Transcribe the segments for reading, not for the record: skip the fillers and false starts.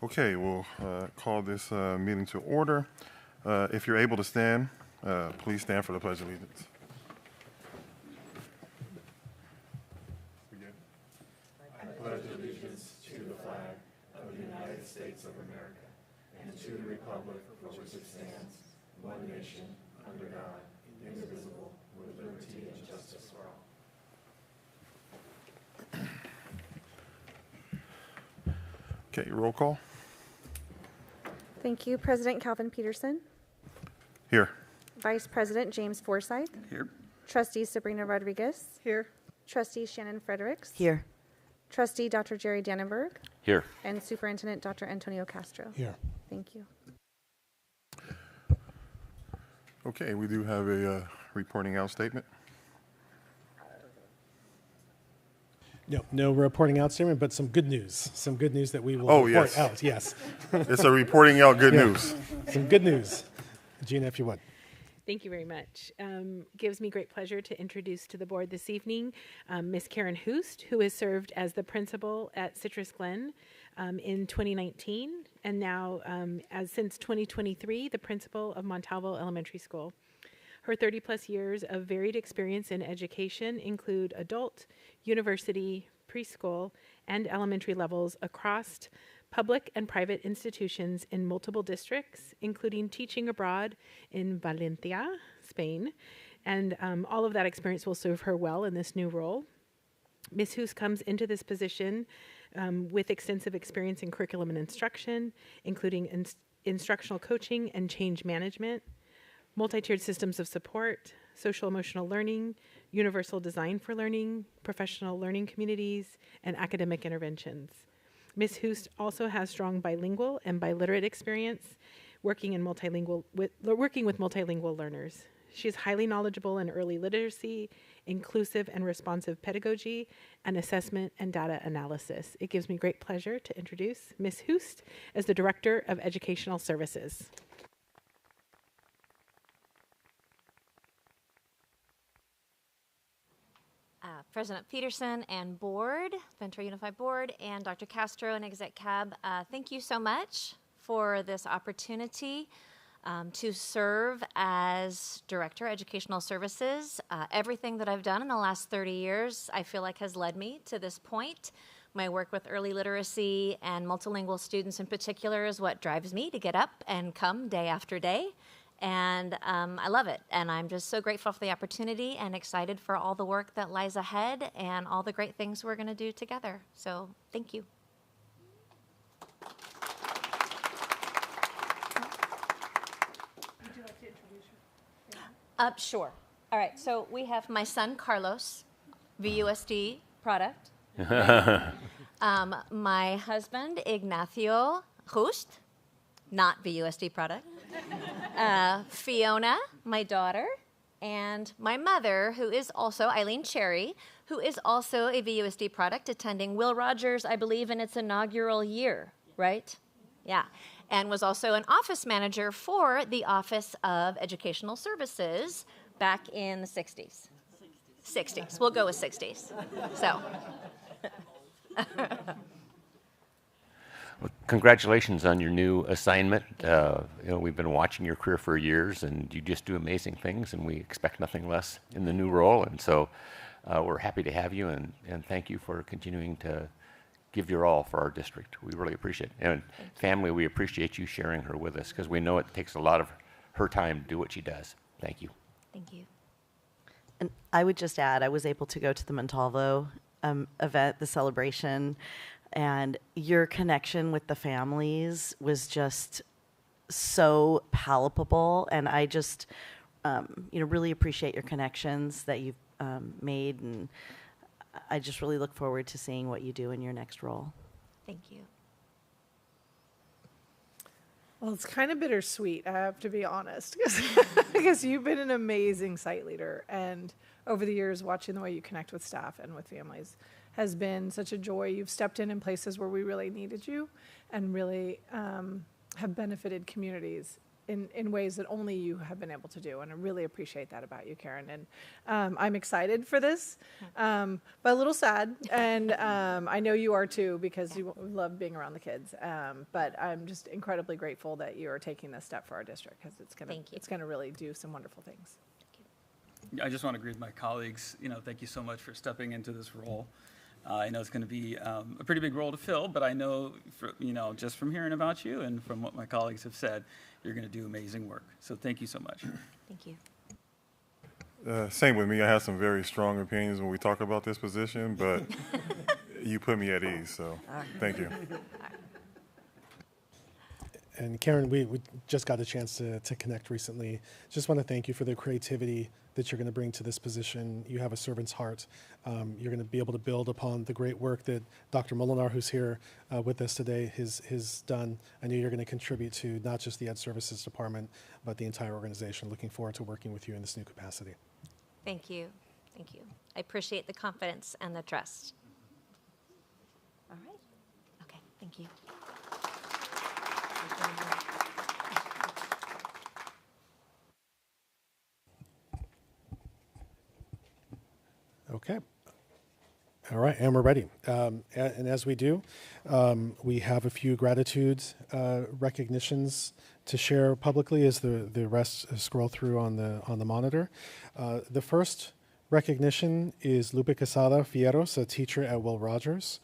Okay, we'll call this meeting to order. If you're able to stand, please stand for the Pledge of Allegiance. I pledge allegiance to the flag of the United States of America and to the republic for which it stands, one nation, under God, indivisible, with liberty and justice for all. Okay, roll call. Thank you. President Calvin Peterson. Here. Vice President James Forsyth. Here. Trustee Sabrina Rodriguez. Here. Trustee Shannon Fredericks. Here. Trustee Dr. Jerry Dannenberg. Here. And Superintendent Dr. Antonio Castro. Here. Thank you. Okay, we do have a reporting out statement. No reporting out statement, but some good news. Some good news that we will report out. Yes. It's a reporting out good news. Some good news. Gina, if you would. Thank you very much. Gives me great pleasure to introduce to the board this evening Ms. Karen Hoost, who has served as the principal at Citrus Glen in 2019, and now since 2023, the principal of Montalvo Elementary School. Her 30-plus years of varied experience in education include adult, university, preschool, and elementary levels across public and private institutions in multiple districts, including teaching abroad in Valencia, Spain. And all of that experience will serve her well in this new role. Ms. Hoos comes into this position with extensive experience in curriculum and instruction, including instructional coaching and change management, multi-tiered systems of support, social emotional learning, universal design for learning, professional learning communities, and academic interventions. Ms. Hoost also has strong bilingual and biliterate experience working with multilingual learners. She is highly knowledgeable in early literacy, inclusive and responsive pedagogy, and assessment and data analysis. It gives me great pleasure to introduce Ms. Hoost as the Director of Educational Services. President Peterson and board, Ventura Unified Board, and Dr. Castro and Exec Cab, thank you so much for this opportunity to serve as Director of Educational Services. Everything that I've done in the last 30 years, I feel like has led me to this point. My work with early literacy and multilingual students in particular is what drives me to get up and come day after day. And I love it, and I'm just so grateful for the opportunity and excited for all the work that lies ahead and all the great things we're going to do together. So thank you. Would you like to introduce your Sure. All right, so we have my son, Carlos, VUSD product. My husband, Ignacio Just, not VUSD product. Fiona, my daughter, and my mother, who is also Eileen Cherry, who is also a VUSD product, attending Will Rogers, I believe, in its inaugural year, right? Yeah, and was also an office manager for the Office of Educational Services back in the 60s. 60s. We'll go with 60s. So. Well, congratulations on your new assignment. We've been watching your career for years, and you just do amazing things, and we expect nothing less in the new role. And so we're happy to have you, and thank you for continuing to give your all for our district. We really appreciate it. And family, we appreciate you sharing her with us, because we know it takes a lot of her time to do what she does. Thank you. Thank you. And I would just add, I was able to go to the Montalvo event, the celebration, and your connection with the families was just so palpable. And I just, really appreciate your connections that you've made. And I just really look forward to seeing what you do in your next role. Thank you. Well, it's kind of bittersweet, I have to be honest, because you've been an amazing site leader. And over the years, watching the way you connect with staff and with families has been such a joy. You've stepped in places where we really needed you and really have benefited communities in ways that only you have been able to do. And I really appreciate that about you, Karen. And I'm excited for this, but a little sad. And I know you are too, because you love being around the kids. But I'm just incredibly grateful that you are taking this step for our district, because it's gonna really do some wonderful things. I just want to agree with my colleagues. Thank you so much for stepping into this role. I know it's going to be a pretty big role to fill, but I know, just from hearing about you and from what my colleagues have said, you're going to do amazing work. So thank you so much. Thank you. Same with me. I have some very strong opinions when we talk about this position, but you put me at ease, so thank you. And Karen, we just got a chance to connect recently. Just want to thank you for the creativity that you're going to bring to this position. You have a servant's heart. You're going to be able to build upon the great work that Dr. Molinar, who's here with us today, has done. I know you're going to contribute to not just the Ed Services Department, but the entire organization. Looking forward to working with you in this new capacity. Thank you. Thank you. I appreciate the confidence and the trust. All right. Okay. Thank you. Okay. All right, and we're ready. And as we do, we have a few gratitude recognitions to share publicly as the rest scroll through on the monitor. The first recognition is Lupe Quesada Fierros, a teacher at Will Rogers.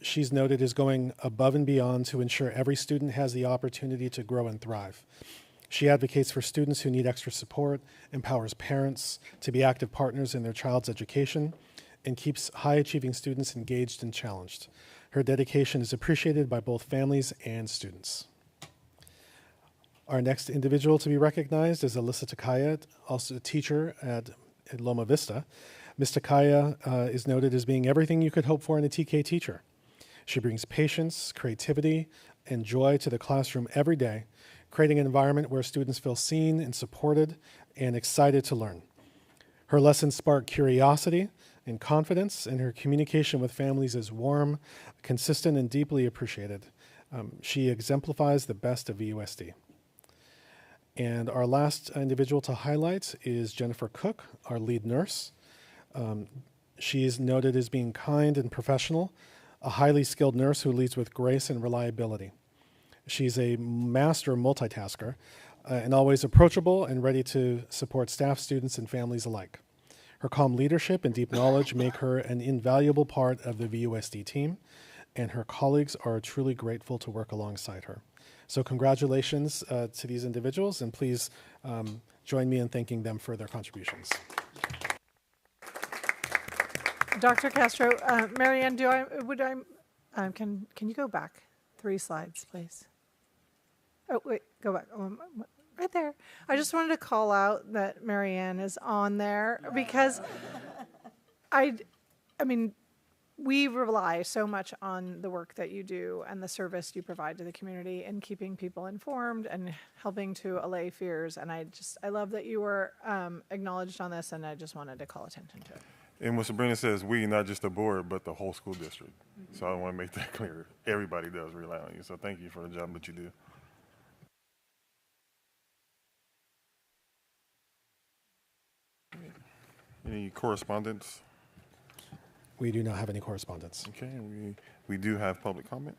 She's noted as going above and beyond to ensure every student has the opportunity to grow and thrive. She advocates for students who need extra support, empowers parents to be active partners in their child's education, and keeps high-achieving students engaged and challenged. Her dedication is appreciated by both families and students. Our next individual to be recognized is Alyssa Takaya, also a teacher at Loma Vista. Ms. Takaya is noted as being everything you could hope for in a TK teacher. She brings patience, creativity, and joy to the classroom every day, creating an environment where students feel seen and supported and excited to learn. Her lessons spark curiosity and confidence, and her communication with families is warm, consistent, and deeply appreciated. She exemplifies the best of VUSD. And our last individual to highlight is Jennifer Cook, our lead nurse. She is noted as being kind and professional, a highly skilled nurse who leads with grace and reliability. She's a master multitasker and always approachable and ready to support staff, students, and families alike. Her calm leadership and deep knowledge make her an invaluable part of the VUSD team, and her colleagues are truly grateful to work alongside her. So congratulations to these individuals, and please join me in thanking them for their contributions. Dr. Castro, Marianne, can you go back 3 slides, please? Oh, wait, go back. Right there. I just wanted to call out that Marianne is on there because I mean, we rely so much on the work that you do and the service you provide to the community and keeping people informed and helping to allay fears. And I love that you were acknowledged on this, and I just wanted to call attention to it. And when Sabrina says we, not just the board, but the whole school district. So I want to make that clear. Everybody does rely on you. So thank you for the job that you do. Any correspondence? We do not have any correspondence. Okay, we do have public comment.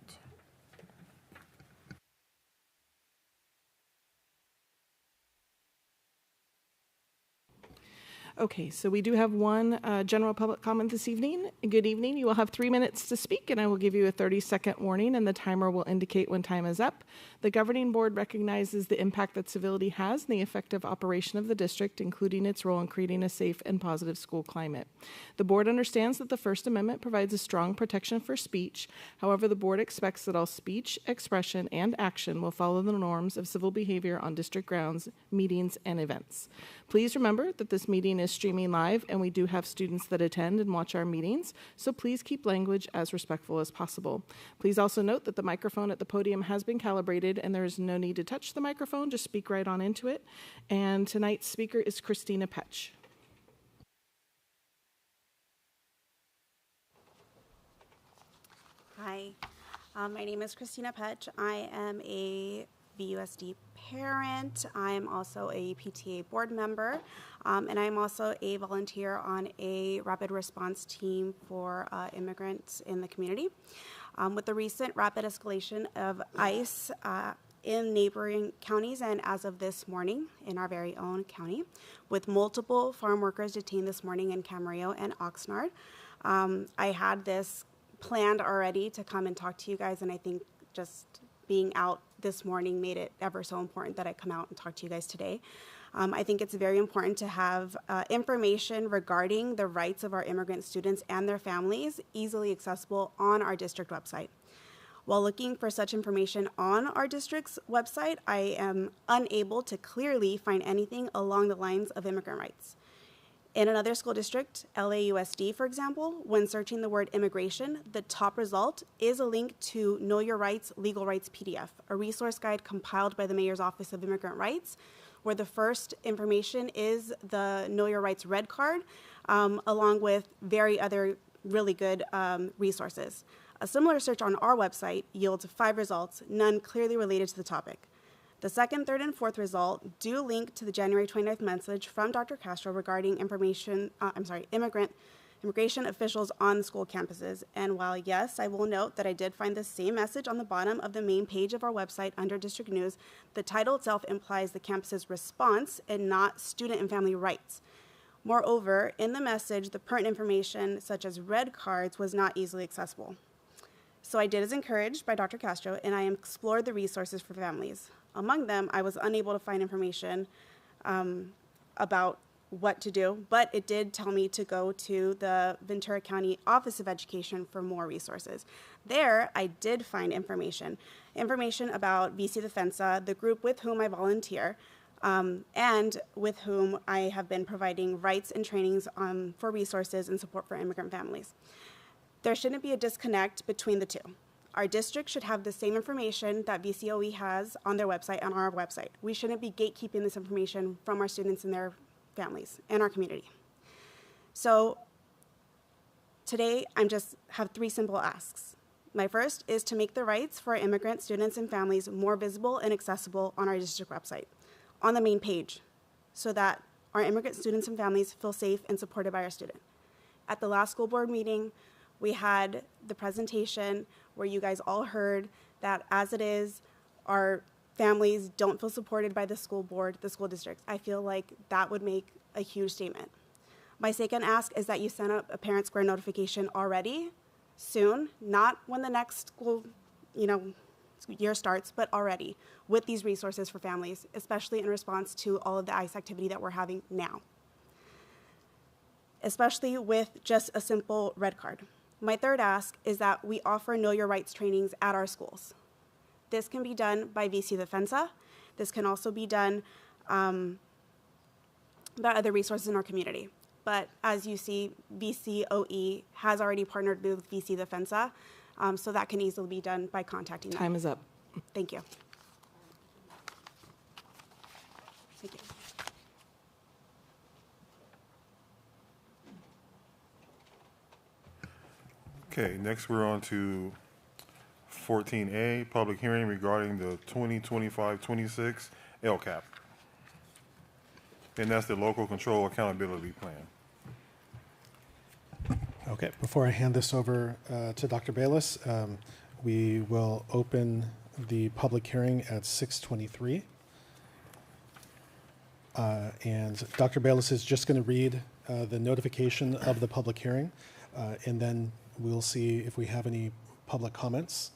Okay, so we do have one general public comment this evening. Good evening. You will have 3 minutes to speak, and I will give you a 30-second warning, and the timer will indicate when time is up. The governing board recognizes the impact that civility has in the effective operation of the district, including its role in creating a safe and positive school climate. The board understands that the First Amendment provides a strong protection for speech. However, the board expects that all speech, expression, and action will follow the norms of civil behavior on district grounds, meetings, and events. Please remember that this meeting is streaming live, and we do have students that attend and watch our meetings, so please keep language as respectful as possible. Please also note that the microphone at the podium has been calibrated, and there is no need to touch the microphone, just speak right on into it. And tonight's speaker is Christina Petch. Hi, my name is Christina Petch. I am a VUSD parent. I'm also a PTA board member, and I'm also a volunteer on a rapid response team for immigrants in the community. With the recent rapid escalation of ICE in neighboring counties, and as of this morning in our very own county, with multiple farm workers detained this morning in Camarillo and Oxnard, I had this planned already to come and talk to you guys, and I think just being out this morning made it ever so important that I come out and talk to you guys today. I think it's very important to have information regarding the rights of our immigrant students and their families easily accessible on our district website. While looking for such information on our district's website, I am unable to clearly find anything along the lines of immigrant rights. In another school district, LAUSD, for example, when searching the word immigration, the top result is a link to Know Your Rights, Legal Rights PDF, a resource guide compiled by the Mayor's Office of Immigrant Rights, where the first information is the Know Your Rights red card, along with very other really good resources. A similar search on our website yields 5 results, none clearly related to the topic. The second, third, and fourth result do link to the January 29th message from Dr. Castro regarding immigration officials on school campuses. And while, yes, I will note that I did find the same message on the bottom of the main page of our website under District News, the title itself implies the campus's response and not student and family rights. Moreover, in the message, the pertinent information, such as red cards, was not easily accessible. So I did as encouraged by Dr. Castro, and I explored the resources for families. Among them, I was unable to find information about what to do, but it did tell me to go to the Ventura County Office of Education for more resources. There, I did find information about VC Defensa, the group with whom I volunteer, and with whom I have been providing rights and trainings for resources and support for immigrant families. There shouldn't be a disconnect between the two. Our district should have the same information that VCOE has on their website, on our website. We shouldn't be gatekeeping this information from our students and their families and our community. So today, I just have 3 simple asks. My first is to make the rights for our immigrant students and families more visible and accessible on our district website, on the main page, so that our immigrant students and families feel safe and supported by our student. At the last school board meeting, we had the presentation where you guys all heard that as it is, our families don't feel supported by the school board, the school districts. I feel like that would make a huge statement. My second ask is that you send out a Parent Square notification already, soon, not when the next school year starts, but already, with these resources for families, especially in response to all of the ICE activity that we're having now, especially with just a simple red card. My third ask is that we offer Know Your Rights trainings at our schools. This can be done by VC Defensa. This can also be done by other resources in our community. But as you see, VCOE has already partnered with VC Defensa, so that can easily be done by contacting them. Time is up. Thank you. Thank you. Okay, next we're on to 14A, public hearing regarding the 2025-26 LCAP. And that's the Local Control Accountability Plan. Okay, before I hand this over to Dr. Bayless, we will open the public hearing at 6:23. And Dr. Bayless is just going to read the notification of the public hearing, and then we'll see if we have any public comments.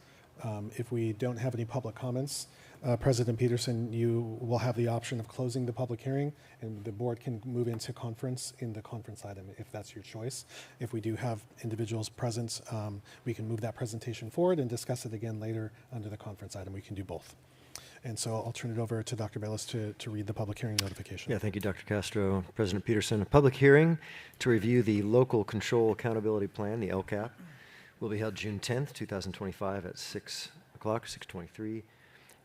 If we don't have any public comments, President Peterson, you will have the option of closing the public hearing, and the board can move into conference in the conference item if that's your choice. If we do have individuals present, we can move that presentation forward and discuss it again later under the conference item. We can do both. And so I'll turn it over to Dr. Bayless to read the public hearing notification. Yeah, thank you, Dr. Castro. President Peterson, a public hearing to review the Local Control Accountability Plan, the LCAP, will be held June 10th, 2025 at 6 o'clock, 6:23,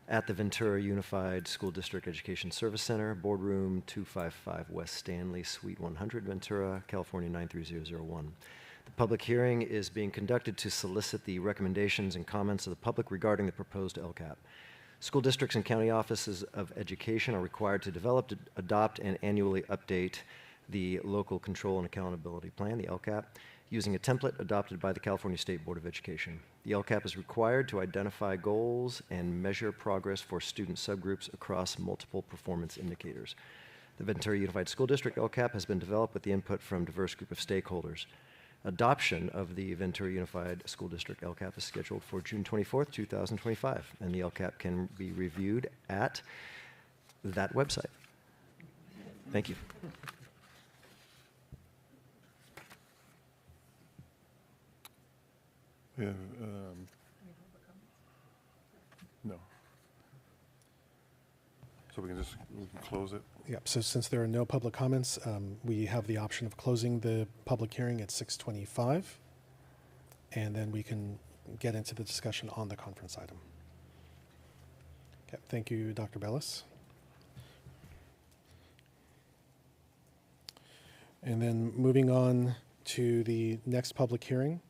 at the Ventura Unified School District Education Service Center, Boardroom 255 West Stanley, Suite 100, Ventura, California 93001. The public hearing is being conducted to solicit the recommendations and comments of the public regarding the proposed LCAP. School districts and county offices of education are required to develop, adopt, and annually update the Local Control and Accountability Plan, the LCAP, using a template adopted by the California State Board of Education. The LCAP is required to identify goals and measure progress for student subgroups across multiple performance indicators. The Ventura Unified School District LCAP has been developed with the input from a diverse group of stakeholders. Adoption of the Ventura Unified School District LCAP is scheduled for June 24th, 2025, and the LCAP can be reviewed at that website. Thank you. Yeah, no. So we can close it? Yep, so since there are no public comments, we have the option of closing the public hearing at 6:25, and then we can get into the discussion on the conference item. Okay, thank you, Dr. Bellis. And then moving on to the next public hearing.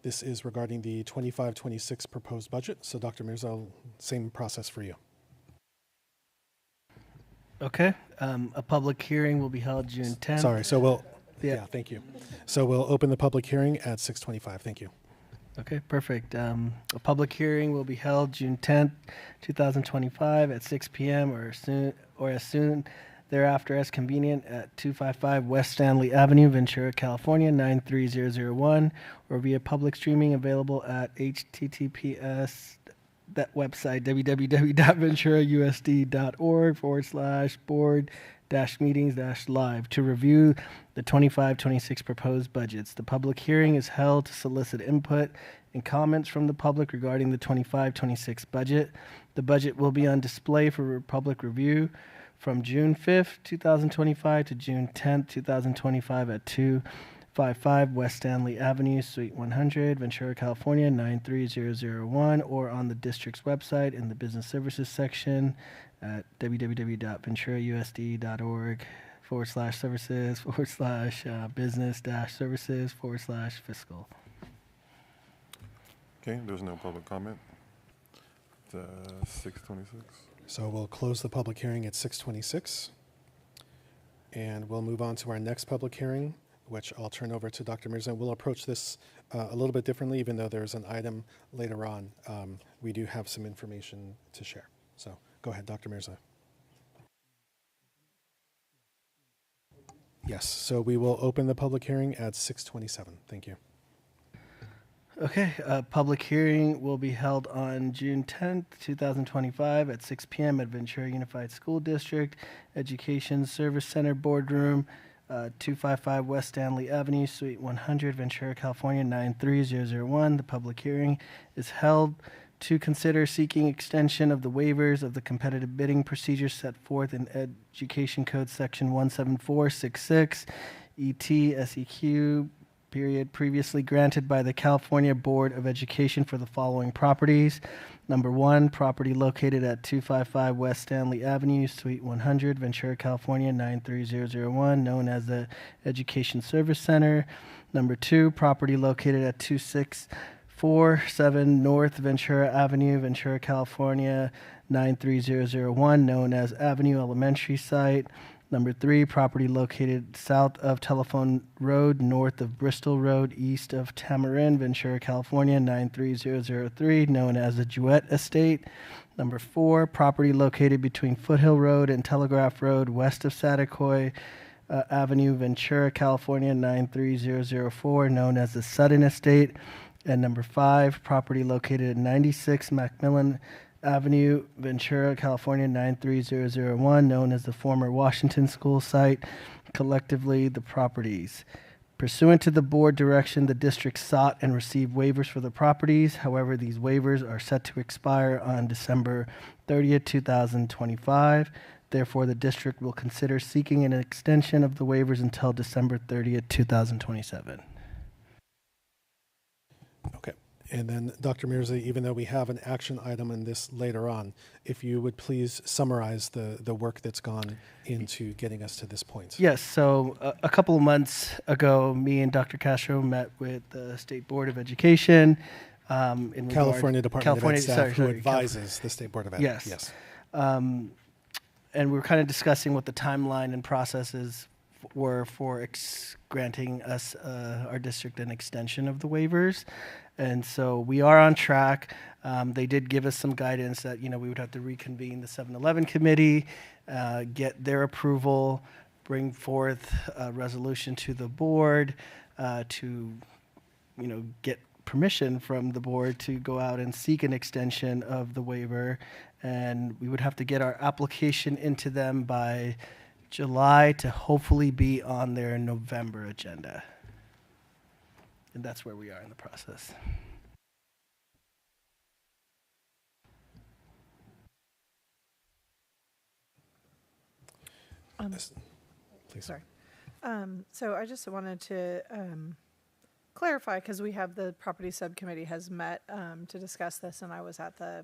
This is regarding the 25-26 proposed budget. So Dr. Mirza, same process for you. Okay. A public hearing will be held June 10th. Sorry, so yeah, thank you. So we'll open the public hearing at 6:25. Thank you. Okay, perfect. A public hearing will be held June 10th, 2025 at 6 p.m. or as soon thereafter as convenient at 255 West Stanley Avenue, Ventura, California, 93001, or via public streaming available at https that website www.venturausd.org/board-meetings-live to review the 25-26 proposed budgets. The public hearing is held to solicit input and comments from the public regarding the 25-26 budget. The budget will be on display for public review from June 5th, 2025 to June 10th, 2025 at 255 West Stanley Avenue, Suite 100, Ventura, California, 93001, or on the district's website in the business services section at www.venturausd.org/services/business-services/fiscal. Okay, there's no public comment. It's 6:26. So we'll close the public hearing at 6:26. And we'll move on to our next public hearing, which I'll turn over to Dr. Mirza. We'll approach this a little bit differently, even though there's an item later on. We do have some information to share. So go ahead, Dr. Mirza. Yes, so we will open the public hearing at 6:27. Thank you. Okay, a public hearing will be held on June 10th, 2025 at 6 p.m. at Ventura Unified School District Education Service Center Boardroom, 255 West Stanley Avenue, Suite 100, Ventura, California, 93001. The public hearing is held to consider seeking extension of the waivers of the competitive bidding procedures set forth in Education Code Section 17466, ET-SEQ, period, previously granted by the California Board of Education for the following properties. Number 1, property located at 255 West Stanley Avenue, Suite 100, Ventura, California, 93001, known as the Education Service Center. Number 2, property located at 2647 North Ventura Avenue, Ventura, California, 93001, known as Avenue Elementary Site. Number 3, property located south of Telephone Road, north of Bristol Road, east of Tamarin, Ventura, California, 93003, known as the Jewett Estate. Number 4, property located between Foothill Road and Telegraph Road, west of Satakoy Avenue, Ventura, California, 93004, known as the Sutton Estate. And number 5, property located at 96 Macmillan Avenue, Ventura, California, 93001, known as the former Washington School site, collectively the properties. Pursuant to the board direction, the district sought and received waivers for the properties. However, these waivers are set to expire on December 30th, 2025. Therefore, the district will consider seeking an extension of the waivers until December 30th, 2027. Okay. And then, Dr. Mirza, even though we have an action item in this later on, if you would please summarize the work that's gone into getting us to this point. Yes, so a couple of months ago, me and Dr. Castro met with the State Board of Education. in California Department of Ed staff who sorry, advises the State Board of Ed. Yes. And we were kind of discussing what the timeline and processes were for granting us, our district, an extension of the waivers. And so we are on track. They did give us some guidance that, we would have to reconvene the 7-Eleven committee, get their approval, bring forth a resolution to the board to, get permission from the board to go out and seek an extension of the waiver. And we would have to get our application into them by July to hopefully be on their November agenda. And that's where we are in the process. Please. Sorry. So I just wanted to clarify, because we have the property subcommittee has met to discuss this, and I was at the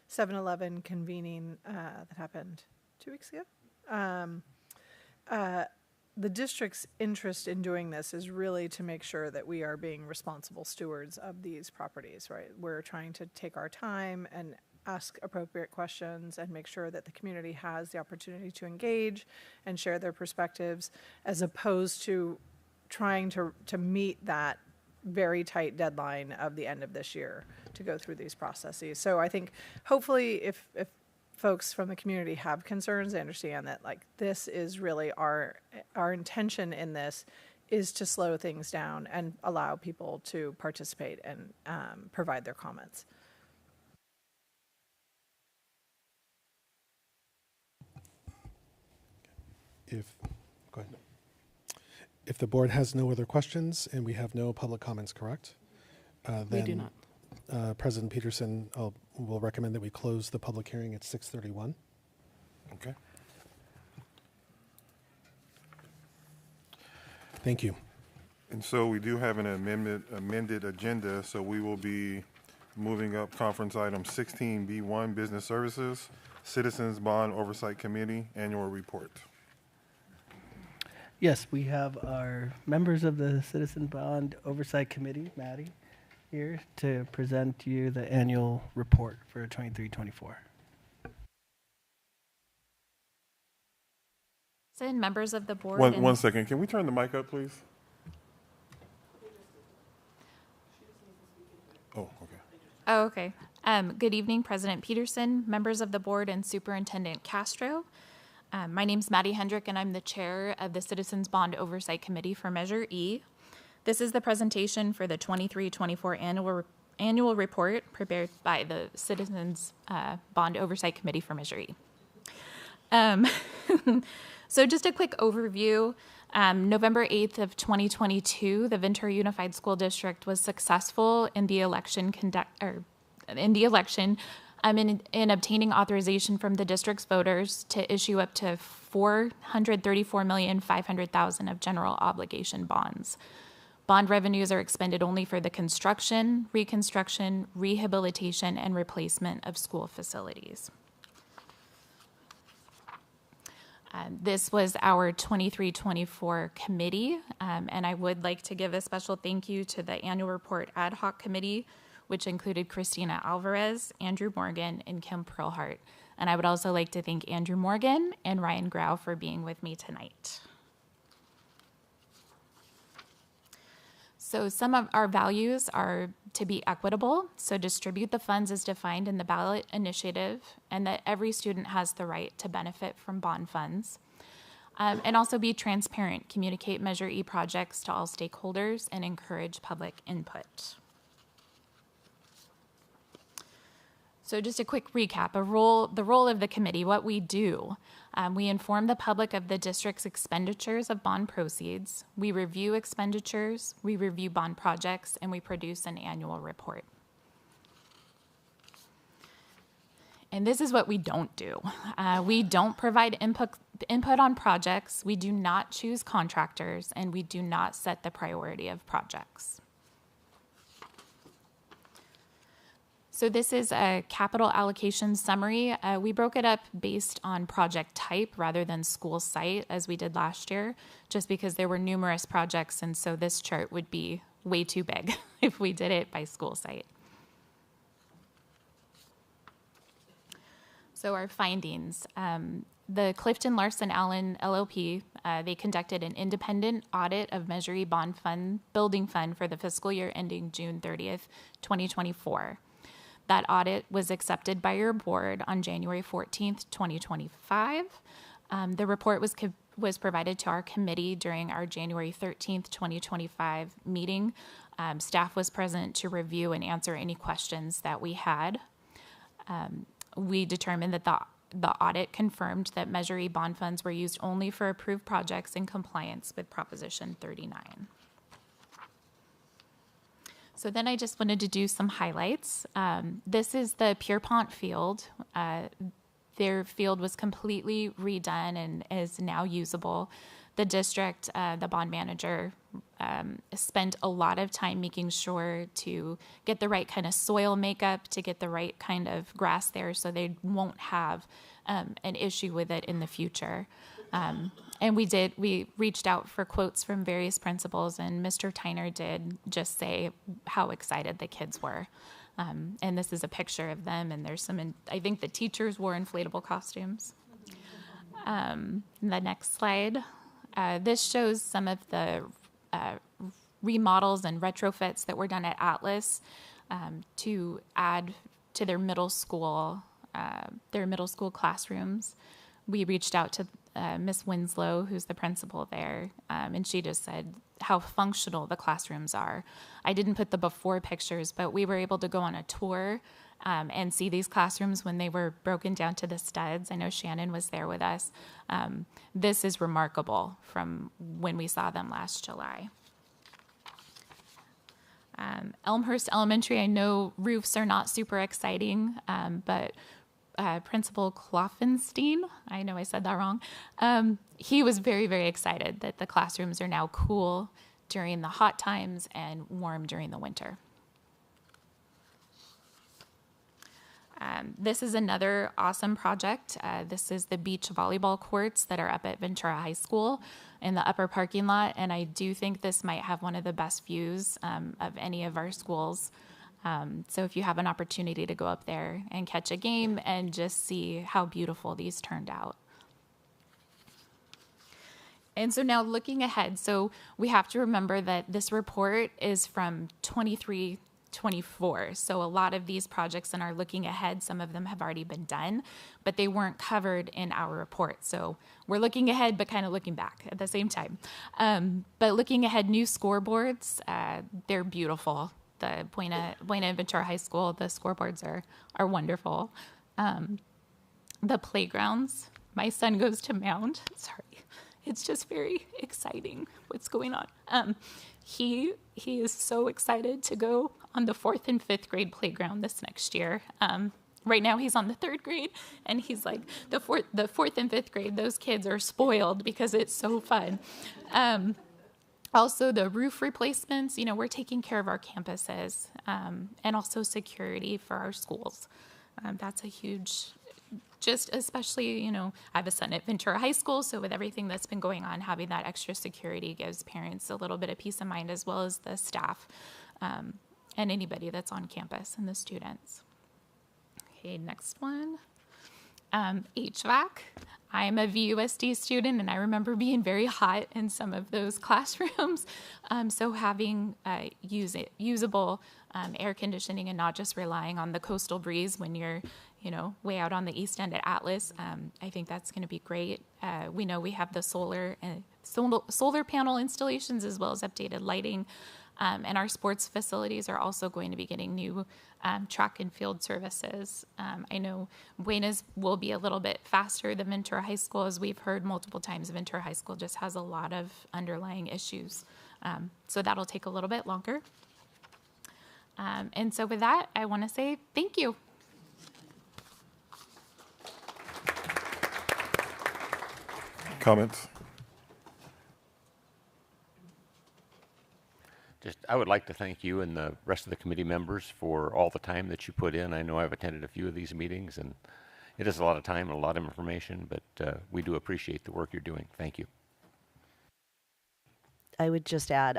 7-Eleven convening that happened 2 weeks ago. The district's interest in doing this is really to make sure that we are being responsible stewards of these properties, right? We're trying to take our time and ask appropriate questions and make sure that the community has the opportunity to engage and share their perspectives, as opposed to trying to meet that very tight deadline of the end of this year to go through these processes. So I think hopefully if folks from the community have concerns, they understand that this is really our intention in this is to slow things down and allow people to participate and provide their comments. Go ahead. If the board has no other questions and we have no public comments, correct? Then We do not. President Peterson will recommend that we close the public hearing at 6:31. Okay. Thank you. And so we do have an amended agenda, so we will be moving up conference item 16B1, Business Services, Citizens Bond Oversight Committee, Annual Report. Yes, we have our members of the Citizen Bond Oversight Committee, Maddie, here to present to you the annual report for 23-24. And members of the board. One second. Can we turn the mic up, please? Oh, okay. Oh, okay. Good evening, President Peterson, members of the board, and Superintendent Castro. My name's Maddie Hendrick, and I'm the chair of the Citizens Bond Oversight Committee for Measure E. This is the presentation for the 23-24 annual report prepared by the Citizens Bond Oversight Committee for Measure E. So just a quick overview. November 8th of 2022, the Ventura Unified School District was successful in the election in obtaining authorization from the district's voters to issue up to $434,500,000 of general obligation bonds. Bond revenues are expended only for the construction, reconstruction, rehabilitation, and replacement of school facilities. This was our 23-24 committee, and I would like to give a special thank you to the annual report ad hoc committee, which included Christina Alvarez, Andrew Morgan, and Kim Perlhart. And I would also like to thank Andrew Morgan and Ryan Grau for being with me tonight. So some of our values are to be equitable, so distribute the funds as defined in the ballot initiative, and that every student has the right to benefit from bond funds. And also be transparent, communicate Measure E projects to all stakeholders, and encourage public input. So just a quick recap, the role of the committee, what we do. We inform the public of the district's expenditures of bond proceeds. We review expenditures, we review bond projects, and we produce an annual report. And this is what we don't do. We don't provide input on projects, we do not choose contractors, and we do not set the priority of projects. So this is a capital allocation summary. We broke it up based on project type rather than school site, as we did last year, just because there were numerous projects, and so this chart would be way too big if we did it by school site. So our findings, the Clifton Larson Allen LLP, they conducted an independent audit of Measure E Bond Fund Building Fund for the fiscal year ending June 30th, 2024. That audit was accepted by your board on January 14th, 2025. The report was provided to our committee during our January 13th, 2025 meeting. Staff was present to review and answer any questions that we had. We determined that the audit confirmed that Measure E bond funds were used only for approved projects in compliance with Proposition 39. So then I just wanted to do some highlights. This is the Pierpont field. Their field was completely redone and is now usable. The district, the bond manager, spent a lot of time making sure to get the right kind of soil makeup, to get the right kind of grass there so they won't have an issue with it in the future. And we reached out for quotes from various principals, and Mr. Tyner did just say how excited the kids were. And this is a picture of them, and there's I think the teachers wore inflatable costumes. The next slide. This shows some of the remodels and retrofits that were done at Atlas to add to their middle school classrooms. We reached out to Miss Winslow, who's the principal there, and she just said how functional the classrooms are. I didn't put the before pictures, but we were able to go on a tour and see these classrooms when they were broken down to the studs. I know Shannon was there with us. This is remarkable from when we saw them last July. Elmhurst Elementary, I know roofs are not super exciting, but Principal Kloffenstein, I know I said that wrong, he was very, very excited that the classrooms are now cool during the hot times and warm during the winter. This is another awesome project. This is the beach volleyball courts that are up at Ventura High School in the upper parking lot, and I do think this might have one of the best views of any of our schools. So if you have an opportunity to go up there and catch a game and just see how beautiful these turned out. And so now looking ahead, so we have to remember that this report is from 23-24. So a lot of these projects in our looking ahead, some of them have already been done, but they weren't covered in our report. So we're looking ahead, but kind of looking back at the same time. But looking ahead, new scoreboards, they're beautiful. The Buena and Ventura High School, the scoreboards are wonderful. The playgrounds, my son goes to Mound. Sorry, it's just very exciting what's going on. He is so excited to go on the 4th and 5th grade playground this next year. Right now he's on the 3rd grade, and he's like the fourth and 5th grade. Those kids are spoiled because it's so fun. Also, the roof replacements, we're taking care of our campuses, and also security for our schools. That's a huge, just especially, I have a son at Ventura High School, so with everything that's been going on, having that extra security gives parents a little bit of peace of mind, as well as the staff and anybody that's on campus and the students. Okay, next one. HVAC. I'm a VUSD student, and I remember being very hot in some of those classrooms. So having usable air conditioning and not just relying on the coastal breeze when you're, way out on the east end at Atlas, I think that's going to be great. We know we have the solar panel installations as well as updated lighting. And our sports facilities are also going to be getting new track and field services. I know Buena's will be a little bit faster than Ventura High School, as we've heard multiple times. Ventura High School just has a lot of underlying issues. So that'll take a little bit longer. And so with that, I want to say thank you. Comments? I would like to thank you and the rest of the committee members for all the time that you put in. I know I've attended a few of these meetings, and it is a lot of time and a lot of information, but we do appreciate the work you're doing. Thank you. I would just add,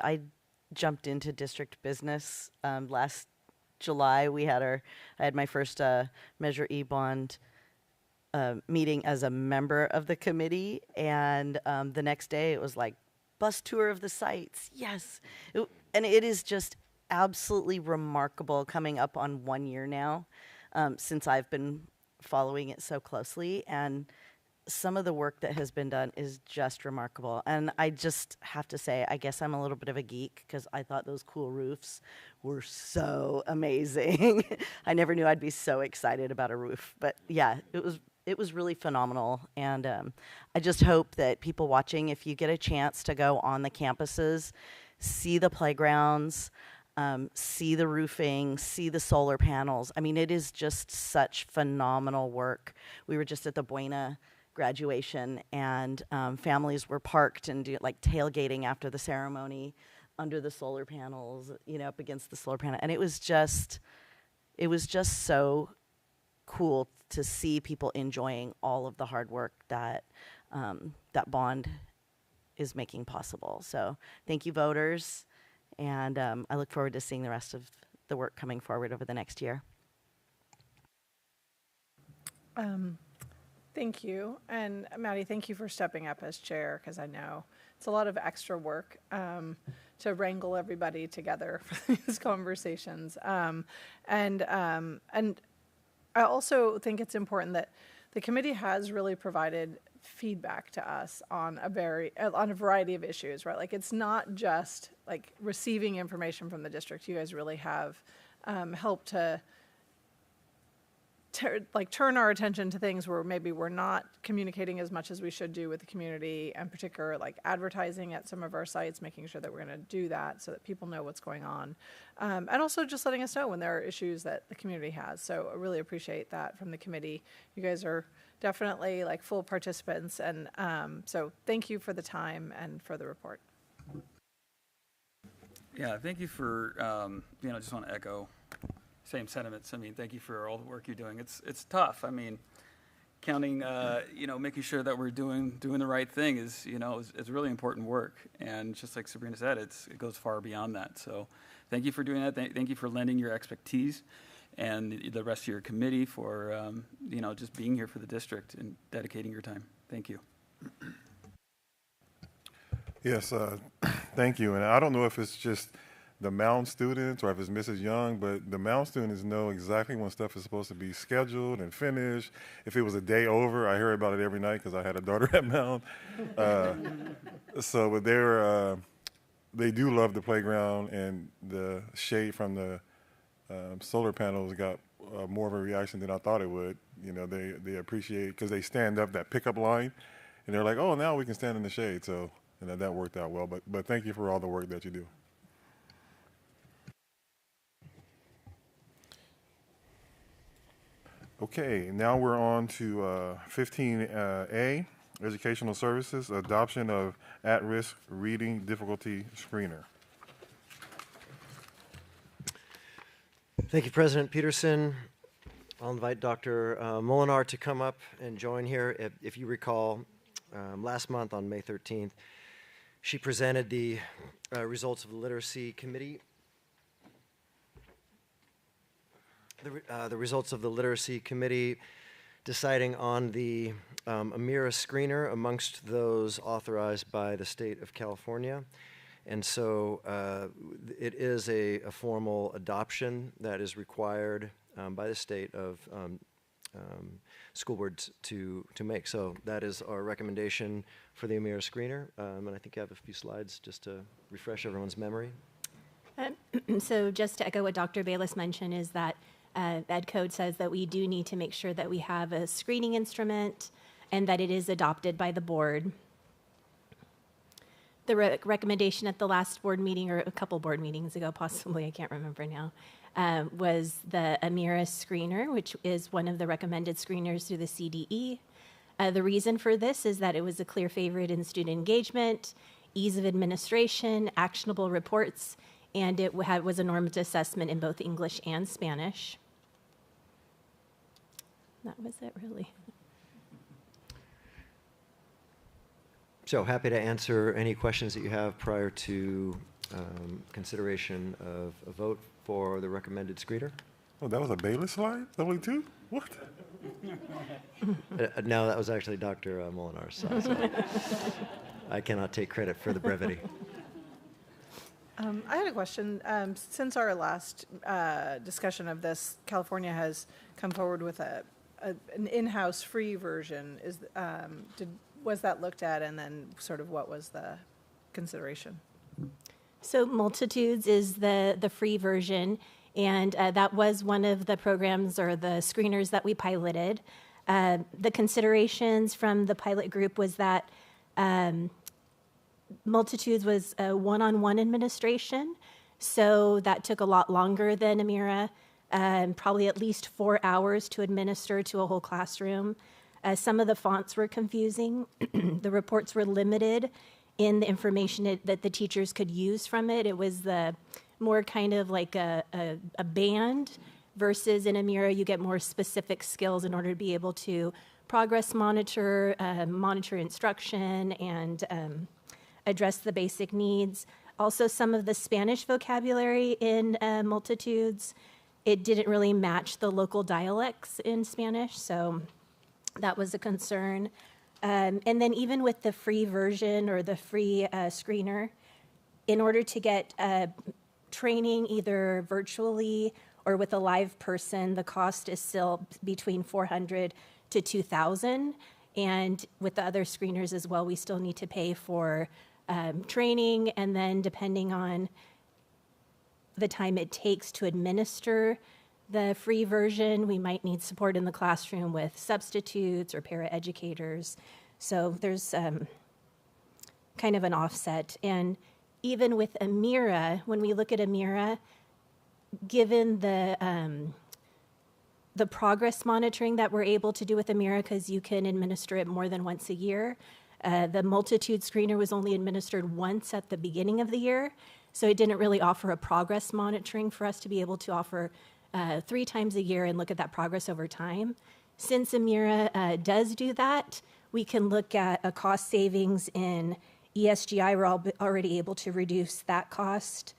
jumped into district business. Last July, I had my first Measure E bond meeting as a member of the committee, and the next day it was like bus tour of the sites. Yes, and it is just absolutely remarkable, coming up on 1 year now since I've been following it so closely, and some of the work that has been done is just remarkable. And I just have to say, I guess I'm a little bit of a geek because I thought those cool roofs were so amazing. I never knew I'd be so excited about a roof, but yeah, it was really phenomenal. And I just hope that people watching, if you get a chance to go on the campuses, see the playgrounds, see the roofing, see the solar panels. I mean, it is just such phenomenal work. We were just at the Buena graduation, and families were parked and like tailgating after the ceremony under the solar panels, you know, up against the solar panel. And it was just so cool to see people enjoying all of the hard work that that bond is making possible. So thank you, voters. And I look forward to seeing the rest of the work coming forward over the next year. Thank you. And Maddie, thank you for stepping up as chair, because I know it's a lot of extra work to wrangle everybody together for these conversations. And I also think it's important that the committee has really provided feedback to us on a variety of issues, right? Like, it's not just like receiving information from the district. You guys really have helped to turn our attention to things where maybe we're not communicating as much as we should do with the community, and particular like advertising at some of our sites, making sure that we're going to do that so that people know what's going on, and also just letting us know when there are issues that the community has. So I really appreciate that from the committee. You guys are definitely like full participants, and so thank you for the time and for the report. Yeah, thank you for, just want to echo same sentiments. I mean, thank you for all the work you're doing. It's tough. I mean, counting, making sure that we're doing the right thing is really important work. And just like Sabrina said, it goes far beyond that. So thank you for doing that. Thank you for lending your expertise, and the rest of your committee for, just being here for the district and dedicating your time. Thank you. Yes, thank you. And I don't know if it's just the Mound students or if it's Mrs. Young, but the Mound students know exactly when stuff is supposed to be scheduled and finished. If it was a day over, I hear about it every night because I had a daughter at Mound. But they do love the playground, and the shade from the solar panels got more of a reaction than I thought it would. They appreciate, because they stand up that pickup line, and they're like, oh, now we can stand in the shade. So that worked out well. But thank you for all the work that you do. Okay, now we're on to 15A, Educational Services, Adoption of At-Risk Reading Difficulty Screener. Thank you, President Peterson. I'll invite Dr. Molinar to come up and join here. If you recall, last month on May 13th, she presented the results of the Literacy Committee. The results of the Literacy Committee deciding on the Amira screener amongst those authorized by the state of California. And so it is a formal adoption that is required by the state of school boards to make. So that is our recommendation for the Amira screener. And I think I have a few slides just to refresh everyone's memory. So just to echo what Dr. Bayless mentioned is that Ed Code says that we do need to make sure that we have a screening instrument and that it is adopted by the board. The recommendation at the last board meeting, or a couple board meetings ago possibly, I can't remember now, was the Amira screener, which is one of the recommended screeners through the CDE. The reason for this is that it was a clear favorite in student engagement, ease of administration, actionable reports, and it was a normative assessment in both English and Spanish. That was it, really. So happy to answer any questions that you have prior to Consideration of a vote for the recommended screener. Oh, that was a Bayless slide? Only two? What? No, that was actually Dr. Molinar's slide. So I cannot take credit for the brevity. I had a question. Since our last discussion of this, California has come forward with an in-house free version. Was that looked at, and then sort of what was the consideration? So Multitudes is the free version, and that was one of the programs or the screeners that we piloted. The considerations from the pilot group was that Multitudes was a one-on-one administration, so that took a lot longer than Amira, probably at least 4 hours to administer to a whole classroom. Some of the fonts were confusing. The reports were limited in the information that the teachers could use from it. It was the more kind of like a band, versus in Amira, you get more specific skills in order to be able to progress monitor, monitor instruction, and address the basic needs. Also, some of the Spanish vocabulary in Multitudes, it didn't really match the local dialects in Spanish, so that was a concern. And then even with the free version or the free screener, in order to get training either virtually or with a live person, the cost is still between $400 to $2,000. And with the other screeners as well, we still need to pay for training, and then depending on the time it takes to administer the free version, we might need support in the classroom with substitutes or paraeducators. So there's kind of an offset. And even with Amira, when we look at Amira, given the progress monitoring that we're able to do with Amira, because you can administer it more than once a year, the Multitude screener was only administered once at the beginning of the year, so it didn't really offer a progress monitoring for us to be able to offer 3 times a year and look at that progress over time. Since Amira does do that, we can look at a cost savings in ESGI. We're already able to reduce that cost,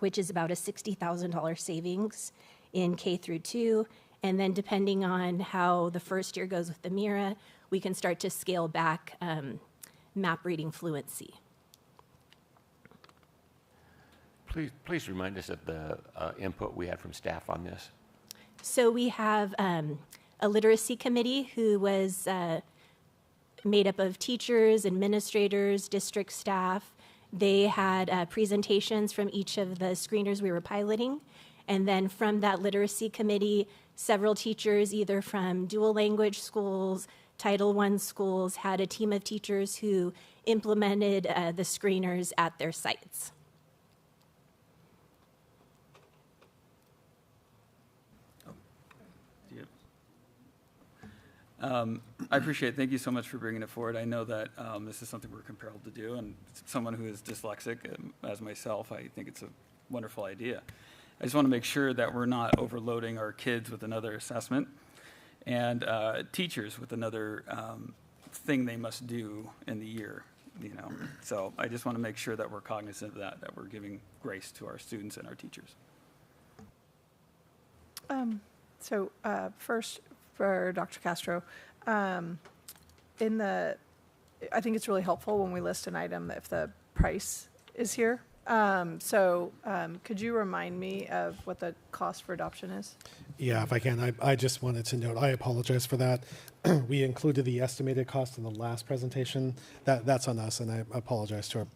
which is about a $60,000 savings in K through 2. And then depending on how the first year goes with Amira, we can start to scale back map reading fluency. Please remind us of the input we had from staff on this. So we have a literacy committee who was made up of teachers, administrators, district staff. They had presentations from each of the screeners we were piloting. And then from that literacy committee, several teachers, either from dual language schools, Title I schools, had a team of teachers who implemented the screeners at their sites. I appreciate it. Thank you so much for bringing it forward. I know that this is something we're compelled to do, and someone who is dyslexic, as myself, I think it's a wonderful idea. I just want to make sure that we're not overloading our kids with another assessment and teachers with another thing they must do in the year, you know. So I just want to make sure that we're cognizant of that we're giving grace to our students and our teachers. First, for Dr. Castro, I think it's really helpful when we list an item if the price is here. Could you remind me of what the cost for adoption is? Yeah, if I can. I just wanted to note, I apologize for that. We included the estimated cost in the last presentation. That's on us, and I apologize to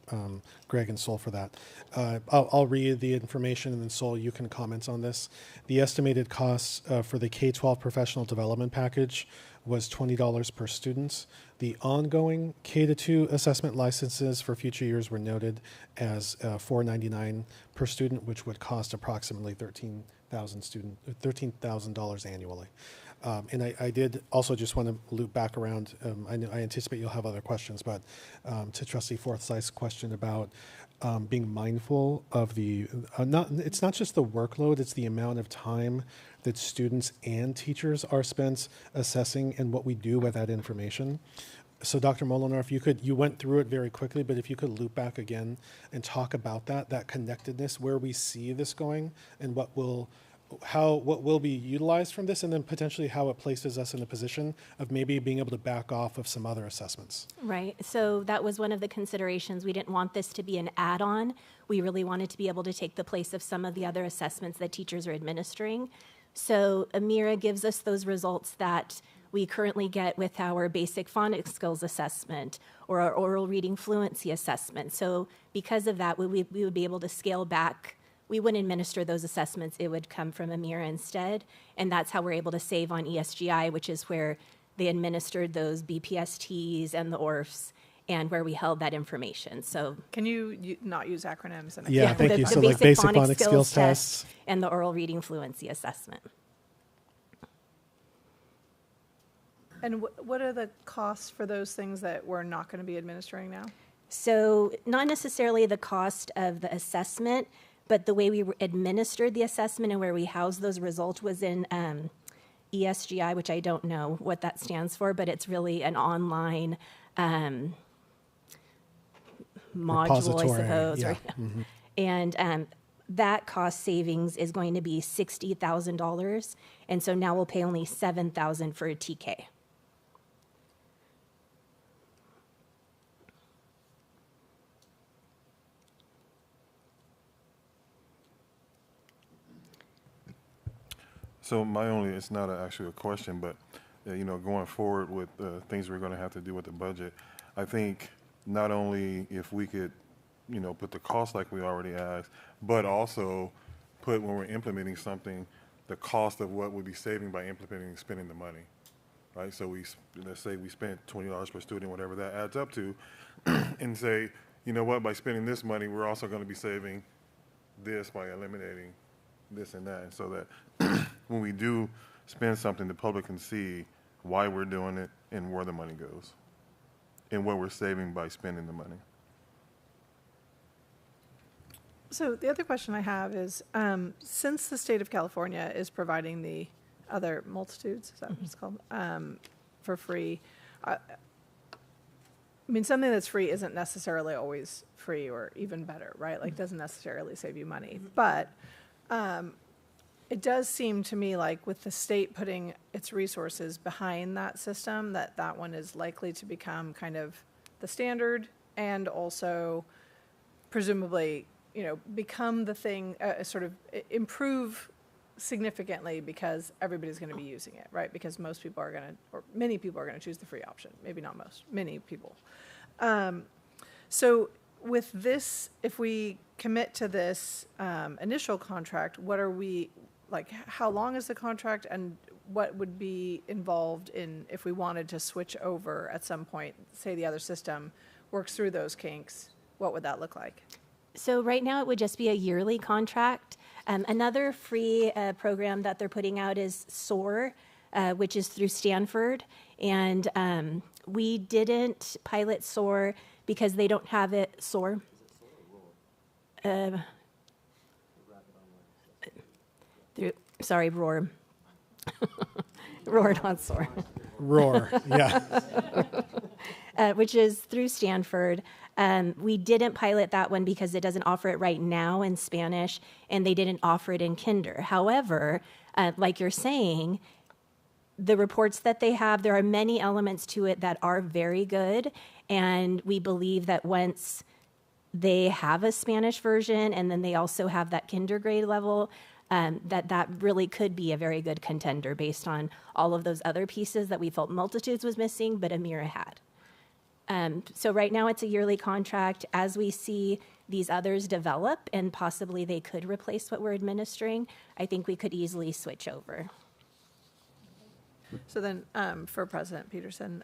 Greg and Sol for that. I'll read the information, and then Sol, you can comment on this. The estimated cost for the K-12 professional development package was $20 per student. The ongoing K-2 assessment licenses for future years were noted as $499 per student, which would cost approximately $13,000 annually. And I did also just want to loop back around. I anticipate you'll have other questions, but to Trustee Forsythe's question about being mindful of the it's not just the workload; it's the amount of time that students and teachers are spent assessing and what we do with that information. So Dr. Molinar, if you could, you went through it very quickly, but if you could loop back again and talk about that connectedness, where we see this going and what will be utilized from this, and then potentially how it places us in a position of maybe being able to back off of some other assessments. Right. So that was one of the considerations. We didn't want this to be an add-on. We really wanted to be able to take the place of some of the other assessments that teachers are administering. So Amira gives us those results that we currently get with our basic phonics skills assessment or our oral reading fluency assessment. So because of that, we would be able to scale back. We wouldn't administer those assessments. It would come from Amira instead. And that's how we're able to save on ESGI, which is where they administered those BPSTs and the ORFs and where we held that information. So can you not use acronyms? And yeah, thank you. So like basic phonics skills tests and the oral reading fluency assessment. And what are the costs for those things that we're not going to be administering now? So not necessarily the cost of the assessment, but the way we administered the assessment and where we housed those results was in ESGI, which I don't know what that stands for, but it's really an online module, I suppose. Yeah. Right? Mm-hmm. And that cost savings is going to be $60,000. And so now we'll pay only $7,000 for a TK. So my only, it's not actually a question, but going forward with things we're going to have to do with the budget, I think not only if we could, put the cost like we already asked, but also put when we're implementing something, the cost of what we'd be saving by implementing and spending the money, right? So let's say we spent $20 per student, whatever that adds up to, and say, you know what, by spending this money, we're also going to be saving this by eliminating this and that, and so that when we do spend something, the public can see why we're doing it and where the money goes and what we're saving by spending the money. So the other question I have is, since the state of California is providing the other multitudes, is that what it's called, for free, I mean, something that's free isn't necessarily always free or even better, right? Like, doesn't necessarily save you money. But it does seem to me like with the state putting its resources behind that system, that one is likely to become kind of the standard and also presumably, become the thing, sort of improve significantly because everybody's going to be using it, right? Because most people are going to, or many people are going to choose the free option. Maybe not most, many people. So with this, if we commit to this initial contract, what are we, like, how long is the contract and what would be involved in if we wanted to switch over at some point, say the other system works through those kinks, what would that look like? So right now it would just be a yearly contract. Another free program that they're putting out is SOAR, which is through Stanford. And we didn't pilot SOAR because they don't have it. SOAR? ROAR. ROAR, not SOAR. ROAR, yeah. Which is through Stanford. We didn't pilot that one because it doesn't offer it right now in Spanish, and they didn't offer it in Kinder. However, like you're saying, the reports that they have, there are many elements to it that are very good, and we believe that once they have a Spanish version and then they also have that Kinder grade level, that really could be a very good contender based on all of those other pieces that we felt Multitudes was missing, but Amira had. So right now it's a yearly contract. As we see these others develop and possibly they could replace what we're administering, I think we could easily switch over. So then for President Peterson,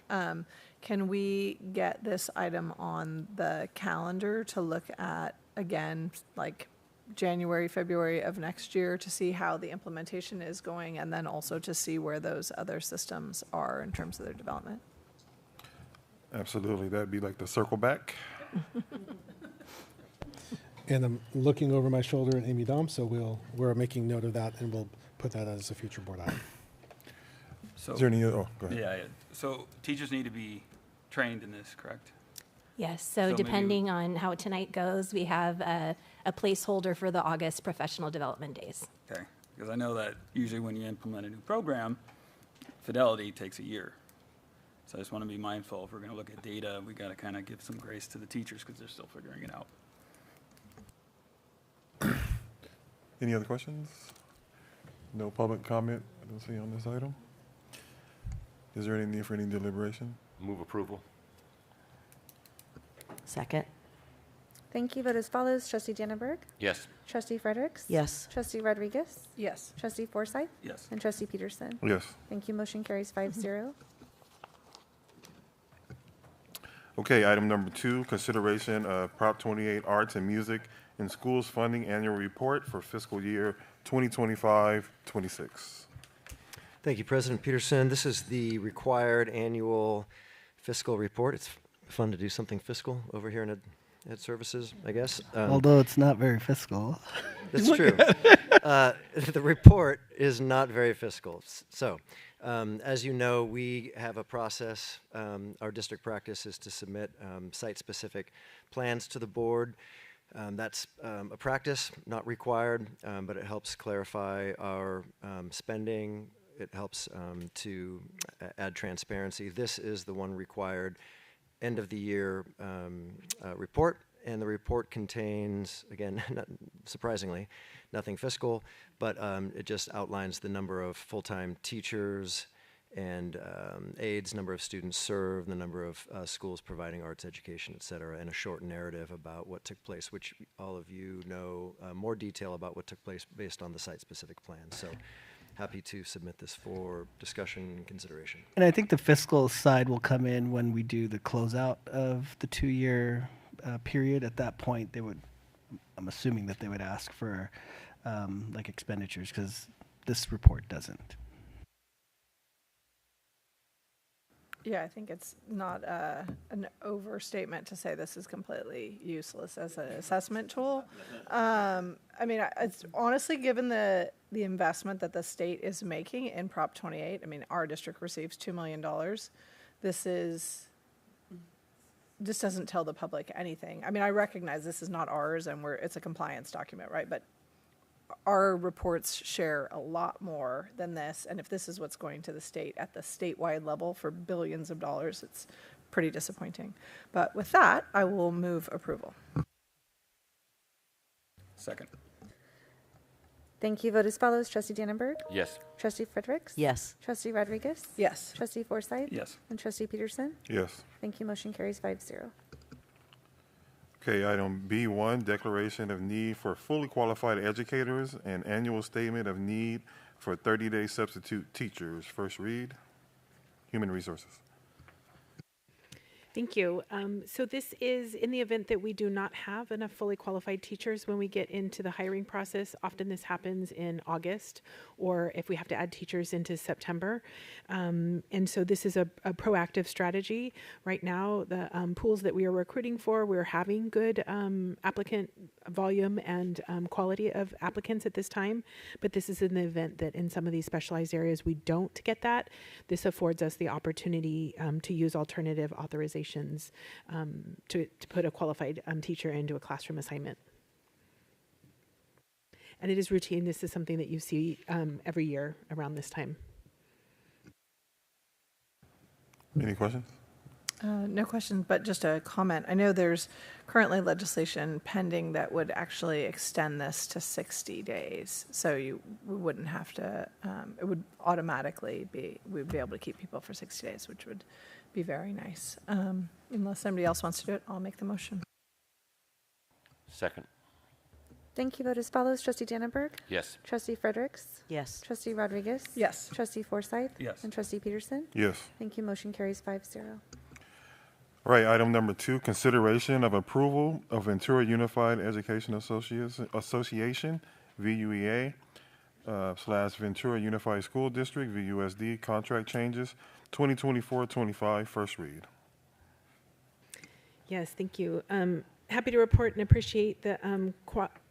can we get this item on the calendar to look at, again, like January, February of next year to see how the implementation is going and then also to see where those other systems are in terms of their development? Absolutely. That'd be like the circle back. And I'm looking over my shoulder at Amy Dom, so we're making note of that and we'll put that as a future board item. So, is there any, go ahead. Yeah. So teachers need to be trained in this, correct? Yes, So so maybe- depending on how tonight goes, we have a placeholder for the August professional development days. Okay, because I know that usually when you implement a new program, fidelity takes a year. So I just want to be mindful, if we're going to look at data, we got to kind of give some grace to the teachers because they're still figuring it out. Any other questions? No public comment I don't see on this item. Is there any need for any deliberation? Move approval. Second. Thank you. Vote as follows. Trustee Dannenberg. Yes. Trustee Fredericks. Yes. Trustee Rodriguez. Yes. Trustee Forsythe. Yes. And Trustee Peterson. Yes. Thank you. Motion carries 5-0. Okay, item number 2, consideration of Prop 28 Arts and Music in Schools Funding Annual Report for fiscal year 2025-26. Thank you, President Peterson. This is the required annual fiscal report. It's fun to do something fiscal over here in Ed Services, I guess. Although it's not very fiscal. That's true. The report is not very fiscal. So, as you know, we have a process. Our district practice is to submit site-specific plans to the board. That's a practice, not required, but it helps clarify our spending. It helps to add transparency. This is the one required end-of-the-year report. And the report contains, again, not surprisingly, nothing fiscal, but it just outlines the number of full-time teachers and aides, number of students served, the number of schools providing arts education, et cetera, and a short narrative about what took place, which all of you know more detail about what took place based on the site-specific plan. So happy to submit this for discussion and consideration. And I think the fiscal side will come in when we do the closeout of the 2-year period. At that point, I'm assuming that they would ask for like expenditures, because this report doesn't. Yeah, I think it's not an overstatement to say this is completely useless as an assessment tool. I mean, it's honestly, given the investment that the state is making in Prop 28, I mean, our district receives $2 million. This doesn't tell the public anything. I mean, I recognize this is not ours and it's a compliance document, right? But our reports share a lot more than this. And if this is what's going to the state at the statewide level for billions of dollars, it's pretty disappointing. But with that, I will move approval. Second. Thank you. Vote as follows. Trustee Dannenberg. Yes. Trustee Fredericks. Yes. Trustee Rodriguez. Yes. Trustee Forsythe. Yes. And Trustee Peterson. Yes. Thank you. Motion carries 5-0. Okay, item B1, declaration of need for fully qualified educators and annual statement of need for 30-day substitute teachers. First read, Human Resources. Thank you. So this is in the event that we do not have enough fully qualified teachers when we get into the hiring process. Often this happens in August, or if we have to add teachers into September. And so this is a proactive strategy. Right now, the pools that we are recruiting for, we're having good applicant volume and quality of applicants at this time. But this is in the event that in some of these specialized areas we don't get that. This affords us the opportunity to use alternative authorizations to put a qualified teacher into a classroom assignment. And it is routine. This is something that you see every year around this time. Any questions? No questions, but just a comment. I know there's currently legislation pending that would actually extend this to 60 days. So we wouldn't have to, it would automatically we'd be able to keep people for 60 days, which would be very nice. Unless somebody else wants to do it, I'll make the motion. Second. Thank you. Vote as follows. Trustee Dannenberg. Yes. Trustee Fredericks. Yes. Trustee Rodriguez. Yes. Trustee Forsythe. Yes. And Trustee Peterson. Yes. Thank you. Motion carries 5-0. All right, item number 2, consideration of approval of Ventura Unified Education Association, VUEA, / Ventura Unified School District, VUSD, contract changes, 2024-25, first read. Yes, thank you. Happy to report and appreciate the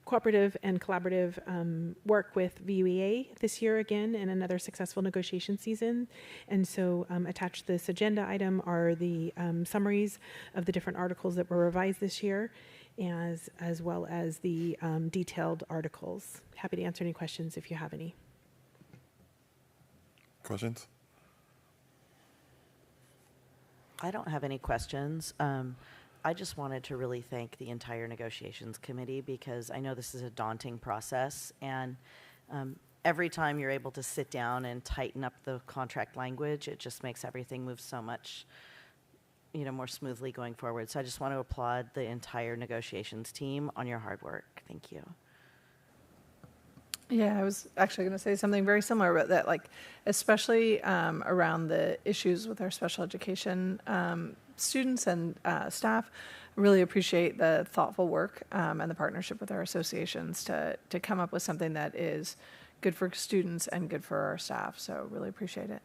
cooperative and collaborative work with VUEA this year again in another successful negotiation season. And so attached to this agenda item are the summaries of the different articles that were revised this year, as well as the detailed articles. Happy to answer any questions if you have any. Questions? I don't have any questions. I just wanted to really thank the entire negotiations committee because I know this is a daunting process, and every time you're able to sit down and tighten up the contract language, it just makes everything move so much, more smoothly going forward. So I just want to applaud the entire negotiations team on your hard work. Thank you. Yeah, I was actually going to say something very similar about that, like especially around the issues with our special education students and staff. Really appreciate the thoughtful work and the partnership with our associations to come up with something that is good for students and good for our staff. So really appreciate it.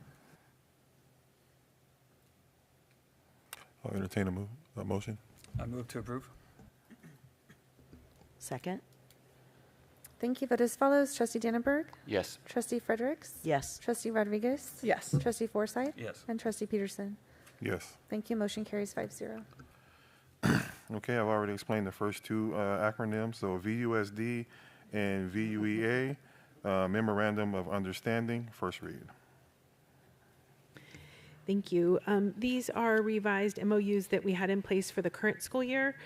I'll entertain a motion. I move to approve. Second? Thank you. Vote as follows. Trustee Dannenberg? Yes. Trustee Fredericks? Yes. Trustee Rodriguez? Yes. Trustee Forsythe? Yes. And Trustee Peterson? Yes. Thank you. Motion carries 5-0. Okay, I've already explained the first two acronyms. So VUSD and VUEA, Memorandum of Understanding, first read. Thank you. These are revised MOUs that we had in place for the current school year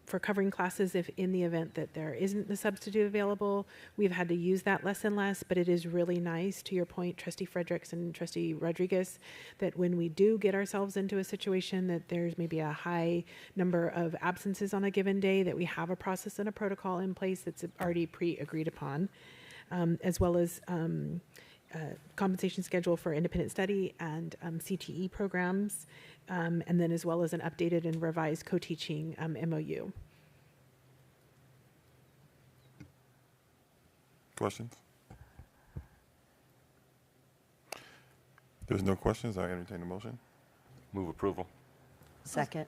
for covering classes if in the event that there isn't a substitute available. We've had to use that less and less, but it is really nice, to your point, Trustee Fredericks and Trustee Rodriguez, that when we do get ourselves into a situation that there's maybe a high number of absences on a given day, that we have a process and a protocol in place that's already pre-agreed upon, as well as compensation schedule for independent study and CTE programs, and then as well as an updated and revised co-teaching MOU. Questions? There's no questions. I entertain the motion. Move approval. Second?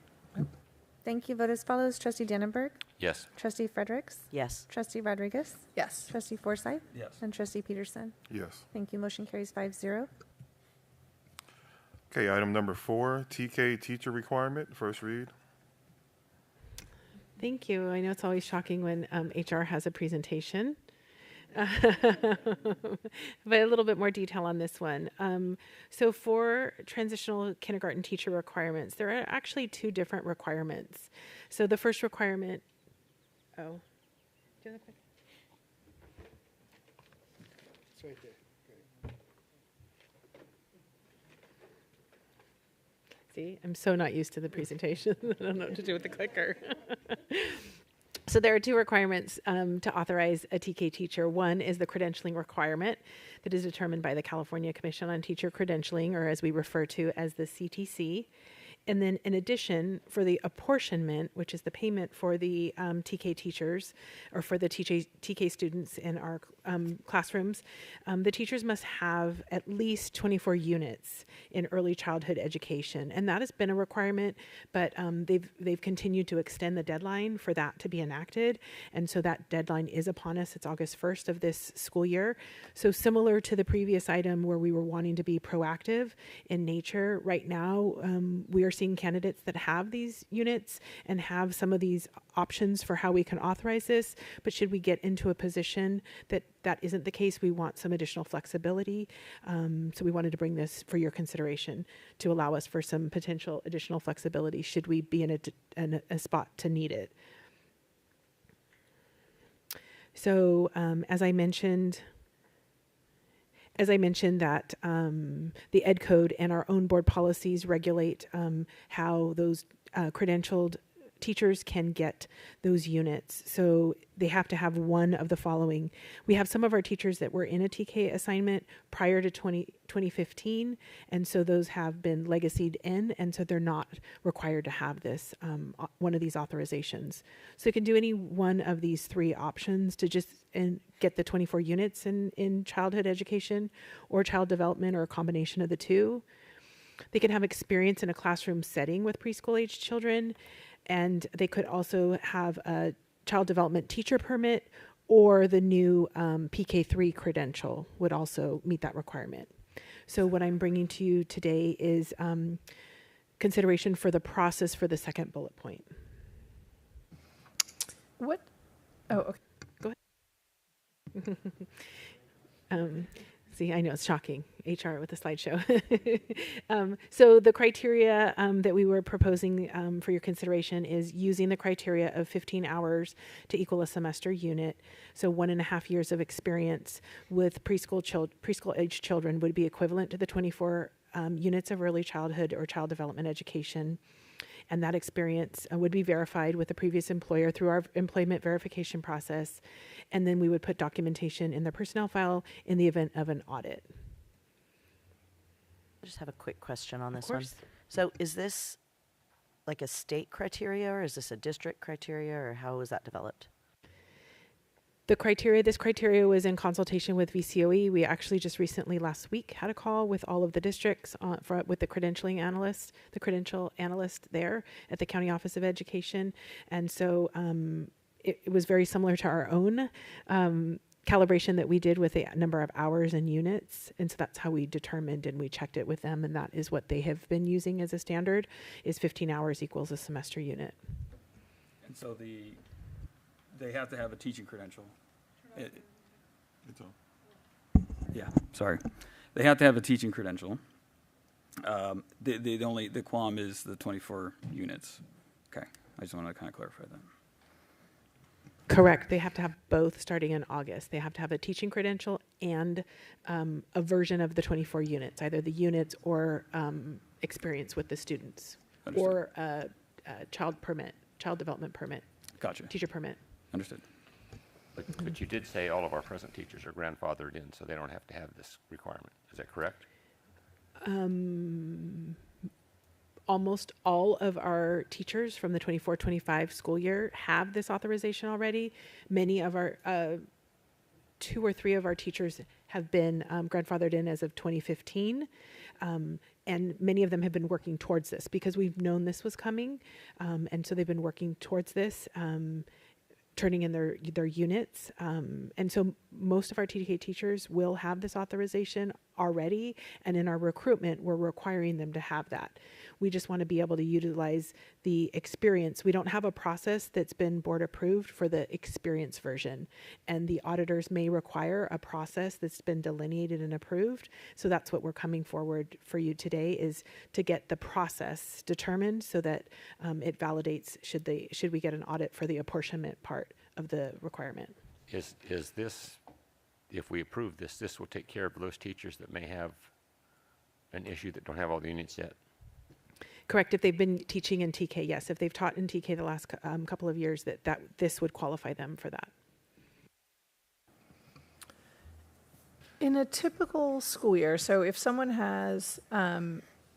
Thank you. Vote as follows. Trustee Dannenberg? Yes. Trustee Fredericks? Yes. Trustee Rodriguez? Yes. Trustee Forsythe? Yes. And Trustee Peterson? Yes. Thank you. Motion carries 5-0. Okay, item number 4, TK teacher requirement, first read. Thank you. I know it's always shocking when HR has a presentation. But a little bit more detail on this one. So for transitional kindergarten teacher requirements, there are actually two different requirements. So the first requirement, it's right there. See, I'm so not used to the presentation. I don't know what to do with the clicker. So there are two requirements to authorize a TK teacher. One is the credentialing requirement that is determined by the California Commission on Teacher Credentialing, or as we refer to as the CTC. And then in addition, for the apportionment, which is the payment for the TK teachers or for the TK students in our classrooms, the teachers must have at least 24 units in early childhood education. And that has been a requirement, but they've continued to extend the deadline for that to be enacted. And so that deadline is upon us. It's August 1st of this school year. So similar to the previous item where we were wanting to be proactive in nature, right now we are seeing candidates that have these units and have some of these options for how we can authorize this. But should we get into a position that that isn't the case, we want some additional flexibility. So we wanted to bring this for your consideration to allow us for some potential additional flexibility should we be in a spot to need it. So as I mentioned that the Ed Code and our own board policies regulate how those credentialed teachers can get those units. So they have to have one of the following. We have some of our teachers that were in a TK assignment prior to 2015, and so those have been legacied in, and so they're not required to have this, one of these authorizations. So you can do any one of these three options to just get the 24 units in childhood education or child development, or a combination of the two. They can have experience in a classroom setting with preschool age children, and they could also have a child development teacher permit or the new PK3 credential would also meet that requirement. So what I'm bringing to you today is consideration for the process for the second bullet point. What? Oh, okay. Go ahead. See, I know it's shocking, HR with a slideshow. So the criteria that we were proposing for your consideration is using the criteria of 15 hours to equal a semester unit. So 1.5 years of experience with preschool age children would be equivalent to the 24 units of early childhood or child development education. And that experience would be verified with the previous employer through our employment verification process. And then we would put documentation in the personnel file in the event of an audit. I just have a quick question on this Of one. course. So is this like a state criteria, or is this a district criteria, or how was that developed? This criteria was in consultation with VCOE. We actually just recently last week had a call with all of the districts with the credential analyst there at the County Office of Education. And so it was very similar to our own calibration that we did with a number of hours and units. And so that's how we determined, and we checked it with them. And that is what they have been using as a standard, is 15 hours equals a semester unit. And so they have to have a teaching credential. Yeah, sorry. They have to have a teaching credential. The qualm is the 24 units. Okay, I just want to kind of clarify that. Correct. They have to have both starting in August. They have to have a teaching credential and a version of the 24 units, either the units or experience with the students. Understood. Or a child development permit. Gotcha. Teacher permit. Understood. But you did say all of our present teachers are grandfathered in, so they don't have to have this requirement. Is that correct? Almost all of our teachers from the 24-25 school year have this authorization already. Many of our, 2 or 3 of our teachers have been grandfathered in as of 2015. And many of them have been working towards this because we've known this was coming. And so they've been working towards this, turning in their units. And so most of our TDK teachers will have this authorization already. And in our recruitment, we're requiring them to have that. We just want to be able to utilize the experience. We don't have a process that's been board approved for the experience version. And the auditors may require a process that's been delineated and approved. So that's what we're coming forward for you today, is to get the process determined so that it validates should we get an audit for the apportionment part of the requirement. Is this, if we approve this, this will take care of those teachers that may have an issue that don't have all the units yet? Correct. If they've been teaching in TK, yes. If they've taught in TK the last couple of years, that this would qualify them for that. In a typical school year, so if someone has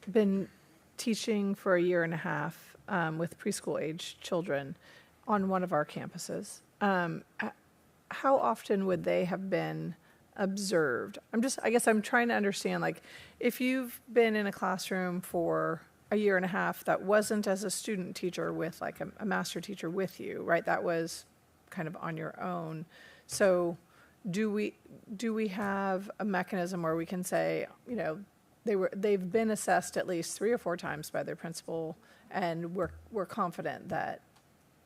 been teaching for 1.5 years with preschool age children on one of our campuses, how often would they have been observed? I guess I'm trying to understand, like, if you've been in a classroom for 1.5 years that wasn't as a student teacher with like a master teacher with you, right? That was kind of on your own. So do we have a mechanism where we can say, you know, they've been assessed at least 3 or 4 times by their principal, and we're confident that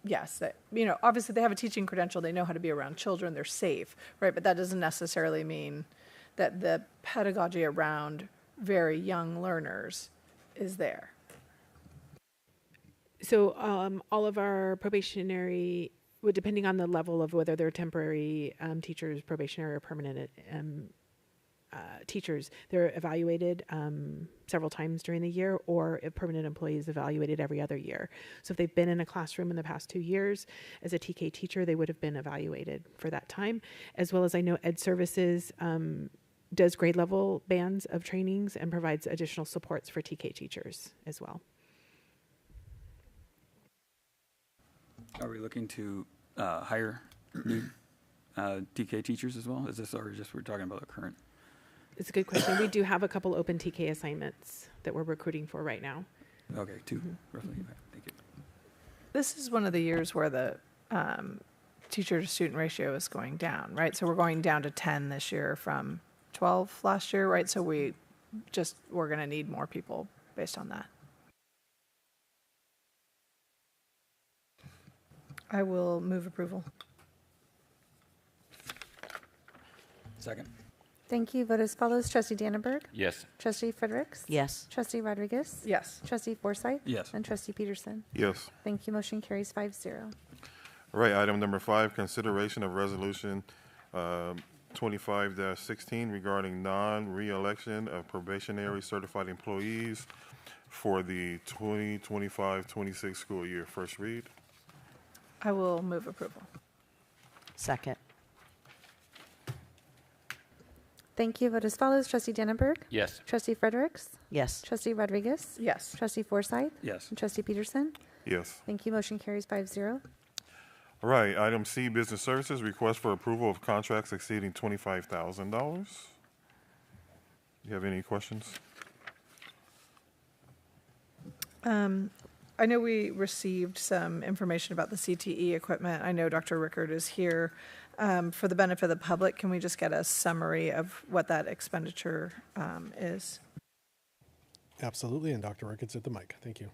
yes, that, you know, obviously they have a teaching credential, they know how to be around children, they're safe, right? But that doesn't necessarily mean that the pedagogy around very young learners is there. So all of our probationary, well, depending on the level of whether they're temporary teachers, probationary, or permanent teachers, they're evaluated several times during the year, or if permanent employees evaluated every other year. So if they've been in a classroom in the past 2 years as a TK teacher, they would have been evaluated for that time. As well as I know Ed Services does grade level bands of trainings and provides additional supports for TK teachers as well. Are we looking to hire new TK teachers as well? Is this, or just we're talking about the current? It's a good question. We do have a couple open TK assignments that we're recruiting for right now. Okay, 2, roughly. Okay, thank you. This is one of the years where the teacher to student ratio is going down, right? So we're going down to 10 this year from 12 last year, right? So we're going to need more people based on that. I will move approval. Second. Thank you. Vote as follows. Trustee Dannenberg. Yes. Trustee Fredericks. Yes. Trustee Rodriguez. Yes. Trustee Forsythe. Yes. And Trustee Peterson. Yes. Thank you. Motion carries 5-0. All right, item number 5, consideration of resolution 25-16 regarding non-reelection of probationary certified employees for the 2025-26 school year. First read. I will move approval. Second. Thank you. Vote as follows. Trustee Dannenberg. Yes. Trustee Fredericks. Yes. Trustee Rodriguez. Yes. Trustee Forsythe. Yes. And Trustee Peterson. Yes. Thank you. Motion carries 5-0. All right, item C, business services, request for approval of contracts exceeding $25,000. You have any questions? I know we received some information about the CTE equipment. I know Dr. Rickard is here. For the benefit of the public, can we just get a summary of what that expenditure is? Absolutely, and Dr. Ricketts at the mic. Thank you.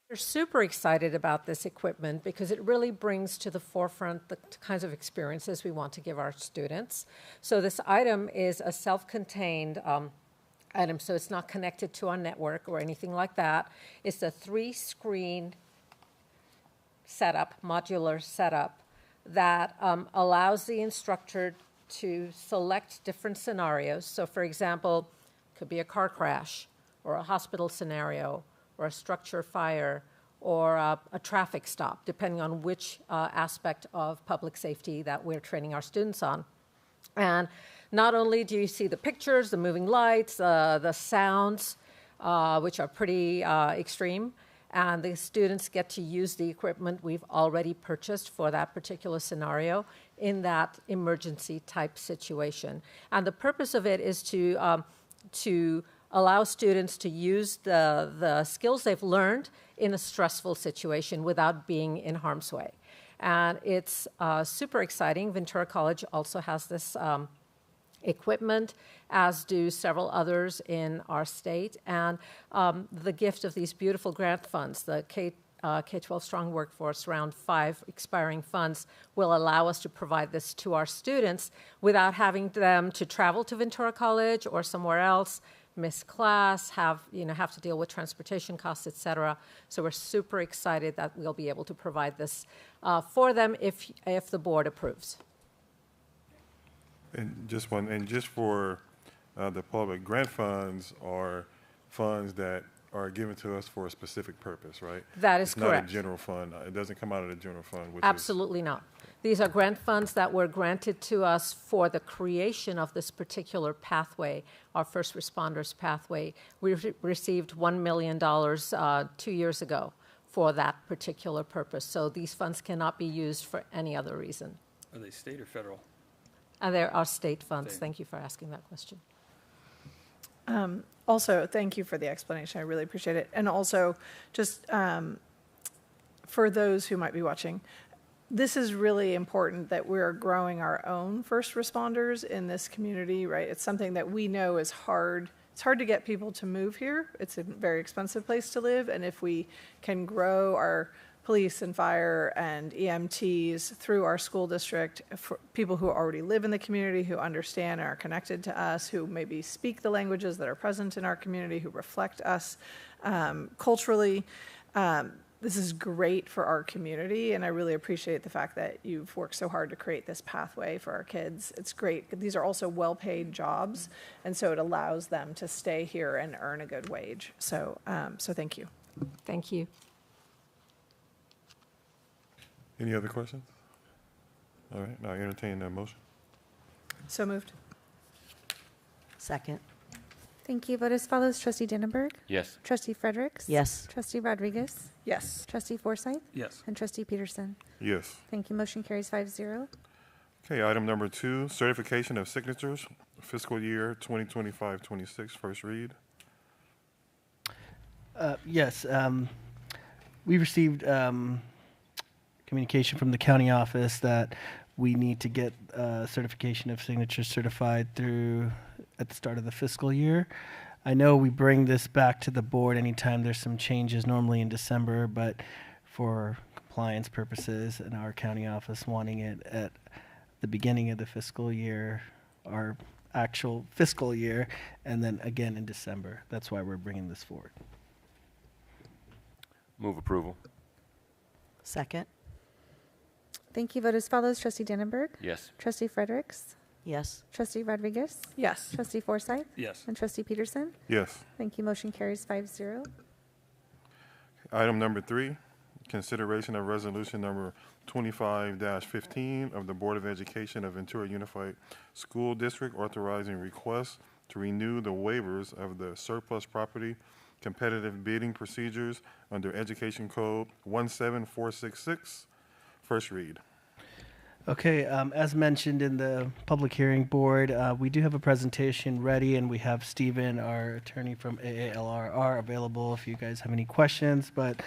We're super excited about this equipment because it really brings to the forefront the kinds of experiences we want to give our students. So this item is a self-contained item, so it's not connected to our network or anything like that. It's a 3-screen setup, modular setup, that allows the instructor to select different scenarios. So for example, it could be a car crash or a hospital scenario, or a structure fire, or a traffic stop, depending on which aspect of public safety that we're training our students on. And not only do you see the pictures, the moving lights, the sounds, which are pretty extreme, and the students get to use the equipment we've already purchased for that particular scenario in that emergency type situation. And the purpose of it is to allow students to use the skills they've learned in a stressful situation without being in harm's way. And it's super exciting. Ventura College also has this equipment, as do several others in our state. And the gift of these beautiful grant funds, the K-12 Strong Workforce Round 5 expiring funds, will allow us to provide this to our students without having them to travel to Ventura College or somewhere else, miss class, have to deal with transportation costs, et cetera. So we're super excited that we'll be able to provide this for them if the board approves. And just for the public, grant funds are funds that are given to us for a specific purpose, right? That is correct. It's not a general fund. It doesn't come out of the general fund. Absolutely not. These are grant funds that were granted to us for the creation of this particular pathway, our first responders pathway. We received $1 million 2 years ago for that particular purpose. So these funds cannot be used for any other reason. Are they state or federal? There are state funds. Thank you for asking that question. Also, thank you for the explanation. I really appreciate it. And also, just for those who might be watching, this is really important that we're growing our own first responders in this community, right? It's something that we know is hard. It's hard to get people to move here. It's a very expensive place to live. And if we can grow our police and fire and EMTs through our school district for people who already live in the community, who understand and are connected to us, who maybe speak the languages that are present in our community, who reflect us culturally. This is great for our community, and I really appreciate the fact that you've worked so hard to create this pathway for our kids. It's great. These are also well-paid jobs, and so it allows them to stay here and earn a good wage. So, so thank you. Thank you. Any other questions? All right, now entertain that motion. So moved. Second. Thank you. Vote as follows. Trustee Dannenberg. Yes. Trustee Fredericks. Yes. Trustee Rodriguez. Yes. Trustee Forsythe. Yes. And Trustee Peterson. Yes. Thank you. Motion carries 5-0. Okay, item number 2, certification of signatures, fiscal year 2025-26, first read. Yes. we received communication from the county office that we need to get certification of signatures certified through at the start of the fiscal year. I know we bring this back to the board anytime there's some changes, normally in December, but for compliance purposes and our county office wanting it at the beginning of the fiscal year, our actual fiscal year, and then again in December. That's why we're bringing this forward. Move approval. Second. Thank you. Vote as follows. Trustee Dannenberg. Yes. Trustee Fredericks. Yes. Trustee Rodriguez. Yes. Trustee Forsythe. Yes. And Trustee Peterson. Yes. Thank you. Motion carries 5-0. Item number 3, consideration of resolution number 25-15 of the Board of Education of Ventura Unified School District authorizing requests to renew the waivers of the surplus property competitive bidding procedures under Education Code 17466. First read. Okay, as mentioned in the public hearing board, we do have a presentation ready, and we have Stephen, our attorney from AALRR, available if you guys have any questions. But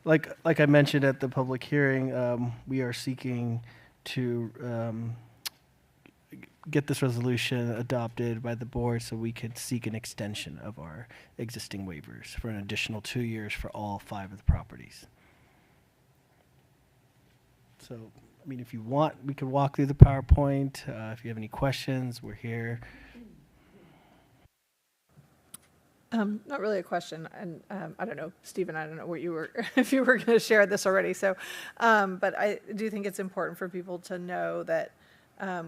like I mentioned at the public hearing, we are seeking to get this resolution adopted by the board so we could seek an extension of our existing waivers for an additional 2 years for all 5 of the properties. So, I mean, if you want, we could walk through the PowerPoint. If you have any questions, we're here. Not really a question, and I don't know, Stephen, I don't know what you were, if you were going to share this already. So, but I do think it's important for people to know that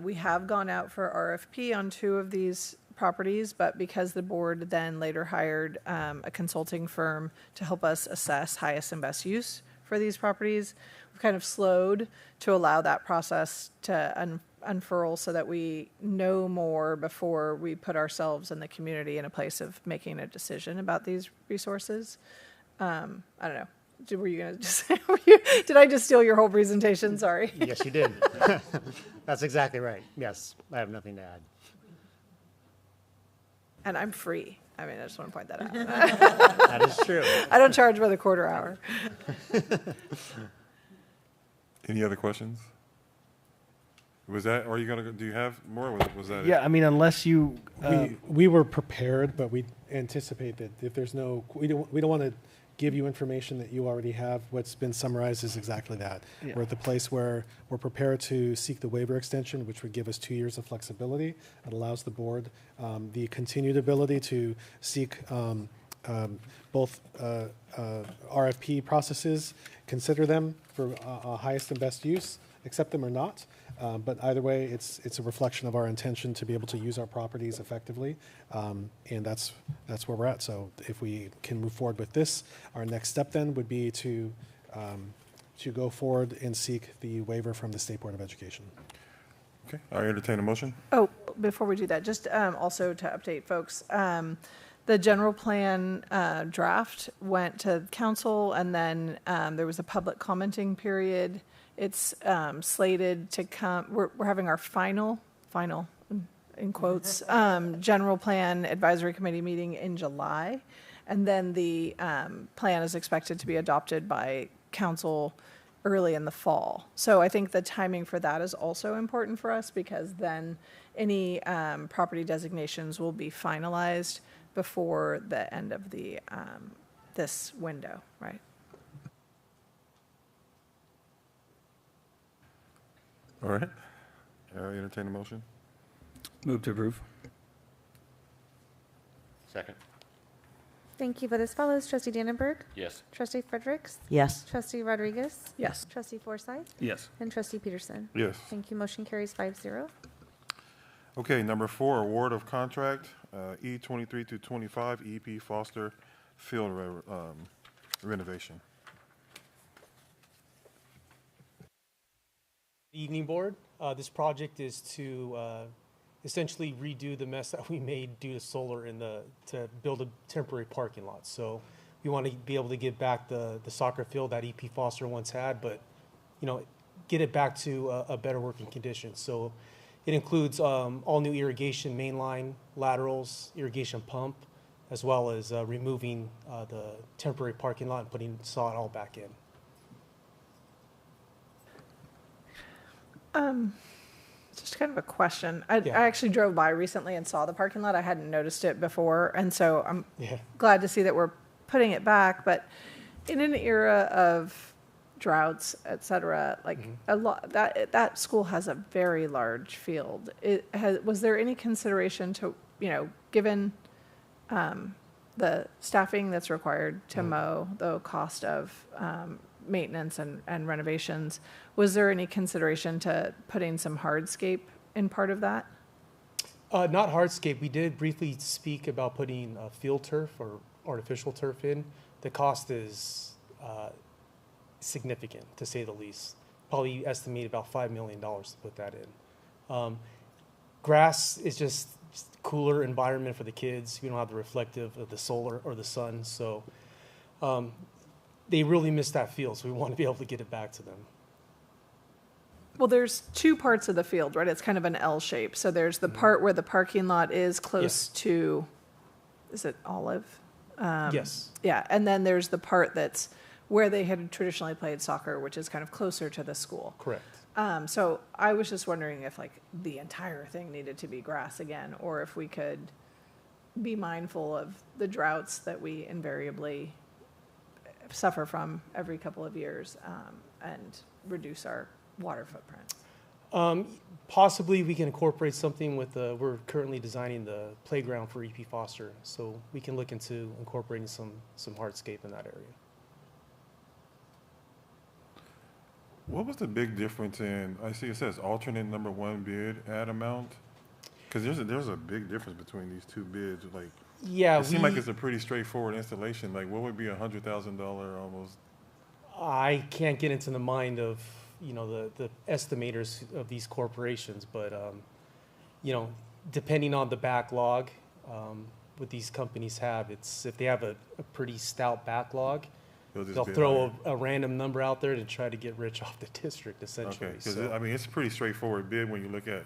we have gone out for RFP on 2 of these properties, but because the board then later hired a consulting firm to help us assess highest and best use for these properties, we've kind of slowed to allow that process to unfurl so that we know more before we put ourselves and the community in a place of making a decision about these resources. I don't know. Were you going to just say, did I just steal your whole presentation? Sorry. Yes, you did. That's exactly right. Yes, I have nothing to add. And I'm free. I mean, I just want to point that out. That is true. I don't charge by the quarter hour. Any other questions? Was that, are you going to, do you have more? Was that Yeah, it? I mean, unless you... We were prepared, but we anticipate that if there's no, we don't want to give you information that you already have. What's been summarized is exactly that. Yeah. We're at the place where we're prepared to seek the waiver extension, which would give us 2 years of flexibility. It allows the board the continued ability to seek both RFP processes, consider them for highest and best use, accept them or not. But either way, it's a reflection of our intention to be able to use our properties effectively, and that's where we're at. So if we can move forward with this, our next step then would be to go forward and seek the waiver from the State Board of Education. Okay, I entertain a motion. Oh, before we do that, just also to update folks, the general plan draft went to council, and then there was a public commenting period. It's slated to come, we're having our final, in quotes, general plan advisory committee meeting in July. And then the plan is expected to be adopted by council early in the fall. So I think the timing for that is also important for us, because then any property designations will be finalized before the end of the this window, right? All right. I entertain a motion. Move to approve. Second. Thank you. Vote as follows. Trustee Dannenberg. Yes. Trustee Fredericks. Yes. Trustee Rodriguez. Yes. Trustee Forsythe. Yes. And Trustee Peterson. Yes. Thank you. Motion carries 5-0. Okay, number 4, award of contract, E23 to 25, EP Foster Field renovation. Evening Board. This project is to essentially redo the mess that we made due to solar to build a temporary parking lot. So we want to be able to give back the soccer field that EP Foster once had, but get it back to a better working condition. So it includes all new irrigation mainline laterals, irrigation pump, as well as removing the temporary parking lot and putting sod all back in. Just kind of a question. I actually drove by recently and saw the parking lot. I hadn't noticed it before, and so I'm glad to see that we're putting it back. But in an era of droughts, et cetera, like a lot that school has a very large field. Was there any consideration to, given the staffing that's required to mow, the cost of maintenance and renovations, was there any consideration to putting some hardscape in part of that? Not hardscape. We did briefly speak about putting field turf or artificial turf in. The cost is significant, to say the least. Probably estimate about $5 million to put that in. Grass is just cooler environment for the kids. We don't have the reflective of the solar or the sun, so they really miss that field, so we want to be able to get it back to them. Well, there's two parts of the field, right? It's kind of an L shape. So there's the part where the parking lot is close to, is it Olive? Yes. Yeah, and then there's the part that's where they had traditionally played soccer, which is kind of closer to the school. Correct. So I was just wondering if like the entire thing needed to be grass again, or if we could be mindful of the droughts that we invariably suffer from every couple of years, and reduce our water footprint. Possibly we can incorporate something with we're currently designing the playground for EP Foster, so we can look into incorporating some hardscape in that area. What was the big difference in, I see it says alternate number 1 bid ad amount? Because there's a big difference between these two bids. Like, it seemed like it's a pretty straightforward installation. Like, what would be $100,000 almost? I can't get into the mind of the estimators of these corporations, but depending on the backlog, what these companies have, if they have a pretty stout backlog, they'll throw a random number out there to try to get rich off the district, essentially. Okay, because it's a pretty straightforward bid when you look at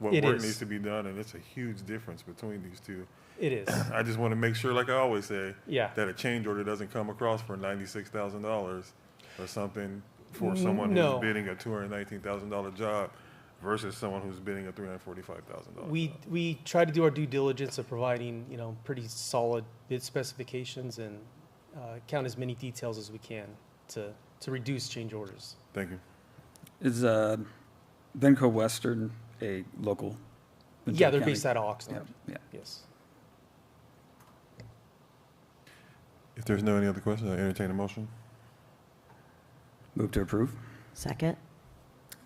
what work needs to be done, and it's a huge difference between these two. It is. I just want to make sure, like I always say, that a change order doesn't come across for $96,000 or something for someone who's bidding a $219,000 job versus someone who's bidding a $345,000. We try to do our due diligence of providing pretty solid bid specifications and count as many details as we can to reduce change orders. Thank you. Is Venco Western a local? Yeah, they're based out of Oxnard. Yeah. Yes. If there's no any other questions, I entertain a motion. Move to approve. Second.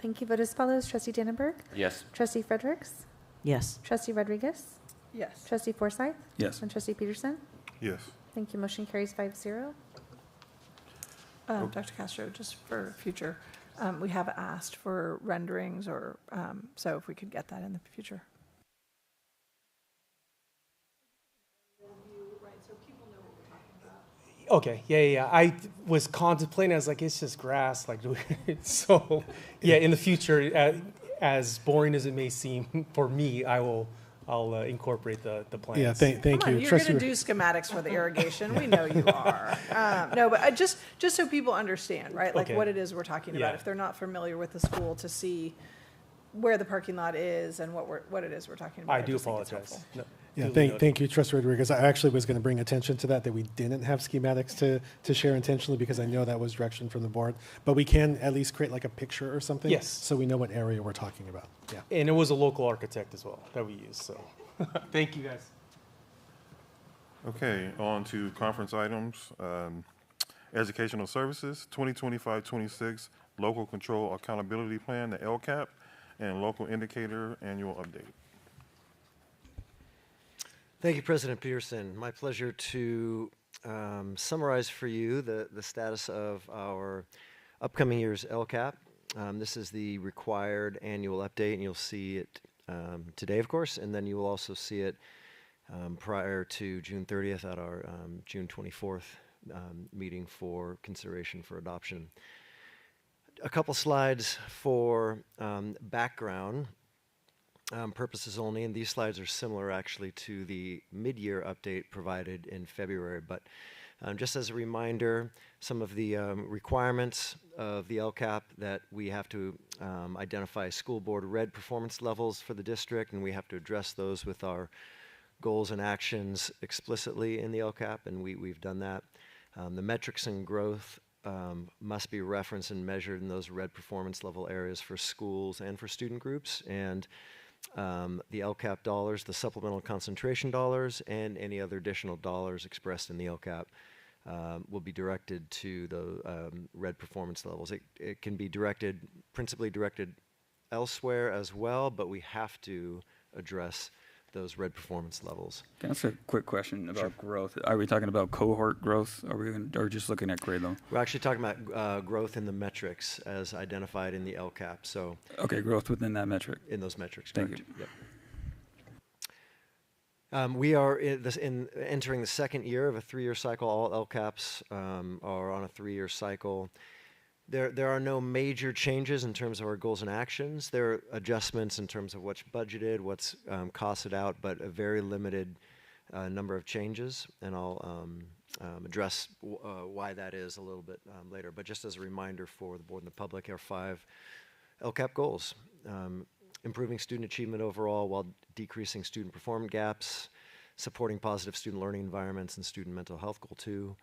Thank you. Vote as follows. Trustee Dannenberg? Yes. Trustee Fredericks? Yes. Trustee Rodriguez? Yes. Trustee Forsythe? Yes. And Trustee Peterson? Yes. Thank you. Motion carries 5-0. Dr. Castro, just for future, we have asked for renderings, or so if we could get that in the future. Okay, yeah. I was contemplating, I was like, it's just grass. Like, so, yeah, in the future, as boring as it may seem for me, I'll incorporate the plans. Yeah, thank you. You're going to do schematics for the irrigation. We know you are. No, but just so people understand, right? Like what it is we're talking about. If they're not familiar with the school, to see where the parking lot is and what it is we're talking about. I do apologize. Yeah, thank you, Trustee Rodriguez. I actually was going to bring attention to that we didn't have schematics to share intentionally, because I know that was direction from the board. But we can at least create like a picture or something. Yes. So we know what area we're talking about. Yeah. And it was a local architect as well that we used. So thank you, guys. Okay, on to conference items. Educational Services, 2025-26 Local Control Accountability Plan, the LCAP, and Local Indicator Annual Update. Thank you, President Peterson. My pleasure to summarize for you the status of our upcoming year's LCAP. This is the required annual update, and you'll see it today, of course, and then you will also see it prior to June 30th at our June 24th meeting for consideration for adoption. A couple slides for background. purposes only, and these slides are similar actually to the mid-year update provided in February, but just as a reminder, some of the requirements of the LCAP that we have to identify school board red performance levels for the district, and we have to address those with our goals and actions explicitly in the LCAP, and we've done that. The metrics and growth must be referenced and measured in those red performance level areas for schools and for student groups, and the LCAP dollars, the supplemental concentration dollars, and any other additional dollars expressed in the LCAP will be directed to the red performance levels. It can be principally directed elsewhere as well, but we have to address those red performance levels. Can I ask a quick question about growth? Are we talking about cohort growth? Or just looking at grade level? We're actually talking about growth in the metrics as identified in the LCAP. So okay, growth within that metric. In those metrics, Thank correct. you. Yep. We are entering the second year of a 3-year cycle. All LCAPs are on a 3-year cycle. There are no major changes in terms of our goals and actions. There are adjustments in terms of what's budgeted, what's costed out, but a very limited number of changes, and I'll address why that is a little bit later. But just as a reminder for the board and the public, our 5 LCAP goals. Improving student achievement overall while decreasing student performance gaps, supporting positive student learning environments and student mental health, goal 2,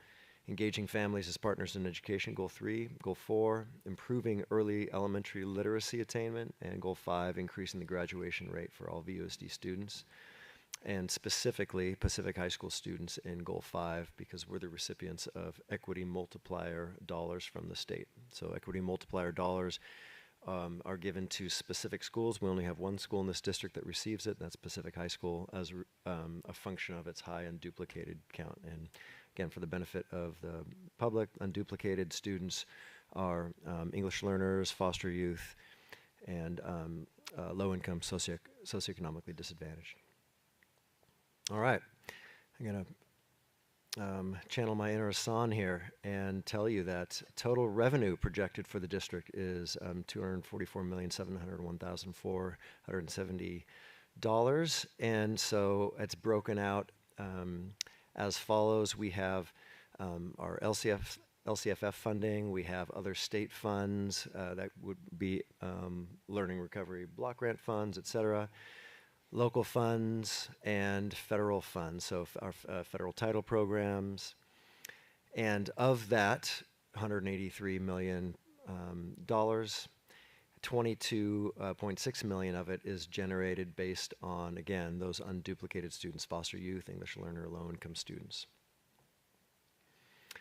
engaging families as partners in education, goal 3, goal 4, improving early elementary literacy attainment, and goal 5, increasing the graduation rate for all VUSD students, and specifically Pacific High School students in goal 5, because we're the recipients of equity multiplier dollars from the state. So equity multiplier dollars are given to specific schools. We only have one school in this district that receives it, and that's Pacific High School, as a function of its high unduplicated count. And again, for the benefit of the public, unduplicated students are English learners, foster youth, and low-income socioeconomically disadvantaged. All right, I'm going to channel my inner Hassan here and tell you that total revenue projected for the district is $244,701,470, and so it's broken out as follows. We have our LCFF funding, we have other state funds that would be learning recovery block grant funds, et cetera, local funds, and federal funds, so our federal title programs. And of that $183 million, $22.6 million of it is generated based on, again, those unduplicated students, foster youth, English learner, low-income students.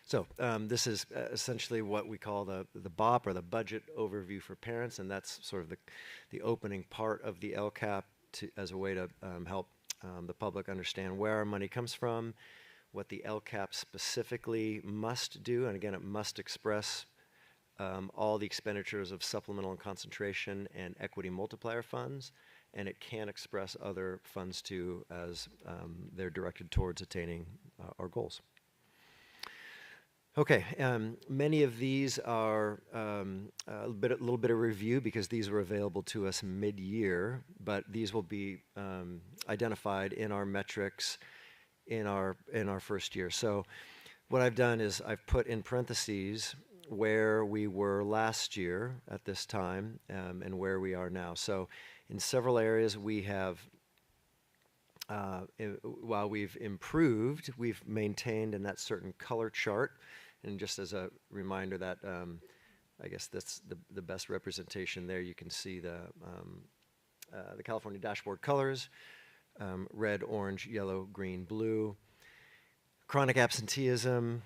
So this is essentially what we call the BOP, or the budget overview for parents, and that's sort of the opening part of the LCAP as a way to help the public understand where our money comes from, what the LCAP specifically must do, and again, it must express all the expenditures of supplemental and concentration and equity multiplier funds, and it can express other funds too, as they're directed towards attaining our goals. Okay, many of these are a little bit of review because these were available to us mid-year, but these will be identified in our metrics in our first year. So what I've done is I've put in parentheses where we were last year at this time and where we are now. So in several areas we have, while we've improved, we've maintained in that certain color chart. And just as a reminder that, I guess that's the best representation there. You can see the California dashboard colors, red, orange, yellow, green, blue. Chronic absenteeism,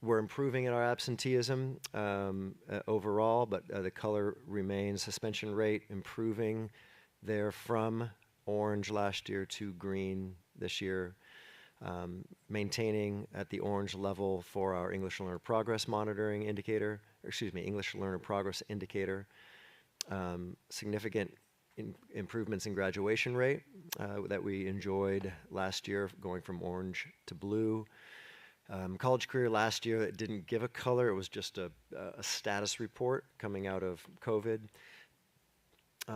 we're improving in our absenteeism overall, but the color remains. Suspension rate improving there from orange last year to green this year. Maintaining at the orange level for our English Learner Progress Monitoring Indicator, English Learner Progress Indicator. Significant improvements in graduation rate that we enjoyed last year, going from orange to blue. College career last year, it didn't give a color, it was just a status report coming out of COVID,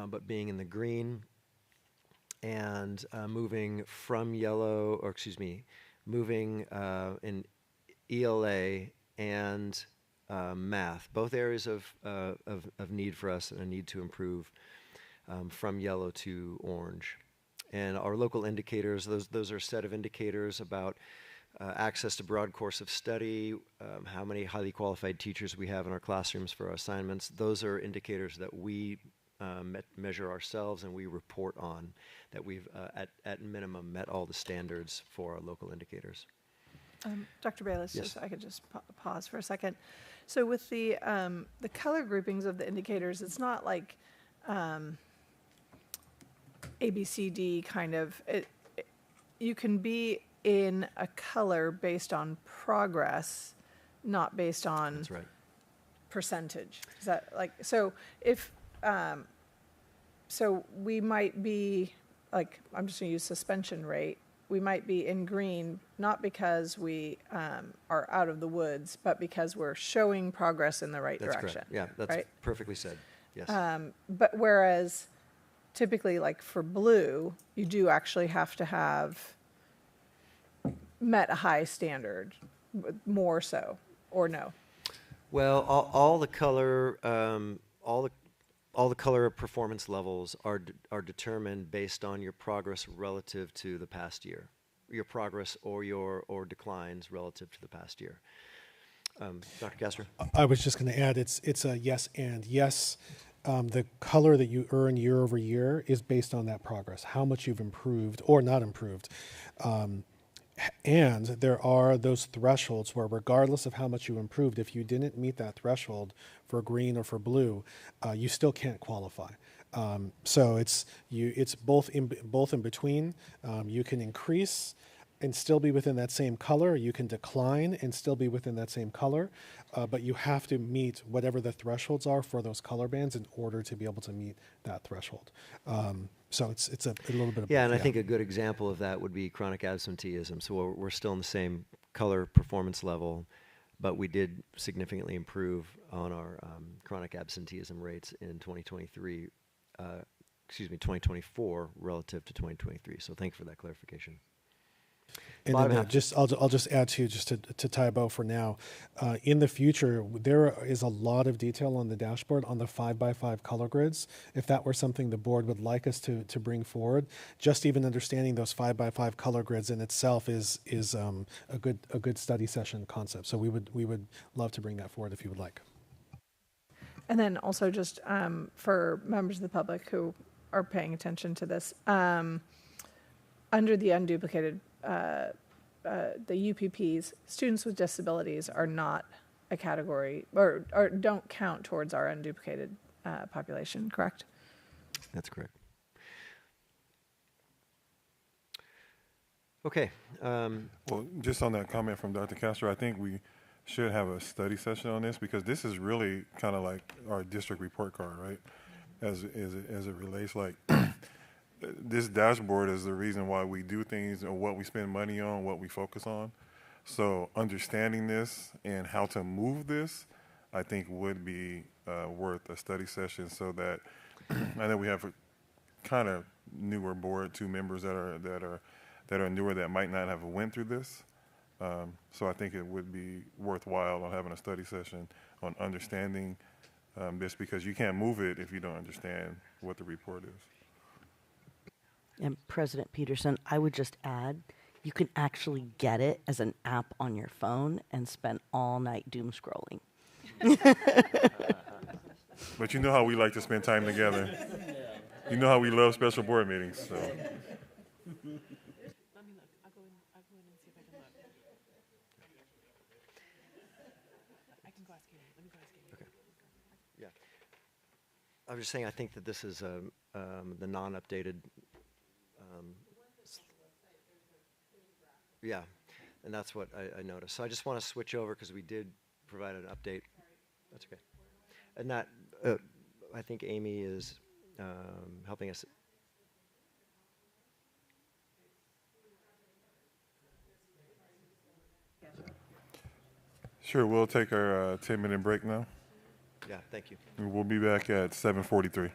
but being in the green. and moving from yellow, or excuse me, moving in ELA and math, both areas of need for us and a need to improve, from yellow to orange. And our local indicators, those are a set of indicators about access to broad course of study, how many highly qualified teachers we have in our classrooms for our assignments. Those are indicators that we measure ourselves and we report on, that we've at minimum met all the standards for our local indicators. Dr. Bayless, Yes. I could just pause for a second. So with the color groupings of the indicators, it's not like A, B, C, D kind of. You can be in a color based on progress, not based on That's right. percentage. Is that like, so if, so we might be, like, I'm just gonna use suspension rate. We might be in green, not because we are out of the woods, but because we're showing progress in the right That's direction. correct. Yeah, that's right? perfectly said. Yes. But whereas typically, like for blue, you do actually have to have met a high standard, more so, or no? Well, all the color, all the color performance levels are determined based on your progress relative to the past year, your progress or declines relative to the past year. Dr. Castro? I was just going to add, it's a yes and. Yes, the color that you earn year over year is based on that progress, how much you've improved or not improved. And there are those thresholds where regardless of how much you improved, if you didn't meet that threshold for green or for blue, you still can't qualify. So it's both in between. You can increase and still be within that same color. You can decline and still be within that same color. But you have to meet whatever the thresholds are for those color bands in order to be able to meet that threshold. So it's a little bit of Yeah, and I think a good example of that would be chronic absenteeism. So we're still in the same color performance level, but we did significantly improve on our chronic absenteeism rates in 2024 relative to 2023. So thank you for that clarification. And then I'll just add to tie a bow for now. In the future, there is a lot of detail on the dashboard on the 5x5 color grids. If that were something the board would like us to bring forward, just even understanding those 5x5 color grids in itself is a good study session concept. So we would love to bring that forward if you would like. And then also just for members of the public who are paying attention to this, under the unduplicated, the UPPs, students with disabilities are not a category or don't count towards our unduplicated population, correct? That's correct. Okay. Well, just on that comment from Dr. Castro, I think we should have a study session on this because this is really kind of like our district report card, right? As it relates, like this dashboard is the reason why we do things and what we spend money on, what we focus on. So understanding this and how to move this, I think would be worth a study session so that I know we have a kind of newer board, 2 members that are newer that might not have went through this. So I think it would be worthwhile on having a study session on understanding this because you can't move it if you don't understand what the report is. And President Peterson, I would just add, you can actually get it as an app on your phone and spend all night doom scrolling. But you know how we like to spend time together. You know how we love special board meetings. So. Let me look. I'll go in and see if I can look. I can go ask Amy. Let me go ask Amy. Okay. Yeah. I was just saying I think that this is the non-updated. Yeah, and that's what I noticed. So I just want to switch over because we did provide an update. That's okay. And that, I think Amy is helping us. Sure, we'll take our 10-minute break now. Yeah, thank you. We'll be back at 7:43.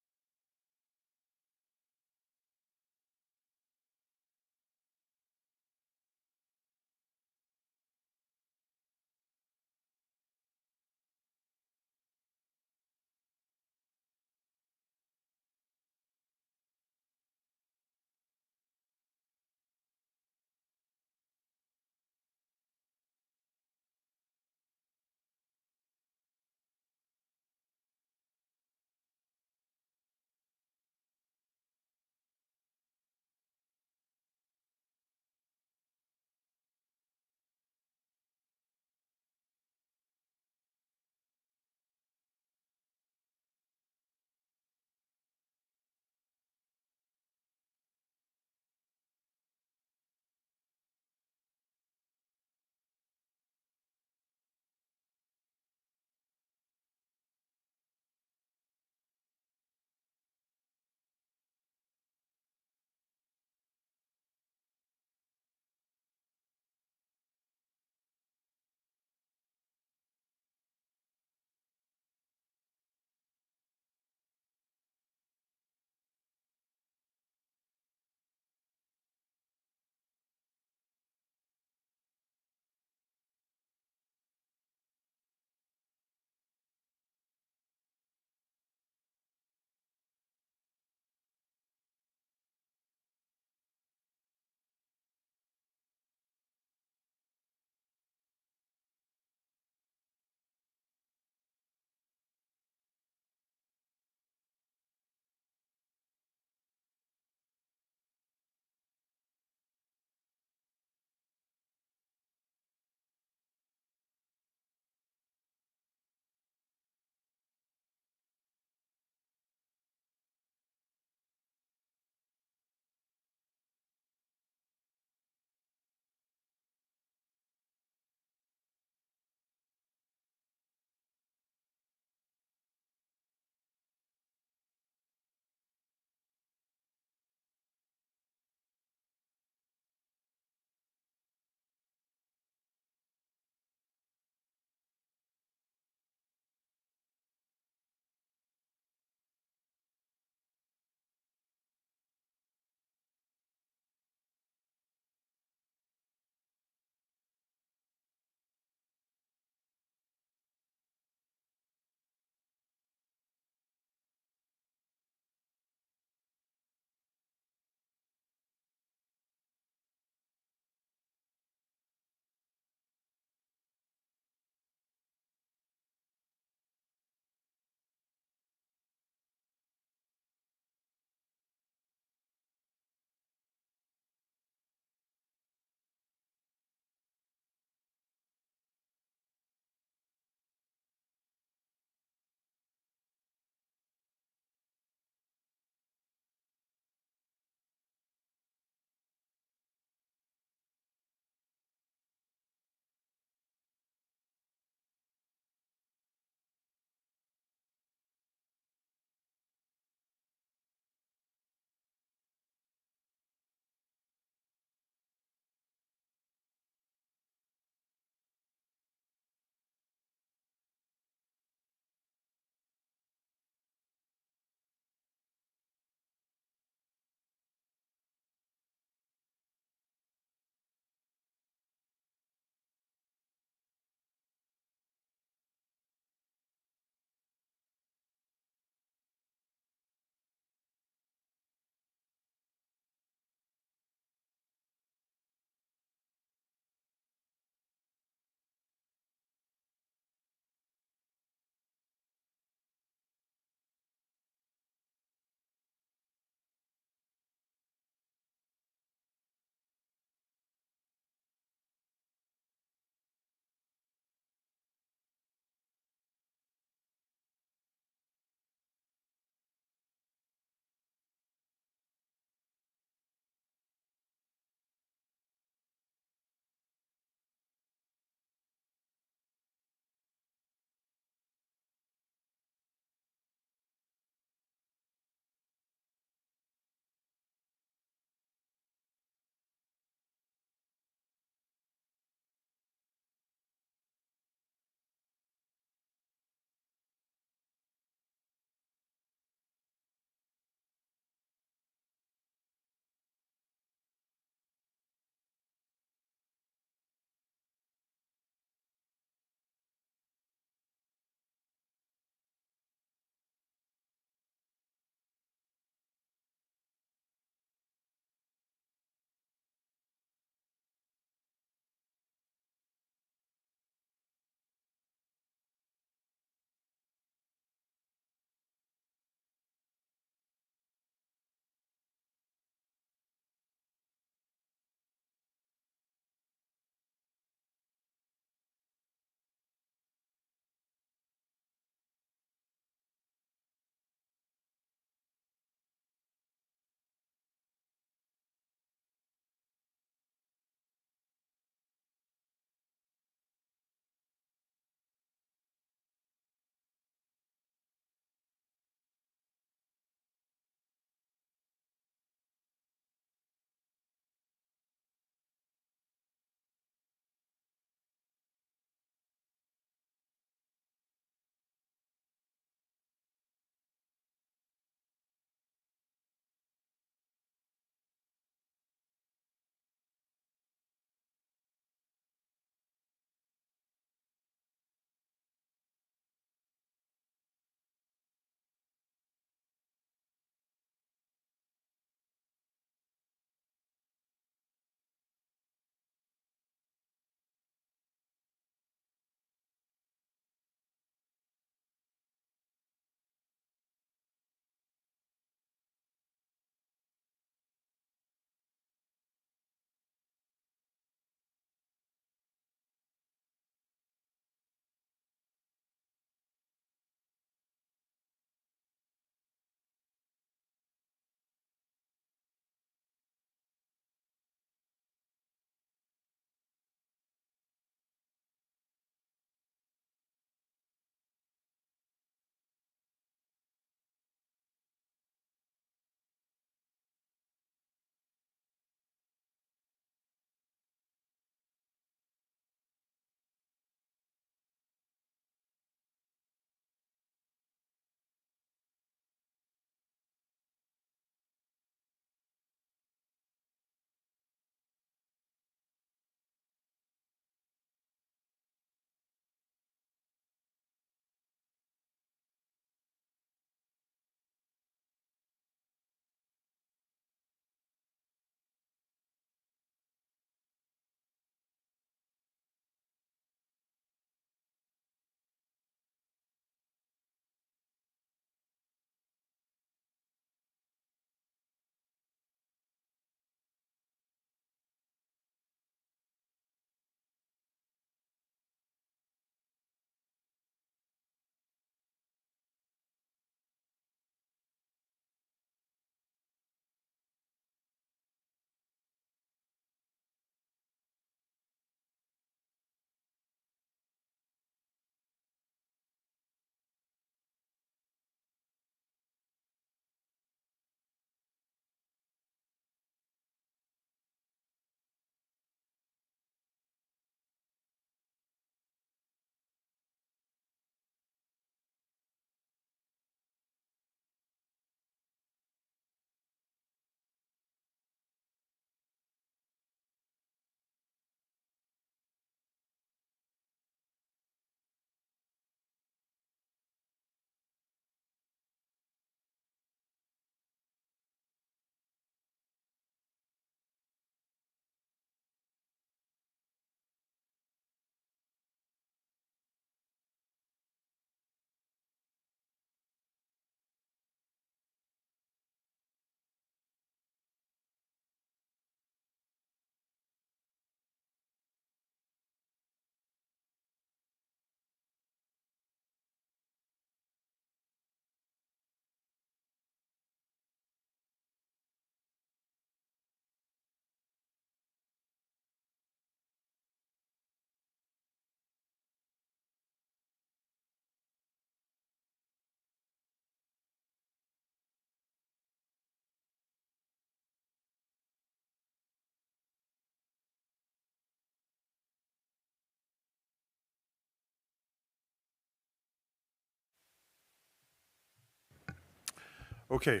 Okay,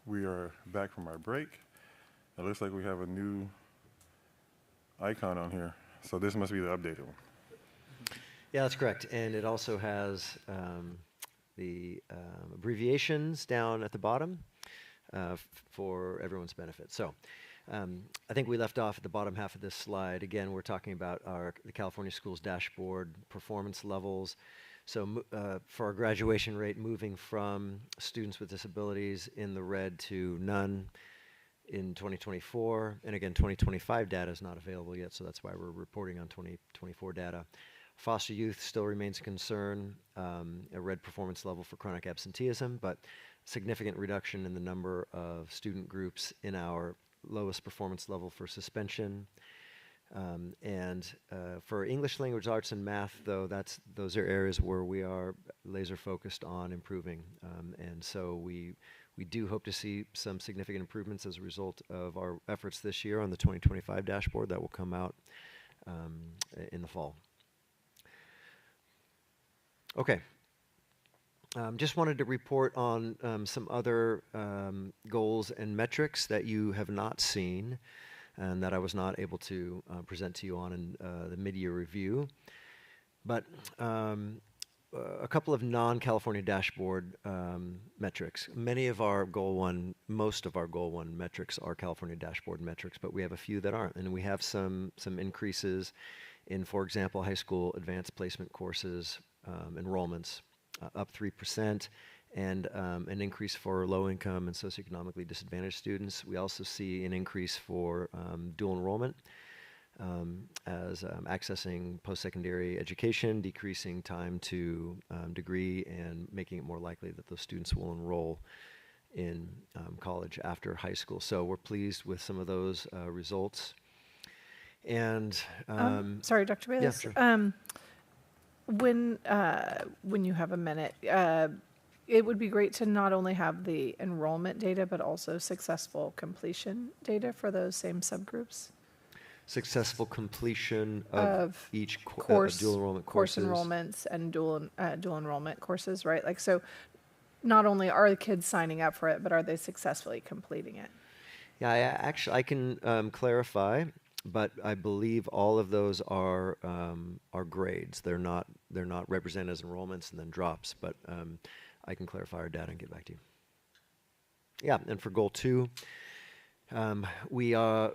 we are back from our break. It looks like we have a new icon on here. So this must be the updated one. Yeah, that's correct. And it also has the abbreviations down at the bottom for everyone's benefit. So I think we left off at the bottom half of this slide. Again, we're talking about the California Schools Dashboard performance levels. So for our graduation rate, moving from students with disabilities in the red to none in 2024. And again, 2025 data is not available yet, so that's why we're reporting on 2024 data. Foster youth still remains a concern, a red performance level for chronic absenteeism, but significant reduction in the number of student groups in our lowest performance level for suspension. For English language arts and math, though, those are areas where we are laser focused on improving. And so we do hope to see some significant improvements as a result of our efforts this year on the 2025 dashboard that will come out in the fall. Okay. Just wanted to report on some other goals and metrics that you have not seen and that I was not able to present to you on in the mid-year review. But a couple of non-California dashboard metrics. Most of our Goal 1 metrics are California dashboard metrics, but we have a few that aren't. And we have some increases in, for example, high school advanced placement courses enrollments, up 3%, and an increase for low-income and socioeconomically disadvantaged students. We also see an increase for dual enrollment as accessing post-secondary education, decreasing time to degree, and making it more likely that those students will enroll in college after high school. So we're pleased with some of those results. And sorry, Dr. Bayless. Yeah, sure. When you have a minute, it would be great to not only have the enrollment data, but also successful completion data for those same subgroups. Successful completion of each course, dual enrollment course courses. enrollments and dual enrollment courses, right? Like, so not only are the kids signing up for it, but are they successfully completing it? Yeah, I can clarify, but I believe all of those are grades. They're not represented as enrollments and then drops, but I can clarify our data and get back to you. Yeah, and for Goal 2, we are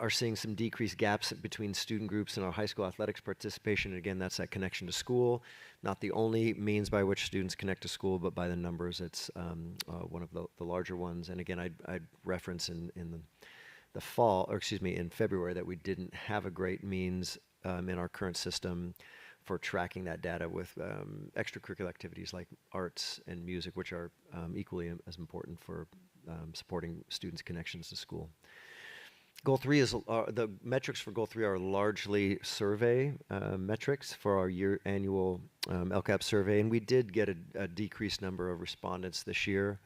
seeing some decreased gaps between student groups in our high school athletics participation. And again, that's that connection to school. Not the only means by which students connect to school, but by the numbers, it's one of the larger ones. And again, I'd reference in the fall, or excuse me, in February, that we didn't have a great means in our current system for tracking that data with extracurricular activities like arts and music, which are equally as important for supporting students' connections to school. Goal 3 is, the metrics for Goal 3 are largely survey metrics for our annual LCAP survey, and we did get a decreased number of respondents this year.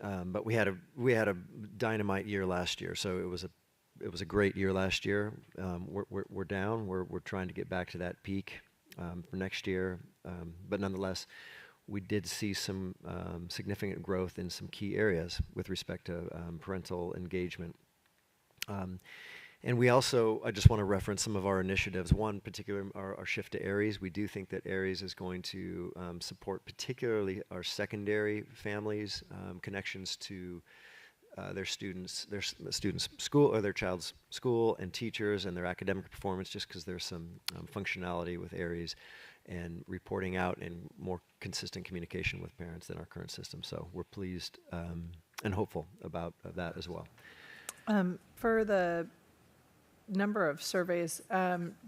But we had a dynamite year last year, so it was a great year last year. We're down. We're trying to get back to that peak for next year, but nonetheless, we did see some significant growth in some key areas with respect to parental engagement. And we also, I just want to reference some of our initiatives. One particular, our shift to Aries. We do think that Aries is going to support particularly our secondary families' connections to their students' school, or their child's school and teachers and their academic performance, just because there's some functionality with Aries and reporting out and more consistent communication with parents than our current system. So we're pleased and hopeful about that as well. For the number of surveys,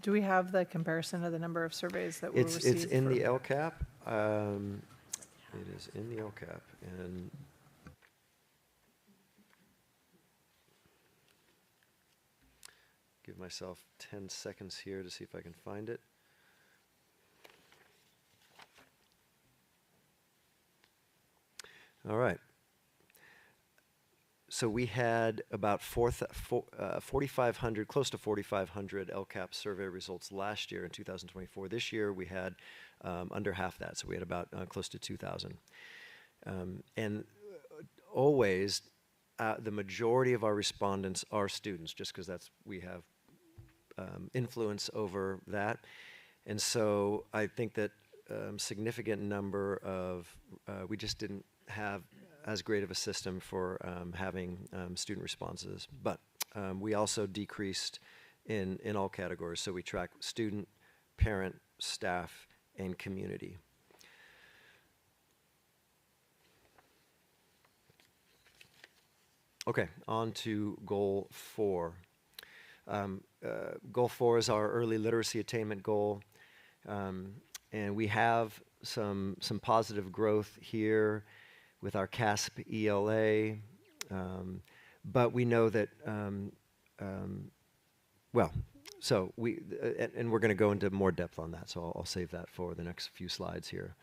do we have the comparison of the number of surveys that were received? It's in the LCAP. It is in the LCAP, and give myself 10 seconds here to see if I can find it. All right. So we had about 4,500, close to 4,500 LCAP survey results last year in 2024. This year we had under half that, so we had about close to 2,000. And always, the majority of our respondents are students, just because we have influence over that. And so I think that significant number of, we just didn't have as great of a system for having student responses. But we also decreased in all categories. So we track student, parent, staff, and community. Okay, on to goal 4. Goal 4 is our early literacy attainment goal. And we have some positive growth here with our CASP ELA. But we know that, so and we're going to go into more depth on that, so I'll save that for the next few slides here.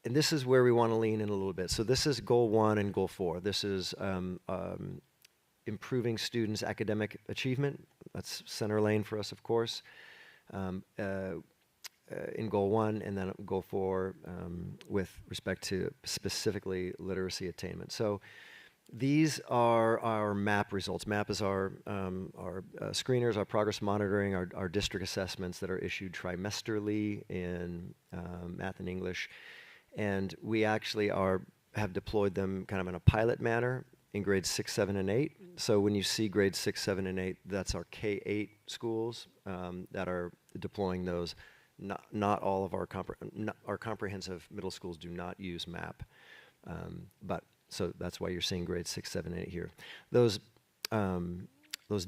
And this is where we want to lean in a little bit. So this is goal 1 and goal 4. This is improving students' academic achievement. That's center lane for us, of course, in goal 1, and then goal 4 with respect to specifically literacy attainment. So these are our MAP results. MAP is our screeners, our progress monitoring, our district assessments that are issued trimesterly in math and English. And we actually have deployed them kind of in a pilot manner in grades 6, 7, and 8. So when you see grades 6, 7, and 8, that's our K-8 schools that are deploying those. Not all of our comprehensive middle schools do not use MAP, but so that's why you're seeing grades 6, 7, 8 here. Those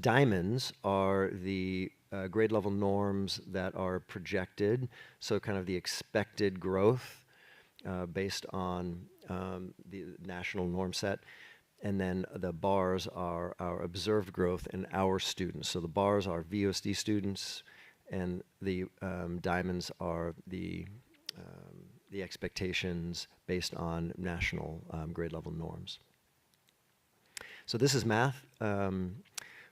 diamonds are the grade level norms that are projected, so kind of the expected growth based on the national norm set. And then the bars are our observed growth in our students. So the bars are VUSD students, and the diamonds are the expectations based on national grade level norms. So this is math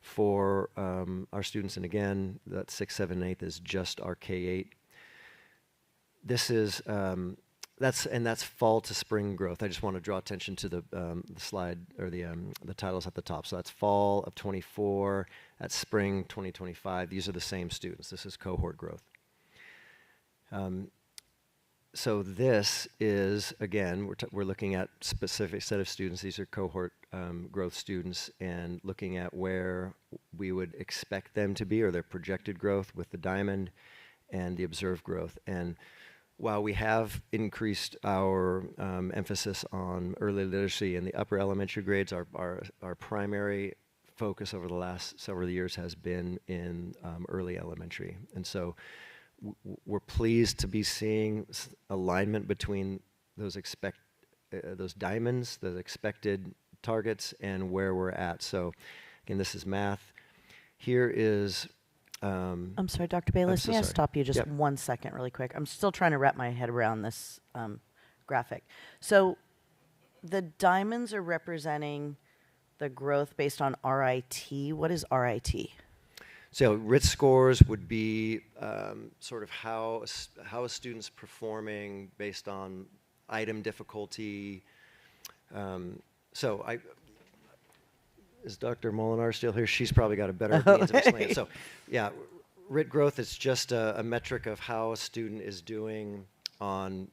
for our students, and again, that 6, 7, 8 is just our K-8. This is that's fall to spring growth. I just want to draw attention to the slide, or the titles at the top. So that's fall of 24, that's spring 2025. These are the same students. This is cohort growth. So this is, again, we're looking at specific set of students. These are cohort growth students, and looking at where we would expect them to be, or their projected growth with the diamond and the observed growth. And while we have increased our emphasis on early literacy in the upper elementary grades, our primary focus over the last several years has been in early elementary. And so we're pleased to be seeing alignment between those diamonds, those expected targets, and where we're at. So again, this is math. Here is I'm sorry, Dr. Bayless, may I stop you just 1 second really quick? I'm still trying to wrap my head around this graphic. So the diamonds are representing the growth based on RIT. What is RIT? So RIT scores would be sort of how a student's performing based on item difficulty. Is Dr. Molinar still here? She's probably got a better means of explaining it. So, yeah, RIT growth is just a metric of how a student is doing on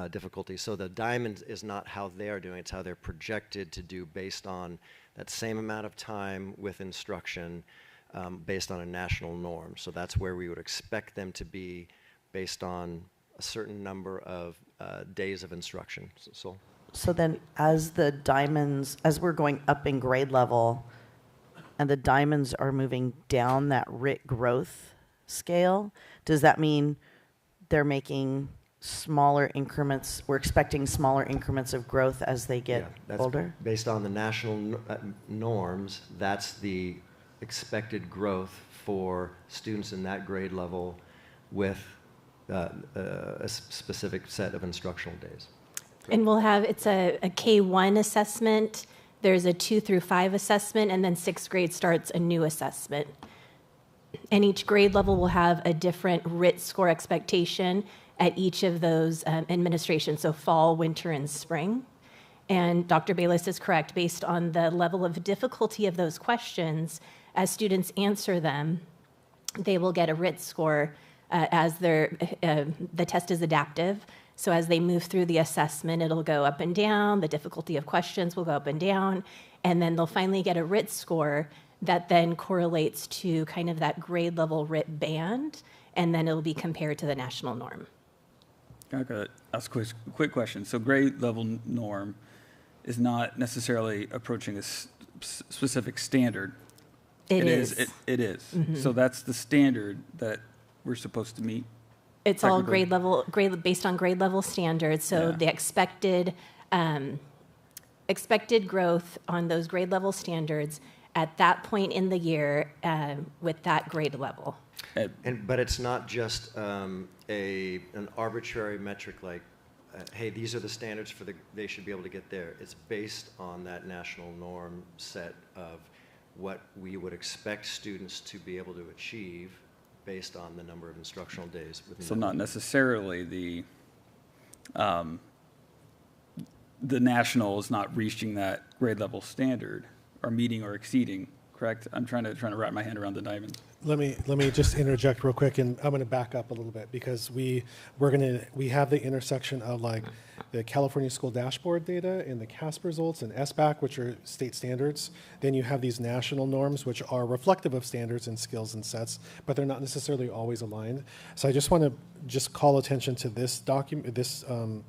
difficulty. So the diamond is not how they are doing, it's how they're projected to do based on that same amount of time with instruction based on a national norm. So that's where we would expect them to be based on a certain number of days of instruction. So then as we're going up in grade level and the diamonds are moving down that RIT growth scale, does that mean they're making smaller increments, we're expecting smaller increments of growth as they get older? Based on the national norms, that's the expected growth for students in that grade level with a specific set of instructional days. And it's a K1 assessment, there's a 2 through 5 assessment, and then 6th grade starts a new assessment. And each grade level will have a different RIT score expectation at each of those administrations, so fall, winter, and spring. And Dr. Bayless is correct, based on the level of difficulty of those questions, as students answer them, they will get a RIT score as the test is adaptive. So as they move through the assessment, it'll go up and down, the difficulty of questions will go up and down, and then they'll finally get a RIT score that then correlates to kind of that grade level RIT band, and then it'll be compared to the national norm. I gotta ask a quick question. So grade level norm is not necessarily approaching a specific standard. It is. It is. Mm-hmm. So that's the standard that we're supposed to meet. It's all grade level, based on grade level standards. So Yeah. the expected growth on those grade level standards at that point in the year with that grade level. But it's not just an arbitrary metric like, hey, these are the standards they should be able to get there. It's based on that national norm set of what we would expect students to be able to achieve based on the number of instructional days. So not necessarily the national is not reaching that grade level standard or meeting or exceeding, correct? I'm trying to wrap my hand around the diamond. Let me just interject real quick, and I'm going to back up a little bit because we have the intersection of like the California School Dashboard data and the CASP results and SBAC, which are state standards. Then you have these national norms, which are reflective of standards and skills and sets, but they're not necessarily always aligned. So I just want to call attention to this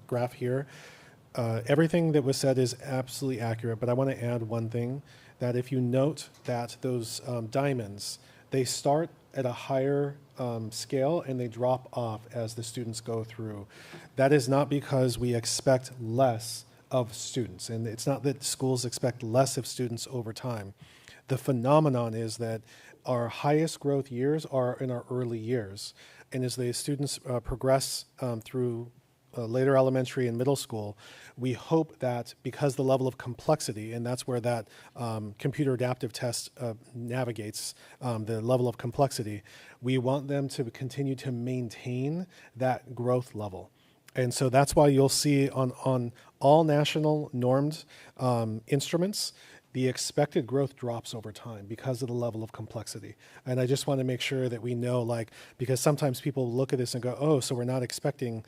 graph here. Everything that was said is absolutely accurate, but I want to add one thing, that if you note that those diamonds, they start at a higher scale and they drop off as the students go through. That is not because we expect less of students, and it's not that schools expect less of students over time. The phenomenon is that our highest growth years are in our early years, and as the students progress through later elementary and middle school, we hope that because the level of complexity, and that's where that computer adaptive test navigates the level of complexity, we want them to continue to maintain that growth level. And so that's why you'll see on all national normed instruments, the expected growth drops over time because of the level of complexity. And I just want to make sure that we know, like, because sometimes people look at this and go, oh, so we're not expecting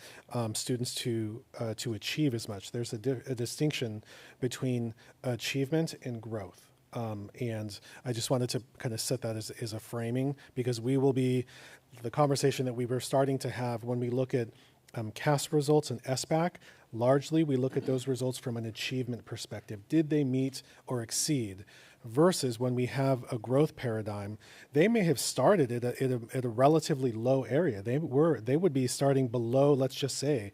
students to achieve as much. There's a distinction between achievement and growth. And I just wanted to kind of set that as a framing, because we will be, the conversation that we were starting to have when we look at CASP results and SBAC, largely we look at those results from an achievement perspective. Did they meet or exceed? Versus when we have a growth paradigm, they may have started at a relatively low area. They would be starting below, let's just say,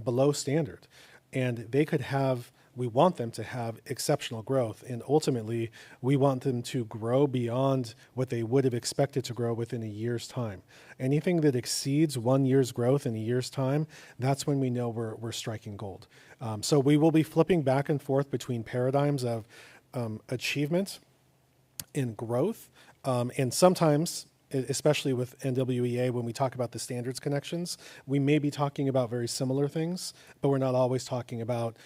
below standard. And they could have, we want them to have exceptional growth, and ultimately we want them to grow beyond what they would have expected to grow within a year's time. Anything that exceeds 1 year's growth in a year's time, that's when we know we're striking gold. So we will be flipping back and forth between paradigms of achievement and growth, and sometimes, especially with NWEA, when we talk about the standards connections, we may be talking about very similar things, but we're not always talking about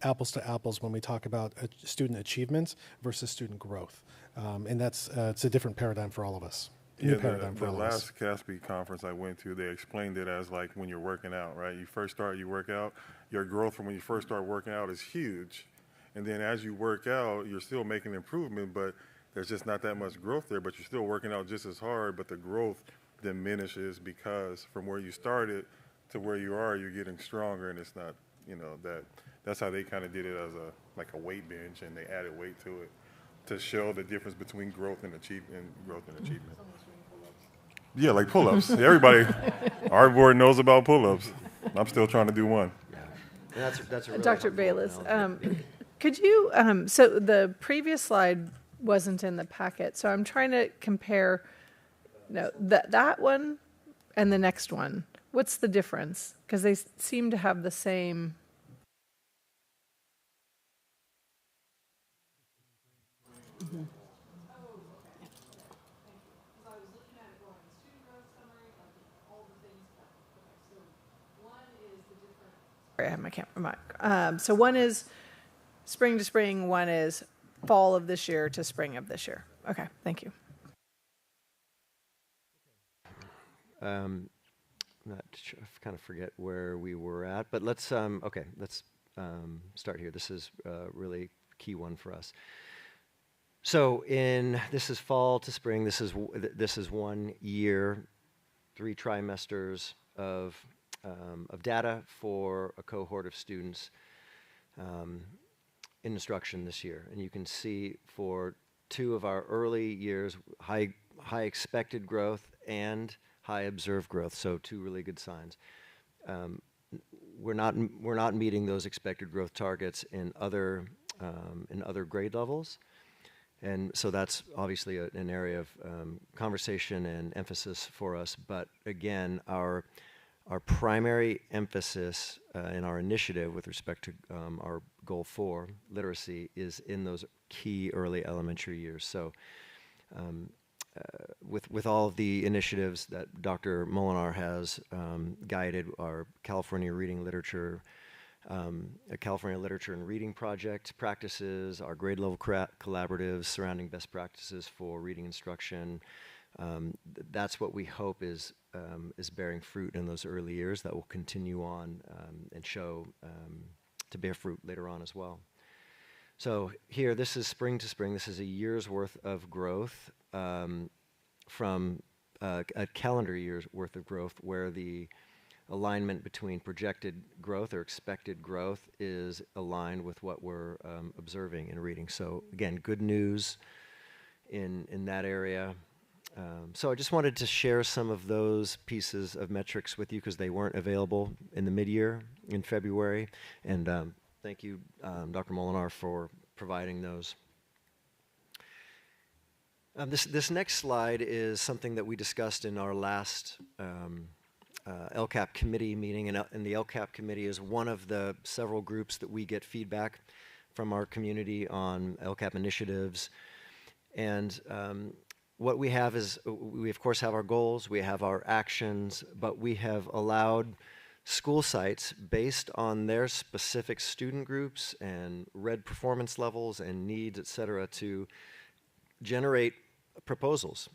apples to apples when we talk about student achievement versus student growth. And that's it's a different paradigm for all of us. The last CASP conference I went to, they explained it as like when you're working out, right? You first start, you work out, your growth from when you first start working out is huge. And then as you work out, you're still making improvement, but there's just not that much growth there, but you're still working out just as hard, but the growth diminishes because from where you started to where you are, you're getting stronger, and it's not, that's how they kind of did it as like a weight bench, and they added weight to it to show the difference between growth and achievement. Yeah, like pull-ups. Everybody, our board knows about pull-ups. I'm still trying to do one. Yeah. That's a really Dr. Bayless, could you, so the previous slide wasn't in the packet, so I'm trying to compare that one and the next one. What's the difference? Because they seem to have the same. Mm-hmm. I have my camera mic. So one is spring to spring, one is fall of this year to spring of this year. Okay, thank you. Not sure, I kind of forget where we were at, but let's okay, let's start here. This is a really key one for us. So this is fall to spring. This is 1 year, 3 trimesters of data for a cohort of students in instruction this year. And you can see for 2 of our early years, high expected growth and high observed growth. So 2 really good signs. We're not meeting those expected growth targets in other grade levels. And so that's obviously an area of conversation and emphasis for us. But again, our primary emphasis in our initiative with respect to our goal 4, literacy, is in those key early elementary years. So with all of the initiatives that Dr. Molinar has guided, our California Reading Literature, a California Literature and Reading Project practices, our grade level collaboratives surrounding best practices for reading instruction. That's what we hope is bearing fruit in those early years that will continue on and show to bear fruit later on as well. So here, this is spring to spring. This is a year's worth of growth from a calendar year's worth of growth, where the alignment between projected growth or expected growth is aligned with what we're observing in reading. So again, good news in that area. So I just wanted to share some of those pieces of metrics with you because they weren't available in the mid-year in February. And thank you, Dr. Molinar, for providing those. This next slide is something that we discussed in our last LCAP committee meeting, and the LCAP committee is one of the several groups that we get feedback from our community on LCAP initiatives. And what we have is, we of course have our goals, we have our actions, but we have allowed school sites, based on their specific student groups and read performance levels and needs, et cetera, to generate proposals.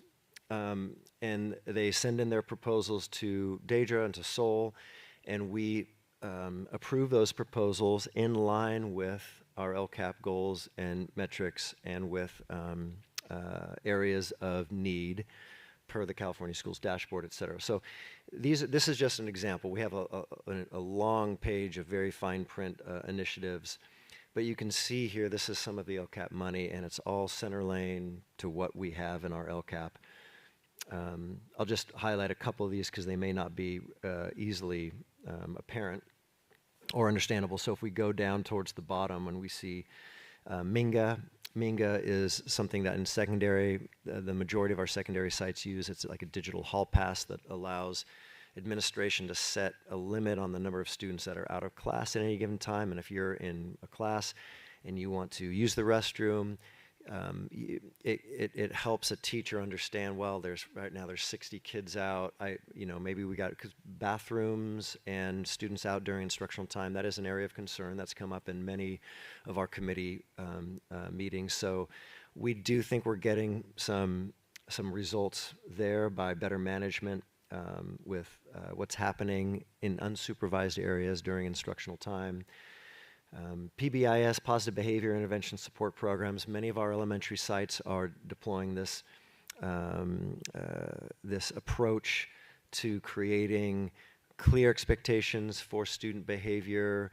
And they send in their proposals to Daedra and to Sol, and we approve those proposals in line with our LCAP goals and metrics and with areas of need per the California Schools Dashboard, et cetera. So this is just an example. We have a long page of very fine print initiatives, but you can see here, this is some of the LCAP money, and it's all center lane to what we have in our LCAP. I'll just highlight a couple of these because they may not be easily apparent or understandable. So if we go down towards the bottom and we see Minga. Minga is something that in secondary, the majority of our secondary sites use. It's like a digital hall pass that allows administration to set a limit on the number of students that are out of class at any given time. And if you're in a class and you want to use the restroom, it helps a teacher understand, well, right now there's 60 kids out. Maybe we got, because bathrooms and students out during instructional time, that is an area of concern that's come up in many of our committee meetings. So we do think we're getting some results there by better management with what's happening in unsupervised areas during instructional time. PBIS, Positive Behavior Intervention Support Programs. Many of our elementary sites are deploying this approach to creating clear expectations for student behavior,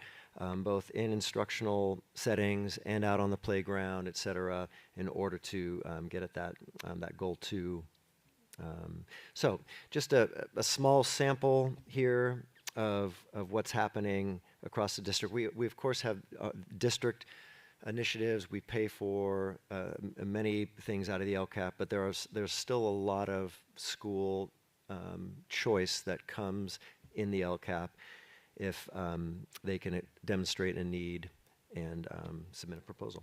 both in instructional settings and out on the playground, et cetera, in order to get at that goal 2. So just a small sample here of what's happening across the district. We of course have district initiatives. We pay for many things out of the LCAP, but there's still a lot of school choice that comes in the LCAP if they can demonstrate a need and submit a proposal.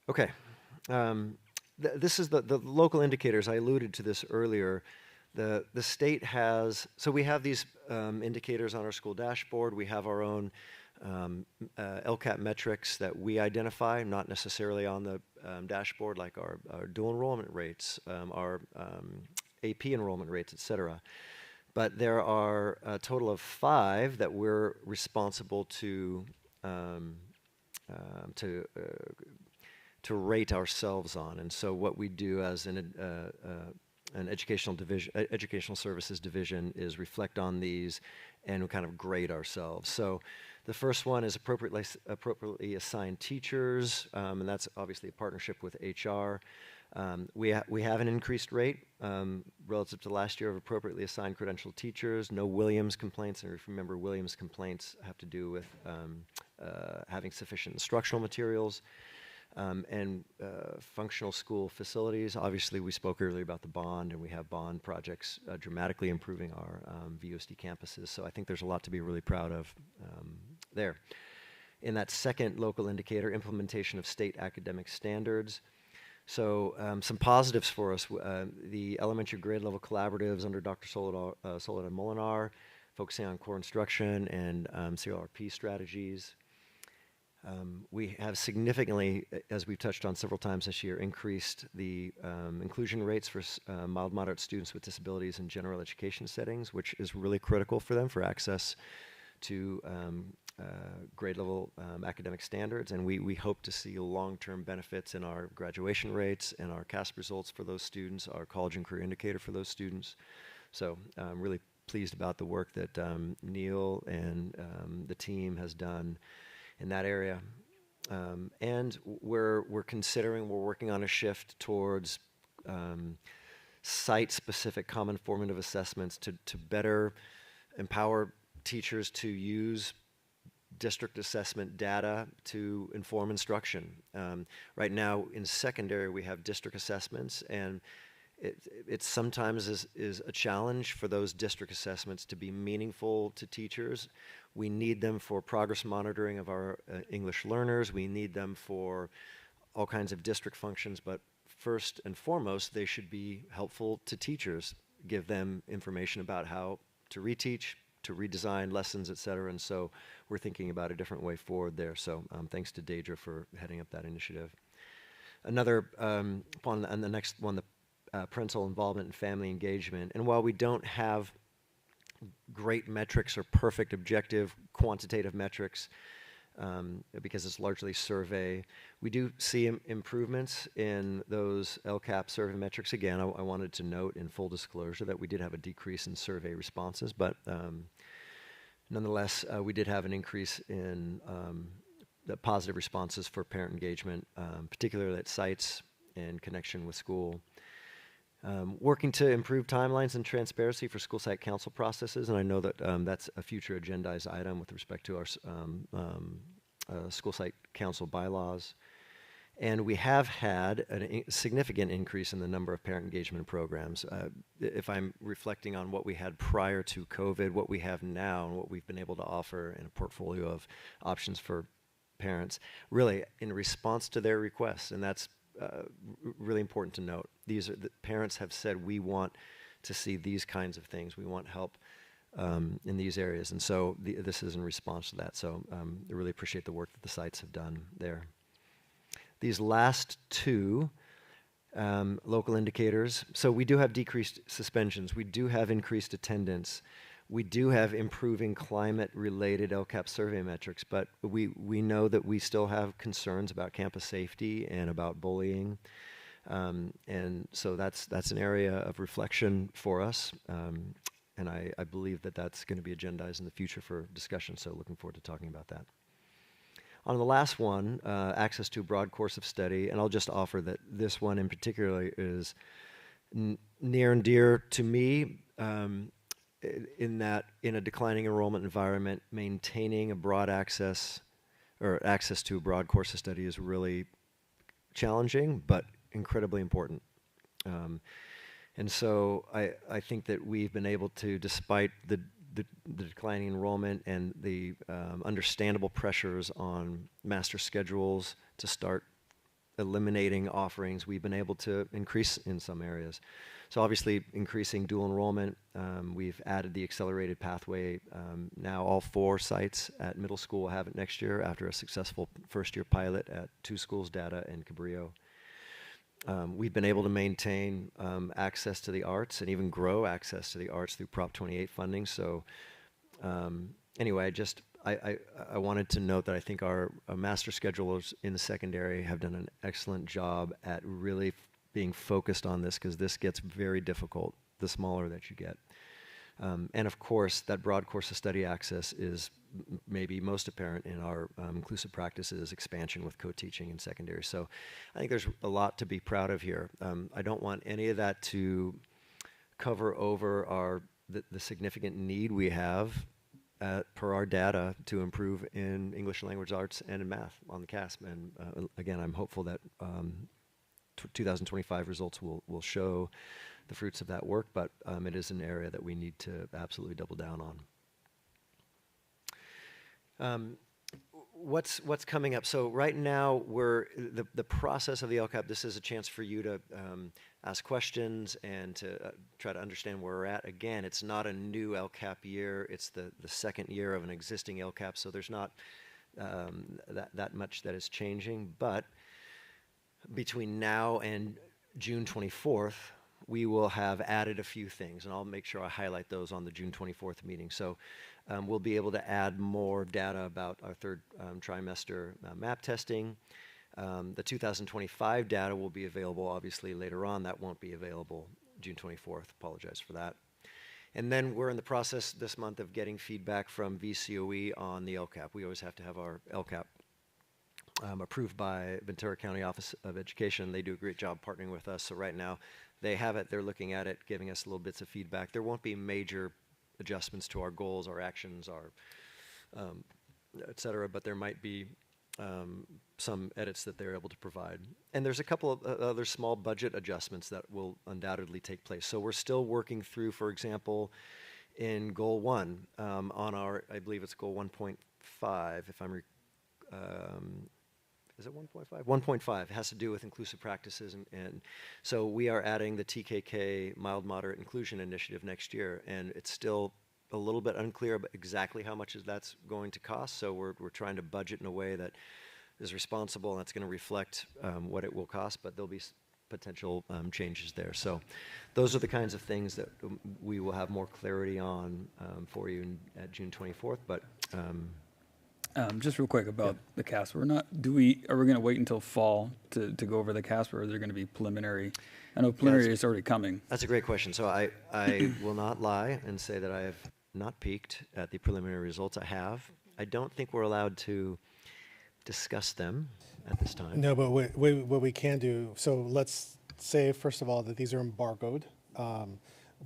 Okay. This is the local indicators. I alluded to this earlier. The state has, so we have these indicators on our school dashboard. We have our own LCAP metrics that we identify, not necessarily on the dashboard, like our dual enrollment rates, our AP enrollment rates, et cetera. But there are a total of 5 that we're responsible to rate ourselves on. And so what we do as an educational services division is reflect on these and kind of grade ourselves. So the first one is appropriately assigned teachers, and that's obviously a partnership with HR. We have an increased rate relative to last year of appropriately assigned credentialed teachers. No Williams complaints, and if you remember, Williams complaints have to do with having sufficient instructional materials. And functional school facilities. Obviously, we spoke earlier about the bond, and we have bond projects dramatically improving our VUSD campuses. So I think there's a lot to be really proud of there. In that second local indicator, implementation of state academic standards. So some positives for us. The elementary grade level collaboratives under Dr. Soledad and Molinar, focusing on core instruction and CLRP strategies. We have significantly, as we've touched on several times this year, increased the inclusion rates for mild moderate students with disabilities in general education settings, which is really critical for them for access to grade level academic standards. And we hope to see long-term benefits in our graduation rates and our CASP results for those students, our college and career indicator for those students. So I'm really pleased about the work that Neil and the team has done in that area. And we're working on a shift towards site-specific common formative assessments to better empower teachers to use district assessment data to inform instruction. Right now in secondary we have district assessments, and it sometimes is a challenge for those district assessments to be meaningful to teachers. We need them for progress monitoring of our English learners. We need them for all kinds of district functions, but first and foremost, they should be helpful to teachers, give them information about how to reteach, to redesign lessons, et cetera. And so we're thinking about a different way forward there. So thanks to Deidre for heading up that initiative. Another one, and the next one, the parental involvement and family engagement. And while we don't have great metrics or perfect objective quantitative metrics, because it's largely survey, we do see improvements in those LCAP survey metrics. Again, I wanted to note in full disclosure that we did have a decrease in survey responses, but nonetheless, we did have an increase in the positive responses for parent engagement, particularly at sites and connection with school. Working to improve timelines and transparency for school site council processes, and I know that that's a future agendized item with respect to our school site council bylaws. And we have had a significant increase in the number of parent engagement programs. If I'm reflecting on what we had prior to COVID, what we have now, and what we've been able to offer in a portfolio of options for parents, really in response to their requests, and that's really important to note. The parents have said, we want to see these kinds of things. We want help in these areas. And so this is in response to that. So I really appreciate the work that the sites have done there. These last two local indicators. So we do have decreased suspensions. We do have increased attendance. We do have improving climate-related LCAP survey metrics, but we know that we still have concerns about campus safety and about bullying, and so that's an area of reflection for us, and I believe that that's going to be agendized in the future for discussion, so looking forward to talking about that. On the last one, access to a broad course of study, and I'll just offer that this one in particular is near and dear to me, in that in a declining enrollment environment, maintaining a broad access or access to a broad course of study is really challenging, but incredibly important. And so I think that we've been able to, despite the declining enrollment and the understandable pressures on master schedules to start eliminating offerings, we've been able to increase in some areas. So obviously increasing dual enrollment. We've added the accelerated pathway. Now all 4 sites at middle school will have it next year after a successful first-year pilot at 2 schools, Data and Cabrillo. We've been able to maintain access to the arts and even grow access to the arts through Prop 28 funding. So anyway, I wanted to note that I think our master schedulers in the secondary have done an excellent job at really being focused on this, because this gets very difficult the smaller that you get. And of course, that broad course of study access is maybe most apparent in our inclusive practices expansion with co-teaching in secondary. So I think there's a lot to be proud of here. I don't want any of that to cover over the significant need we have per our data to improve in English language arts and in math on the CASP. And again, I'm hopeful that 2025 results will show the fruits of that work, but it is an area that we need to absolutely double down on. What's coming up? So right now, the process of the LCAP, this is a chance for you to ask questions and to try to understand where we're at. Again, it's not a new LCAP year. It's the second year of an existing LCAP, so there's not that much that is changing. But between now and June 24th, we will have added a few things, and I'll make sure I highlight those on the June 24th meeting. So we'll be able to add more data about our third trimester MAP testing. The 2025 data will be available obviously later on. That won't be available June 24th. Apologize for that. And then we're in the process this month of getting feedback from VCOE on the LCAP. We always have to have our LCAP approved by Ventura County Office of Education. They do a great job partnering with us. So right now they have it, they're looking at it, giving us little bits of feedback. There won't be major adjustments to our goals, our actions, our et cetera, but there might be some edits that they're able to provide. And there's a couple of other small budget adjustments that will undoubtedly take place. So we're still working through, for example, in Goal 1, on our, I believe it's Goal 1.5, if I'm is it 1.5? 1.5 has to do with inclusive practices, and so we are adding the TKK Mild Moderate Inclusion Initiative next year, and it's still a little bit unclear about exactly how much that's going to cost, so we're trying to budget in a way that is responsible, and that's going to reflect what it will cost, but there'll be potential changes there. So those are the kinds of things that we will have more clarity on for you at June 24th, but just real quick about the CASP. Are we going to wait until fall to go over the CASP, or are there going to be preliminary? I know preliminary is already coming. That's a great question. So I will not lie and say that I have not peeked at the preliminary results. I have. I don't think we're allowed to discuss them at this time. No, but what we can do, so let's say, first of all, that these are embargoed.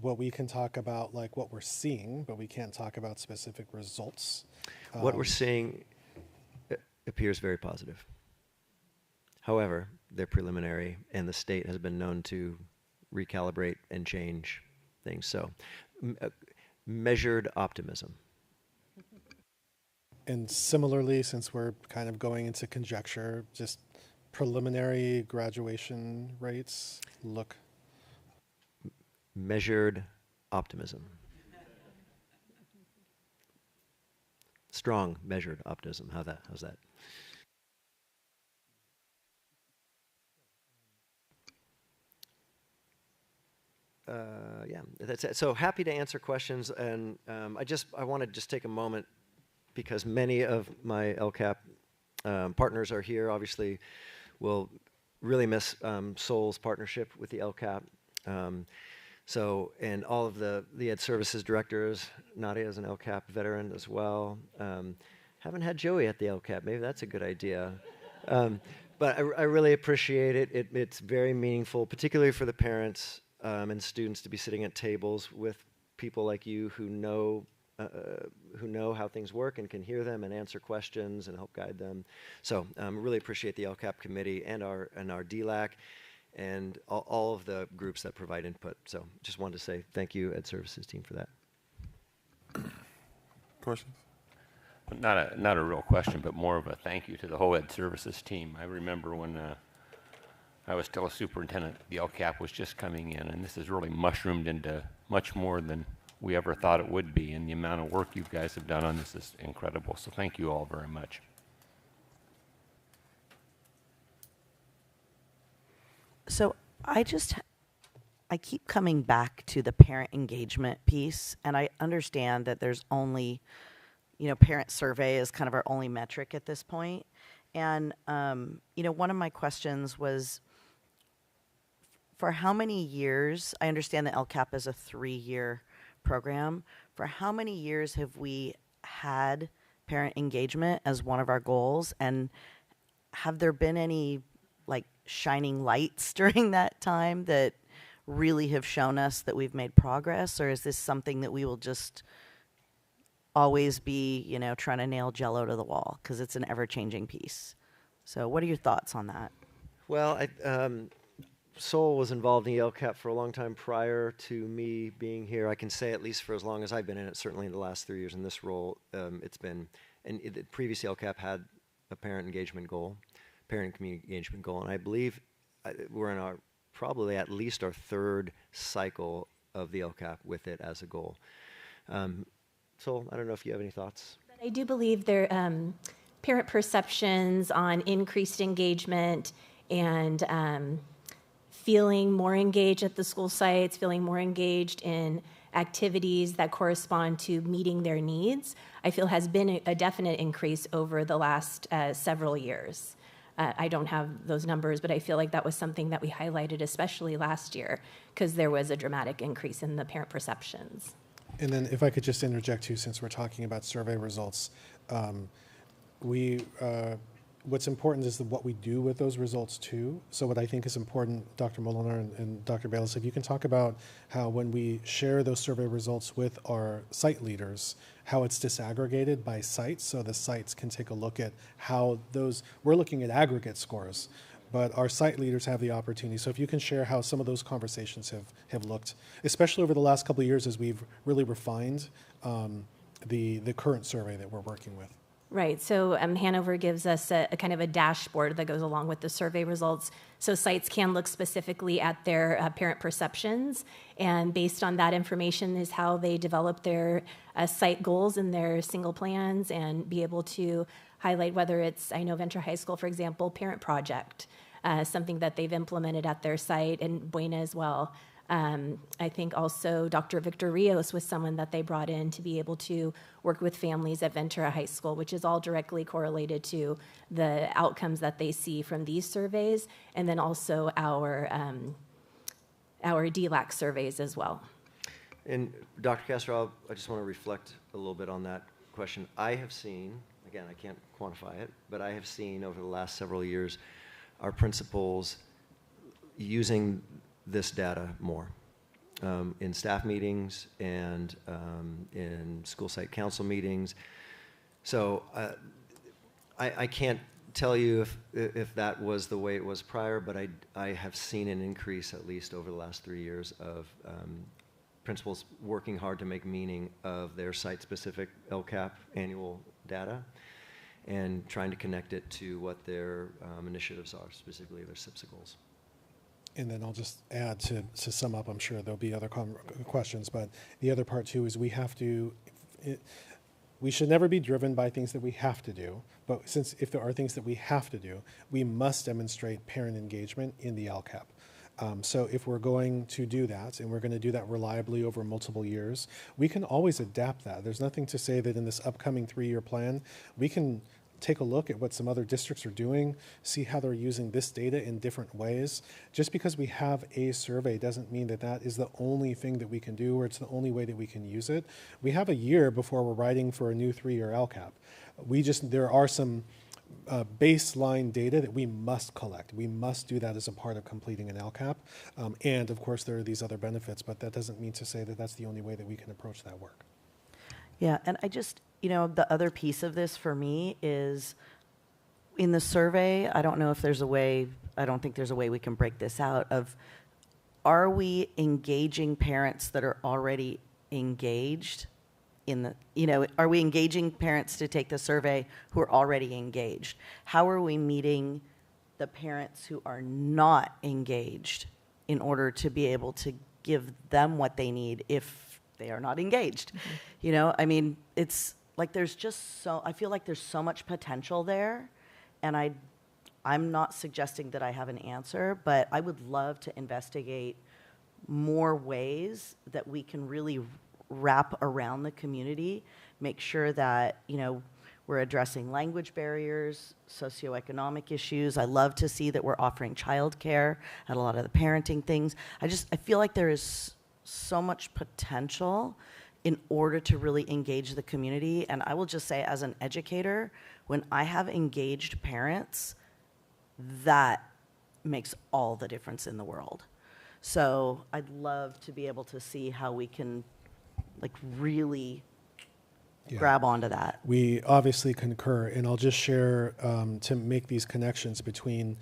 What we can talk about, like what we're seeing, but we can't talk about specific results. What we're seeing appears very positive. However, they're preliminary, and the state has been known to recalibrate and change things. So, measured optimism. And similarly, since we're kind of going into conjecture, just preliminary graduation rates look. Measured optimism. Strong, measured optimism. How's that? Yeah, that's it. So happy to answer questions, and I want to just take a moment because many of my LCAP partners are here. Obviously, we'll really miss Sol's partnership with the LCAP. So, and all of the Ed Services directors, Nadia is an LCAP veteran as well. Haven't had Joey at the LCAP. Maybe that's a good idea. But I really appreciate it. It's very meaningful, particularly for the parents and students, to be sitting at tables with people like you who know how things work and can hear them and answer questions and help guide them. So, really appreciate the LCAP committee and our DLAC. And all of the groups that provide input. So just wanted to say thank you, Ed Services team, for that. Questions? Not a real question, but more of a thank you to the whole Ed Services team. I remember when I was still a superintendent, the LCAP was just coming in, and this has really mushroomed into much more than we ever thought it would be, and the amount of work you guys have done on this is incredible. So thank you all very much. So I keep coming back to the parent engagement piece, and I understand that there's only, parent survey is kind of our only metric at this point. And, one of my questions was, for how many years, I understand that LCAP is a 3-year program, for how many years have we had parent engagement as one of our goals? And have there been any, shining lights during that time that really have shown us that we've made progress? Or is this something that we will just always be, trying to nail Jell-O to the wall because it's an ever-changing piece? So what are your thoughts on that? Well, Sol was involved in the LCAP for a long time prior to me being here. I can say at least for as long as I've been in it, certainly in the last 3 years in this role, it's been, and the previous LCAP had a parent engagement goal, parent community engagement goal, and I believe we're in probably at least our 3rd cycle of the LCAP with it as a goal. Sol, I don't know if you have any thoughts. But I do believe there parent perceptions on increased engagement and feeling more engaged at the school sites, feeling more engaged in activities that correspond to meeting their needs, I feel has been a definite increase over the last several years. I don't have those numbers, but I feel like that was something that we highlighted, especially last year, because there was a dramatic increase in the parent perceptions. And then if I could just interject too, since we're talking about survey results, what's important is what we do with those results too. So what I think is important, Dr. Molinar and Dr. Bayless, if you can talk about how when we share those survey results with our site leaders, how it's disaggregated by sites, so the sites can take a look at how we're looking at aggregate scores, but our site leaders have the opportunity. So if you can share how some of those conversations have looked, especially over the last couple of years as we've really refined the current survey that we're working with. Right. So Hanover gives us a kind of a dashboard that goes along with the survey results. So sites can look specifically at their parent perceptions, and based on that information is how they develop their site goals and their single plans, and be able to highlight whether it's, I know Ventura High School, for example, parent project, something that they've implemented at their site, and Buena as well. I think also Dr. Victor Rios was someone that they brought in to be able to work with families at Ventura High School, which is all directly correlated to the outcomes that they see from these surveys, and then also our DLAC surveys as well. And Dr. Castro, I just want to reflect a little bit on that question. I have seen, again, I can't quantify it, but I have seen over the last several years our principals using this data more in staff meetings and in school site council meetings. So I can't tell you if that was the way it was prior, but I have seen an increase, at least over the last 3 years, of principals working hard to make meaning of their site-specific LCAP annual data and trying to connect it to what their initiatives are, specifically their SIPSA goals. And then I'll just add to sum up, I'm sure there'll be other questions, but the other part too is we should never be driven by things that we have to do, but if there are things that we have to do, we must demonstrate parent engagement in the LCAP. So if we're going to do that, and we're going to do that reliably over multiple years, we can always adapt that. There's nothing to say that in this upcoming 3-year plan, we can take a look at what some other districts are doing, see how they're using this data in different ways. Just because we have a survey doesn't mean that that is the only thing that we can do, or it's the only way that we can use it. We have a year before we're writing for a new 3-year LCAP. There are some baseline data that we must collect. We must do that as a part of completing an LCAP. And of course, there are these other benefits, but that doesn't mean to say that that's the only way that we can approach that work. Yeah, and I just, the other piece of this for me is in the survey, I don't think there's a way we can break this out of, are we engaging parents that are already engaged in the, are we engaging parents to take the survey who are already engaged? How are we meeting the parents who are not engaged in order to be able to give them what they need if they are not engaged. You know, I mean, it's like there's just I feel like there's so much potential there, and I'm not suggesting that I have an answer, but I would love to investigate more ways that we can really wrap around the community, make sure that, you know, we're addressing language barriers, socioeconomic issues. I love to see that we're offering childcare at a lot of the parenting things. I feel like there is so much potential in order to really engage the community. And I will just say, as an educator, when I have engaged parents, that makes all the difference in the world. So I'd love to be able to see how we can like really grab onto that. We obviously concur, and I'll just share to make these connections between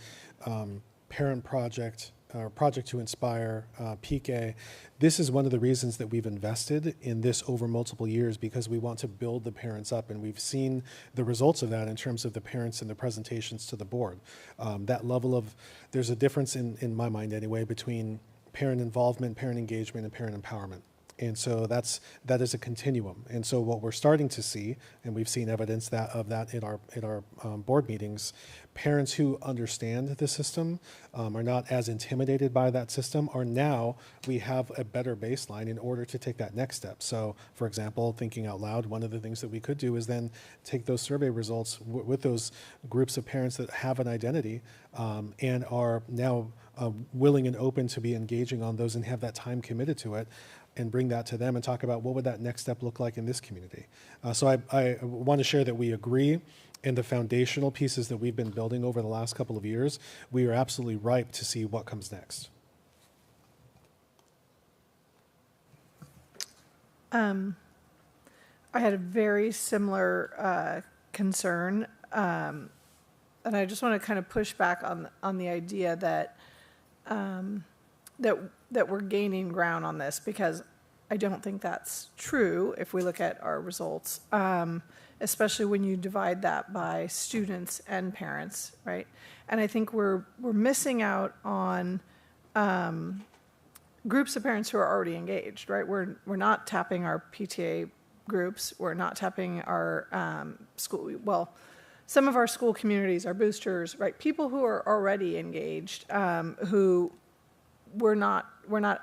Parent Project, Project to Inspire, PK. This is one of the reasons that we've invested in this over multiple years, because we want to build the parents up, and we've seen the results of that in terms of the parents and the presentations to the board. That level of, there's a difference in my mind anyway, between parent involvement, parent engagement, and parent empowerment. And so that is a continuum. And so what we're starting to see, and we've seen evidence of that in our board meetings, parents who understand the system are not as intimidated by that system, are now, we have a better baseline in order to take that next step. So, for example, thinking out loud, one of the things that we could do is then take those survey results with those groups of parents that have an identity and are now willing and open to be engaging on those and have that time committed to it, and bring that to them and talk about what would that next step look like in this community. So I want to share that we agree in the foundational pieces that we've been building over the last couple of years. We are absolutely ripe to see what comes next. I had a very similar concern, and I just want to kind of push back on the idea that that we're gaining ground on this, because I don't think that's true if we look at our results, especially when you divide that by students and parents, right? And I think we're missing out on groups of parents who are already engaged, right? We're not tapping our PTA groups. We're not tapping our school. Well, some of our school communities, our boosters, right? People who are already engaged, who we're not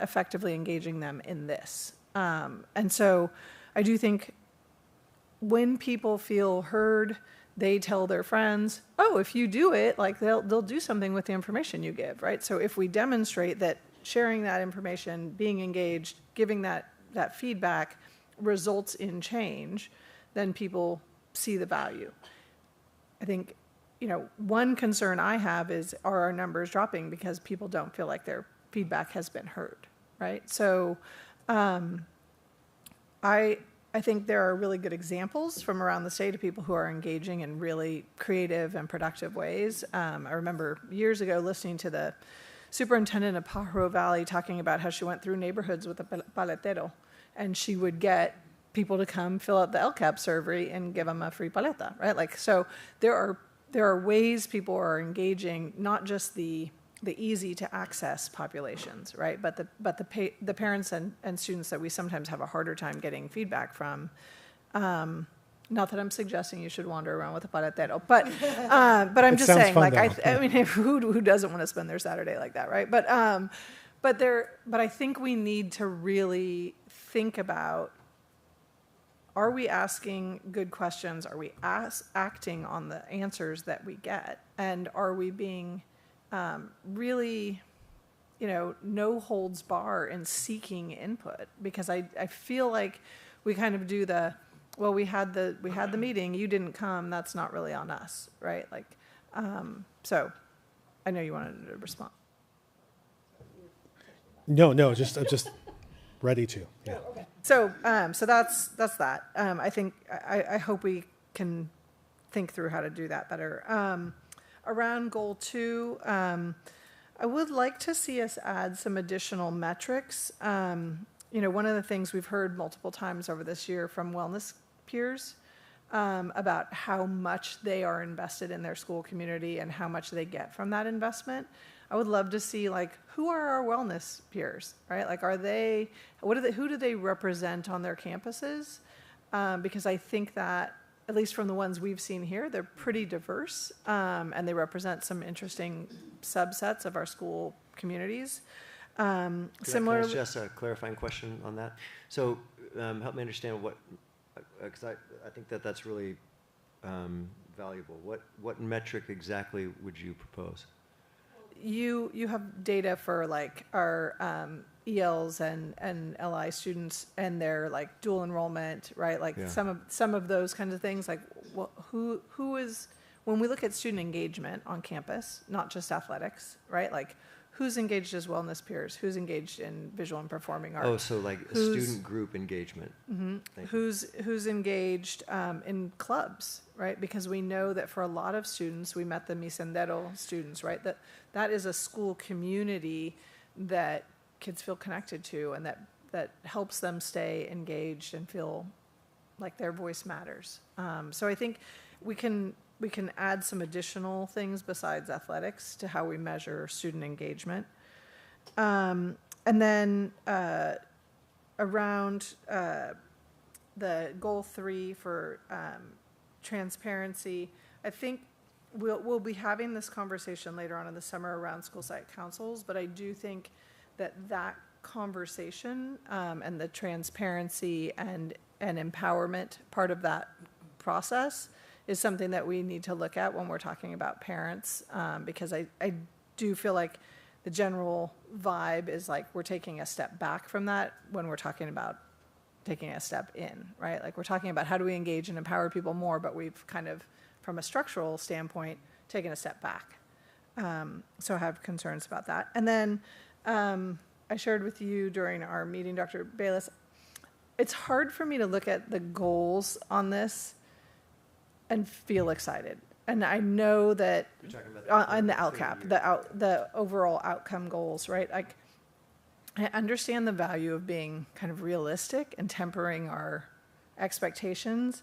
effectively engaging them in this. And so I do think when people feel heard, they tell their friends, oh, if you do it, like they'll do something with the information you give, right? So if we demonstrate that sharing that information, being engaged, giving that feedback results in change, then people see the value. I think, you know, one concern I have is, are our numbers dropping because people don't feel like their feedback has been heard, right? So I think there are really good examples from around the state of people who are engaging in really creative and productive ways. I remember years ago listening to the superintendent of Pajaro Valley talking about how she went through neighborhoods with a paletero, and she would get people to come fill out the LCAP survey and give them a free paleta, right? Like, so there are ways people are engaging, not just the easy to access populations, right? But the parents and students that we sometimes have a harder time getting feedback from. Not that I'm suggesting you should wander around with a paletero, but I'm just saying, like, I mean, who doesn't want to spend their Saturday like that, right? But I think we need to really think about, are we asking good questions? Are we acting on the answers that we get? And are we being really, you know, no holds bar in seeking input? Because I feel like we kind of do well, we had the meeting, you didn't come, that's not really on us, right? Like, so I know you wanted to respond. No, just ready to. Yeah. Oh, okay. So that's that. I think I hope we can think through how to do that better. Around goal 2, I would like to see us add some additional metrics. You know, one of the things we've heard multiple times over this year from wellness peers about how much they are invested in their school community and how much they get from that investment. I would love to see, like, who are our wellness peers, right? Like, who do they represent on their campuses? Because I think that, at least from the ones we've seen here, they're pretty diverse, and they represent some interesting subsets of our school communities. Can Similar. I just a clarifying question on that? So help me understand what, because I think that that's really valuable. What metric exactly would you propose? You have data for like our ELs and LI students and their like dual enrollment, right? Like some of those kinds of things. Like who is, when we look at student engagement on campus, not just athletics, right? Like who's engaged as wellness peers? Who's engaged in visual and performing arts? Oh, so like a student group engagement. Mm-hmm. Who's engaged in clubs, right? Because we know that for a lot of students, we met the Mi Sendero students, right? That is a school community that kids feel connected to, and that helps them stay engaged and feel like their voice matters. So I think we can add some additional things besides athletics to how we measure student engagement. And then around the goal 3 for transparency, I think we'll be having this conversation later on in the summer around school site councils, but I do think that conversation and the transparency and empowerment part of that process is something that we need to look at when we're talking about parents, because I do feel like the general vibe is like we're taking a step back from that when we're talking about taking a step in, right? Like we're talking about how do we engage and empower people more, but we've kind of, from a structural standpoint, taken a step back. So I have concerns about that. And then I shared with you during our meeting, Dr. Bayless, it's hard for me to look at the goals on this and feel excited. And I know that on the LCAP, the overall outcome goals, right? Like, I understand the value of being kind of realistic and tempering our expectations,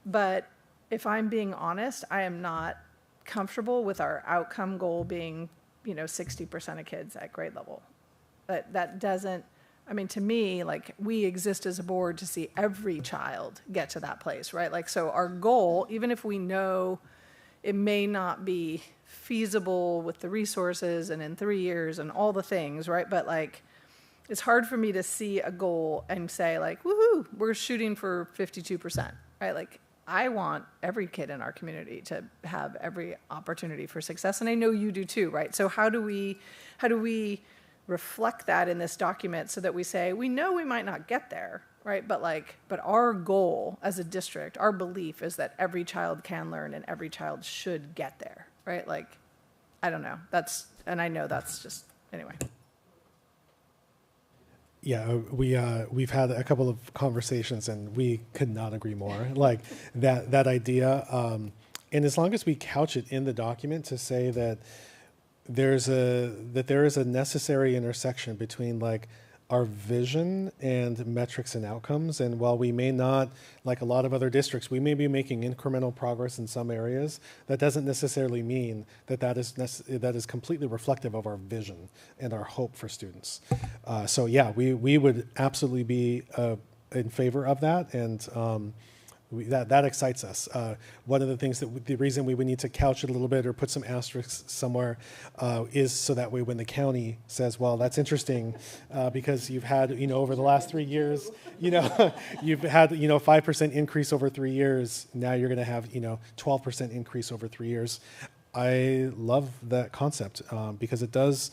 but if I'm being honest, I am not comfortable with our outcome goal being, 60% of kids at grade level. That doesn't, I mean, to me, like, we exist as a board to see every child get to that place, right? Like, so our goal, even if we know it may not be feasible with the resources and in 3 years and all the things, right? But like, it's hard for me to see a goal and say like, woohoo, we're shooting for 52%, right? Like, I want every kid in our community to have every opportunity for success. And I know you do too, right? So how do we reflect that in this document so that we say, we know we might not get there, right? But our goal as a district, our belief is that every child can learn and every child should get there, right? Like, I don't know. And I know that's just, anyway. Yeah, we've had a couple of conversations and we could not agree more. Like that idea, and as long as we couch it in the document to say that there is a necessary intersection between like our vision and metrics and outcomes. And while we may not, like a lot of other districts, we may be making incremental progress in some areas, that doesn't necessarily mean that is completely reflective of our vision and our hope for students. So yeah, we would absolutely be in favor of that. And that excites us. One of the things the reason we would need to couch it a little bit or put some asterisks somewhere is so that way when the county says, well, that's interesting because you've had, over the last 3 years, you've had, 5% increase over 3 years. Now you're going to have, 12% increase over 3 years. I love that concept because it does,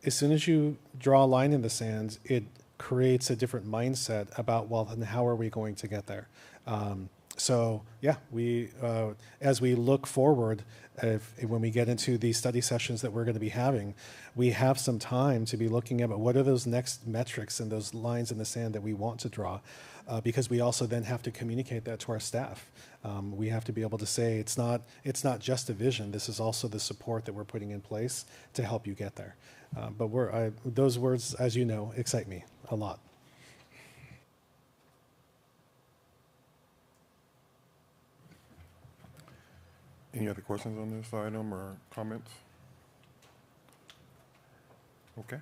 as soon as you draw a line in the sand, it creates a different mindset about, well, then how are we going to get there? So yeah, we as we look forward, when we get into these study sessions that we're going to be having, we have some time to be looking at what are those next metrics and those lines in the sand that we want to draw, because we also then have to communicate that to our staff. We have to be able to say it's not just a vision. This is also the support that we're putting in place to help you get there. But those words, as you know, excite me a lot. Any other questions on this item or comments? Okay.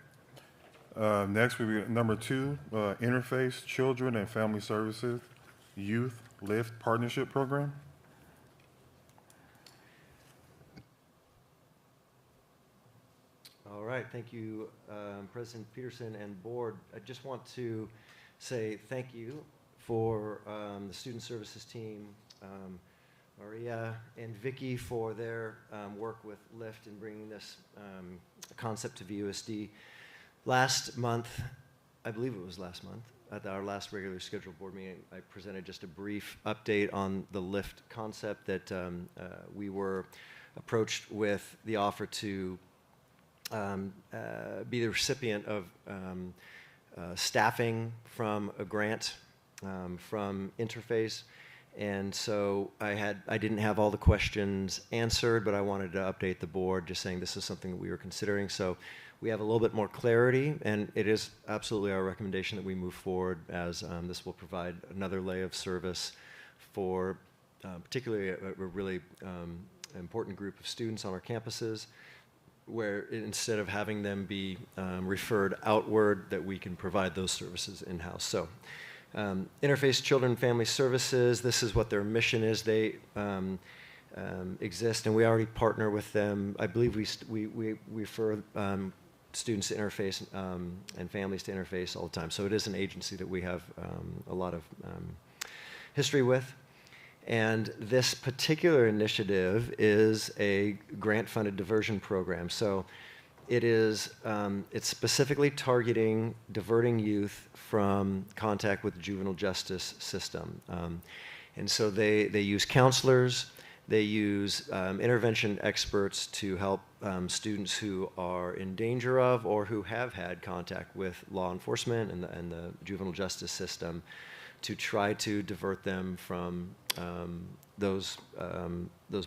Next, we number 2, Interface Children and Family Services Youth Lift Partnership Program. All right, thank you, President Peterson and board. I just want to say thank you for the student services team, Maria and Vicky for their work with LIFT in bringing this concept to VUSD. Last month, I believe it was last month, at our last regularly scheduled board meeting, I presented just a brief update on the LIFT concept that we were approached with the offer to be the recipient of staffing from a grant from Interface. And so I didn't have all the questions answered, but I wanted to update the board just saying this is something that we were considering. So we have a little bit more clarity, and it is absolutely our recommendation that we move forward, as this will provide another layer of service for particularly a really important group of students on our campuses, where instead of having them be referred outward, that we can provide those services in-house. So Interface Children and Family Services, this is what their mission is. They exist, and we already partner with them. I believe we refer students to Interface and families to Interface all the time. So it is an agency that we have a lot of history with. And this particular initiative is a grant-funded diversion program. So it is, it's specifically targeting diverting youth from contact with the juvenile justice system. And so they use counselors, they use intervention experts to help students who are in danger of or who have had contact with law enforcement and the juvenile justice system to try to divert them from those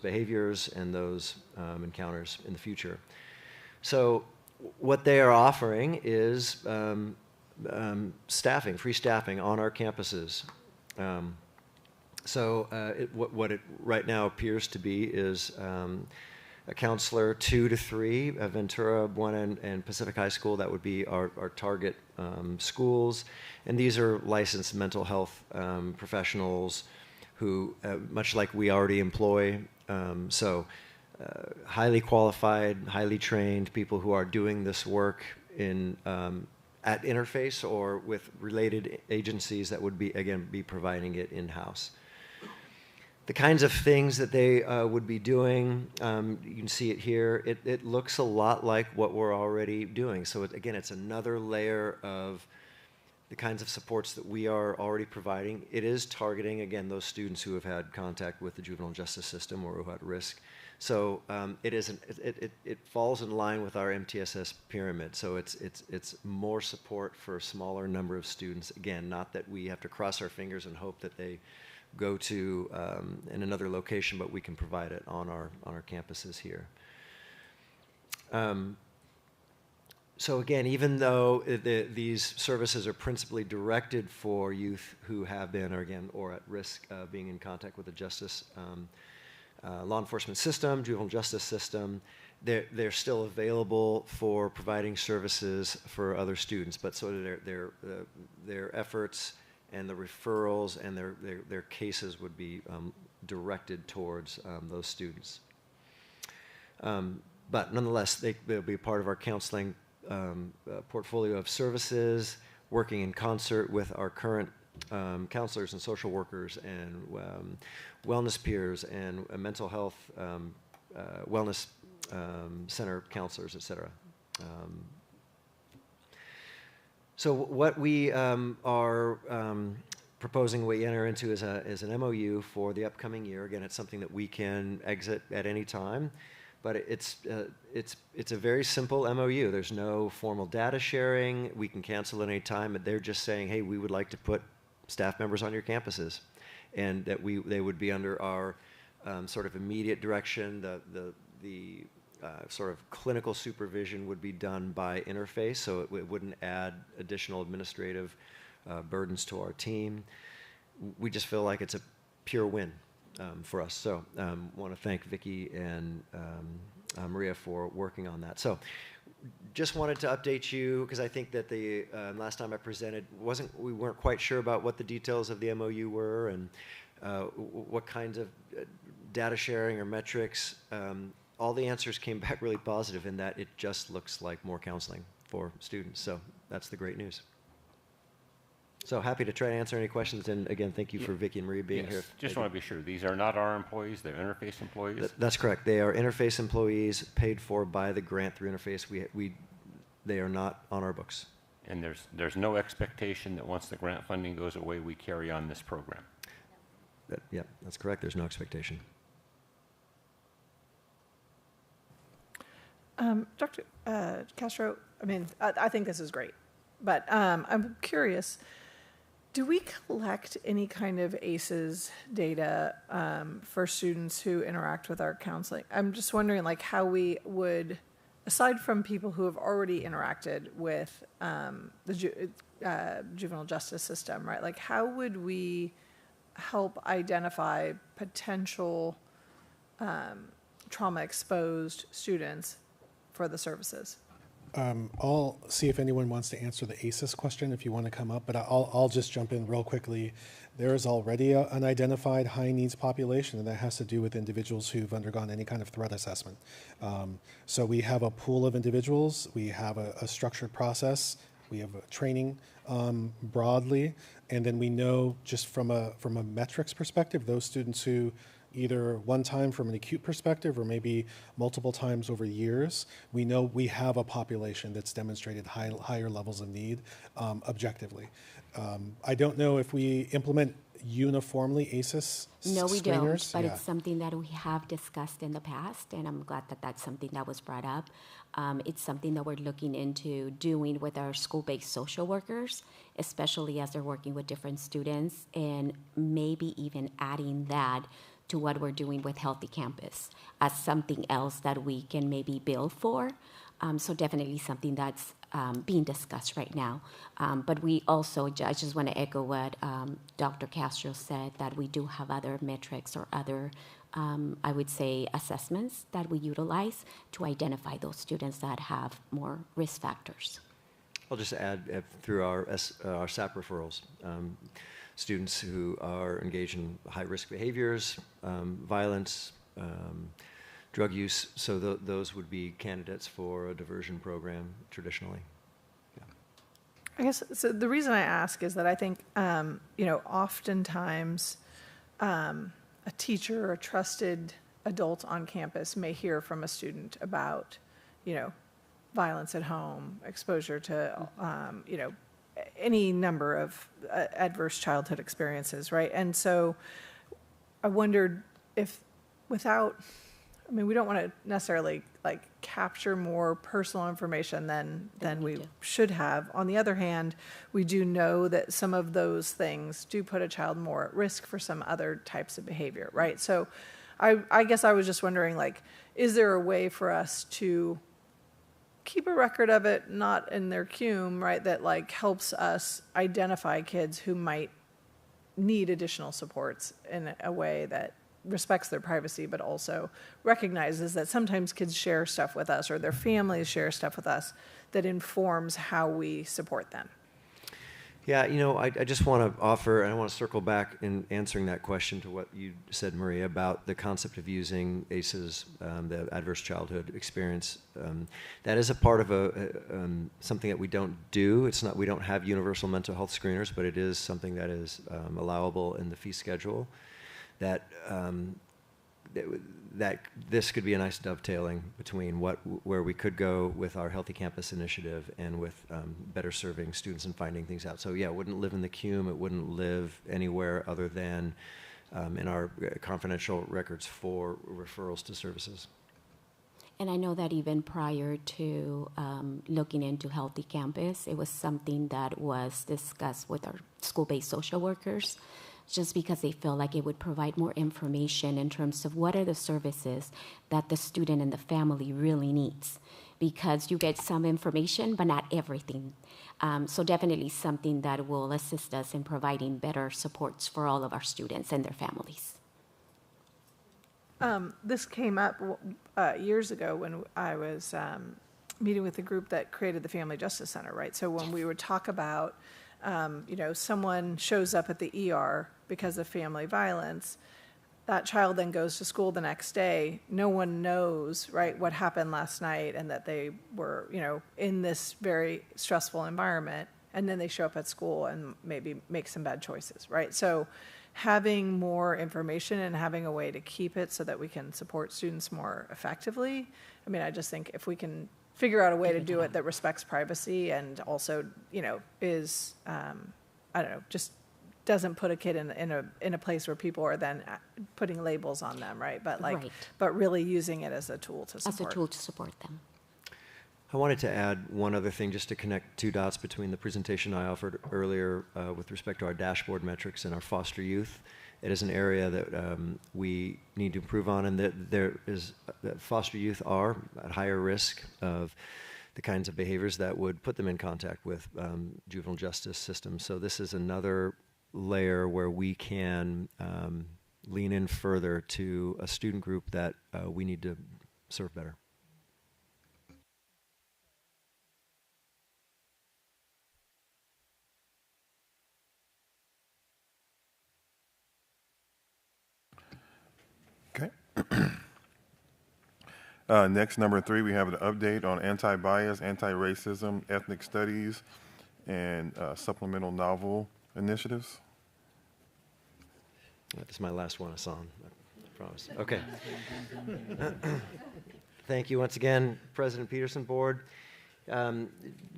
behaviors and those encounters in the future. So what they are offering is staffing, free staffing on our campuses. What it right now appears to be is a counselor 2 to 3 at Ventura, Buena, and Pacific High School. That would be our target schools. And these are licensed mental health professionals who, much like we already employ, highly qualified, highly trained people who are doing this work in at Interface or with related agencies that would be providing it in-house. The kinds of things that they would be doing, you can see it here. It looks a lot like what we're already doing. So again, it's another layer of the kinds of supports that we are already providing. It is targeting, again, those students who have had contact with the juvenile justice system or who are at risk. So it falls in line with our MTSS pyramid. So it's more support for a smaller number of students. Again, not that we have to cross our fingers and hope that they go to in another location, but we can provide it on our campuses here. So again, even though these services are principally directed for youth who have been or at risk of being in contact with the justice law enforcement system, juvenile justice system, they're still available for providing services for other students. But sort of their efforts and the referrals and their cases would be directed towards those students. But nonetheless, they'll be a part of our counseling portfolio of services, working in concert with our current counselors and social workers and wellness peers and mental health wellness center counselors, et cetera. So what we are proposing we enter into is an MOU for the upcoming year. Again, it's something that we can exit at any time, but it's a very simple MOU. There's no formal data sharing. We can cancel at any time, but they're just saying, hey, we would like to put staff members on your campuses, and that they would be under our sort of immediate direction. The sort of clinical supervision would be done by Interface, so it wouldn't add additional administrative burdens to our team. We just feel like it's a pure win. for us. So want to thank Vicki and Maria for working on that. So just wanted to update you because I think that the last time I presented we weren't quite sure about what the details of the MOU were and what kinds of data sharing or metrics. All the answers came back really positive in that it just looks like more counseling for students. So that's the great news. So happy to try to answer any questions. And again, thank you for Vicki and Marie being here. Just want to be sure, these are not our employees, they're Interface employees? That's correct. They are Interface employees paid for by the grant through Interface. They are not on our books. And there's no expectation that once the grant funding goes away, we carry on this program? Yeah, that's correct. There's no expectation. Dr. Castro, I mean, I think this is great, but I'm curious, do we collect any kind of ACEs data for students who interact with our counseling? I'm just wondering, like, how we would, aside from people who have already interacted with the juvenile justice system, right? Like, how would we help identify potential trauma-exposed students for the services? I'll see if anyone wants to answer the ACES question if you want to come up, but I'll just jump in real quickly. There is already an identified high needs population, and that has to do with individuals who've undergone any kind of threat assessment. So we have a pool of individuals, we have a structured process, we have a training broadly, and then we know just from a metrics perspective, those students who either one time from an acute perspective or maybe multiple times over years, we know we have a population that's demonstrated higher levels of need objectively. I don't know if we implement uniformly ACEs No, we screeners. don't, but it's something that we have discussed in the past, and I'm glad that that's something that was brought up. It's something that we're looking into doing with our school-based social workers, especially as they're working with different students, and maybe even adding that to what we're doing with Healthy Campus as something else that we can maybe bill for. So definitely something that's being discussed right now. But we also, I just want to echo what Dr. Castro said, that we do have other metrics or other, I would say, assessments that we utilize to identify those students that have more risk factors. I'll just add through our SAP referrals. Students who are engaged in high-risk behaviors, violence, drug use, so those would be candidates for a diversion program traditionally. Yeah. I guess, so the reason I ask is that I think, oftentimes a teacher or a trusted adult on campus may hear from a student about, violence at home, exposure to, any number of adverse childhood experiences, right? And so I wondered if we don't want to necessarily capture more personal information than we should have. On the other hand, we do know that some of those things do put a child more at risk for some other types of behavior, right? So I guess I was just wondering, is there a way for us to keep a record of it, not in their cume, right, that helps us identify kids who might need additional supports in a way that respects their privacy, but also recognizes that sometimes kids share stuff with us or their families share stuff with us that informs how we support them? Yeah, I just want to offer, and I want to circle back in answering that question to what you said, Maria, about the concept of using ACEs, the adverse childhood experience. That is a part of something that we don't do. We don't have universal mental health screeners, but it is something that is allowable in the fee schedule. That this could be a nice dovetailing between where we could go with our Healthy Campus initiative and with better serving students and finding things out. So yeah, it wouldn't live in the cume. It wouldn't live anywhere other than in our confidential records for referrals to services. And I know that even prior to looking into Healthy Campus, it was something that was discussed with our school-based social workers, just because they feel like it would provide more information in terms of what are the services that the student and the family really needs. Because you get some information, but not everything. So definitely something that will assist us in providing better supports for all of our students and their families. This came up years ago when I was meeting with the group that created the Family Justice Center, right? So when we would talk about, someone shows up at the ER because of family violence, that child then goes to school the next day. No one knows, right, what happened last night and that they were, in this very stressful environment. And then they show up at school and maybe make some bad choices, right? So having more information and having a way to keep it so that we can support students more effectively. I mean, I just think if we can figure out a way to do it that respects privacy and also, is, just doesn't put a kid in a place where people are then putting labels on them, right? But but really using it as a tool to support. As a tool to support them. I wanted to add one other thing just to connect two dots between the presentation I offered earlier with respect to our dashboard metrics and our foster youth. It is an area that we need to improve on, and that foster youth are at higher risk of the kinds of behaviors that would put them in contact with juvenile justice systems. So this is another layer where we can lean in further to a student group that we need to serve better. Okay. Next, number 3, we have an update on anti-bias, anti-racism, ethnic studies, and supplemental novel initiatives. That's my last one, Hassan, I promise. Okay. Thank you once again, President Peterson, Board.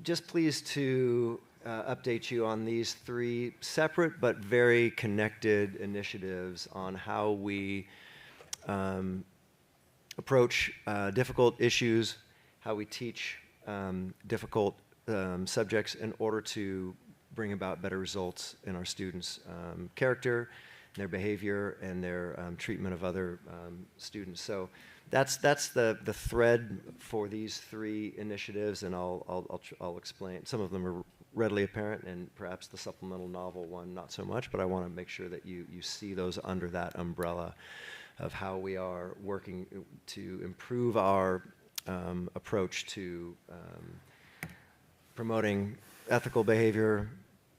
Just pleased to update you on these 3 separate but very connected initiatives on how we approach difficult issues, how we teach difficult subjects in order to bring about better results in our students' character, their behavior, and their treatment of other students. So that's the thread for these 3 initiatives, and I'll explain. Some of them are readily apparent, and perhaps the supplemental novel one not so much, but I want to make sure that you see those under that umbrella of how we are working to improve our approach to promoting ethical behavior,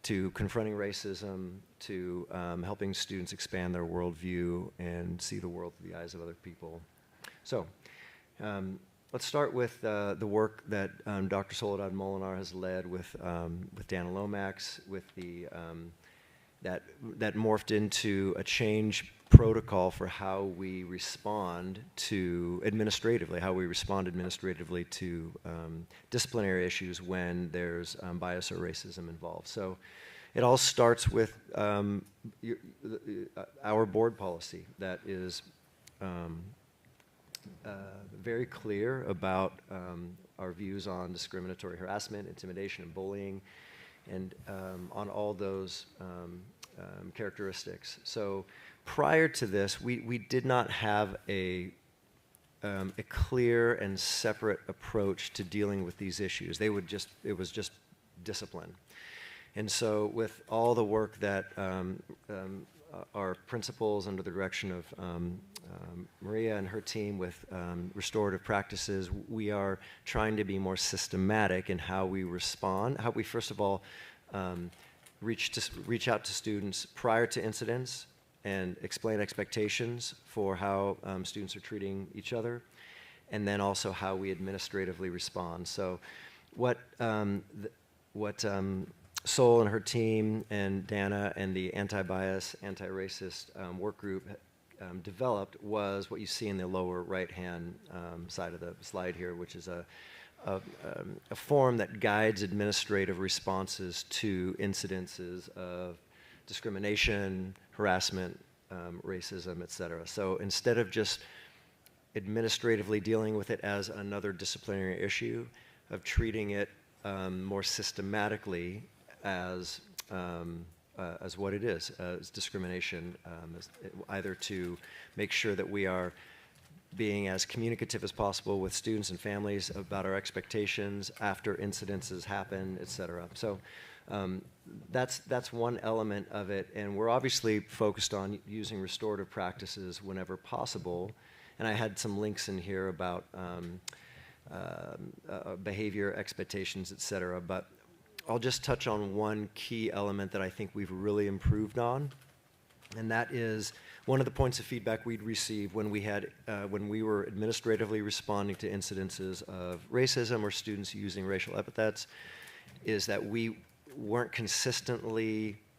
to confronting racism, to helping students expand their worldview and see the world through the eyes of other people. So let's start with the work that Dr. Soledad Molinar has led with Dana Lomax, with the that morphed into a change protocol for how we respond to administratively to disciplinary issues when there's bias or racism involved. So it all starts with our board policy that is very clear about our views on discriminatory harassment, intimidation, and bullying, and on all those characteristics. So prior to this, we did not have a clear and separate approach to dealing with these issues. It was just discipline. And so with all the work that our principals under the direction of Maria and her team with restorative practices, we are trying to be more systematic in how we respond, how we first of all reach out to students prior to incidents and explain expectations for how students are treating each other, and then also how we administratively respond. So what Sol and her team and Dana and the anti-bias, anti-racist work group developed was what you see in the lower right-hand side of the slide here, which is a form that guides administrative responses to incidences of discrimination, harassment, racism, et cetera. So instead of just administratively dealing with it as another disciplinary issue, of treating it more systematically as what it is, as discrimination, either to make sure that we are being as communicative as possible with students and families about our expectations after incidences happen, et cetera. So That's one element of it, and we're obviously focused on using restorative practices whenever possible. And I had some links in here about behavior, expectations, et cetera, but I'll just touch on one key element that I think we've really improved on, and that is one of the points of feedback we'd received when we were administratively responding to incidences of racism or students using racial epithets, is that we weren't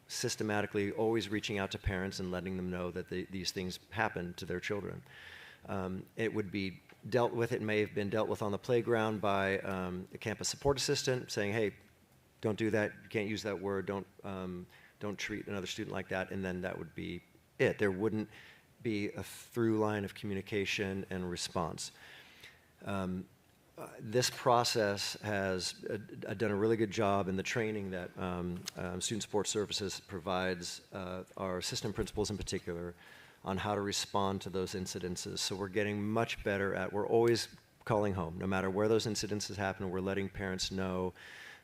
systematically always reaching out to parents and letting them know that these things happen to their children. It would be dealt with, it may have been dealt with on the playground by a campus support assistant saying, hey, don't do that, you can't use that word, don't treat another student like that, and then that would be it. There wouldn't be a through line of communication and response. This process has done a really good job in the training that Student Support Services provides our assistant principals in particular on how to respond to those incidences. So we're getting much better at, we're always calling home, no matter where those incidences happen, we're letting parents know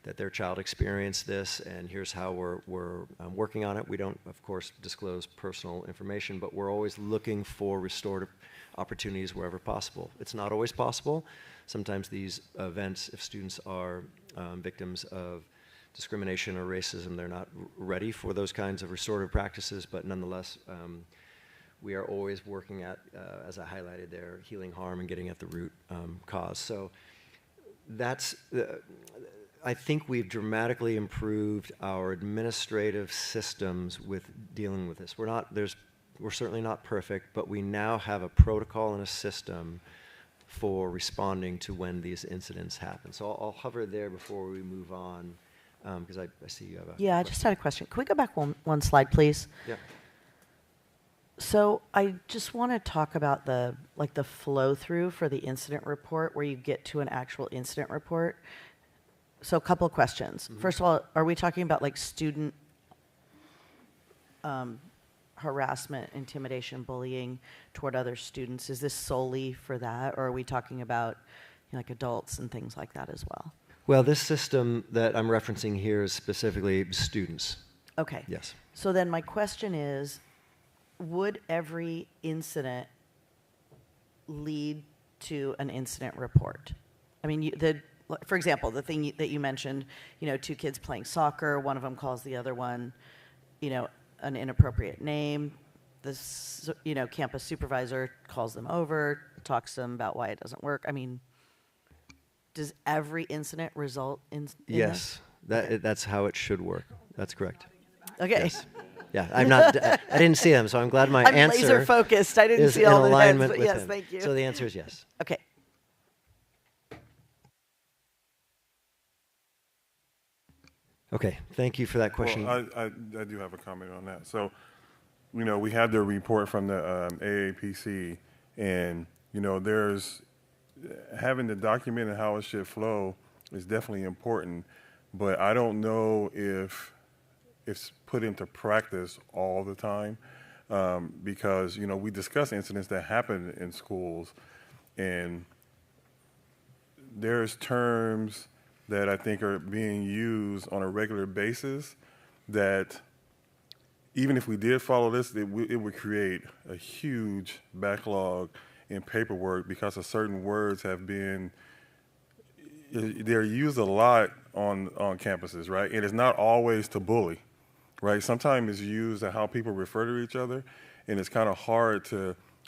that their child experienced this, and here's how we're working on it. We don't, of course, disclose personal information, but we're always looking for restorative opportunities wherever possible. It's not always possible. Sometimes these events, if students are victims of discrimination or racism, they're not ready for those kinds of restorative practices, but nonetheless, we are always working at, as I highlighted there, healing harm and getting at the root cause. So that's, I think we've dramatically improved our administrative systems with dealing with this. We're certainly not perfect, but we now have a protocol and a system for responding to when these incidents happen. So I'll hover there before we move on, because I see you have a Yeah, I just had a question. Can we go back one slide, please? Yeah. So I just want to talk about the flow through for the incident report, where you get to an actual incident report. So a couple of questions. Mm-hmm. First of all, are we talking about like student harassment, intimidation, bullying toward other students? Is this solely for that, or are we talking about like adults and things like that as well? Well, this system that I'm referencing here is specifically students. Okay. Yes. So then my question is, would every incident lead to an incident report? I mean, for example, the thing that you mentioned, two kids playing soccer, one of them calls the other one, an inappropriate name. This, campus supervisor calls them over, talks to them about why it doesn't work. I mean, does every incident result in Yes, that's how it should work. That's correct. Okay. Yes. Yeah, I didn't see them, so I'm glad my I'm answer laser focused. I didn't is see in all the heads, alignment but with yes, him. thank you. So the answer is yes. Okay. Okay, thank you for that question. Well, I do have a comment on that. So, we had the report from the AAPC, and, there's having the document and how it should flow is definitely important, but I don't know if it's put into practice all the time, because, we discuss incidents that happen in schools, and there's terms that I think are being used on a regular basis that even if we did follow this, it would create a huge backlog in paperwork because of certain words they're used a lot on campuses, right? And it's not always to bully, right? Sometimes it's used to how people refer to each other, and it's kind of hard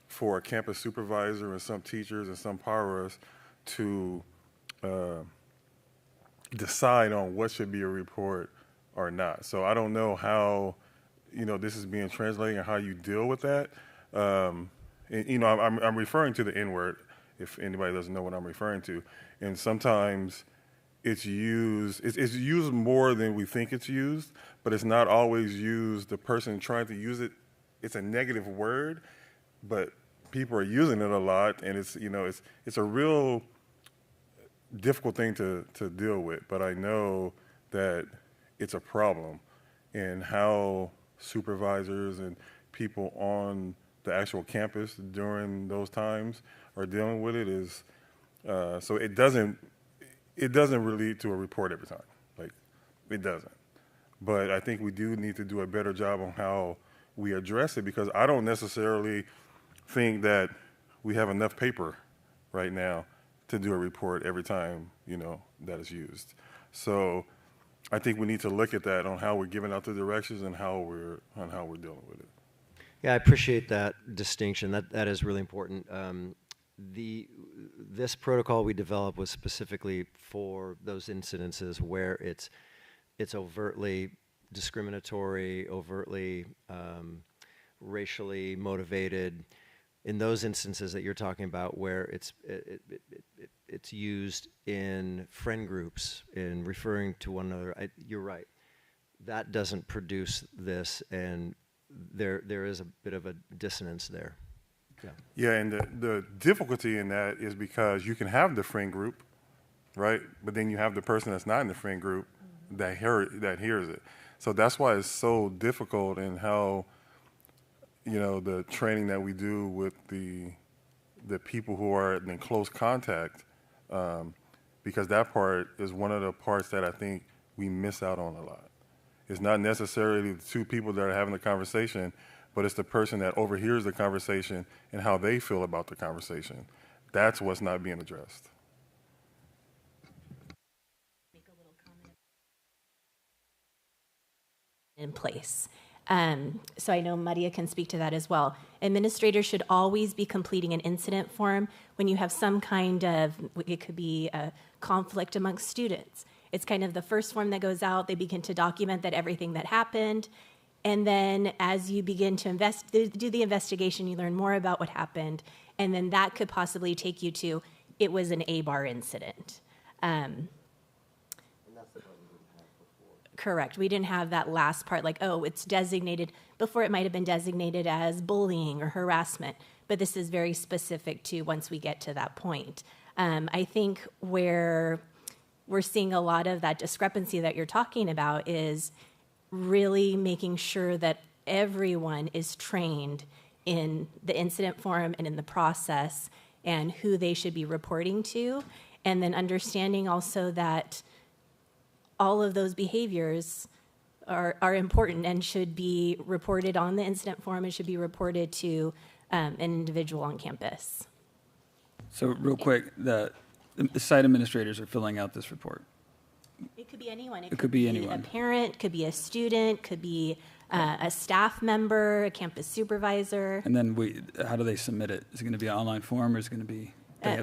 for a campus supervisor and some teachers and some powers to decide on what should be a report or not. So I don't know how, this is being translated and how you deal with that. I'm referring to the N-word, if anybody doesn't know what I'm referring to. And sometimes it's used more than we think it's used, but it's not always used. The person trying to use it, it's a negative word, but people are using it a lot, and it's a real difficult thing to deal with, but I know that it's a problem, and how supervisors and people on the actual campus during those times are dealing with it is, so it doesn't relate to a report every time. Like, it doesn't. But I think we do need to do a better job on how we address it, because I don't necessarily think that we have enough paper right now to do a report every time, that is used. So I think we need to look at that on how we're giving out the directions and how we're dealing with it. Yeah, I appreciate that distinction. That is really important. This protocol we developed was specifically for those incidences where it's overtly discriminatory, overtly racially motivated. In those instances that you're talking about, where it's used in friend groups, in referring to one another, you're right. That doesn't produce this, and there is a bit of a dissonance there. Yeah. Yeah, and the difficulty in that is because you can have the friend group, right? But then you have the person that's not in the friend group that hears it. So that's why it's so difficult in how, the training that we do with the people who are in close contact, because that part is one of the parts that I think we miss out on a lot. It's not necessarily the two people that are having the conversation, but it's the person that overhears the conversation and how they feel about the conversation. That's what's not being addressed. In place. So I know Maria can speak to that as well. Administrators should always be completing an incident form when you have some kind of, it could be a conflict amongst students. It's kind of the first form that goes out. They begin to document that everything that happened. And then as you begin to do the investigation, you learn more about what happened. And then that could possibly take you to, it was an A-bar incident. Correct. We didn't have that last part, like, oh, it's designated. Before it might have been designated as bullying or harassment, but this is very specific to once we get to that point. I think where we're seeing a lot of that discrepancy that you're talking about is really making sure that everyone is trained in the incident form and in the process and who they should be reporting to, and then understanding also that all of those behaviors are important and should be reported on the incident form and should be reported to an individual on campus. So real quick, the site administrators are filling out this report. It could be anyone. It could be anyone. A parent, could be a student, could be a staff member, a campus supervisor. And then how do they submit it? Is it going to be an online form, or is it going to be,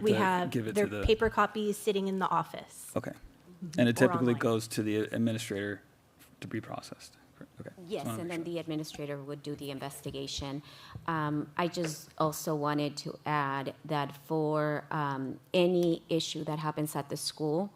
We have their paper copies sitting in the office. Okay. And it typically online. goes to the administrator to be processed. Okay. Yes, and then the administrator would do the investigation. I just also wanted to add that for any issue that happens at the school,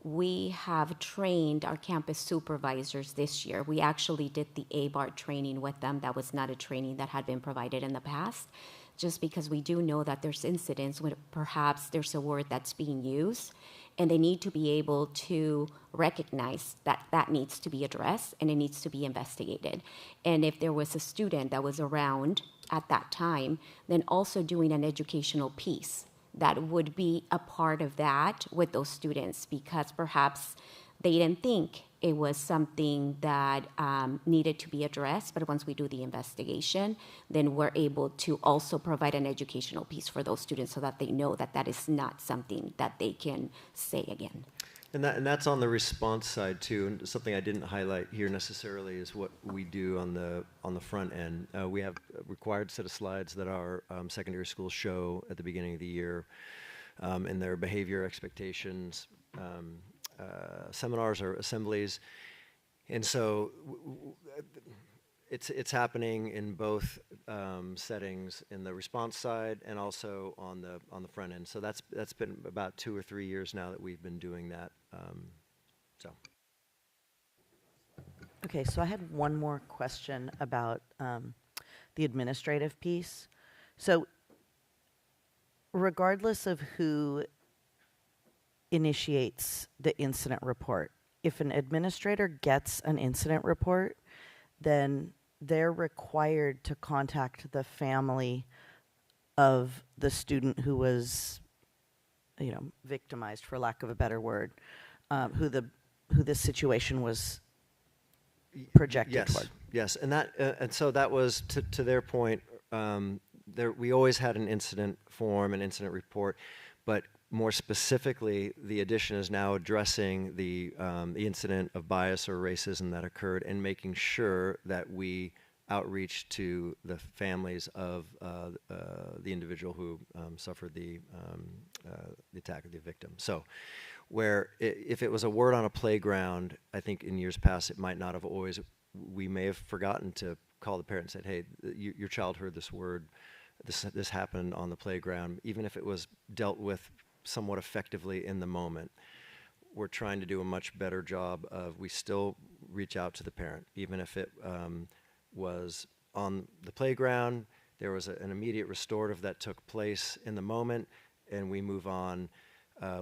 we have trained our campus supervisors this year. We actually did the ABAR training with them. That was not a training that had been provided in the past, just because we do know that there's incidents when perhaps there's a word that's being used, and they need to be able to recognize that that needs to be addressed and it needs to be investigated. And if there was a student that was around at that time, then also doing an educational piece that would be a part of that with those students, because perhaps they didn't think it was something that needed to be addressed, but once we do the investigation, then we're able to also provide an educational piece for those students so that they know that that is not something that they can say again. And that's on the response side too. And something I didn't highlight here necessarily is what we do on the front end. We have a required set of slides that our secondary schools show at the beginning of the year, and their behavior expectations, seminars or assemblies, and so it's happening in both settings, in the response side and also on the front end. So that's been about 2 or 3 years now that we've been doing that. Okay, so I had one more question about the administrative piece. So regardless of who initiates the incident report, if an administrator gets an incident report, then they're required to contact the family of the student who was, victimized, for lack of a better word, who this situation was projected Yes, toward. yes, and that and so that was to their point. We always had an incident form, an incident report, but more specifically, the addition is now addressing the incident of bias or racism that occurred and making sure that we outreach to the families of the individual who suffered the attack of the victim. So, where if it was a word on a playground, I think in years past it might not have always. We may have forgotten to call the parent and said, "Hey, your child heard this word. This happened on the playground." Even if it was dealt with somewhat effectively in the moment, we're trying to do a much better job of. We still reach out to the parent, even if it was on the playground. There was an immediate restorative that took place in the moment, and we move on.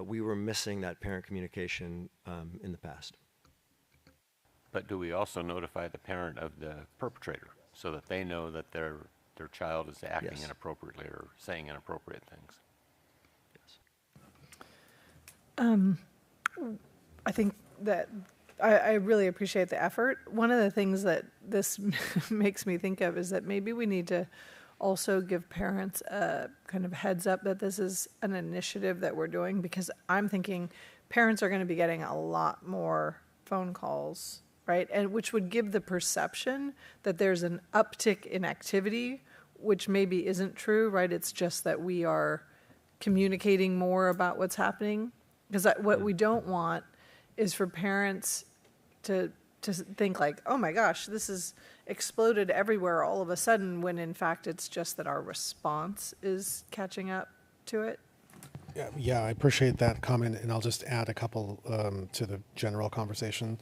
We were missing that parent communication in the past. But do we also notify the parent of the perpetrator so that they know that their child is acting Yes. inappropriately or saying inappropriate things? I think that I really appreciate the effort. One of the things that this makes me think of is that maybe we need to also give parents a kind of heads up that this is an initiative that we're doing, because I'm thinking parents are going to be getting a lot more phone calls, right? And which would give the perception that there's an uptick in activity, which maybe isn't true, right? It's just that we are communicating more about what's happening. Because what we don't want is for parents to think like, oh my gosh, this is exploded everywhere all of a sudden, when in fact it's just that our response is catching up to it. Yeah, I appreciate that comment, and I'll just add a couple to the general conversation.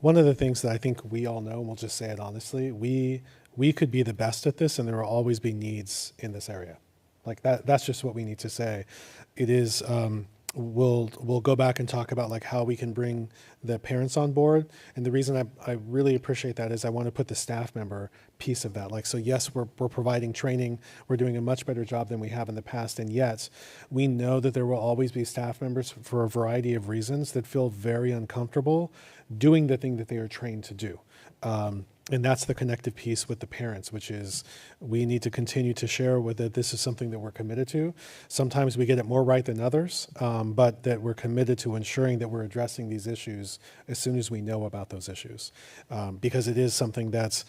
One of the things that I think we all know, and we'll just say it honestly, we could be the best at this, and there will always be needs in this area. Like that's just what we need to say. It is. We'll go back and talk about like how we can bring the parents on board. And the reason I really appreciate that is I want to put the staff member piece of that. Like, so yes, we're providing training. We're doing a much better job than we have in the past. And yet we know that there will always be staff members for a variety of reasons that feel very uncomfortable doing the thing that they are trained to do. And that's the connective piece with the parents, which is we need to continue to share with that this is something that we're committed to. Sometimes we get it more right than others, but that we're committed to ensuring that we're addressing these issues as soon as we know about those issues. Because it is something that's,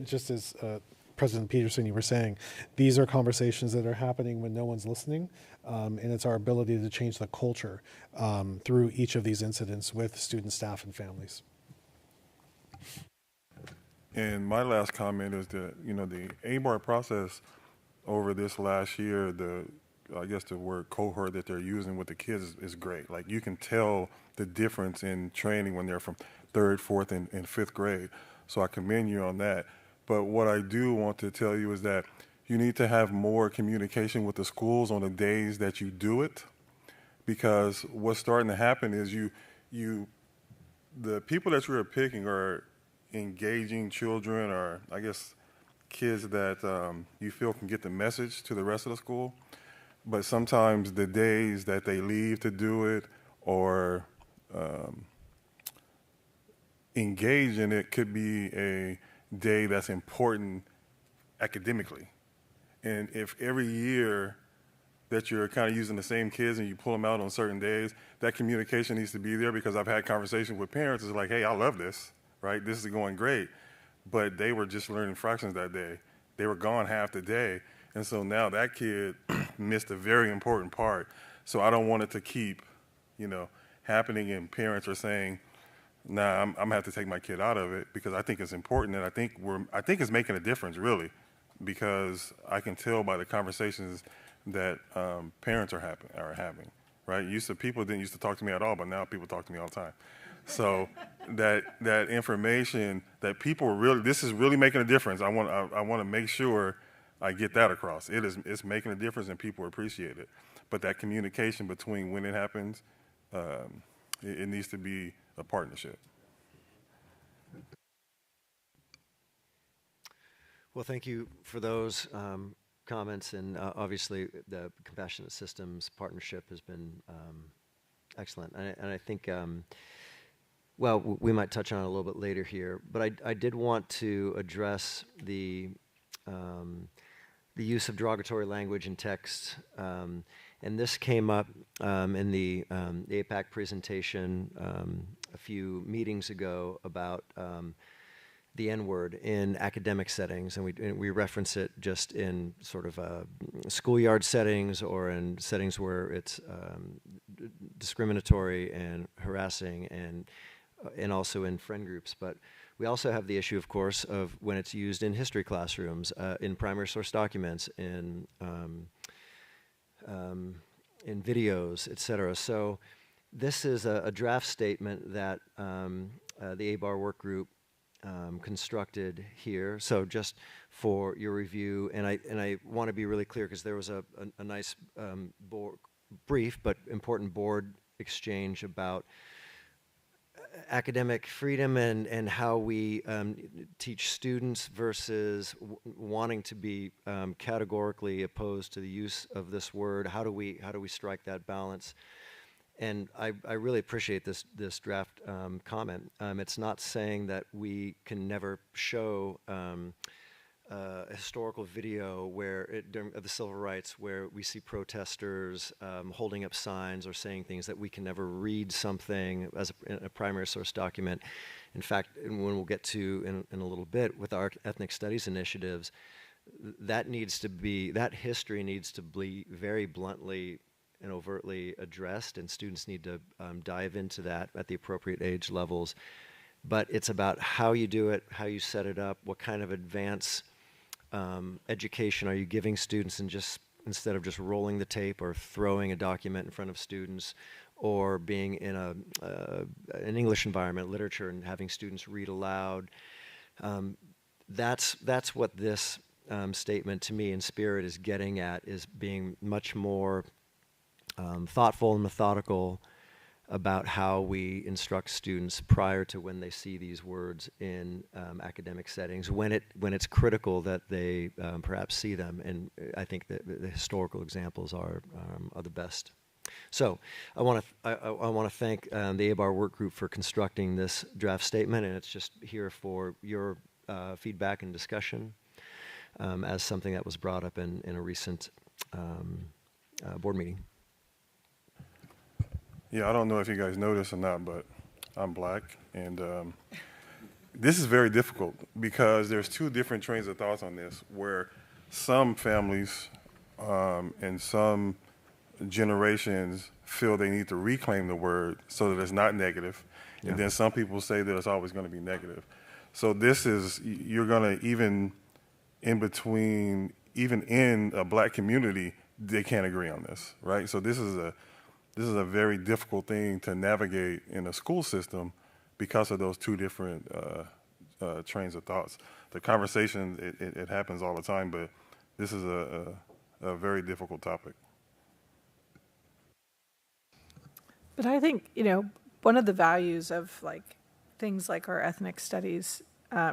just as President Peterson, you were saying, these are conversations that are happening when no one's listening, and it's our ability to change the culture through each of these incidents with students, staff, and families. And my last comment is that, the ABAR process over this last year, I guess the word cohort that they're using with the kids is great. Like, you can tell the difference in training when they're from 3rd, 4th, and 5th grade. So I commend you on that. But what I do want to tell you is that you need to have more communication with the schools on the days that you do it, because what's starting to happen is the people that you are picking are engaging children, or I guess kids that you feel can get the message to the rest of the school. But sometimes the days that they leave to do it or engage in it could be a day that's important academically. And if every year that you're kind of using the same kids and you pull them out on certain days, that communication needs to be there, because I've had conversations with parents. It's like, hey, I love this. Right? This is going great. But they were just learning fractions that day. They were gone half the day. And so now that kid missed a very important part. So I don't want it to keep, happening, and parents are saying, nah, I'm gonna have to take my kid out of it, because I think it's important, and I think it's making a difference, really, because I can tell by the conversations that parents are having, right? People didn't used to talk to me at all, but now people talk to me all the time. So that information that people this is really making a difference. I want to make sure I get that across. It's making a difference, and people appreciate it. But that communication between when it happens, it needs to be a partnership. Well, thank you for those comments, and obviously the Compassionate Systems partnership has been excellent. And I think well, we might touch on it a little bit later here, but I did want to address the use of derogatory language in text, and this came up in the APAC presentation a few meetings ago about the N-word in academic settings, and we reference it just in sort of schoolyard settings or in settings where it's discriminatory and harassing, and also in friend groups. But we also have the issue, of course, of when it's used in history classrooms, in primary source documents, in videos, et cetera. So this is a draft statement that the ABAR work group constructed here. So just for your review, and I want to be really clear because there was a nice brief but important board exchange about academic freedom and how we teach students versus wanting to be categorically opposed to the use of this word. How do we strike that balance? And I really appreciate this draft comment. It's not saying that we can never show a historical video during the civil rights where we see protesters holding up signs or saying things, that we can never read something as a primary source document. In fact, and when we'll get to in a little bit with our ethnic studies initiatives, that history needs to be very bluntly and overtly addressed, and students need to dive into that at the appropriate age levels. But it's about how you do it, how you set it up, what kind of advance education are you giving students, and just instead of just rolling the tape or throwing a document in front of students, or being in an English environment, literature, and having students read aloud. That's what this statement to me in spirit is getting at, is being much more thoughtful and methodical about how we instruct students prior to when they see these words in academic settings, when it's critical that they perhaps see them. And I think that the historical examples are the best. So I want to thank the ABAR work group for constructing this draft statement, and it's just here for your feedback and discussion as something that was brought up in a recent board meeting. Yeah, I don't know if you guys know this or not, but I'm black, and this is very difficult because there's two different trains of thoughts on this, where some families and some generations feel they need to reclaim the word so that it's not negative, and then some people say that it's always going to be negative. So this is, you're going to, even in a black community, they can't agree on this, right? So this is a very difficult thing to navigate in a school system because of those two different trains of thoughts. The conversation, it happens all the time, but this is a very difficult topic. But I think, one of the values of things like our ethnic studies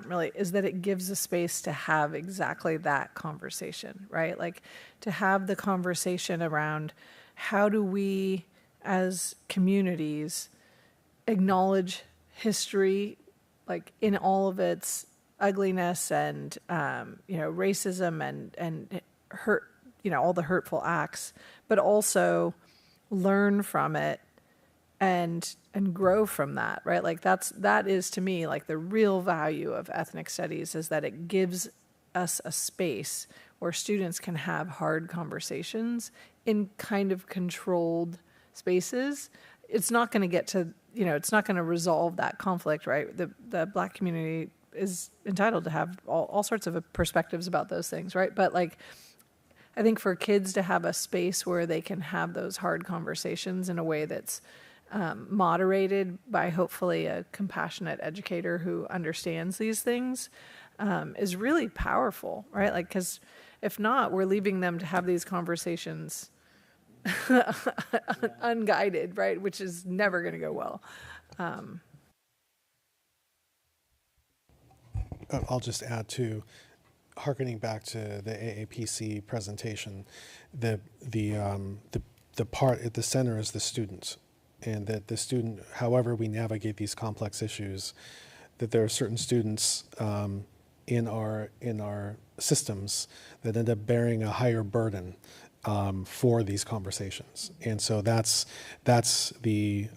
really is that it gives a space to have exactly that conversation, right? Like to have the conversation around how do we as communities acknowledge history, like in all of its ugliness and, racism and hurt, all the hurtful acts, but also learn from it and grow from that, right? Like that is to me like the real value of ethnic studies, is that it gives us a space where students can have hard conversations in kind of controlled spaces. It's not going to get to, it's not going to resolve that conflict, right? The black community is entitled to have all sorts of perspectives about those things, right? But I think for kids to have a space where they can have those hard conversations in a way that's moderated by hopefully a compassionate educator who understands these things is really powerful, right? Because if not, we're leaving them to have these conversations unguided, right? Which is never going to go well. I'll just add to, hearkening back to the AAPC presentation, the part at the center is the students, and that the student, however we navigate these complex issues, that there are certain students in our systems that end up bearing a higher burden for these conversations. And so that's the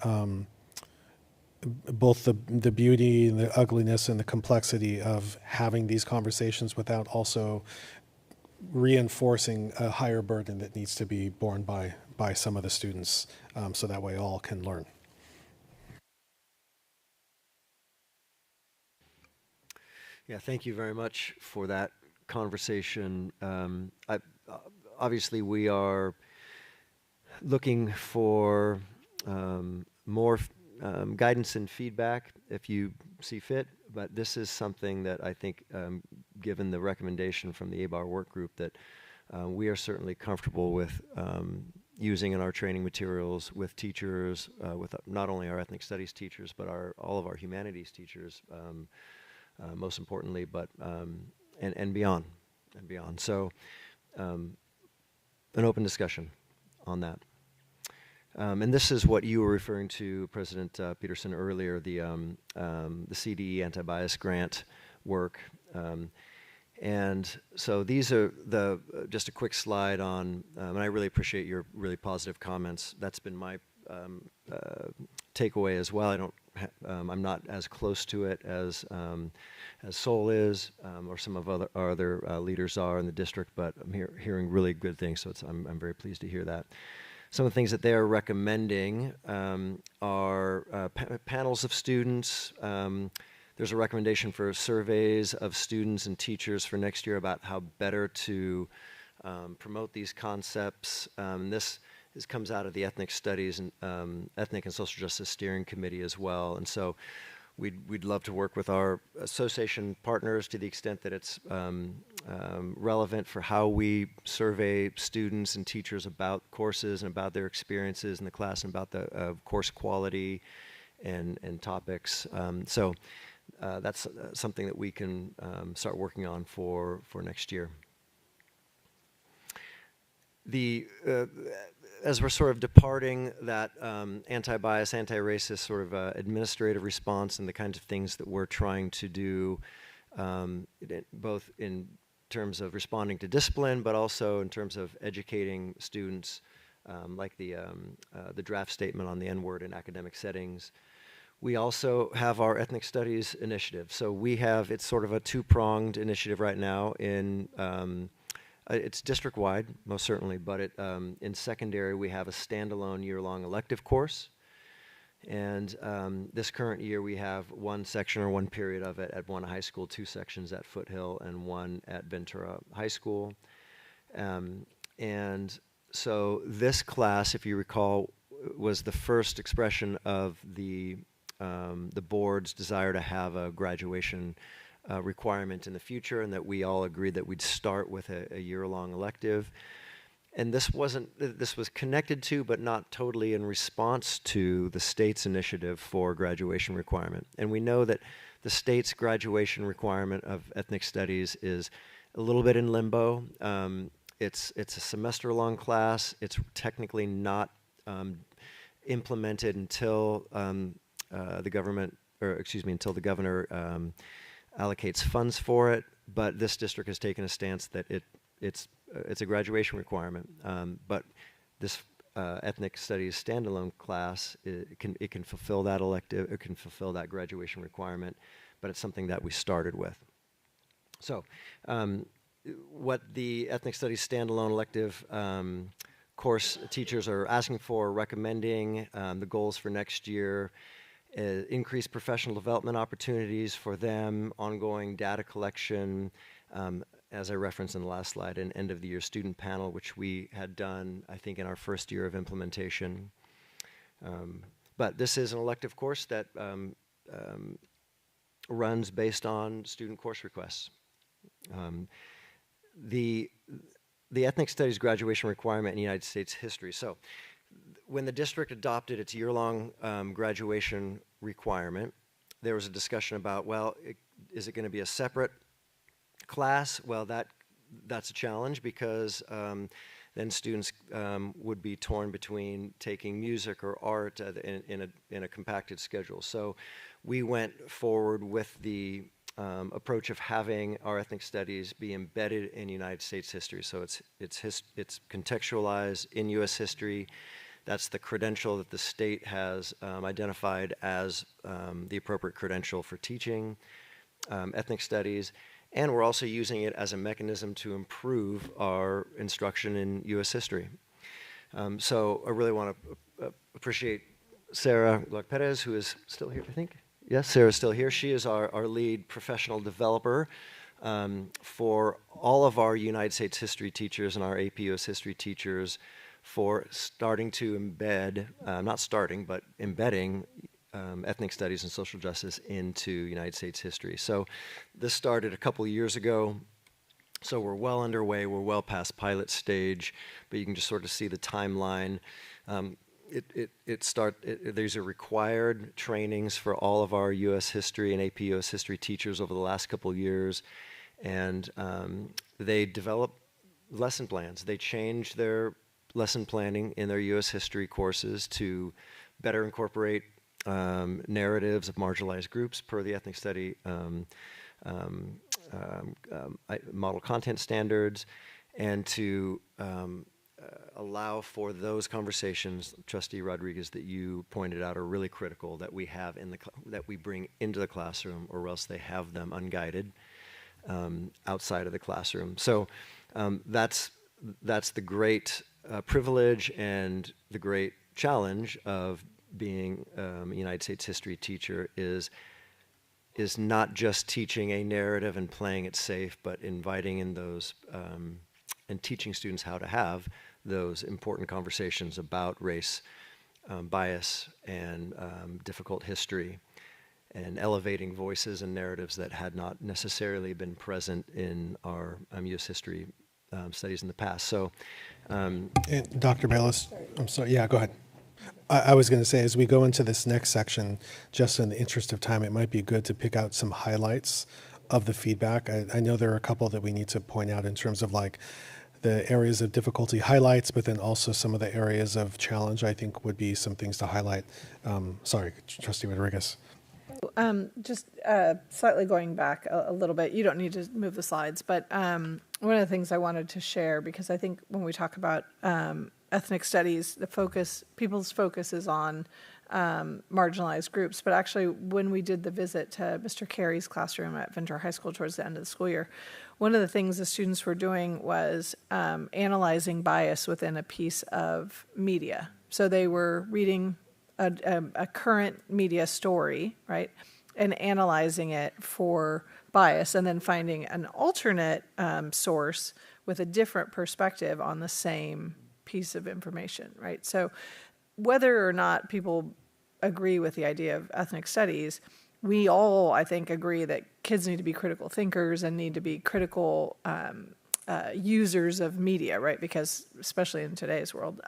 both the beauty and the ugliness and the complexity of having these conversations without also reinforcing a higher burden that needs to be borne by some of the students, so that way all can learn. Yeah, thank you very much for that conversation. Obviously, we are looking for more guidance and feedback if you see fit, but this is something that I think, given the recommendation from the ABAR work group, that we are certainly comfortable with using in our training materials with teachers, with not only our ethnic studies teachers, but all of our humanities teachers, most importantly, but and beyond, and beyond. So, an open discussion on that. And this is what you were referring to, President Peterson, earlier, the CDE anti-bias grant work. And so these are just a quick slide on, and I really appreciate your really positive comments. That's been my takeaway as well. I'm not as close to it as Sol is, or some of our other leaders are in the district, but I'm hearing really good things, so I'm very pleased to hear that. Some of the things that they are recommending are panels of students. There's a recommendation for surveys of students and teachers for next year about how better to promote these concepts. This comes out of the Ethnic Studies and Ethnic and Social Justice Steering Committee as well. And so we'd love to work with our association partners to the extent that it's relevant for how we survey students and teachers about courses and about their experiences in the class and about the course quality and topics. So that's something that we can start working on for next year. As we're sort of departing that anti-bias, anti-racist sort of administrative response and the kinds of things that we're trying to do, both in terms of responding to discipline, but also in terms of educating students, like the draft statement on the N-word in academic settings. We also have our Ethnic Studies initiative. So it's sort of a two-pronged initiative right now in it's district-wide, most certainly, but in secondary, we have a standalone year-long elective course. And this current year, we have one section or one period of it at one high school, two sections at Foothill, and one at Ventura High School. And so this class, if you recall, was the first expression of the board's desire to have a graduation requirement in the future, and that we all agreed that we'd start with a year-long elective. And this was connected to, but not totally in response to, the state's initiative for graduation requirement. And we know that the state's graduation requirement of ethnic studies is a little bit in limbo. It's a semester-long class. It's technically not implemented until the government, or excuse me, until the governor allocates funds for it, but this district has taken a stance that it's a graduation requirement. But this ethnic studies standalone class, it can fulfill that elective, it can fulfill that graduation requirement, but it's something that we started with. So, what the ethnic studies standalone elective course teachers are asking for, recommending, the goals for next year. Increased professional development opportunities for them, ongoing data collection, as I referenced in the last slide, an end-of-the-year student panel, which we had done, I think, in our first year of implementation. But this is an elective course that runs based on student course requests. The ethnic studies graduation requirement in United States history. So, when the district adopted its year-long graduation requirement, there was a discussion about, well, is it going to be a separate class? Well, that's a challenge because then students would be torn between taking music or art in a compacted schedule. So we went forward with the approach of having our ethnic studies be embedded in United States history. So it's contextualized in U.S. history. That's the credential that the state has identified as the appropriate credential for teaching ethnic studies. And we're also using it as a mechanism to improve our instruction in U.S. history. So I really want to appreciate Sarah Glock-Perez, who is still here, I think. Yes, Sarah's still here. She is our lead professional developer for all of our United States history teachers and our AP US history teachers for starting to embed, not starting, but embedding ethnic studies and social justice into United States history. So this started a couple of years ago. So we're well underway. We're well past pilot stage, but you can just sort of see the timeline. These are required trainings for all of our U.S. history and AP US history teachers over the last couple of years, and they develop lesson plans. They change their lesson planning in their U.S. history courses to better incorporate narratives of marginalized groups per the ethnic study model content standards, and to allow for those conversations, Trustee Rodriguez, that you pointed out are really critical that we have that we bring into the classroom, or else they have them unguided outside of the classroom. So that's the great privilege and the great challenge of being a United States history teacher is not just teaching a narrative and playing it safe, but inviting in those and teaching students how to have those important conversations about race, bias, and difficult history, and elevating voices and narratives that had not necessarily been present in our U.S. history studies in the past. So, And Dr. Bayless, I'm sorry, yeah, go ahead. I was going to say, as we go into this next section, just in the interest of time, it might be good to pick out some highlights of the feedback. I know there are a couple that we need to point out in terms of like the areas of difficulty highlights, but then also some of the areas of challenge, I think would be some things to highlight. Sorry, Trustee Rodriguez. Just slightly going back a little bit, you don't need to move the slides, but one of the things I wanted to share, because I think when we talk about ethnic studies, people's focus is on marginalized groups. But actually, when we did the visit to Mr. Carey's classroom at Ventura High School towards the end of the school year, one of the things the students were doing was analyzing bias within a piece of media. So they were reading a current media story, right, and analyzing it for bias, and then finding an alternate source with a different perspective on the same piece of information, right? So whether or not people agree with the idea of ethnic studies, we all, I think, agree that kids need to be critical thinkers and need to be critical users of media, right? Because especially in today's world.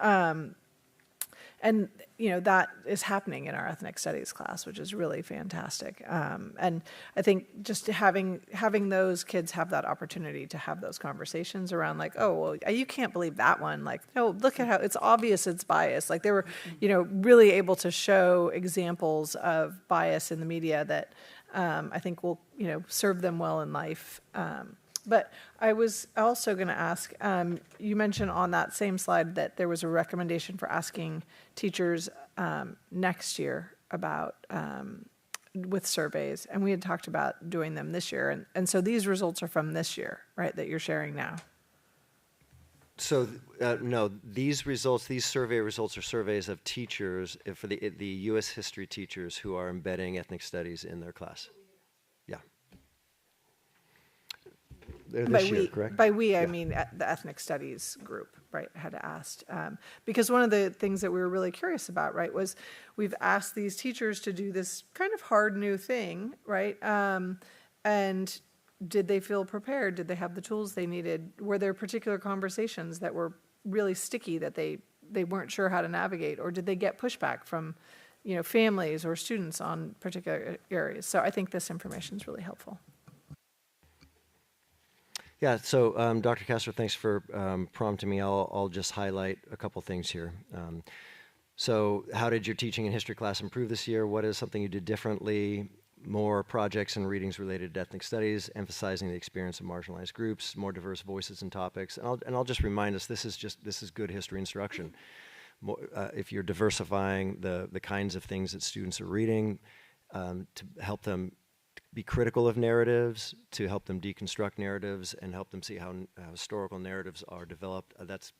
And, you know, that is happening in our ethnic studies class, which is really fantastic. And I think just having those kids have that opportunity to have those conversations around like, oh, well, you can't believe that one. Like, no, look at how it's obvious it's bias. Like they were, you know, really able to show examples of bias in the media that I think will, you know, serve them well in life. But I was also going to ask, you mentioned on that same slide that there was a recommendation for asking teachers next year about with surveys, and we had talked about doing them this year. And so these results are from this year, right, that you're sharing now? So no, these survey results are surveys of teachers for the U.S. history teachers who are embedding ethnic studies in their class. Yeah. They're this year, correct? By we, I mean the ethnic studies group, right, had asked. Because one of the things that we were really curious about, right, was we've asked these teachers to do this kind of hard new thing, right? And did they feel prepared? Did they have the tools they needed? Were there particular conversations that were really sticky that they weren't sure how to navigate? Or did they get pushback from, you know, families or students on particular areas? So I think this information is really helpful. Yeah, so Dr. Castro, thanks for prompting me. I'll just highlight a couple things here. So how did your teaching in history class improve this year? What is something you did differently? More projects and readings related to ethnic studies, emphasizing the experience of marginalized groups, more diverse voices and topics. And I'll just remind us, this is good history instruction. If you're diversifying the kinds of things that students are reading, to help them be critical of narratives, to help them deconstruct narratives, and help them see how historical narratives are developed, that's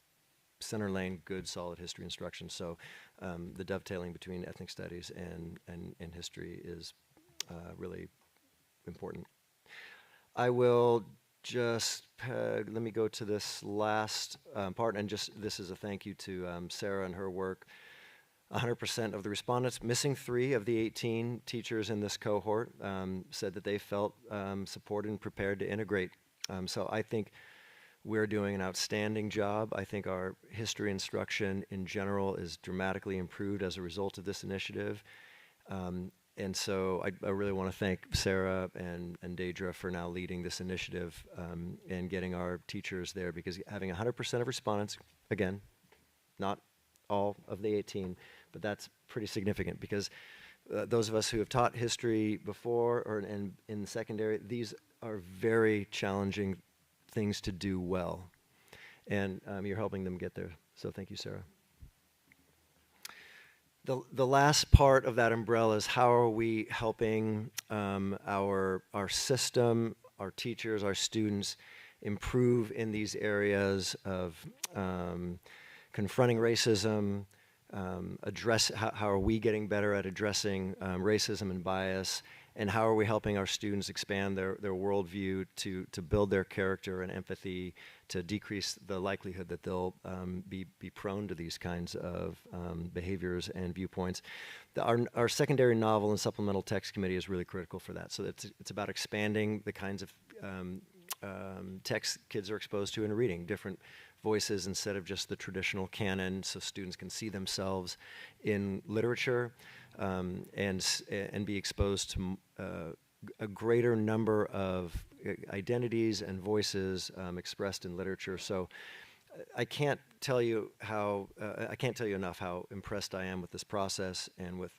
center lane, good, solid history instruction. So the dovetailing between ethnic studies and history is really important. I will just, let me go to this last part, and just, this is a thank you to Sarah and her work. 100% of the respondents, missing 3 of the 18 teachers in this cohort, said that they felt supported and prepared to integrate. So I think we're doing an outstanding job. I think our history instruction in general is dramatically improved as a result of this initiative. And so I really want to thank Sarah and Deidre for now leading this initiative and getting our teachers there, because having 100% of respondents, again, not all of the 18, but that's pretty significant, because those of us who have taught history before or in secondary, these are very challenging things to do well. And you're helping them get there. So thank you, Sarah. The last part of that umbrella is how are we helping our system, our teachers, our students improve in these areas of confronting racism, how are we getting better at addressing racism and bias, and how are we helping our students expand their worldview to build their character and empathy, to decrease the likelihood that they'll be prone to these kinds of behaviors and viewpoints. Our secondary novel and supplemental text committee is really critical for that. So it's about expanding the kinds of texts kids are exposed to in reading, different voices instead of just the traditional canon, so students can see themselves in literature and be exposed to a greater number of identities and voices expressed in literature. So I can't tell you enough how impressed I am with this process and with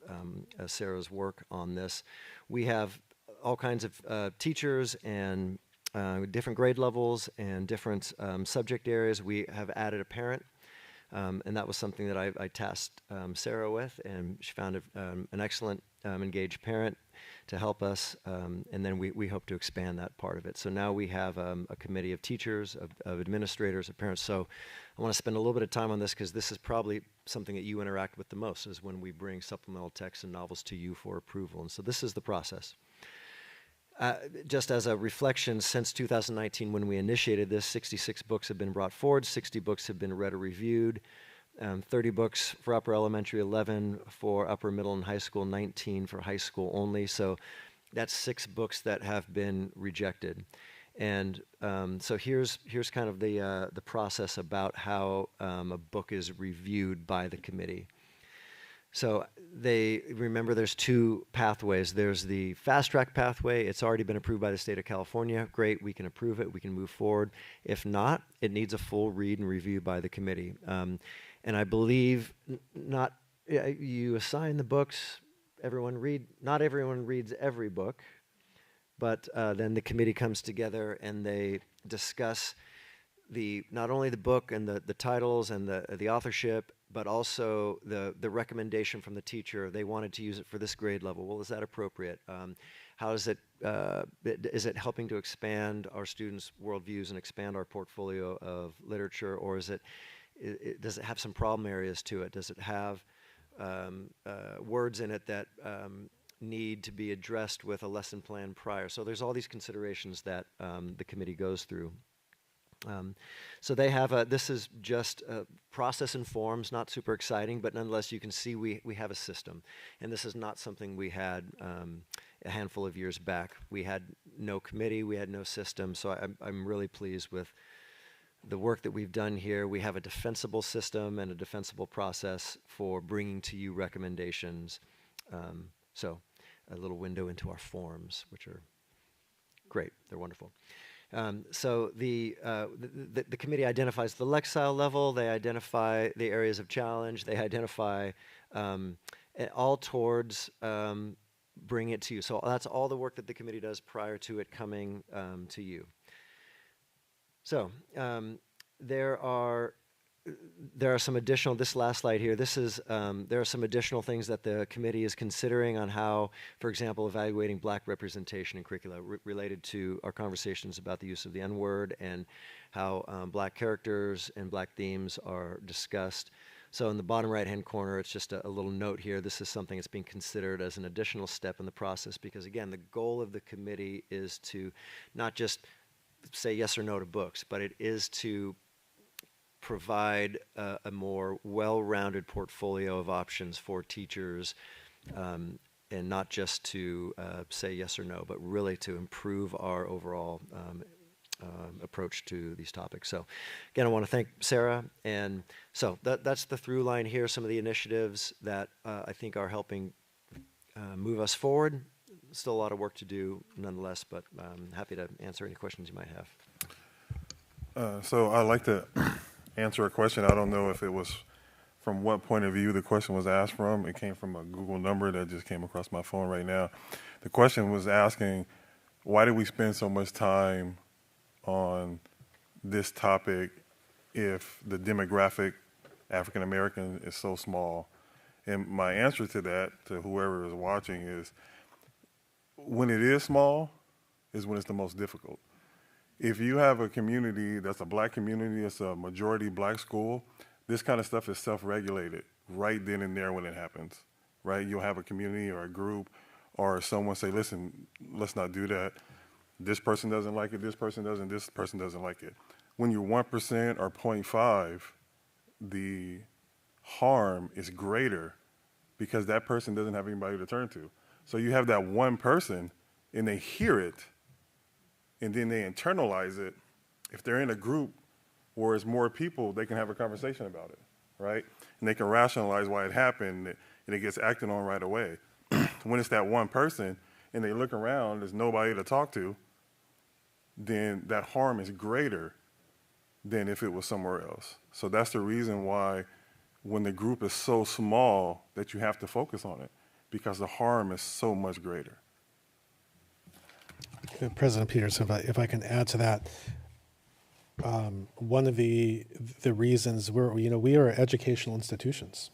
Sarah's work on this. We have all kinds of teachers and different grade levels and different subject areas. We have added a parent, and that was something that I tasked Sarah with, and she found an excellent engaged parent to help us, and then we hope to expand that part of it. So now we have a committee of teachers, of administrators, of parents. So I want to spend a little bit of time on this, because this is probably something that you interact with the most, is when we bring supplemental texts and novels to you for approval. And so this is the process. Just as a reflection, since 2019, when we initiated this, 66 books have been brought forward, 60 books have been read or reviewed, 30 books for upper elementary, 11 for upper middle and high school, 19 for high school only. So that's 6 books that have been rejected. And so here's kind of the process about how a book is reviewed by the committee. So remember there's 2 pathways. There's the fast track pathway. It's already been approved by the state of California. Great, we can approve it, we can move forward. If not, it needs a full read and review by the committee. And I believe you assign the books, not everyone reads every book, but then the committee comes together and they discuss not only the book and the titles and the authorship, but also the recommendation from the teacher. They wanted to use it for this grade level. Well, is that appropriate? How is it helping to expand our students' worldviews and expand our portfolio of literature, or does it have some problem areas to it? Does it have words in it that need to be addressed with a lesson plan prior? So there's all these considerations that the committee goes through. So they have this is just process and forms, not super exciting, but nonetheless you can see we have a system. And this is not something we had a handful of years back. We had no committee, we had no system, so I'm really pleased with the work that we've done here. We have a defensible system and a defensible process for bringing to you recommendations. So a little window into our forms, which are great, they're wonderful. So the committee identifies the Lexile level, they identify the areas of challenge, they identify all towards bring it to you. So that's all the work that the committee does prior to it coming to you. So there are some additional, this last slide here, this is, there are some additional things that the committee is considering on how, for example, evaluating Black representation in curricula related to our conversations about the use of the N-word and how Black characters and Black themes are discussed. So in the bottom right-hand corner, it's just a little note here. This is something that's being considered as an additional step in the process because, again, the goal of the committee is to not just say yes or no to books, but it is to provide a more well-rounded portfolio of options for teachers, and not just to say yes or no, but really to improve our overall approach to these topics. So again, I want to thank Sarah. And so that's the through line here, some of the initiatives that I think are helping move us forward. Still a lot of work to do nonetheless, but I'm happy to answer any questions you might have. So I'd like to answer a question. I don't know if it was from what point of view the question was asked from. It came from a Google number that just came across my phone right now. The question was asking, why did we spend so much time on this topic if the demographic African American is so small? And my answer to that, to whoever is watching, is when it is small is when it's the most difficult. If you have a community that's a Black community, it's a majority Black school, this kind of stuff is self-regulated right then and there when it happens, right? You'll have a community or a group or someone say, listen, let's not do that. This person doesn't like it, this person doesn't like it. When you're 1% or 0.5, the harm is greater because that person doesn't have anybody to turn to. So you have that one person and they hear it and then they internalize it. If they're in a group where it's more people, they can have a conversation about it, right? And they can rationalize why it happened and it gets acted on right away. When it's that one person and they look around, there's nobody to talk to, then that harm is greater than if it was somewhere else. So that's the reason why when the group is so small that you have to focus on it, because the harm is so much greater. President Peterson, if I can add to that, one of the reasons we are educational institutions.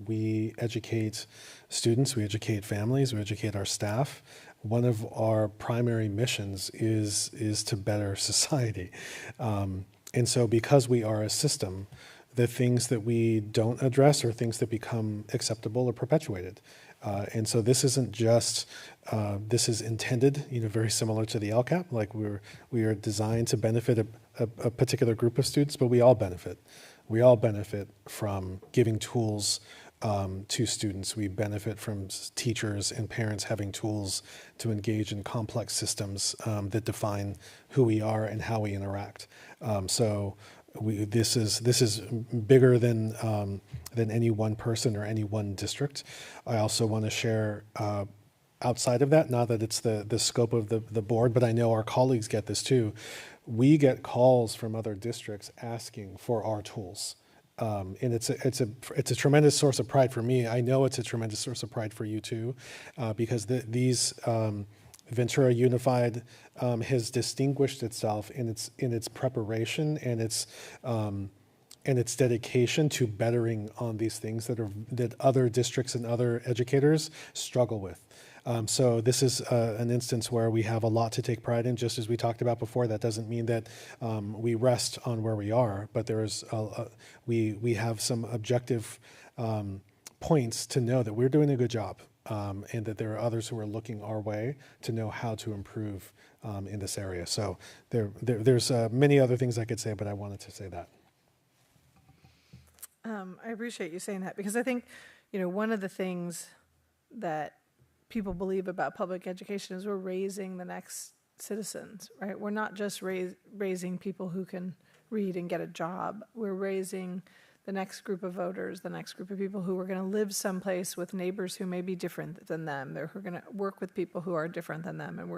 We educate students, we educate families, we educate our staff. One of our primary missions is to better society. And so because we are a system, the things that we don't address are things that become acceptable or perpetuated. And so this isn't just, this is intended, very similar to the LCAP, like we are designed to benefit a particular group of students, but we all benefit. We all benefit from giving tools to students. We benefit from teachers and parents having tools to engage in complex systems that define who we are and how we interact. So this is bigger than any one person or any one district. I also want to share outside of that, not that it's the scope of the board, but I know our colleagues get this too. We get calls from other districts asking for our tools. And it's a tremendous source of pride for me. I know it's a tremendous source of pride for you too, because these Ventura Unified has distinguished itself in its preparation and its dedication to bettering on these things that other districts and other educators struggle with. So this is an instance where we have a lot to take pride in, just as we talked about before. That doesn't mean that we rest on where we are, but we have some objective points to know that we're doing a good job, and that there are others who are looking our way to know how to improve in this area. So there's many other things I could say, but I wanted to say that. I appreciate you saying that, because I think, one of the things that people believe about public education is we're raising the next citizens, right? We're not just raising people who can read and get a job. We're raising the next group of voters, the next group of people who are going to live someplace with neighbors who may be different than them. They're going to work with people who are different than them. And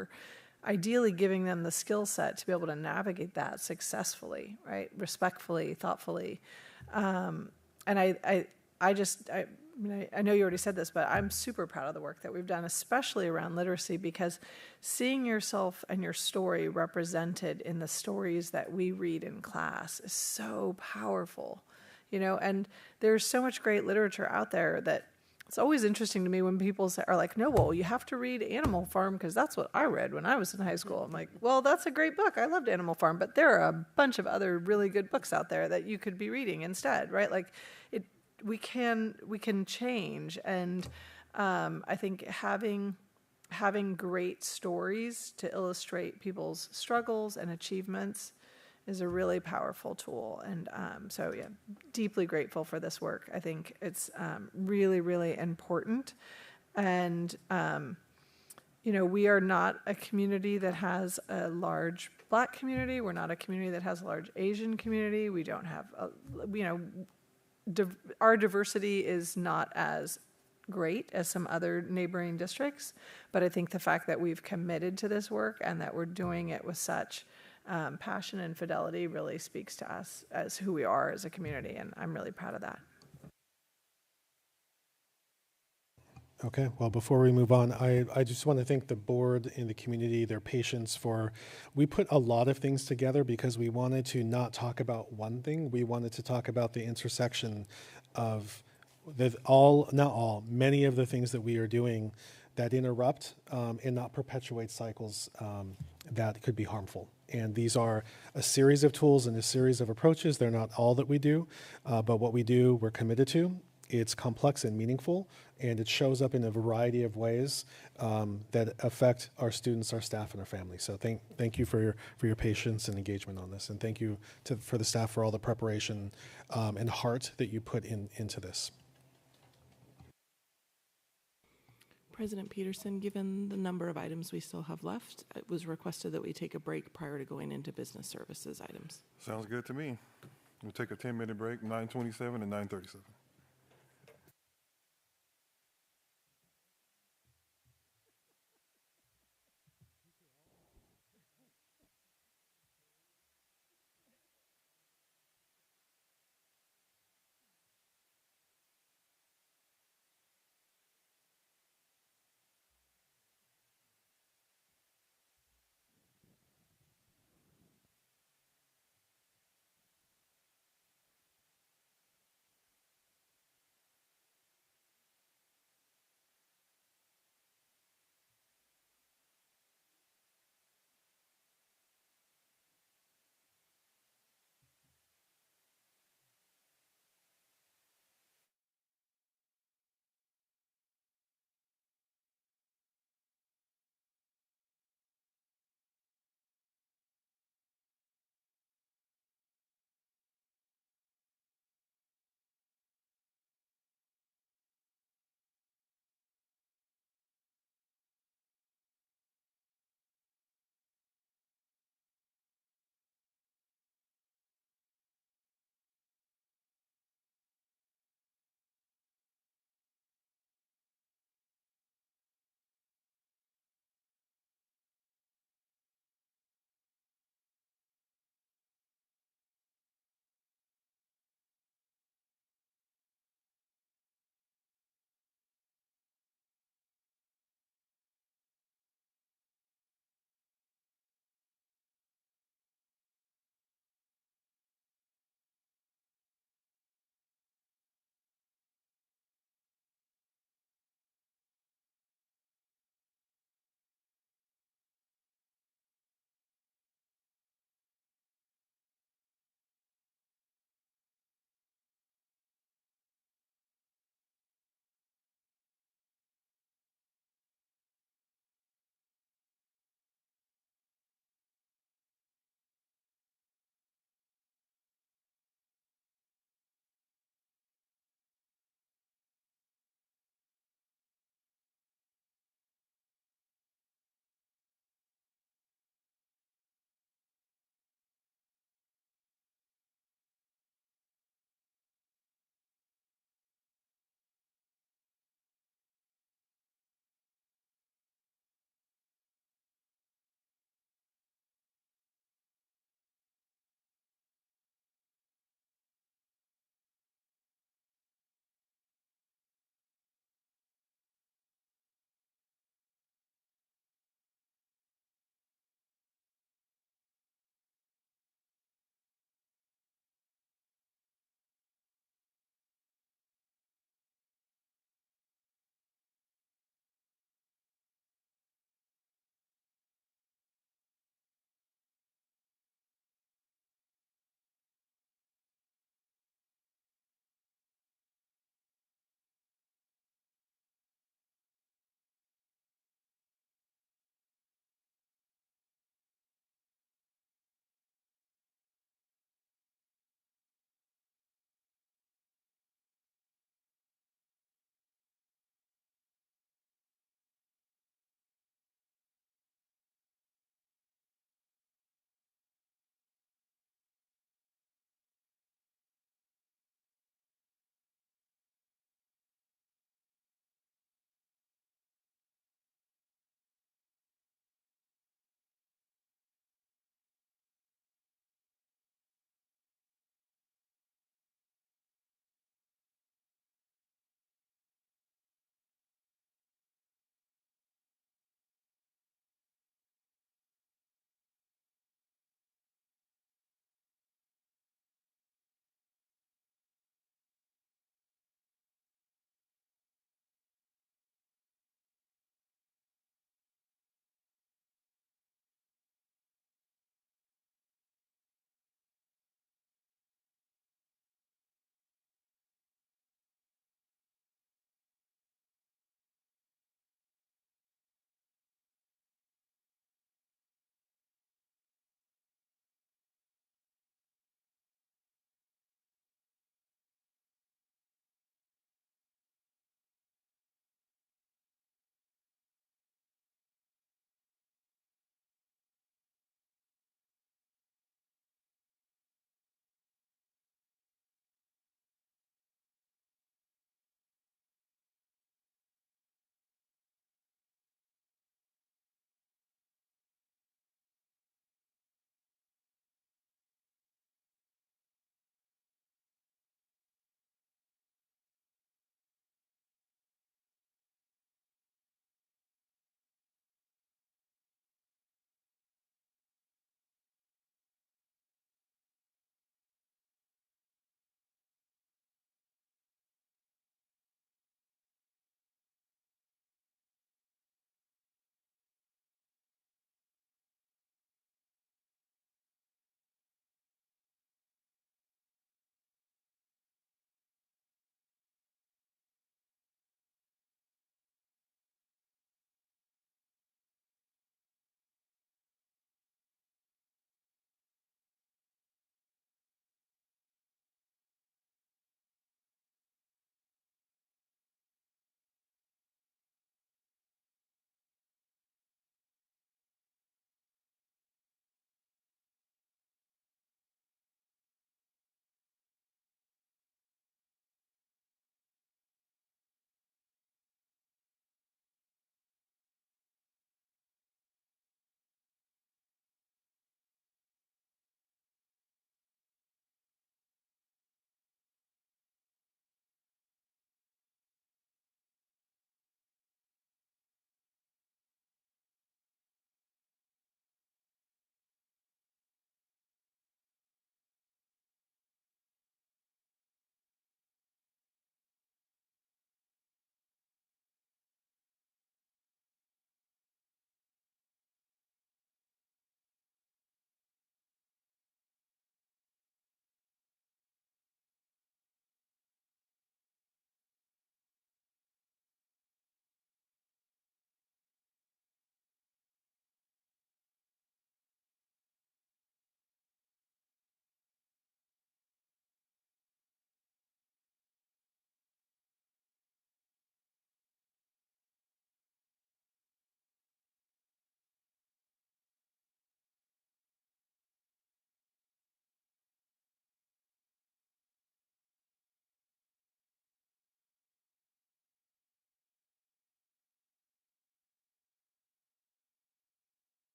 ideally giving them the skill set to be able to navigate that successfully, right? Respectfully, thoughtfully. And I know you already said this, but I'm super proud of the work that we've done, especially around literacy, because seeing yourself and your story represented in the stories that we read in class is so powerful, and there's so much great literature out there that it's always interesting to me when people are like, no, well, you have to read Animal Farm because that's what I read when I was in high school. I'm like, well, that's a great book. I loved Animal Farm, but there are a bunch of other really good books out there that you could be reading instead, right? Like, we can change, and I think having great stories to illustrate people's struggles and achievements is a really powerful tool. And so, yeah, deeply grateful for this work. I think it's really, really important. And, we are not a community that has a large Black community. We're not a community that has a large Asian community. We don't have, our diversity is not as great as some other neighboring districts. But I think the fact that we've committed to this work and that we're doing it with such passion and fidelity really speaks to us as who we are as a community, and I'm really proud of that. Okay, well, before we move on, I just want to thank the board and the community, their patience we put a lot of things together because we wanted to not talk about one thing. We wanted to talk about the intersection of many of the things that we are doing that interrupt and not perpetuate cycles that could be harmful. And these are a series of tools and a series of approaches. They're not all that we do, but what we do, we're committed to. It's complex and meaningful, and it shows up in a variety of ways that affect our students, our staff, and our families. So thank you for your patience and engagement on this, and thank you for the staff for all the preparation and heart that you put into this. President Peterson, given the number of items we still have left, it was requested that we take a break prior to going into business services items. Sounds good to me. We'll take a 10-minute break, 9:27 and 9:37.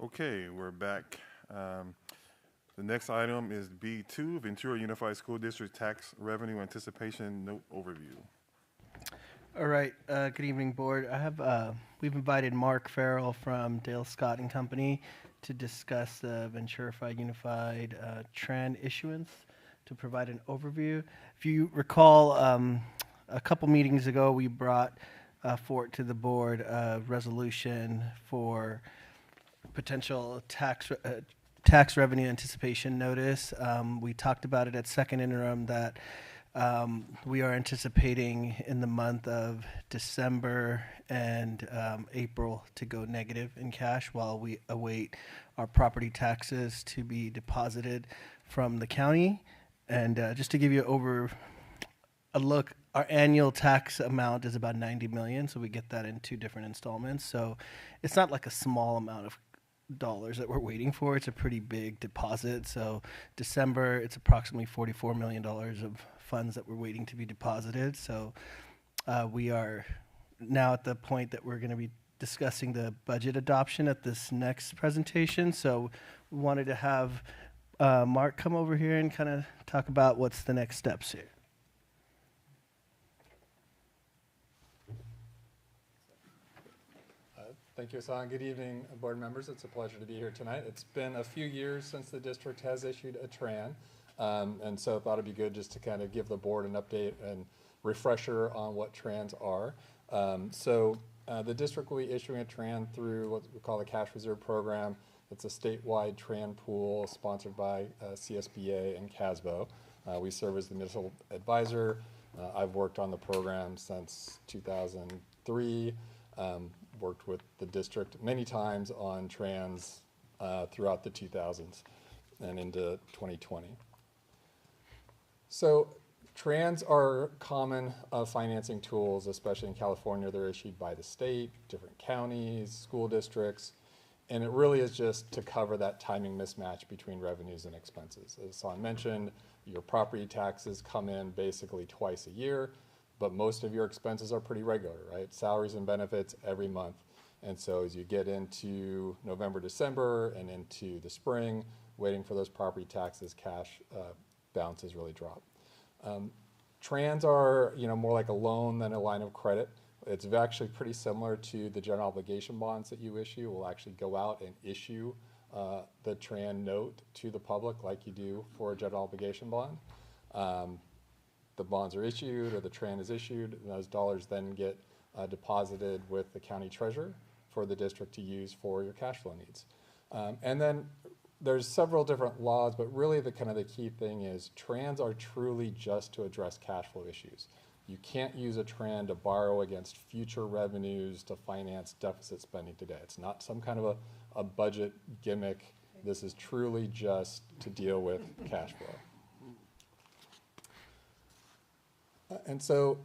Okay, we're back. The next item is B2, Ventura Unified School District Tax Revenue Anticipation Note Overview. All right. Good evening, board. We've invited Mark Farrell from Dale Scott and Company to discuss the Ventura Unified TRAN issuance to provide an overview. If you recall, a couple meetings ago, we brought forward to the board a resolution for potential tax revenue anticipation notice. We talked about it at second interim that we are anticipating in the month of December and April to go negative in cash while we await our property taxes to be deposited from the county. And just to give you a look, our annual tax amount is about $90 million, so we get that in 2 different installments. So it's not like a small amount of dollars that we're waiting for. It's a pretty big deposit. So December, it's approximately $44 million of funds that we're waiting to be deposited. So we are now at the point that we're going to be discussing the budget adoption at this next presentation. So we wanted to have Mark come over here and kind of talk about what's the next steps here. Thank you, Hassan. Good evening, board members. It's a pleasure to be here tonight. It's been a few years since the district has issued a TRAN, and so I thought it'd be good just to kind of give the board an update and refresher on what TRANs are. The district will be issuing a TRAN through what we call the Cash Reserve Program. It's a statewide TRAN pool sponsored by CSBA and CASBO. We serve as the municipal advisor. I've worked on the program since 2003. Worked with the district many times on TRANs throughout the 2000s and into 2020. So TRANs are common financing tools, especially in California. They're issued by the state, different counties, school districts, and it really is just to cover that timing mismatch between revenues and expenses. As Hassan mentioned, your property taxes come in basically twice a year, but most of your expenses are pretty regular, right? Salaries and benefits every month. And so as you get into November, December, and into the spring, waiting for those property taxes, cash balances really drop. TRANs are more like a loan than a line of credit. It's actually pretty similar to the general obligation bonds that you issue. We'll actually go out and issue the TRAN note to the public like you do for a general obligation bond. The bonds are issued or the TRAN is issued, and those dollars then get deposited with the county treasurer for the district to use for your cash flow needs. And then there's several different laws, but really the key thing is TRANs are truly just to address cash flow issues. You can't use a TRAN to borrow against future revenues to finance deficit spending today. It's not some kind of a budget gimmick. This is truly just to deal with cash flow. And so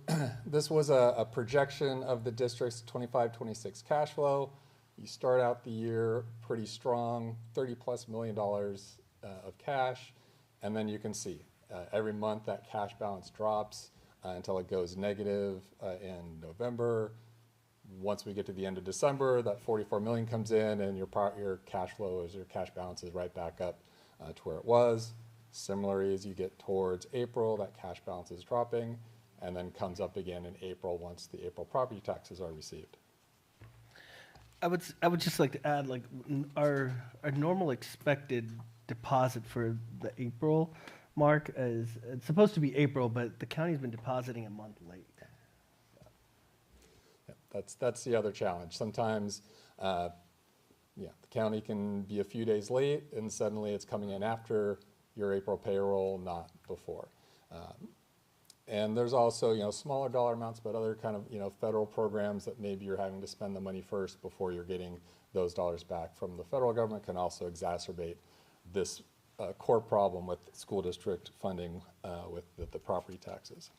this was a projection of the district's 25-26 cash flow. You start out the year pretty strong, $30+ million of cash, and then you can see every month that cash balance drops until it goes negative in November. Once we get to the end of December, that $44 million comes in, and your cash flow your cash balance is right back up to where it was. Similarly, as you get towards April, that cash balance is dropping, and then comes up again in April once the April property taxes are received. I would just like to add, our normal expected deposit for the April mark is it's supposed to be April, but the county's been depositing a month late. Yeah, that's the other challenge. Sometimes, the county can be a few days late, and suddenly it's coming in after your April payroll, not before. And there's also, smaller dollar amounts, but other federal programs that maybe you're having to spend the money first before you're getting those dollars back from the federal government can also exacerbate this core problem with school district funding with the property taxes.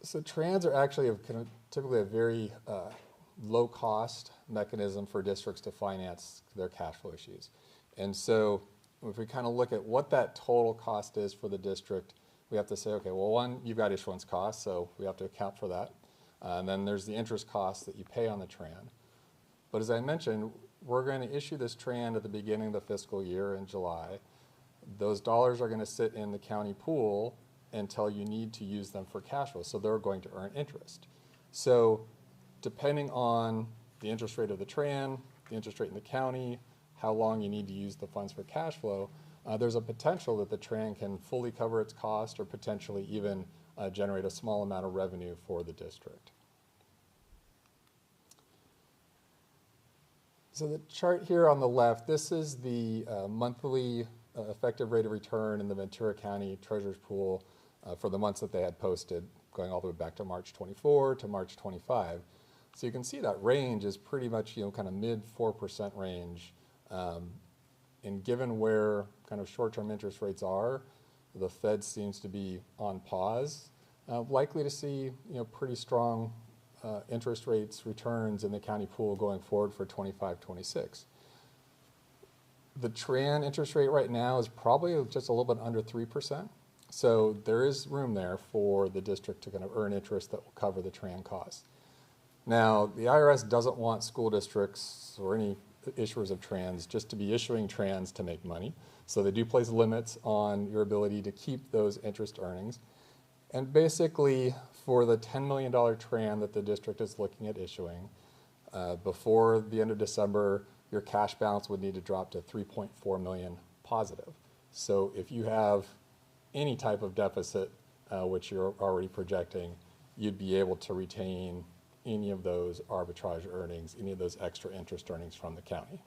So TRANs are actually typically a very low-cost mechanism for districts to finance their cash flow issues. And so if we look at what that total cost is for the district, we have to say, okay, well, one, you've got issuance costs, so we have to account for that. And then there's the interest costs that you pay on the TRAN. But as I mentioned, we're going to issue this TRAN at the beginning of the fiscal year in July. Those dollars are going to sit in the county pool until you need to use them for cash flow, so they're going to earn interest. So depending on the interest rate of the TRAN, the interest rate in the county, how long you need to use the funds for cash flow, there's a potential that the TRAN can fully cover its cost or potentially even generate a small amount of revenue for the district. So the chart here on the left, this is the monthly effective rate of return in the Ventura County Treasurer's Pool for the months that they had posted, going all the way back to March 24 to March 25. So you can see that range is pretty much, kind of mid 4% range. And given where kind of short-term interest rates are, the Fed seems to be on pause, likely to see, pretty strong interest rates returns in the county pool going forward for 25-26. The TRAN interest rate right now is probably just a little bit under 3%. So there is room there for the district to kind of earn interest that will cover the TRAN costs. Now, the IRS doesn't want school districts or any issuers of TRANs just to be issuing TRANs to make money. So they do place limits on your ability to keep those interest earnings. And basically, for the $10 million TRAN that the district is looking at issuing, before the end of December, your cash balance would need to drop to $3.4 million positive. So if you have any type of deficit, which you're already projecting, you'd be able to retain any of those arbitrage earnings, any of those extra interest earnings from the county.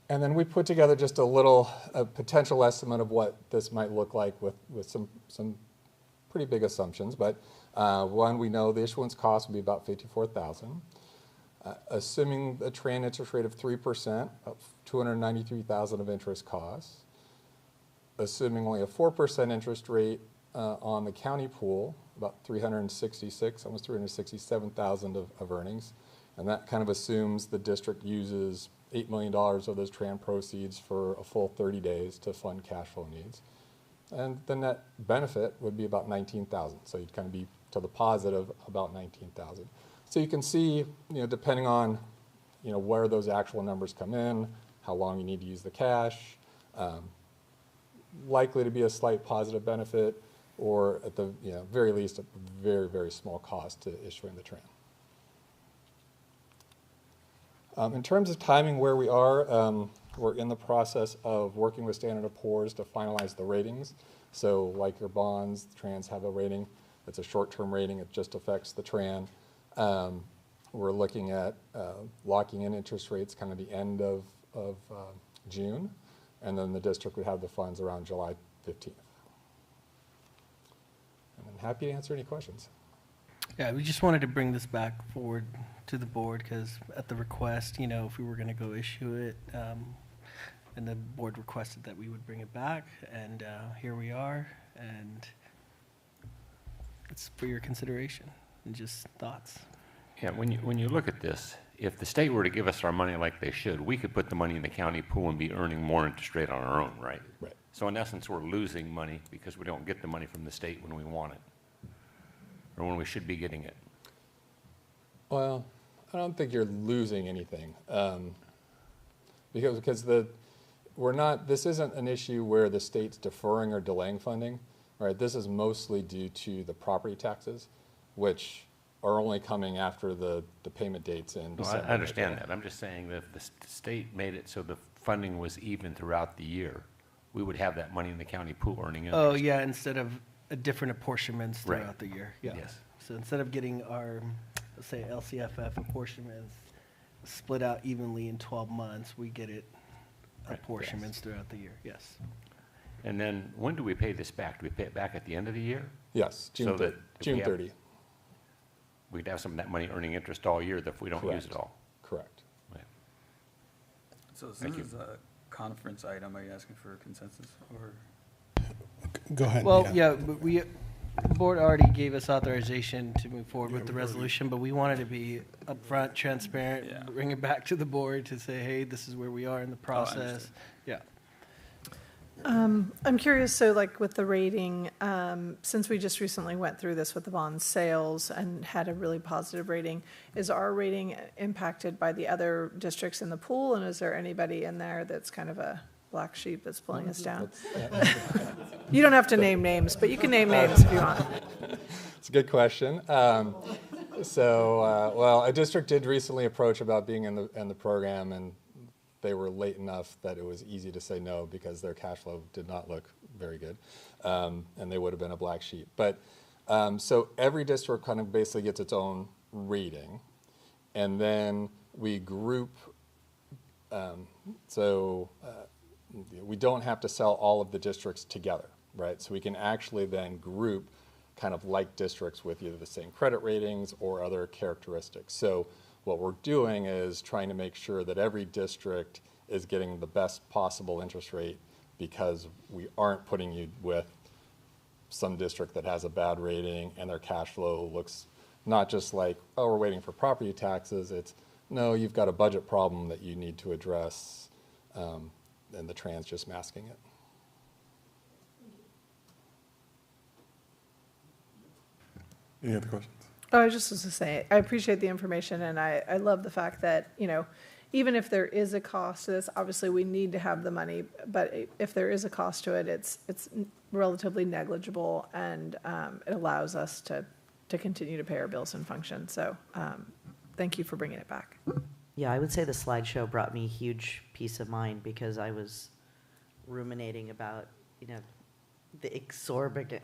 And then we put together just a potential estimate of what this might look like with some pretty big assumptions. But one, we know the issuance cost would be about $54,000. Assuming a TRAN interest rate of 3%, about $293,000 of interest costs. Assuming only a 4% interest rate on the county pool, about almost $367,000 of earnings. And that kind of assumes the district uses $8 million of those TRAN proceeds for a full 30 days to fund cash flow needs. And the net benefit would be about $19,000. So you'd kind of be to the positive about $19,000. So you can see, depending on, where those actual numbers come in, how long you need to use the cash, likely to be a slight positive benefit, or at the very least a very, very small cost to issuing the TRAN. In terms of timing where we are, we're in the process of working with Standard & Poor's to finalize the ratings. So like your bonds, the TRANs have a rating. It's a short-term rating. It just affects the TRAN. We're looking at locking in interest rates kind of the end of June, and then the district would have the funds around July 15th. And I'm happy to answer any questions. Yeah, we just wanted to bring this back forward to the board because at the request, if we were going to go issue it, and the board requested that we would bring it back, and here we are, and it's for your consideration and just thoughts. Yeah, when you look at this, if the state were to give us our money like they should, we could put the money in the county pool and be earning more interest rate on our own, right? Right. So in essence, we're losing money because we don't get the money from the state when we want it, or when we should be getting it. Well, I don't think you're losing anything, because this isn't an issue where the state's deferring or delaying funding, right? This is mostly due to the property taxes, which are only coming after the payment dates in December. I understand that. I'm just saying that if the state made it so the funding was even throughout the year, we would have that money in the county pool earning interest. Oh, yeah, instead of different apportionments throughout Right. the year. Yeah. Yes. So instead of getting our, let's say, LCFF apportionments split out evenly in 12 months, we get it Right. apportionments throughout the year. Yes. And then when do we pay this back? Do we pay it back at the end of the year? Yes, June 30. We'd have some of that money earning interest all year if we don't use it all. Correct. Right. So Thank this you. is a conference item. Are you asking for consensus or? Go ahead. Well, yeah, but the board already gave us authorization to move forward with the resolution, but we wanted to be upfront, transparent, bring it back to the board to say, hey, this is where we are in the process. understood. Yeah. I'm curious, so like with the rating, since we just recently went through this with the bond sales and had a really positive rating, is our rating impacted by the other districts in the pool? And is there anybody in there that's kind of a black sheep that's pulling us down? You don't have to name names, but you can name names if you want. It's a good question. Well, a district did recently approach about being in the program, and they were late enough that it was easy to say no because their cash flow did not look very good, and they would have been a black sheep. But so every district kind of basically gets its own rating, and then we group. We don't have to sell all of the districts together, right? So we can actually then group kind of like districts with either the same credit ratings or other characteristics. So what we're doing is trying to make sure that every district is getting the best possible interest rate, because we aren't putting you with some district that has a bad rating and their cash flow looks not just like, oh, we're waiting for property taxes. It's, no, you've got a budget problem that you need to address, and the trans just masking it. Any other questions? Oh, I just was to say, I appreciate the information, and I love the fact that, you know, even if there is a cost to this, obviously we need to have the money, but if there is a cost to it, it's relatively negligible, and it allows us to continue to pay our bills and function. So thank you for bringing it back. Yeah, I would say the slideshow brought me huge peace of mind, because I was ruminating about, you know, the exorbitant,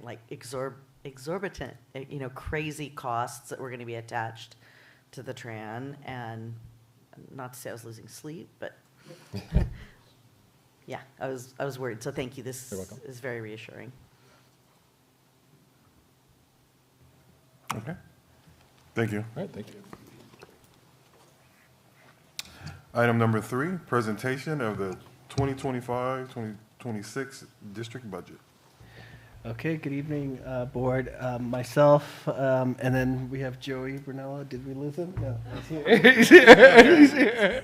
you know, crazy costs that were going to be attached to the TRAN, and not to say I was losing sleep, but yeah, I was worried. So thank you. This is very reassuring. Okay. Thank you. All right, thank you. Item number 3, presentation of the 2025-2026 district budget. Okay, good evening, board. Myself, and then we have Joey Brunella. Did we lose him? No, he's here. He's here. He's here.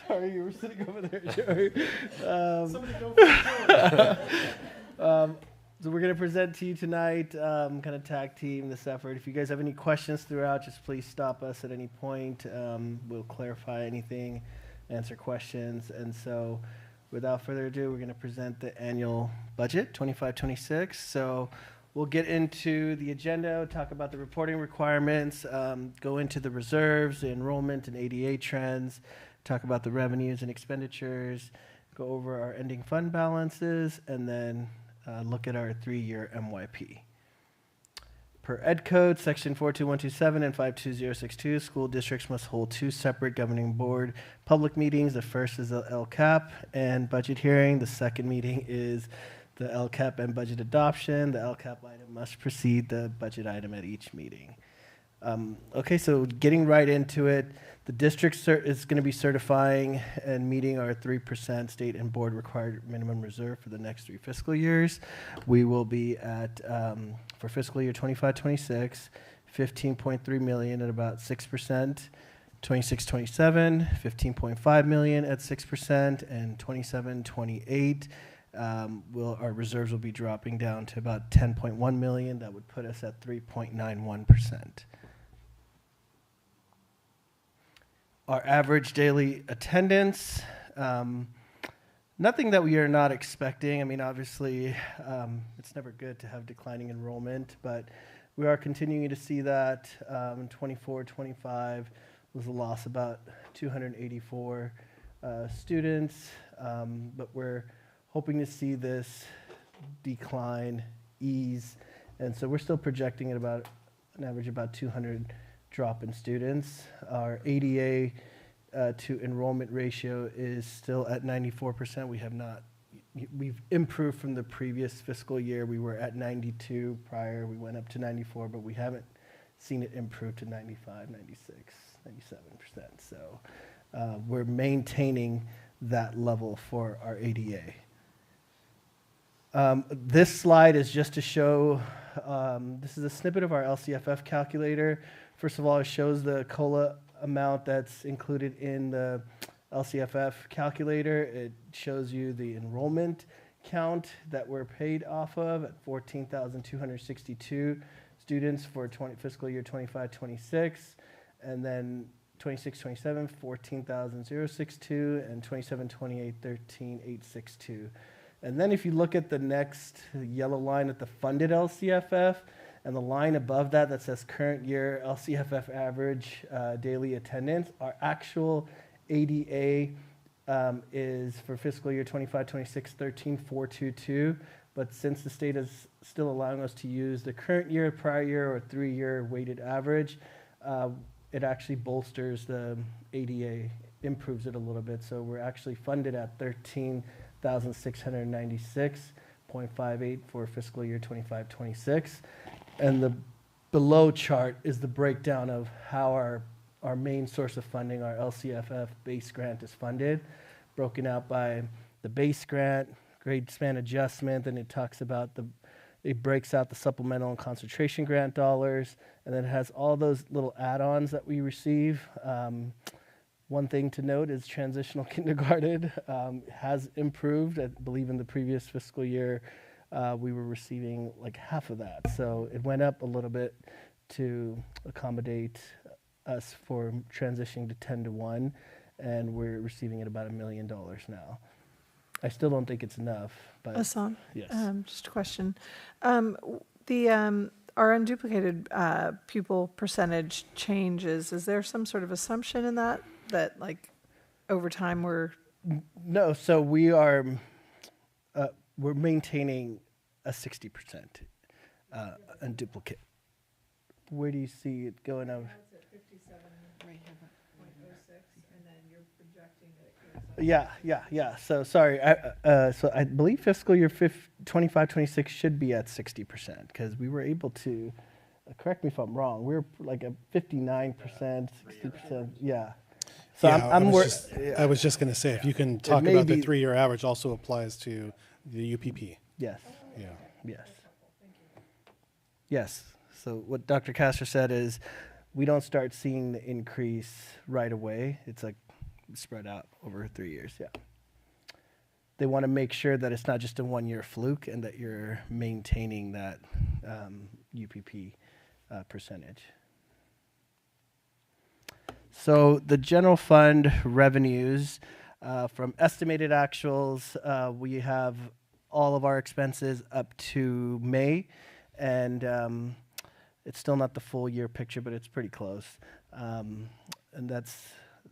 Sorry, you were sitting over there, Joey. Somebody go for Joey. So we're going to present to you tonight, kind of tag team this effort. If you guys have any questions throughout, just please stop us at any point. We'll clarify anything, answer questions. And so without further ado, we're going to present the annual budget, 25-26. So we'll get into the agenda, talk about the reporting requirements, go into the reserves, the enrollment and ADA trends, talk about the revenues and expenditures, go over our ending fund balances, and then look at our 3-year MYP. Per Ed Code, Section 42127 and 52062, school districts must hold 2 separate governing board public meetings. The first is the LCAP and budget hearing. The second meeting is the LCAP and budget adoption. The LCAP item must precede the budget item at each meeting. Okay, so getting right into it, the district is going to be certifying and meeting our 3% state and board required minimum reserve for the next 3 fiscal years. We will be at, for fiscal year 25-26, $15.3 million at about 6%, 26-27, $15.5 million at 6%, and 27-28. Our reserves will be dropping down to about 10.1 million. That would put us at 3.91%. Our average daily attendance, nothing that we are not expecting. I mean, obviously, it's never good to have declining enrollment, but we are continuing to see that. In 24-25 was a loss about 284 students, but we're hoping to see this decline ease, and so we're still projecting at about an average about 200 drop in students. Our ADA to enrollment ratio is still at 94%. We've improved from the previous fiscal year. We were at 92 prior. We went up to 94, but we haven't seen it improve to 95, 96, 97%. So we're maintaining that level for our ADA. This slide is just to show, this is a snippet of our LCFF calculator. First of all, it shows the COLA amount that's included in the LCFF calculator. It shows you the enrollment count that we're paid off of at 14,262 students for fiscal year 25-26, and then 26-27, 14,062, and 27-28, 13,862. And then if you look at the next yellow line at the funded LCFF, and the line above that that says current year LCFF average daily attendance, our actual ADA is for fiscal year 25-26, 13,422. But since the state is still allowing us to use the current year, prior year, or 3-year weighted average, it actually bolsters the ADA, improves it a little bit. So we're actually funded at 13,696.58 for fiscal year 25-26. And the below chart is the breakdown of how our main source of funding, our LCFF base grant, is funded, broken out by the base grant, grade span adjustment, then it talks about it breaks out the supplemental and concentration grant dollars, and then it has all those little add-ons that we receive. One thing to note is transitional kindergarten has improved. I believe in the previous fiscal year, we were receiving like half of that. So it went up a little bit to accommodate us for transitioning to 10-1, and we're receiving at about $1 million now. I still don't think it's enough, but Hassan, yes. just a question. Our unduplicated pupil percentage changes. Is there some sort of assumption in that like over time No, so we're maintaining a 60% unduplicate. Where do you see it going over? That's at 57.06, and then you're projecting that it goes up. Yeah. So sorry. So I believe fiscal year 25-26 should be at 60% because we were able to. Correct me if I'm wrong. We were like at 59%, 60%. Yeah. So yeah, I was just going to say, if you can talk about the 3-year average also applies to the UPP. Yes. Yeah. Yes. Yes. So what Dr. Castro said is we don't start seeing the increase right away. It's like spread out over 3 years. Yeah. They want to make sure that it's not just a 1-year fluke and that you're maintaining that UPP percentage. So the general fund revenues from estimated actuals, we have all of our expenses up to May, and it's still not the full year picture, but it's pretty close. And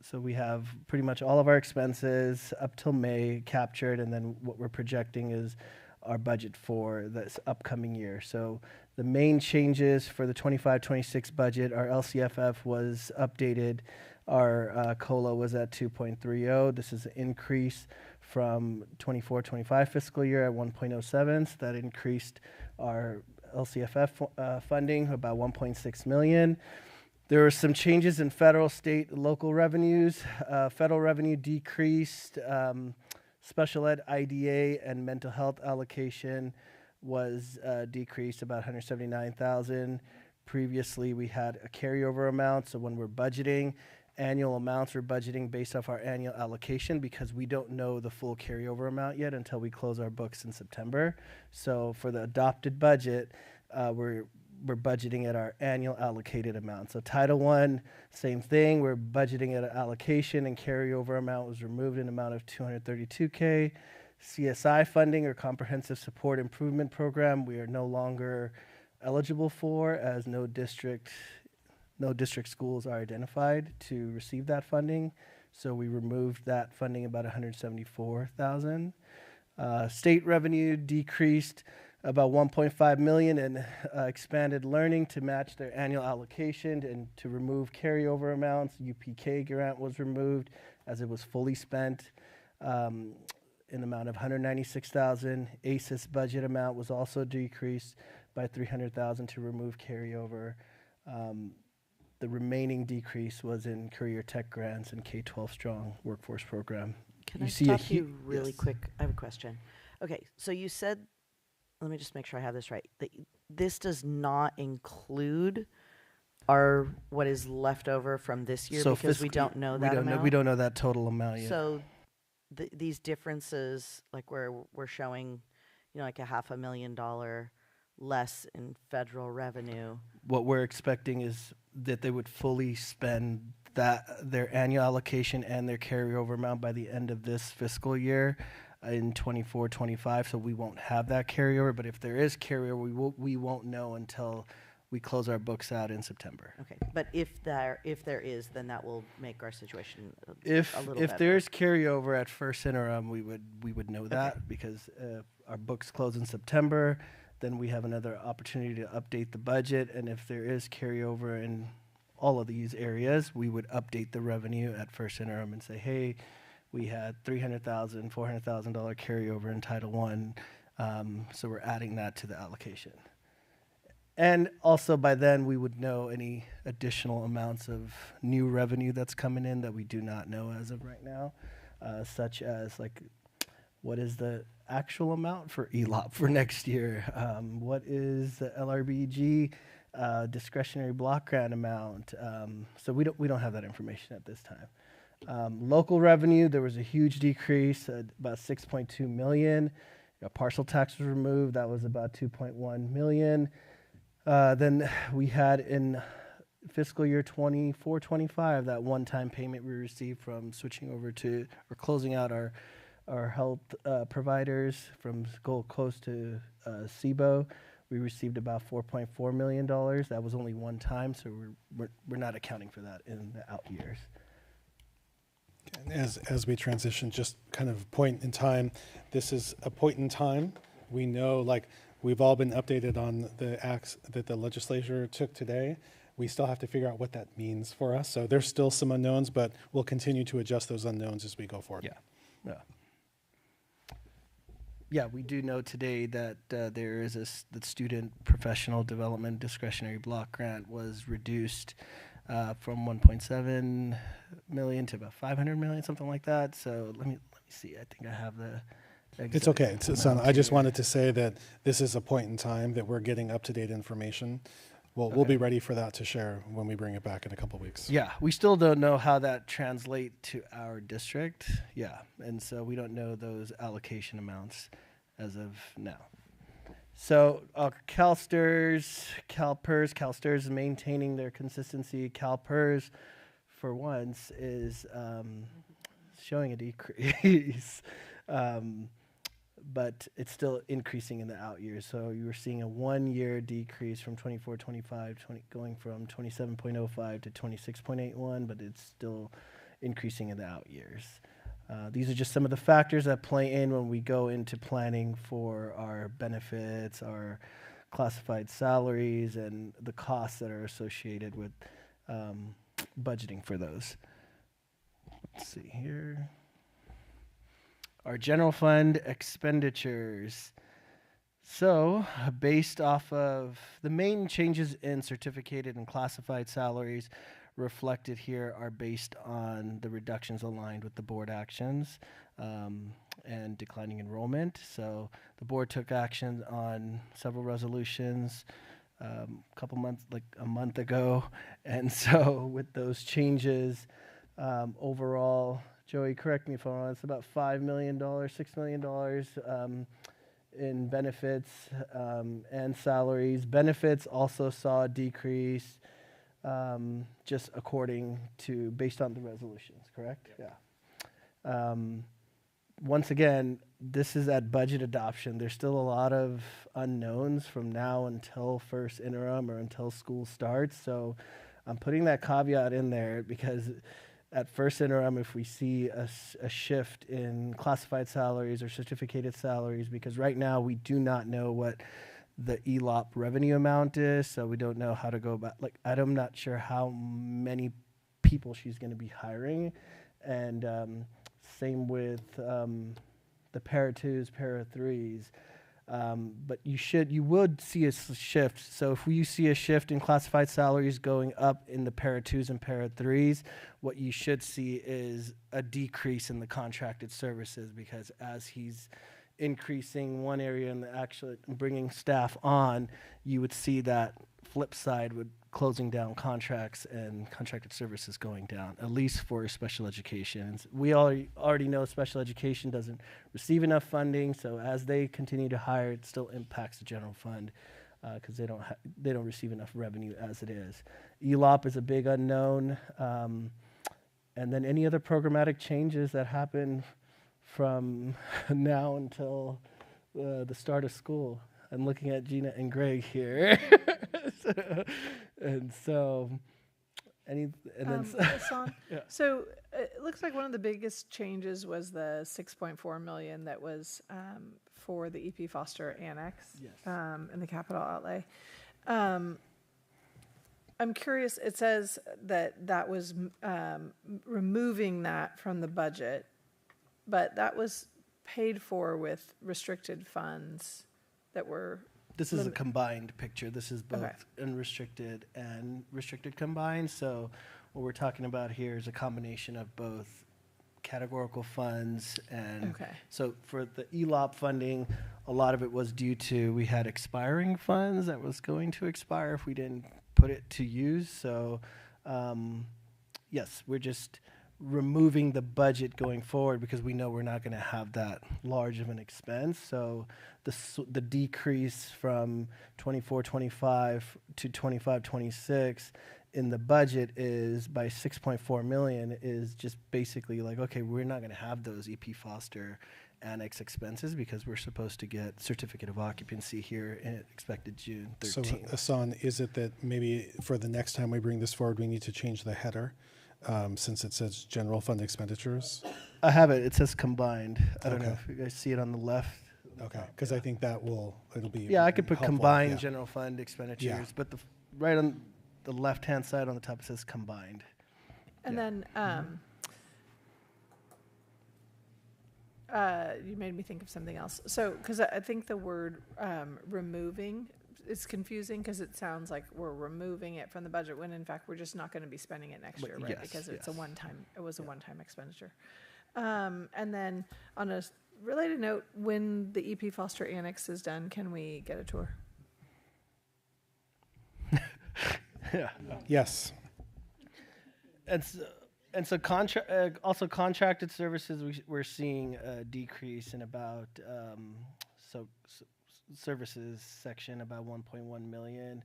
so we have pretty much all of our expenses up till May captured, and then what we're projecting is our budget for this upcoming year. So the main changes for the 25-26 budget, our LCFF was updated. Our COLA was at 2.30. This is an increase from 24-25 fiscal year at 1.07. So that increased our LCFF funding about 1.6 million. There were some changes in federal, state, local revenues. Federal revenue decreased. Special ed, IDA, and mental health allocation was decreased about 179,000. Previously, we had a carryover amount, so when we're budgeting annual amounts, we're budgeting based off our annual allocation because we don't know the full carryover amount yet until we close our books in September. So for the adopted budget, we're budgeting at our annual allocated amount. So Title I, same thing. We're budgeting at an allocation, and carryover amount was removed in amount of $232K. CSI funding, or Comprehensive Support Improvement Program, we are no longer eligible for, as no district schools are identified to receive that funding. So we removed that funding, about $174,000. State revenue decreased about 1.5 million, and expanded learning to match their annual allocation and to remove carryover amounts. UPK grant was removed as it was fully spent in the amount of 196,000. ACES budget amount was also decreased by 300,000 to remove carryover. The remaining decrease was in career tech grants and K-12 strong workforce program. Can I stop you really quick? I have a question. Okay, so you said, let me just make sure I have this right, that this does not include what is left over from this year? So Because we don't know that amount? We don't know that total amount yet. So these differences, like where we're showing, like $500,000 less in federal revenue. What we're expecting is that they would fully spend their annual allocation and their carryover amount by the end of this fiscal year in 24-25. So we won't have that carryover, but if there is carryover, we won't know until we close our books out in September. Okay, but if there is, then that will make our situation a little better. If there's carryover at first interim, we would know that because our books close in September. Then we have another opportunity to update the budget, and if there is carryover in all of these areas, we would update the revenue at first interim and say, hey, we had $300,000, $400,000 carryover in Title I, so we're adding that to the allocation. And also by then we would know any additional amounts of new revenue that's coming in that we do not know as of right now, such as like what is the actual amount for ELOP for next year? What is the LRBG discretionary block grant amount? So we don't have that information at this time. Local revenue, there was a huge decrease, about 6.2 million. Parcel tax was removed, that was about 2.1 million. Then we had in fiscal year 24-25 that one-time payment we received from switching over to or closing out our health providers from Gold Coast to SIBO. We received about $4.4 million. That was only one time, so we're not accounting for that in the out years. As we transition, just kind of point in time, this is a point in time. We know, like, we've all been updated on the acts that the legislature took today. We still have to figure out what that means for us. So there's still some unknowns, but we'll continue to adjust those unknowns as we go forward. Yeah, we do know today that there is the student professional development discretionary block grant was reduced from 1.7 million to about 500 million, something like that. So let me see. I think I have the. It's okay. I just wanted to say that this is a point in time that we're getting up-to-date information. We'll be ready for that to share when we bring it back in a couple weeks. Yeah, we still don't know how that translates to our district. Yeah, and so we don't know those allocation amounts as of now. So CalSTRS, CalSTRS maintaining their consistency. CalPERS, for once, is showing a decrease. But it's still increasing in the out years. So you were seeing a 1 year decrease from 24-25, going from 27.05 to 26.81, but it's still increasing in the out years. These are just some of the factors that play in when we go into planning for our benefits, our classified salaries, and the costs that are associated with budgeting for those. Let's see here. Our general fund expenditures. So, based off of the main changes in certificated and classified salaries reflected here are based on the reductions aligned with the board actions and declining enrollment. So the board took action on several resolutions a month ago. And so with those changes, overall, Joey, correct me if I'm wrong, it's about $5 million, $6 million in benefits and salaries. Benefits also saw a decrease just based on the resolutions, correct? Yeah. Once again, this is at budget adoption. There's still a lot of unknowns from now until first interim or until school starts. So I'm putting that caveat in there because at first interim, if we see a shift in classified salaries or certificated salaries, because right now we do not know what the ELOP revenue amount is, so we don't know how to go about, I'm not sure how many people she's going to be hiring, and same with the para 2s, para 3s. But you would see a shift. So if you see a shift in classified salaries going up in the para 2s and para 3s, what you should see is a decrease in the contracted services, because as he's increasing one area and actually bringing staff on, you would see that flip side would closing down contracts and contracted services going down, at least for special education. We already know special education doesn't receive enough funding, so as they continue to hire, it still impacts the general fund because they don't receive enough revenue as it is. ELOP is a big unknown, and then any other programmatic changes that happen from now until the start of school. I'm looking at Gina and Greg here. And then Hassan, yeah. so it looks like one of the biggest changes was the 6.4 million that was for the EP Foster Annex in the capital outlay. I'm curious, it says that was removing that from the budget, but that was paid for with restricted funds that were... This is a combined picture. This is both unrestricted and restricted combined. So what we're talking about here is a combination of both categorical funds and so for the ELOP funding, a lot of it was due to we had expiring funds that was going to expire if we didn't put it to use. So yes, we're just removing the budget going forward because we know we're not going to have that large of an expense. So the decrease from 24-25 to 25-26 in the budget is by 6.4 million is just basically like, okay, we're not going to have those EP Foster Annex expenses because we're supposed to get certificate of occupancy here and expected June 13th. So Hassan, is it that maybe for the next time we bring this forward, we need to change the header? Since it says general fund expenditures? I have it. It says combined. I don't know if you guys see it on the left. Okay, because I think it'll be Yeah, I could put helpful. combined general fund expenditures, but right on the left-hand side on the top it says combined. And then you made me think of something else. So, because I think the word removing is confusing because it sounds like we're removing it from the budget when in fact we're just not going to be spending it next year, right? Yes, because it's it was a one-time expenditure. And then on a related note, when the EP Foster Annex is done, can we get a tour? Yeah. Yes. And so also contracted services, we're seeing a decrease in about services section about 1.1 million.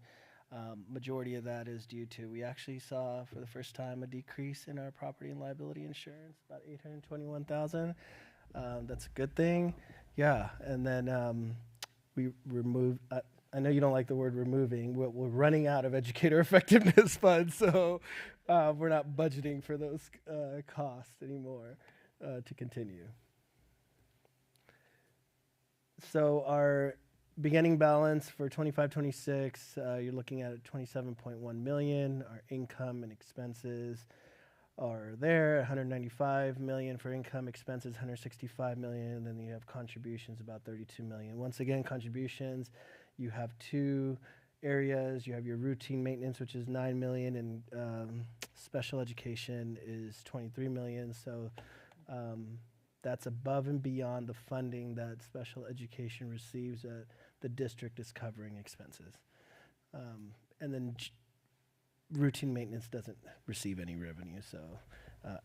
Majority of that is due to, we actually saw for the first time a decrease in our property and liability insurance, about 821,000. That's a good thing. Yeah, and then we removed, I know you don't like the word removing, we're running out of educator effectiveness funds, so we're not budgeting for those costs anymore to continue. So our beginning balance for 25-26, you're looking at 27.1 million. Our income and expenses are there, 195 million for income, expenses 165 million, and then you have contributions about 32 million. Once again, contributions, you have two areas. You have your routine maintenance, which is 9 million, and special education is 23 million. So that's above and beyond the funding that special education receives. The district is covering expenses. And then routine maintenance doesn't receive any revenue, so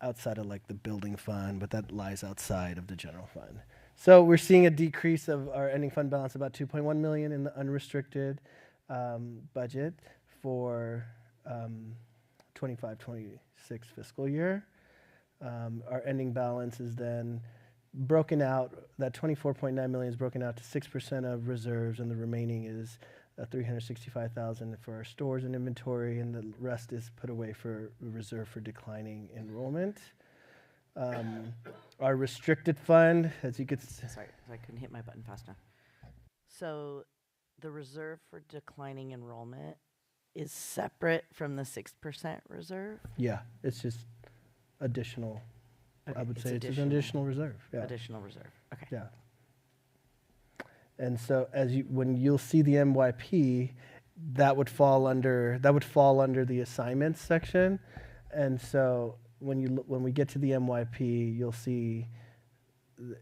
outside of like the building fund, but that lies outside of the general fund. So we're seeing a decrease of our ending fund balance, about 2.1 million in the unrestricted budget for 25-26 fiscal year. Our ending balance is then broken out, that 24.9 million is broken out to 6% of reserves, and the remaining is 365,000 for our stores and inventory, and the rest is put away for reserve for declining enrollment. Our restricted fund, as you could Sorry, I couldn't hit my button fast enough. So the reserve for declining enrollment is separate from the 6% reserve? Yeah, it's just additional. Okay, I would say it's an additional. additional reserve. Yeah. Additional reserve, okay. Yeah. And so when you'll see the MYP, that would fall under the assignments section. And so when we get to the MYP, you'll see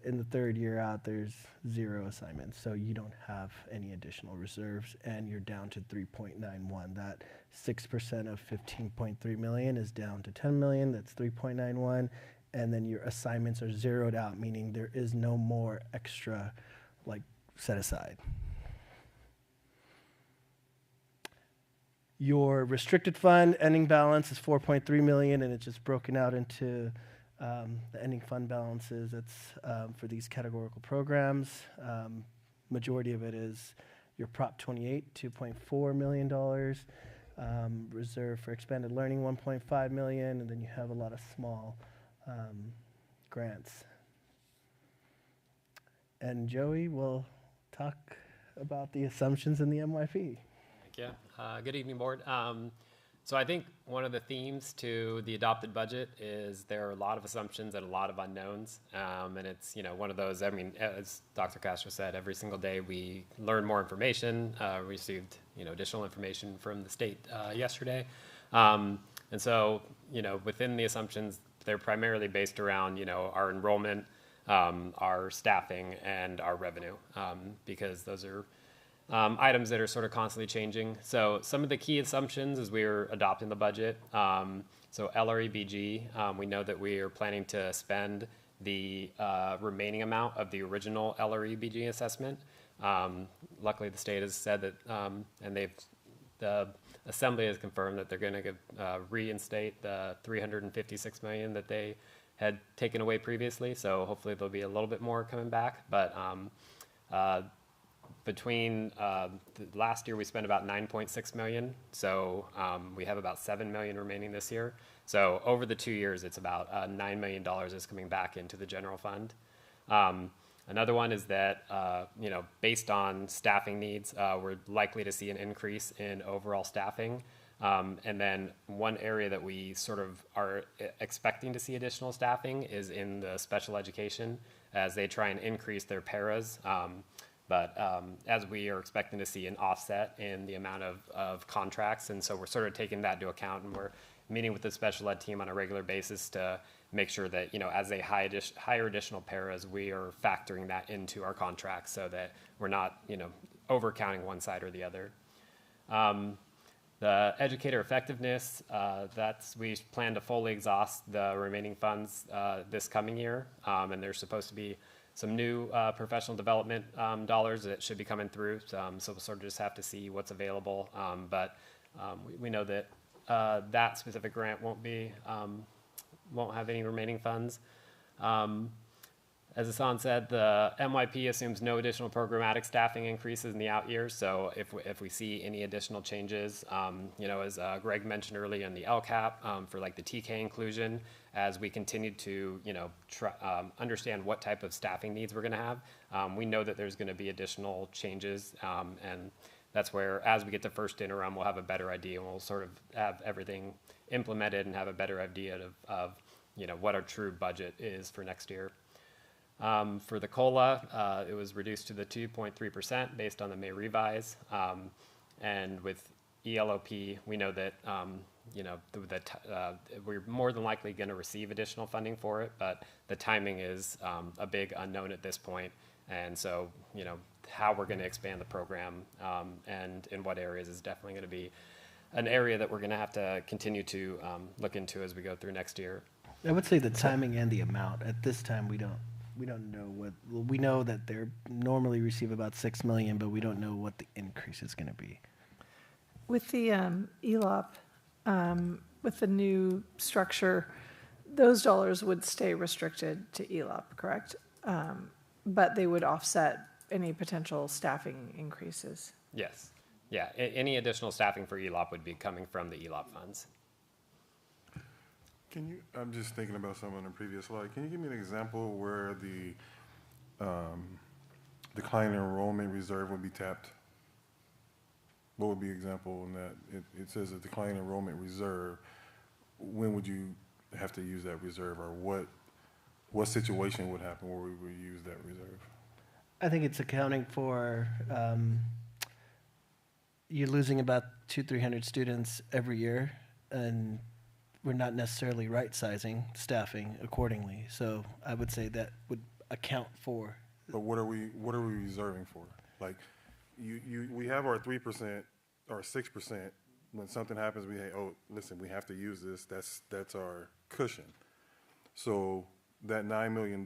in the third year out, there's 0 assignments, so you don't have any additional reserves, and you're down to 3.91. That 6% of 15.3 million is down to 10 million. That's 3.91, and then your assignments are zeroed out, meaning there is no more extra, like, set aside. Your restricted fund ending balance is 4.3 million, and it's just broken out into the ending fund balances. That's for these categorical programs. Majority of it is your Prop 28, $2.4 million. Reserve for expanded learning, 1.5 million, and then you have a lot of small grants. And Joey will talk about the assumptions in the MYP. Thank you. Good evening, board. So I think one of the themes to the adopted budget is there are a lot of assumptions and a lot of unknowns. And it's, one of those, I mean, as Dr. Castro said, every single day we learn more information. We received, additional information from the state yesterday. And so, within the assumptions, they're primarily based around, our enrollment, our staffing, and our revenue, because those are items that are sort of constantly changing. So some of the key assumptions as we are adopting the budget. So LREBG, we know that we are planning to spend the remaining amount of the original LREBG assessment. Luckily, the state has said that, and the Assembly has confirmed that they're going to reinstate the $356 million that they had taken away previously. So hopefully there'll be a little bit more coming back. But between last year, we spent about 9.6 million. So we have about 7 million remaining this year. So over the 2 years, it's about $9 million is coming back into the general fund. Another one is that, based on staffing needs, we're likely to see an increase in overall staffing. And then one area that we sort of are expecting to see additional staffing is in the special education as they try and increase their paras. But as we are expecting to see an offset in the amount of contracts, and so we're sort of taking that into account, and we're meeting with the special ed team on a regular basis to make sure that, as they hire additional paras, we are factoring that into our contracts so that we're not, overcounting one side or the other. The educator effectiveness, we plan to fully exhaust the remaining funds this coming year, and there's supposed to be some new professional development dollars that should be coming through. So we'll sort of just have to see what's available. But we know that that specific grant won't have any remaining funds. As Hassan said, the MYP assumes no additional programmatic staffing increases in the out years. So if we see any additional changes, as Greg mentioned earlier in the LCAP for like the TK inclusion, as we continue to understand what type of staffing needs we're going to have, we know that there's going to be additional changes, and that's where, as we get to first interim, we'll have a better idea, and we'll sort of have everything implemented and have a better idea of what our true budget is for next year. For the COLA, it was reduced to the 2.3% based on the May revise. And with ELOP, we know that, we're more than likely going to receive additional funding for it, but the timing is a big unknown at this point. And so, how we're going to expand the program and in what areas is definitely going to be an area that we're going to have to continue to look into as we go through next year. I would say the timing and the amount. At this time, we don't know we know that they normally receive about 6 million, but we don't know what the increase is going to be. With the ELOP, with the new structure, those dollars would stay restricted to ELOP, correct? But they would offset any potential staffing increases. Yes. Yeah. Any additional staffing for ELOP would be coming from the ELOP funds. I'm just thinking about something on the previous slide. Can you give me an example where the decline enrollment reserve would be tapped? What would be an example in that? It says a decline enrollment reserve. When would you have to use that reserve, or what situation would happen where we would use that reserve? I think it's accounting for you're losing about 200-300 students every year, and we're not necessarily right-sizing staffing accordingly. So I would say that would account for. But what are we reserving for? Like, we have our 3% or 6%. When something happens, listen, we have to use this. That's our cushion. So that $9 million,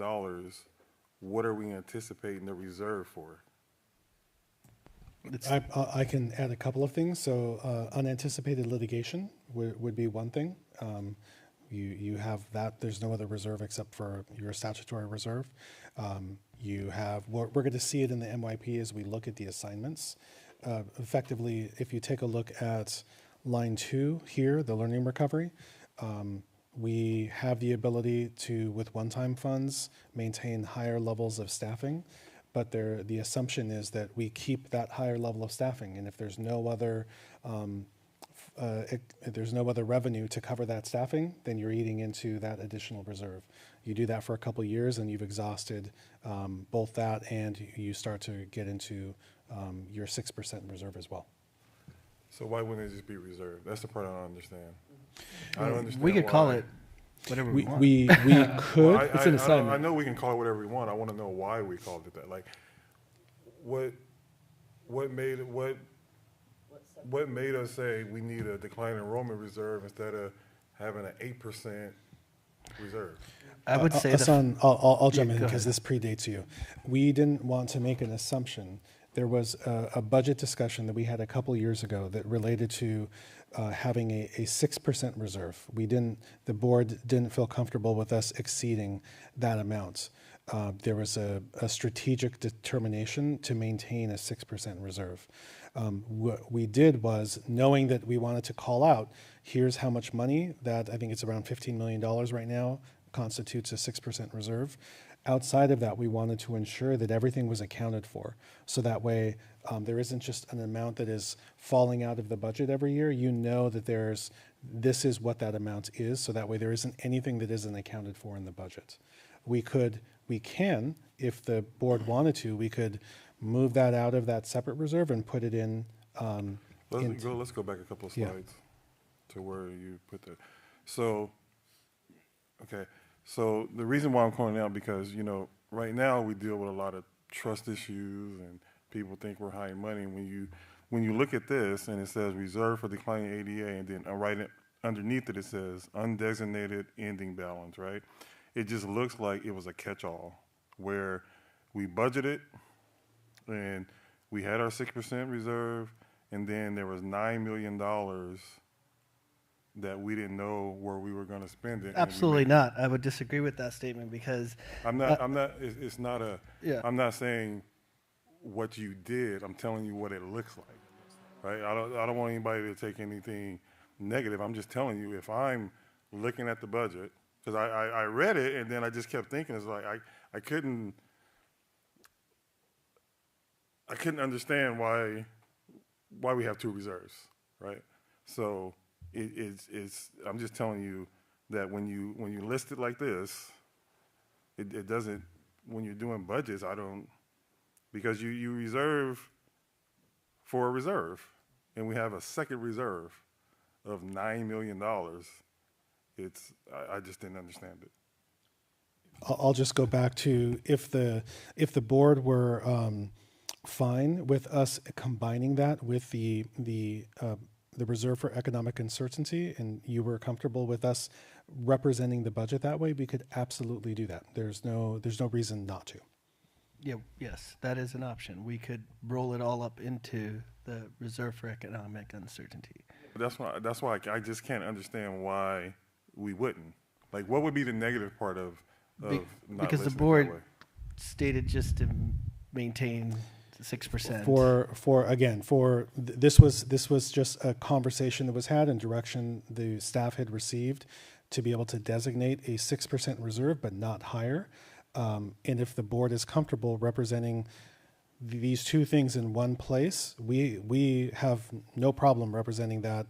what are we anticipating the reserve for? I can add a couple of things. So unanticipated litigation would be one thing. You have that. There's no other reserve except for your statutory reserve. You have, we're going to see it in the MYP as we look at the assignments. Effectively, if you take a look at line 2 here, the learning recovery, we have the ability to, with one-time funds, maintain higher levels of staffing. But the assumption is that we keep that higher level of staffing, and if there's no other revenue to cover that staffing, then you're eating into that additional reserve. You do that for a couple of years, and you've exhausted both that, and you start to get into your 6% reserve as well. So why wouldn't it just be reserved? That's the part I don't understand. I don't understand. We could why. call it whatever we want. We could. Well, It's an assignment. I know we can call it whatever we want. I want to know why we called it that. Like, what made us say we need a decline enrollment reserve instead of having an 8% reserve? I would say Hassan, I'll jump in go because ahead. this predates you. We didn't want to make an assumption. There was a budget discussion that we had a couple years ago that related to having a 6% reserve. The board didn't feel comfortable with us exceeding that amount. There was a strategic determination to maintain a 6% reserve. What we did was, knowing that we wanted to call out, here's how much money, that I think it's around $15 million right now, constitutes a 6% reserve. Outside of that, we wanted to ensure that everything was accounted for. So that way, there isn't just an amount that is falling out of the budget every year. You know that this is what that amount is. So that way, there isn't anything that isn't accounted for in the budget. We can, if the board wanted to, we could move that out of that separate reserve and put it in. Let's go back a couple of slides to where you put that. So, okay. So the reason why I'm calling out, because, right now we deal with a lot of trust issues and people think we're hiding money. When you look at this and it says reserve for declining ADA, and then right underneath it says undesignated ending balance, right? It just looks like it was a catch-all where we budgeted and we had our 6% reserve, and then there was $9 million that we didn't know where we were going to spend it. Absolutely not. I would disagree with that statement because it's not a. Yeah. I'm not saying what you did. I'm telling you what it looks like, right? I don't want anybody to take anything negative. I'm just telling you, if I'm looking at the budget, because I read it and then I just kept thinking, it's like I couldn't understand why we have two reserves, right? So. I'm just telling you that when you list it like this, it doesn't, when you're doing budgets, because you reserve for a reserve, and we have a second reserve of $9 million. I just didn't understand it. I'll just go back to if the board were fine with us combining that with the reserve for economic uncertainty, and you were comfortable with us representing the budget that way, we could absolutely do that. There's no reason not to. Yeah, yes, that is an option. We could roll it all up into the reserve for economic uncertainty. That's why I just can't understand why we wouldn't. Like, what would be the negative part of not because the listing it board that way? stated just to maintain 6%. This was just a conversation that was had and direction the staff had received to be able to designate a 6% reserve, but not higher. And if the board is comfortable representing these two things in one place, we have no problem representing that,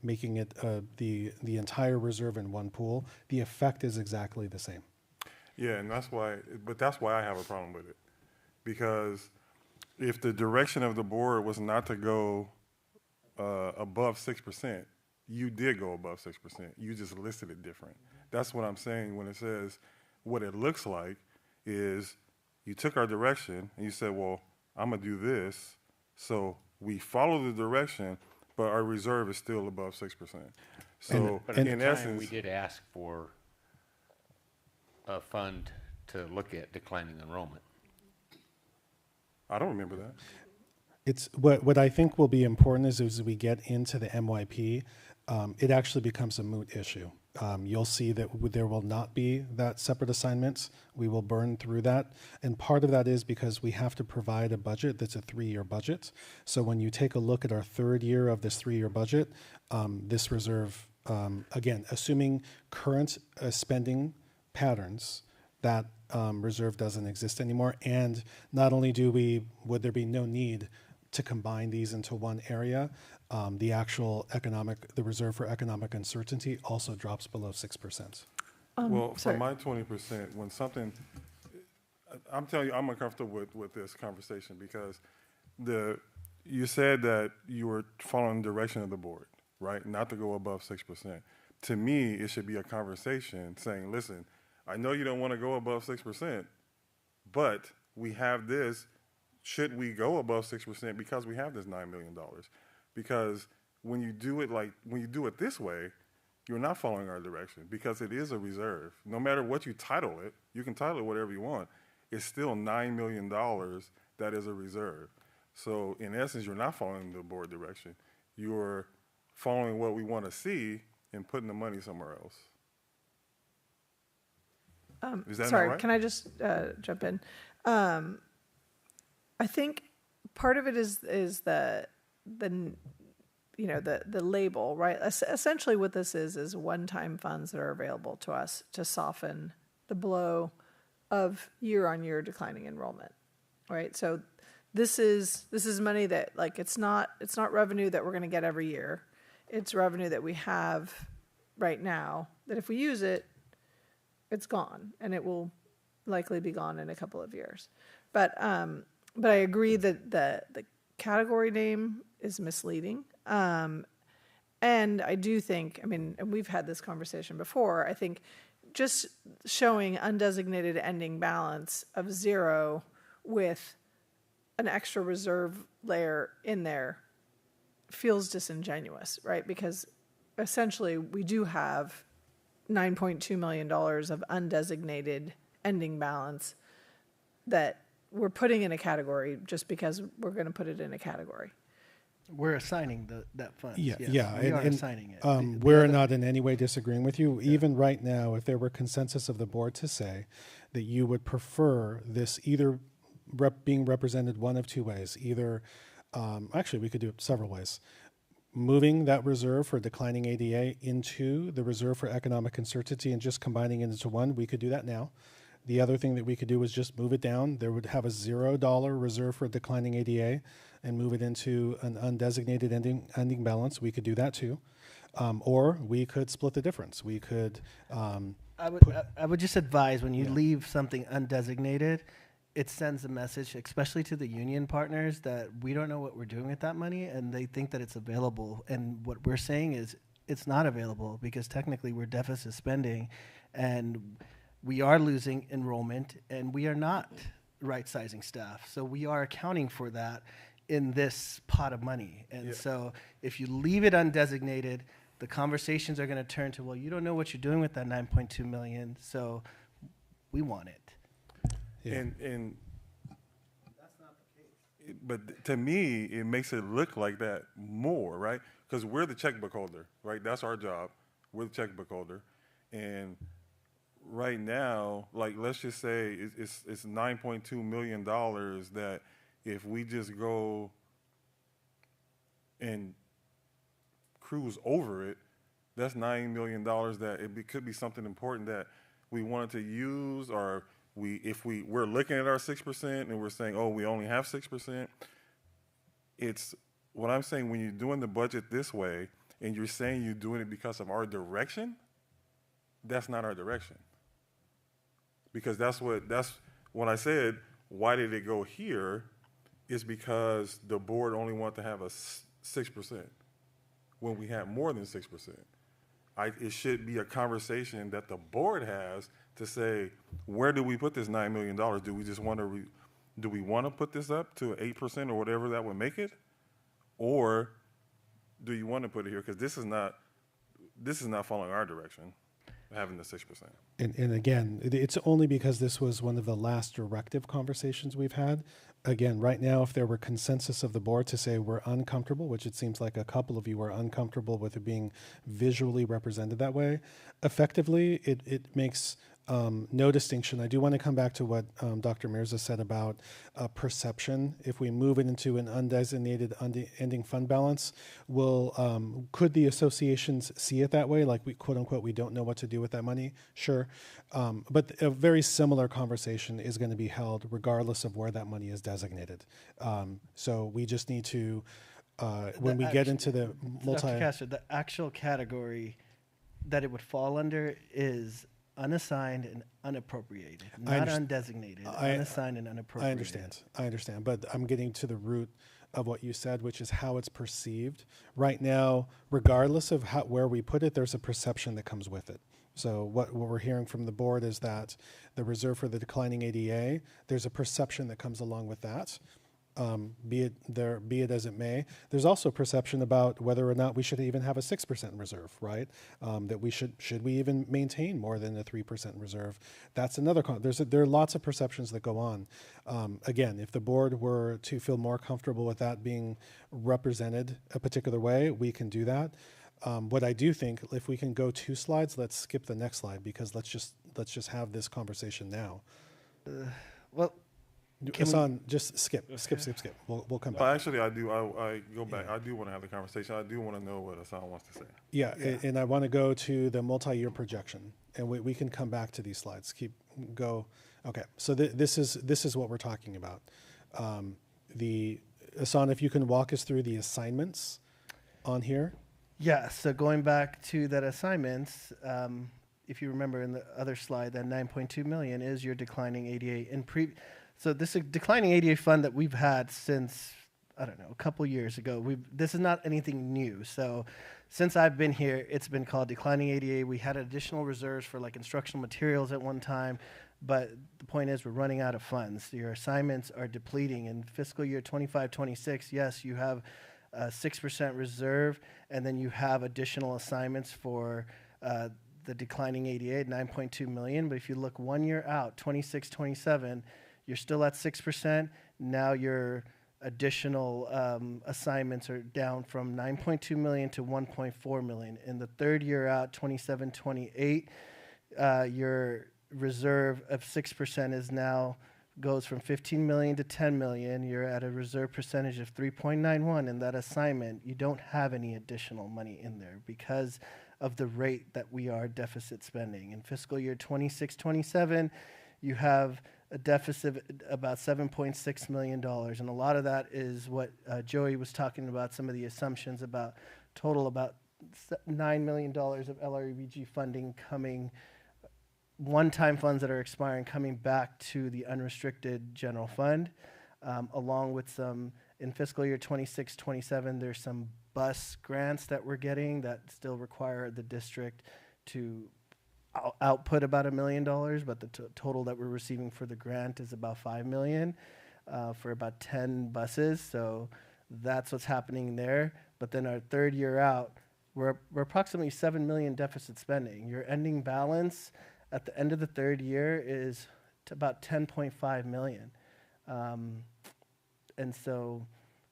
making it the entire reserve in one pool. The effect is exactly the same. Yeah, and that's why I have a problem with it, because if the direction of the board was not to go above 6%, you did go above 6%. You just listed it different. That's what I'm saying when it says what it looks like. is you took our direction and you said, well, I'm going to do this. So we follow the direction, but our reserve is still above 6%. So But at in the time, essence, we did ask for a fund to look at declining enrollment. I don't remember that. It's what I think will be important is as we get into the MYP, it actually becomes a moot issue. You'll see that there will not be that separate assignments. We will burn through that. And part of that is because we have to provide a budget that's a 3-year budget. So when you take a look at our 3rd year of this 3-year budget, this reserve, again, assuming current spending patterns, that reserve doesn't exist anymore. And not only would there be no need to combine these into one area, the reserve for economic uncertainty also drops below 6%. Well, for my 20%, when something, I'm telling you, I'm uncomfortable with this conversation because you said that you were following the direction of the board, right? Not to go above 6%. To me, it should be a conversation saying, listen, I know you don't want to go above 6%, but we have this. Should we go above 6% because we have this $9 million? Because when you do it this way, you're not following our direction because it is a reserve. No matter what you title it, you can title it whatever you want. It's still $9 million that is a reserve. So in essence, you're not following the board direction. You're following what we want to see and putting the money somewhere else. Is that sorry, not right? can I just jump in? I think part of it is the label, right? Essentially, what this is one-time funds that are available to us to soften the blow of year-on-year declining enrollment, right? So this is money that it's not revenue that we're going to get every year. It's revenue that we have right now that if we use it, it's gone, and it will likely be gone in a couple of years. But I agree that the category name is misleading. And I do think, and we've had this conversation before, I think just showing undesignated ending balance of 0 with an extra reserve layer in there feels disingenuous, right? Because essentially we do have $9.2 million of undesignated ending balance that we're putting in a category just because we're going to put it in a category. We're assigning that fund. Yeah, yes. yeah. We are assigning it. We're not in any way disagreeing with you. Even right now, if there were consensus of the board to say that you would prefer this either being represented one of 2 ways, either, actually we could do it several ways. Moving that reserve for declining ADA into the reserve for economic uncertainty and just combining it into one, we could do that now. The other thing that we could do is just move it down. There would have a $0 reserve for declining ADA and move it into an undesignated ending balance. We could do that too. Or we could split the difference. We could. I would just advise when you leave something undesignated, it sends a message, especially to the union partners, that we don't know what we're doing with that money, and they think that it's available. And what we're saying is it's not available because technically we're deficit spending, and we are losing enrollment, and we are not right-sizing staff. So we are accounting for that in this pot of money. And so if you leave it undesignated, the conversations are going to turn to, well, you don't know what you're doing with that $9.2 million, so we want it. Yeah. And that's not the case. But to me, it makes it look like that more, right? Because we're the checkbook holder, right? That's our job. We're the checkbook holder, and right now, let's just say it's $9.2 million that if we just go and cruise over it, that's $9 million that it could be something important that we wanted to use, or we're looking at our 6% and we're saying, oh, we only have 6%. It's what I'm saying, when you're doing the budget this way and you're saying you're doing it because of our direction, that's not our direction. Because that's when I said, why did it go here, is because the board only wanted to have a 6% when we had more than 6%. it should be a conversation that the board has to say, where do we put this $9 million? Do we just want to, do we want to put this up to 8% or whatever that would make it? Or do you want to put it here? Because this is not following our direction, having the 6%. And again, it's only because this was one of the last directive conversations we've had. Again, right now, if there were consensus of the board to say we're uncomfortable, which it seems like a couple of you are uncomfortable with it being visually represented that way, effectively, it makes no distinction. I do want to come back to what Dr. Mirza said about perception. If we move it into an undesignated ending fund balance, could the associations see it that way? Like we, quote unquote, we don't know what to do with that money? Sure. But a very similar conversation is going to be held regardless of where that money is designated. So we just need to, when we get into the Dr. Castro, the actual category that it would fall under is unassigned and unappropriated, not undesignated, unassigned and unappropriated. I understand, but I'm getting to the root of what you said, which is how it's perceived. Right now, regardless of where we put it, there's a perception that comes with it. So what we're hearing from the board is that the reserve for the declining ADA, there's a perception that comes along with that. Be it as it may. There's also perception about whether or not we should even have a 6% reserve, right? That we should we even maintain more than a 3% reserve? That's another. There are lots of perceptions that go on. Again, if the board were to feel more comfortable with that being represented a particular way, we can do that. What I do think, if we can go 2 slides, let's skip the next slide because let's just have this conversation now. Well. Hassan, just skip. We'll come back. Actually, I go back. I do want to have the conversation. I do want to know what Hassan wants to say. Yeah. And I want to go to the multi-year projection, and we can come back to these slides. Okay. So this is what we're talking about. Hassan, if you can walk us through the assignments on here. Yeah. So going back to that assignments, if you remember in the other slide, that 9.2 million is your declining ADA So this is a declining ADA fund that we've had since, I don't know, a couple years ago. This is not anything new. So since I've been here, it's been called declining ADA. We had additional reserves for like instructional materials at one time, but the point is we're running out of funds. Your assignments are depleting. In fiscal year 25-26, yes, you have a 6% reserve, and then you have additional assignments for the declining ADA, 9.2 million. But if you look 1 year out, 26-27, you're still at 6%. Now your additional assignments are down from 9.2 million to 1.4 million. In the 3rd year out, 27-28, your reserve of 6% is now goes from 15 million to 10 million. You're at a reserve percentage of 3.91. In that assignment, you don't have any additional money in there because of the rate that we are deficit spending. In fiscal year 26-27, you have a deficit about $7.6 million. And a lot of that is what Joey was talking about, some of the assumptions about total about $9 million of LREBG funding coming, one-time funds that are expiring, coming back to the unrestricted general fund, along with some, in fiscal year 26-27, there's some bus grants that we're getting that still require the district to output about $1 million, but the total that we're receiving for the grant is about $5 million for about 10 buses. So that's what's happening there. But then our 3rd year out, we're approximately $7 million deficit spending. Your ending balance at the end of the 3rd year is to about 10.5 million. And so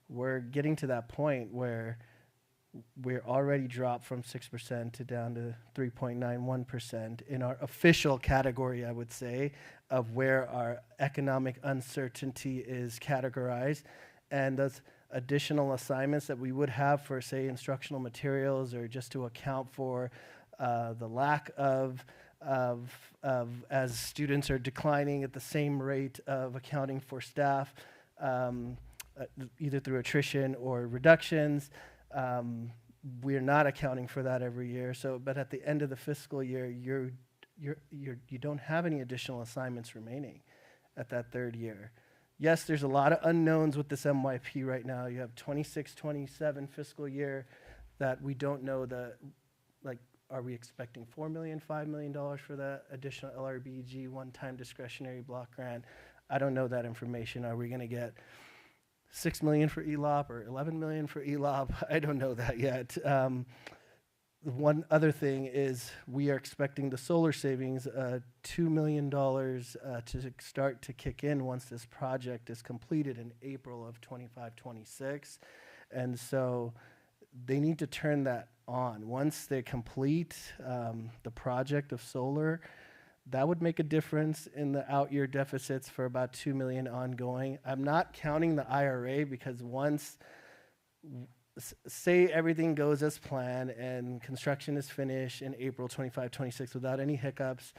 we're getting to that point where we're already dropped from 6% to down to 3.91% in our official category, I would say, of where our economic uncertainty is categorized. And those additional assignments that we would have for, say, instructional materials or just to account for the lack of as students are declining at the same rate of accounting for staff, either through attrition or reductions. We're not accounting for that every year. So, but at the end of the fiscal year, you don't have any additional assignments remaining at that 3rd year. Yes, there's a lot of unknowns with this MYP right now. You have 26-27 fiscal year that we don't know are we expecting $4 million, $5 million for that additional LRBG one-time discretionary block grant? I don't know that information. Are we going to get $6 million for ELOP or $11 million for ELOP? I don't know that yet. One other thing is we are expecting the solar savings, $2 million to start to kick in once this project is completed in April of 25-26. And so they need to turn that on. Once they complete the project of solar, that would make a difference in the out-year deficits for about $2 million ongoing. I'm not counting the IRA because once, say everything goes as planned and construction is finished in April 25-26 without any hiccups,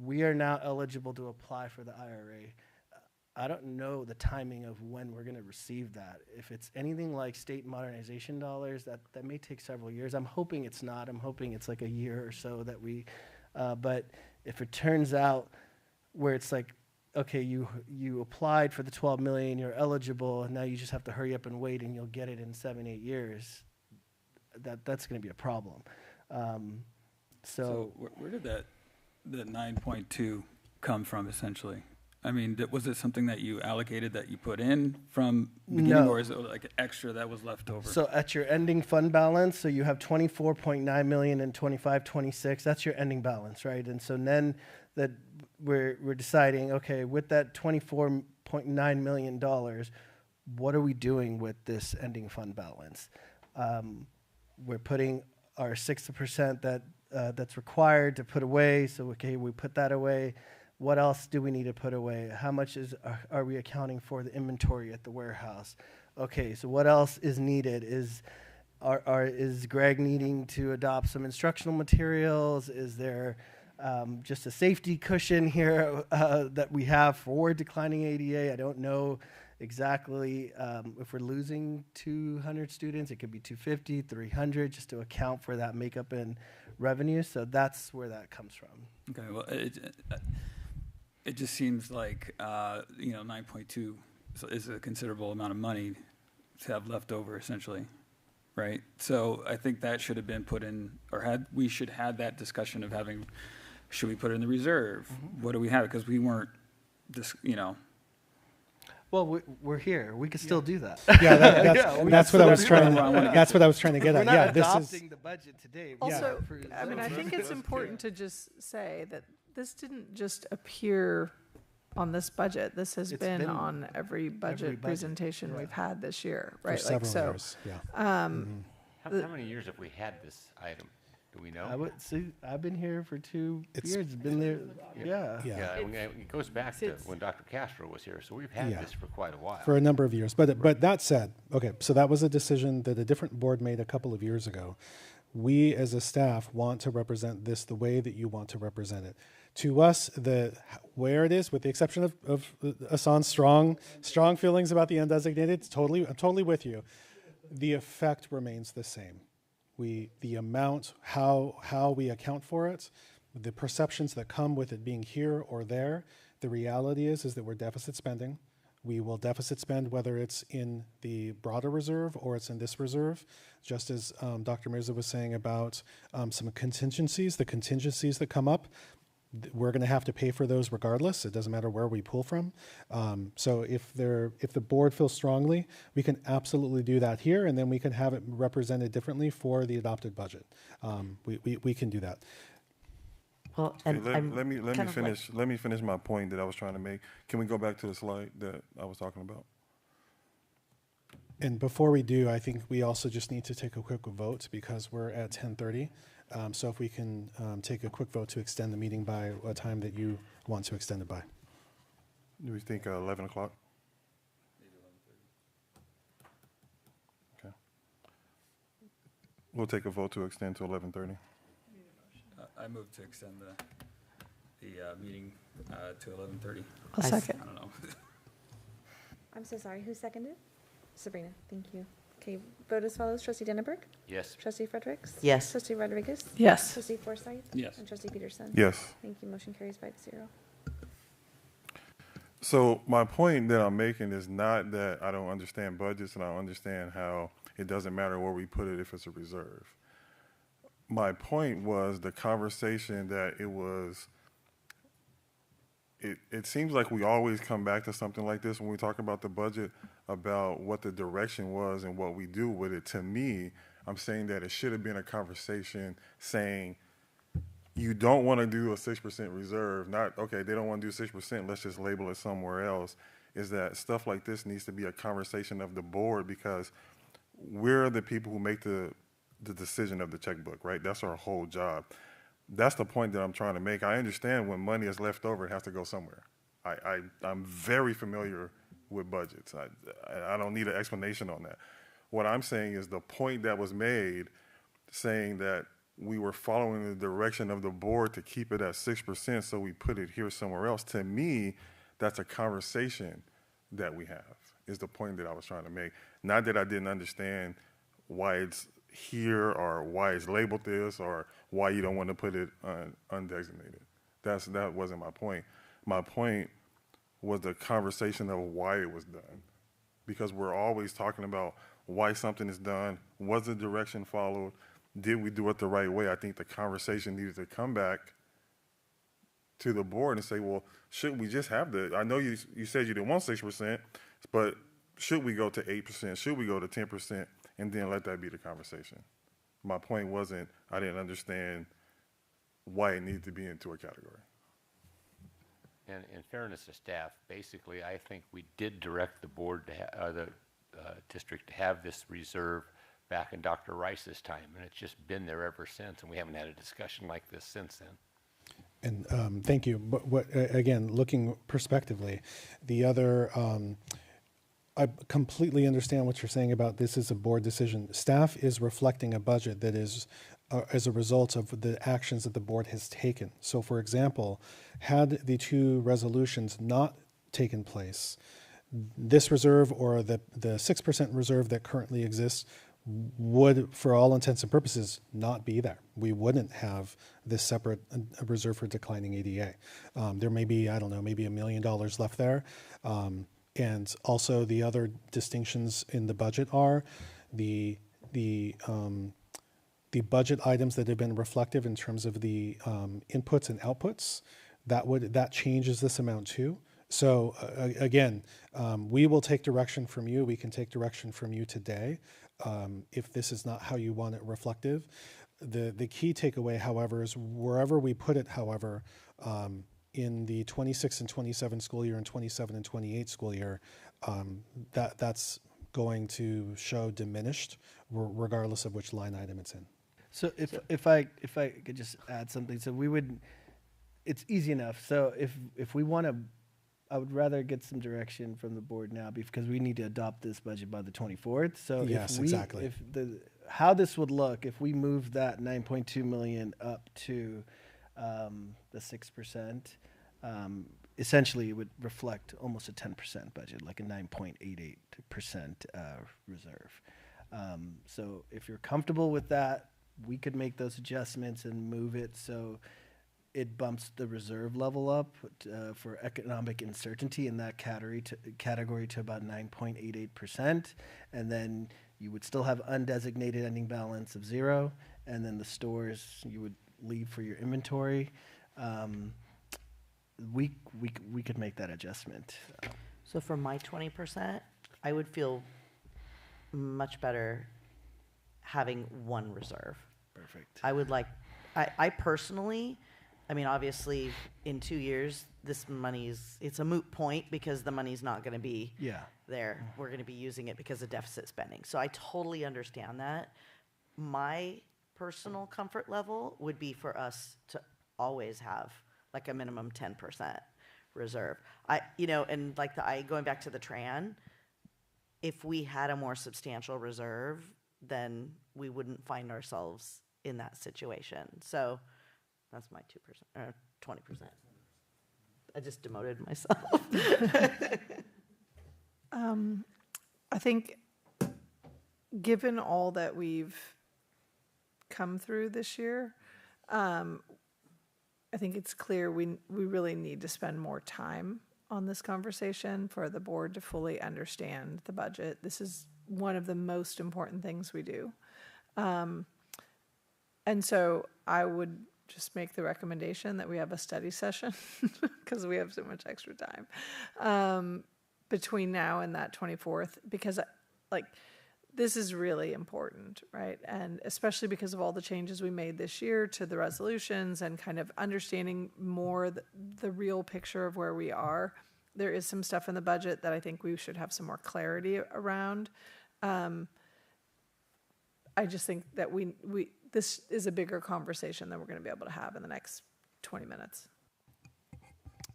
we are now eligible to apply for the IRA. I don't know the timing of when we're going to receive that. If it's anything like state modernization dollars, that may take several years. I'm hoping it's not. I'm hoping it's like a year or so that we, but if it turns out where it's like, okay, you applied for the 12 million, you're eligible, and now you just have to hurry up and wait and you'll get it in 7-8 years, that's going to be a problem. So where did that 9.2 come from, essentially? I mean, was it something that you allocated, that you put in from beginning, or is it like extra that was left over? So at your ending fund balance, so you have 24.9 million in 25-26, that's your ending balance, right? And so then that we're deciding, okay, with that $24.9 million, what are we doing with this ending fund balance? We're putting our 6% that's required to put away, so okay, we put that away. What else do we need to put away? How much are we accounting for the inventory at the warehouse? Okay, so what else is needed? Is Greg needing to adopt some instructional materials? Is there just a safety cushion here that we have for declining ADA? I don't know exactly if we're losing 200 students. It could be 250, 300, just to account for that makeup in revenue. So that's where that comes from. Okay, well, it just seems like 9.2 is a considerable amount of money to have left over, essentially, right? So I think that should have been put in, or we should have that discussion of having, should we put it in the reserve? Mm-hmm. What do we have? Because we weren't Well, we're here. We can still do that. Yeah, that's what I was trying. That's what I was trying to get at. We're not yeah, adopting the budget today. Also, I mean, I think it's important to just say that this didn't just appear on this budget. This has been on every budget presentation we've had this year, right? For several years. Yeah. How many years have we had this item? Do we know? I've been here for 2 years. It's been there. Yeah. It goes back to when Dr. Castro was here, so we've had this for quite a while. For a number of years. But that said, okay, so that was a decision that a different board made a couple of years ago. We as a staff want to represent this the way that you want to represent it. To us, where it is, with the exception of Hassan's strong feelings about the undesignated, I'm totally with you. The effect remains the same. The amount, how we account for it, the perceptions that come with it being here or there, the reality is that we're deficit spending. We will deficit spend whether it's in the broader reserve or it's in this reserve, just as Dr. Mirza was saying about some contingencies, the contingencies that come up. We're going to have to pay for those regardless. It doesn't matter where we pull from. So if the board feels strongly, we can absolutely do that here, and then we can have it represented differently for the adopted budget. We can do that. Well, and let me finish my point that I was trying to make. Can we go back to the slide that I was talking about? And before we do, I think we also just need to take a quick vote because we're at 10:30. So if we can take a quick vote to extend the meeting by a time that you want to extend it by. Do we think 11 o'clock? Maybe 11:30. Okay. We'll take a vote to extend to 11:30. I move to extend the meeting to 11:30. I'll second. I don't know. I'm so sorry. Who seconded? Sabrina. Thank you. Okay, vote as follows. Trustee Denneberg? Yes. Trustee Fredericks? Yes. Trustee Rodriguez? Yes. Trustee Forsythe? Yes. And Trustee Peterson? Yes. Thank you. Motion carries 5-0. So my point that I'm making is not that I don't understand budgets and I don't understand how it doesn't matter where we put it if it's a reserve. my point was the conversation that it was. It seems like we always come back to something like this when we talk about the budget, about what the direction was and what we do with it. To me, I'm saying that it should have been a conversation saying, you don't want to do a 6% reserve, not, okay, they don't want to do 6%, let's just label it somewhere else. Is that stuff like this needs to be a conversation of the board, because we're the people who make the decision of the checkbook, right? That's our whole job. That's the point that I'm trying to make. I understand when money is left over, it has to go somewhere. I'm very familiar with budgets. I don't need an explanation on that. What I'm saying is the point that was made saying that we were following the direction of the board to keep it at 6%, so we put it here somewhere else. To me, that's a conversation that we have, is the point that I was trying to make. Not that I didn't understand why it's here or why it's labeled this or why you don't want to put it undesignated. That wasn't my point. My point was the conversation of why it was done, because we're always talking about why something is done, was the direction followed, did we do it the right way? I think the conversation needed to come back to the board and say, well, should we just have I know you said you didn't want 6%, but should we go to 8%? Should we go to 10%? And then let that be the conversation. My point wasn't, I didn't understand why it needed to be into a category. And in fairness to staff, basically, I think we did direct the board to the district to have this reserve back in Dr. Rice's time, and it's just been there ever since, and we haven't had a discussion like this since then. And thank you. But again, looking prospectively, the other, I completely understand what you're saying about this is a board decision. Staff is reflecting a budget that is as a result of the actions that the board has taken. So for example, had the two resolutions not taken place, this reserve or the 6% reserve that currently exists would, for all intents and purposes, not be there. We wouldn't have this separate reserve for declining ADA. There may be, I don't know, maybe $1 million left there. And also the other distinctions in the budget are the budget items that have been reflective in terms of the inputs and outputs. That changes this amount too. So again, we will take direction from you. We can take direction from you today. If this is not how you want it reflective. The key takeaway, however, is wherever we put it, however, in the 26 and 27 school year and 27 and 28 school year, that's going to show diminished regardless of which line item it's in. So if I could just add something, so we would, it's easy enough. So if we want to, I would rather get some direction from the board now because we need to adopt this budget by the 24th. So yes, exactly. How this would look if we move that 9.2 million up to the 6%, essentially it would reflect almost a 10% budget, like a 9.88% reserve. So if you're comfortable with that, we could make those adjustments and move it so it bumps the reserve level up for economic uncertainty in that category to about 9.88%. And then you would still have undesignated ending balance of 0. And then the stores you would leave for your inventory. We could make that adjustment. So for my 20%, I would feel much better having one reserve. Perfect. I would like, I personally, I mean, obviously, in 2 years, this it's a moot point because the money's not going to be there. We're going to be using it because of deficit spending. So I totally understand that. My personal comfort level would be for us to always have like a minimum 10% reserve. And like going back to the TRAN, if we had a more substantial reserve, then we wouldn't find ourselves in that situation. So that's my 2% or 20%. I just demoted myself. I think given all that we've come through this year, I think it's clear we really need to spend more time on this conversation for the board to fully understand the budget. This is one of the most important things we do. And so I would just make the recommendation that we have a study session because we have so much extra time between now and that 24th, because like this is really important, right? And especially because of all the changes we made this year to the resolutions and kind of understanding more the real picture of where we are. There is some stuff in the budget that I think we should have some more clarity around. I just think that this is a bigger conversation than we're going to be able to have in the next 20 minutes.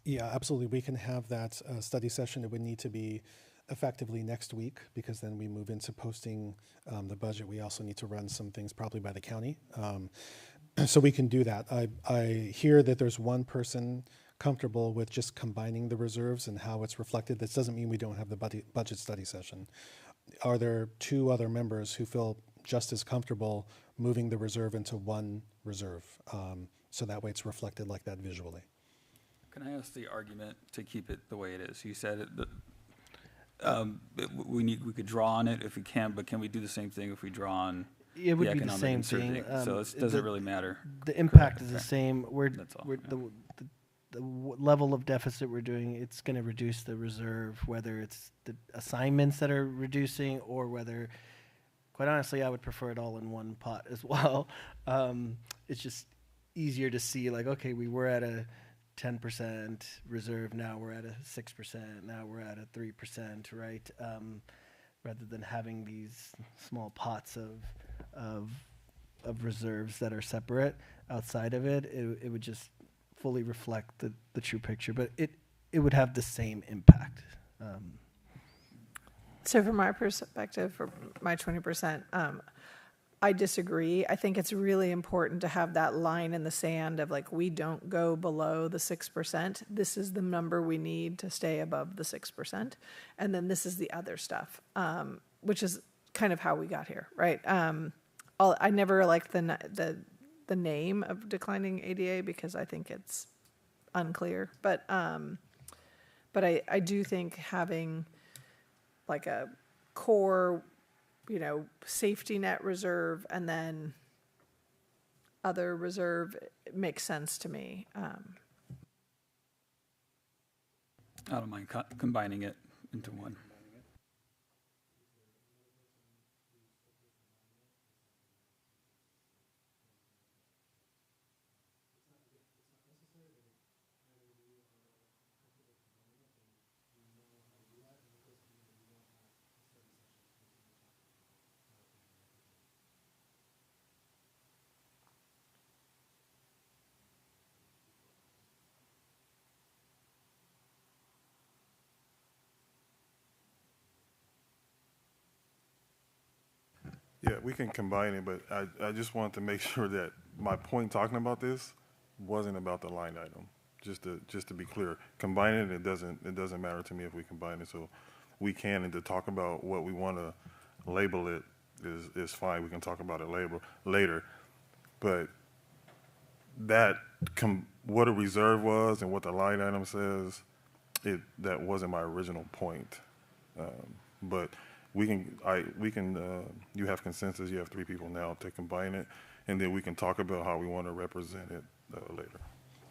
Yeah, absolutely. We can have that study session. It would need to be effectively next week, because then we move into posting the budget. We also need to run some things probably by the county. So we can do that. I hear that there's one person comfortable with just combining the reserves and how it's reflected. This doesn't mean we don't have the budget study session. Are there two other members who feel just as comfortable moving the reserve into one reserve? So that way it's reflected like that visually. Can I ask the argument to keep it the way it is? You said we could draw on it if we can, but can we do the same thing if we draw on It would the be the economic same thing. uncertainty? So it doesn't really matter. The impact is the Okay. same. That's all. The level of deficit we're doing, it's going to reduce the reserve, whether it's the assignments that are reducing or whether, quite honestly, I would prefer it all in one pot as well. It's just easier to see, like, okay, we were at a 10% reserve, now we're at a 6%, now we're at a 3%, right? Rather than having these small pots of reserves that are separate outside of it, it would just fully reflect the true picture, but it would have the same impact. So from my perspective, for my 20%, I disagree. I think it's really important to have that line in the sand of like, we don't go below the 6%. This is the number we need to stay above the 6%. And then this is the other stuff, which is kind of how we got here, right? I never liked the name of declining ADA because I think it's unclear. But I do think having like a core, safety net reserve and then other reserve, it makes sense to me. I don't mind combining it into one. Yeah, we can combine it, but I just wanted to make sure that my point talking about this wasn't about the line item. Just to be clear, combining it doesn't matter to me if we combine it. So we can, and to talk about what we want to label it is fine. We can talk about it later. But what a reserve was and what the line item says, that wasn't my original point. But we can. You have consensus. You have 3 people now to combine it, and then we can talk about how we want to represent it later.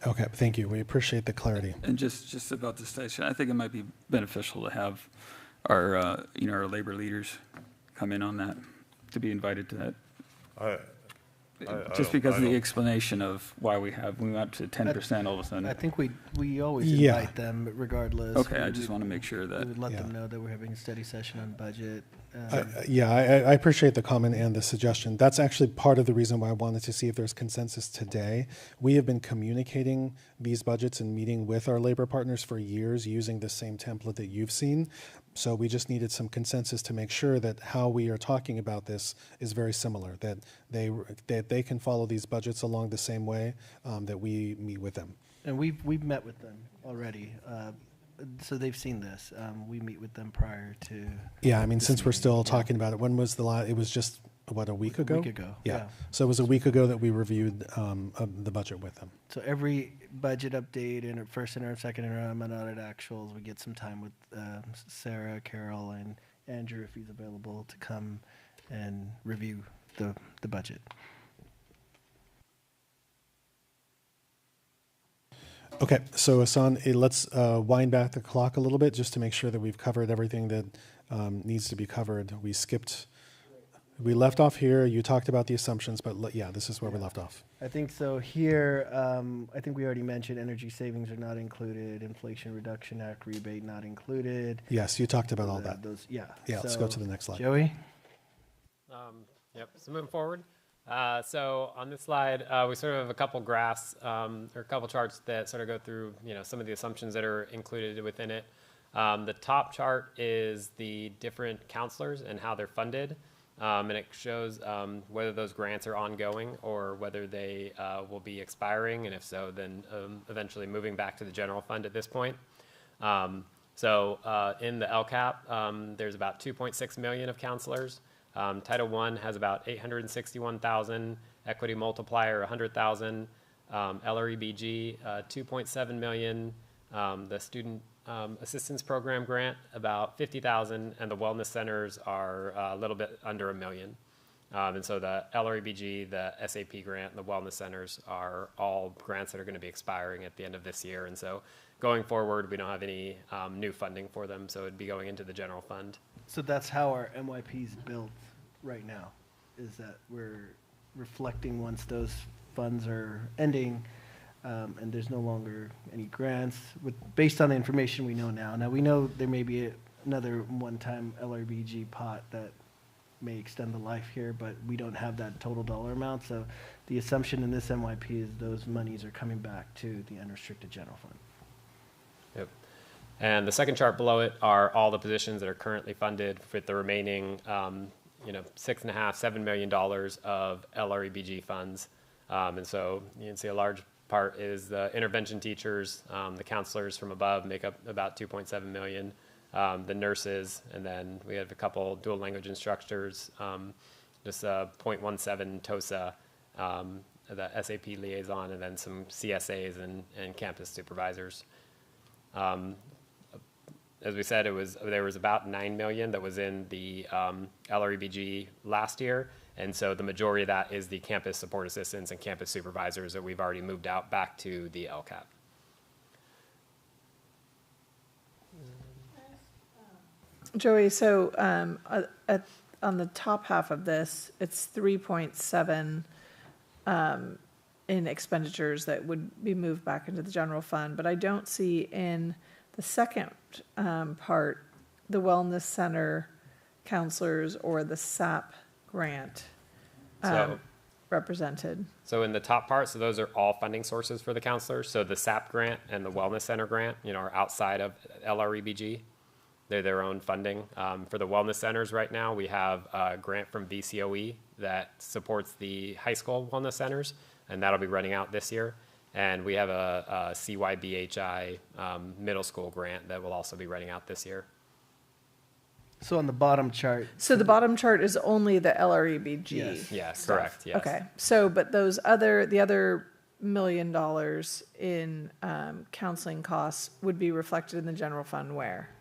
Okay, thank you. We appreciate the clarity. And just about the station, I think it might be beneficial to have our our labor leaders come in on that, to be invited to that. Just because of the explanation of why we went to 10% all of a sudden. I think we always invite them regardless. Okay, I just want to make sure that we would let them know that we're having a study session on budget. I appreciate the comment and the suggestion. That's actually part of the reason why I wanted to see if there's consensus today. We have been communicating these budgets and meeting with our labor partners for years using the same template that you've seen. So we just needed some consensus to make sure that how we are talking about this is very similar, that they can follow these budgets along the same way that we meet with them. And we've met with them already, so they've seen this. We meet with them prior to. Yeah, I mean, since we're still talking about it, when was the last? It was just a week ago. A week ago. Yeah. So it was a week ago that we reviewed the budget with them. So every budget update, first interim, second interim, and audit actuals, we get some time with Sarah, Carol, and Andrew if he's available to come and review the budget. Okay, so Hassan, let's wind back the clock a little bit just to make sure that we've covered everything that needs to be covered. We left off here. You talked about the assumptions, but yeah, this is where we left off. I think so. Here, I think we already mentioned energy savings are not included, Inflation Reduction Act rebate not included. Yes, you talked about all that. Yeah. Yeah, let's go to the next slide. Joey? Yep, so moving forward. So on this slide, we sort of have a couple graphs or a couple charts that sort of go through, some of the assumptions that are included within it. The top chart is the different counselors and how they're funded. And it shows whether those grants are ongoing or whether they will be expiring, and if so, then eventually moving back to the general fund at this point. So in the LCAP, there's about 2.6 million of counselors. Title I has about 861,000, equity multiplier 100,000, LREBG 2.7 million, the student assistance program grant about 50,000, and the wellness centers are a little bit under $1 million. And so the LREBG, the SAP grant, and the wellness centers are all grants that are going to be expiring at the end of this year. And so going forward, we don't have any new funding for them, so it'd be going into the general fund. So that's how our MYP is built right now, is that we're reflecting once those funds are ending, and there's no longer any grants based on the information we know now. Now, we know there may be another one-time LRBG pot that may extend the life here, but we don't have that total dollar amount. So the assumption in this MYP is those monies are coming back to the unrestricted general fund. Yep. And the second chart below it are all the positions that are currently funded with the remaining, $6.5–7 million of LREBG funds. And so you can see a large part is the intervention teachers, the counselors from above make up about 2.7 million, the nurses, and then we have a couple dual language instructors, just 0.17 TOSA, the SAP liaison, and then some CSAs and campus supervisors. As we said, there was about 9 million that was in the LREBG last year. And so the majority of that is the campus support assistants and campus supervisors that we've already moved out back to the LCAP. Joey, so on the top half of this, it's 3.7 in expenditures that would be moved back into the general fund, but I don't see in the second part the wellness center counselors or the SAP grant represented. So in the top part, so those are all funding sources for the counselors. So the SAP grant and the wellness center grant, are outside of LREBG. They're their own funding. For the wellness centers right now, we have a grant from VCOE that supports the high school wellness centers, and that'll be running out this year. And we have a CYBHI middle school grant that will also be running out this year. So on the bottom chart. So the bottom chart is only the LREBG. Yes, correct. Yes. Okay. So, but the other $1 million in counseling costs would be reflected in the general fund where?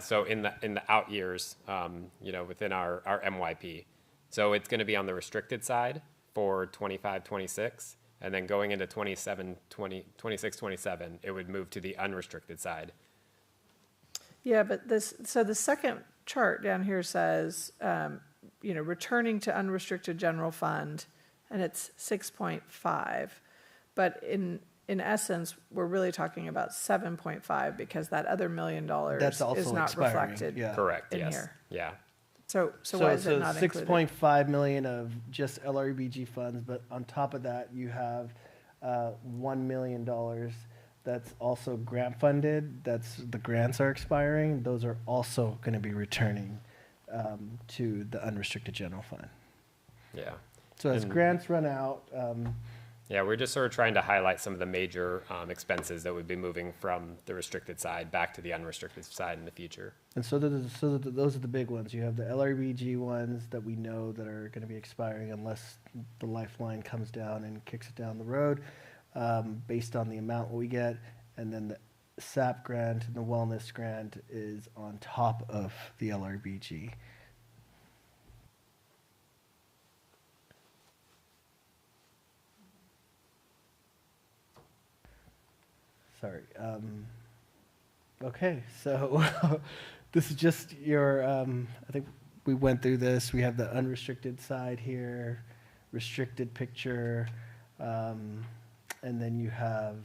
So in the out years, within our MYP. So it's going to be on the restricted side for 25-26, and then going into 26-27, it would move to the unrestricted side. Yeah, but the second chart down here says, returning to unrestricted general fund, and it's 6.5. But in essence, we're really talking about 7.5 because that other $1 million That's also is not expiring, reflected Correct, in yes. here. Yeah. So why is it not included? 6.5 million of just LREBG funds, but on top of that, you have $1 million that's also grant funded. The grants are expiring. Those are also going to be returning to the unrestricted general fund. Yeah. So as grants run out. Yeah, we're just sort of trying to highlight some of the major expenses that would be moving from the restricted side back to the unrestricted side in the future. And so those are the big ones. You have the LRBG ones that we know that are going to be expiring unless the lifeline comes down and kicks it down the road based on the amount we get. And then the SAP grant and the wellness grant is on top of the LRBG. sorry. Okay, so this is just your, I think we went through this. We have the unrestricted side here, restricted picture, and then you have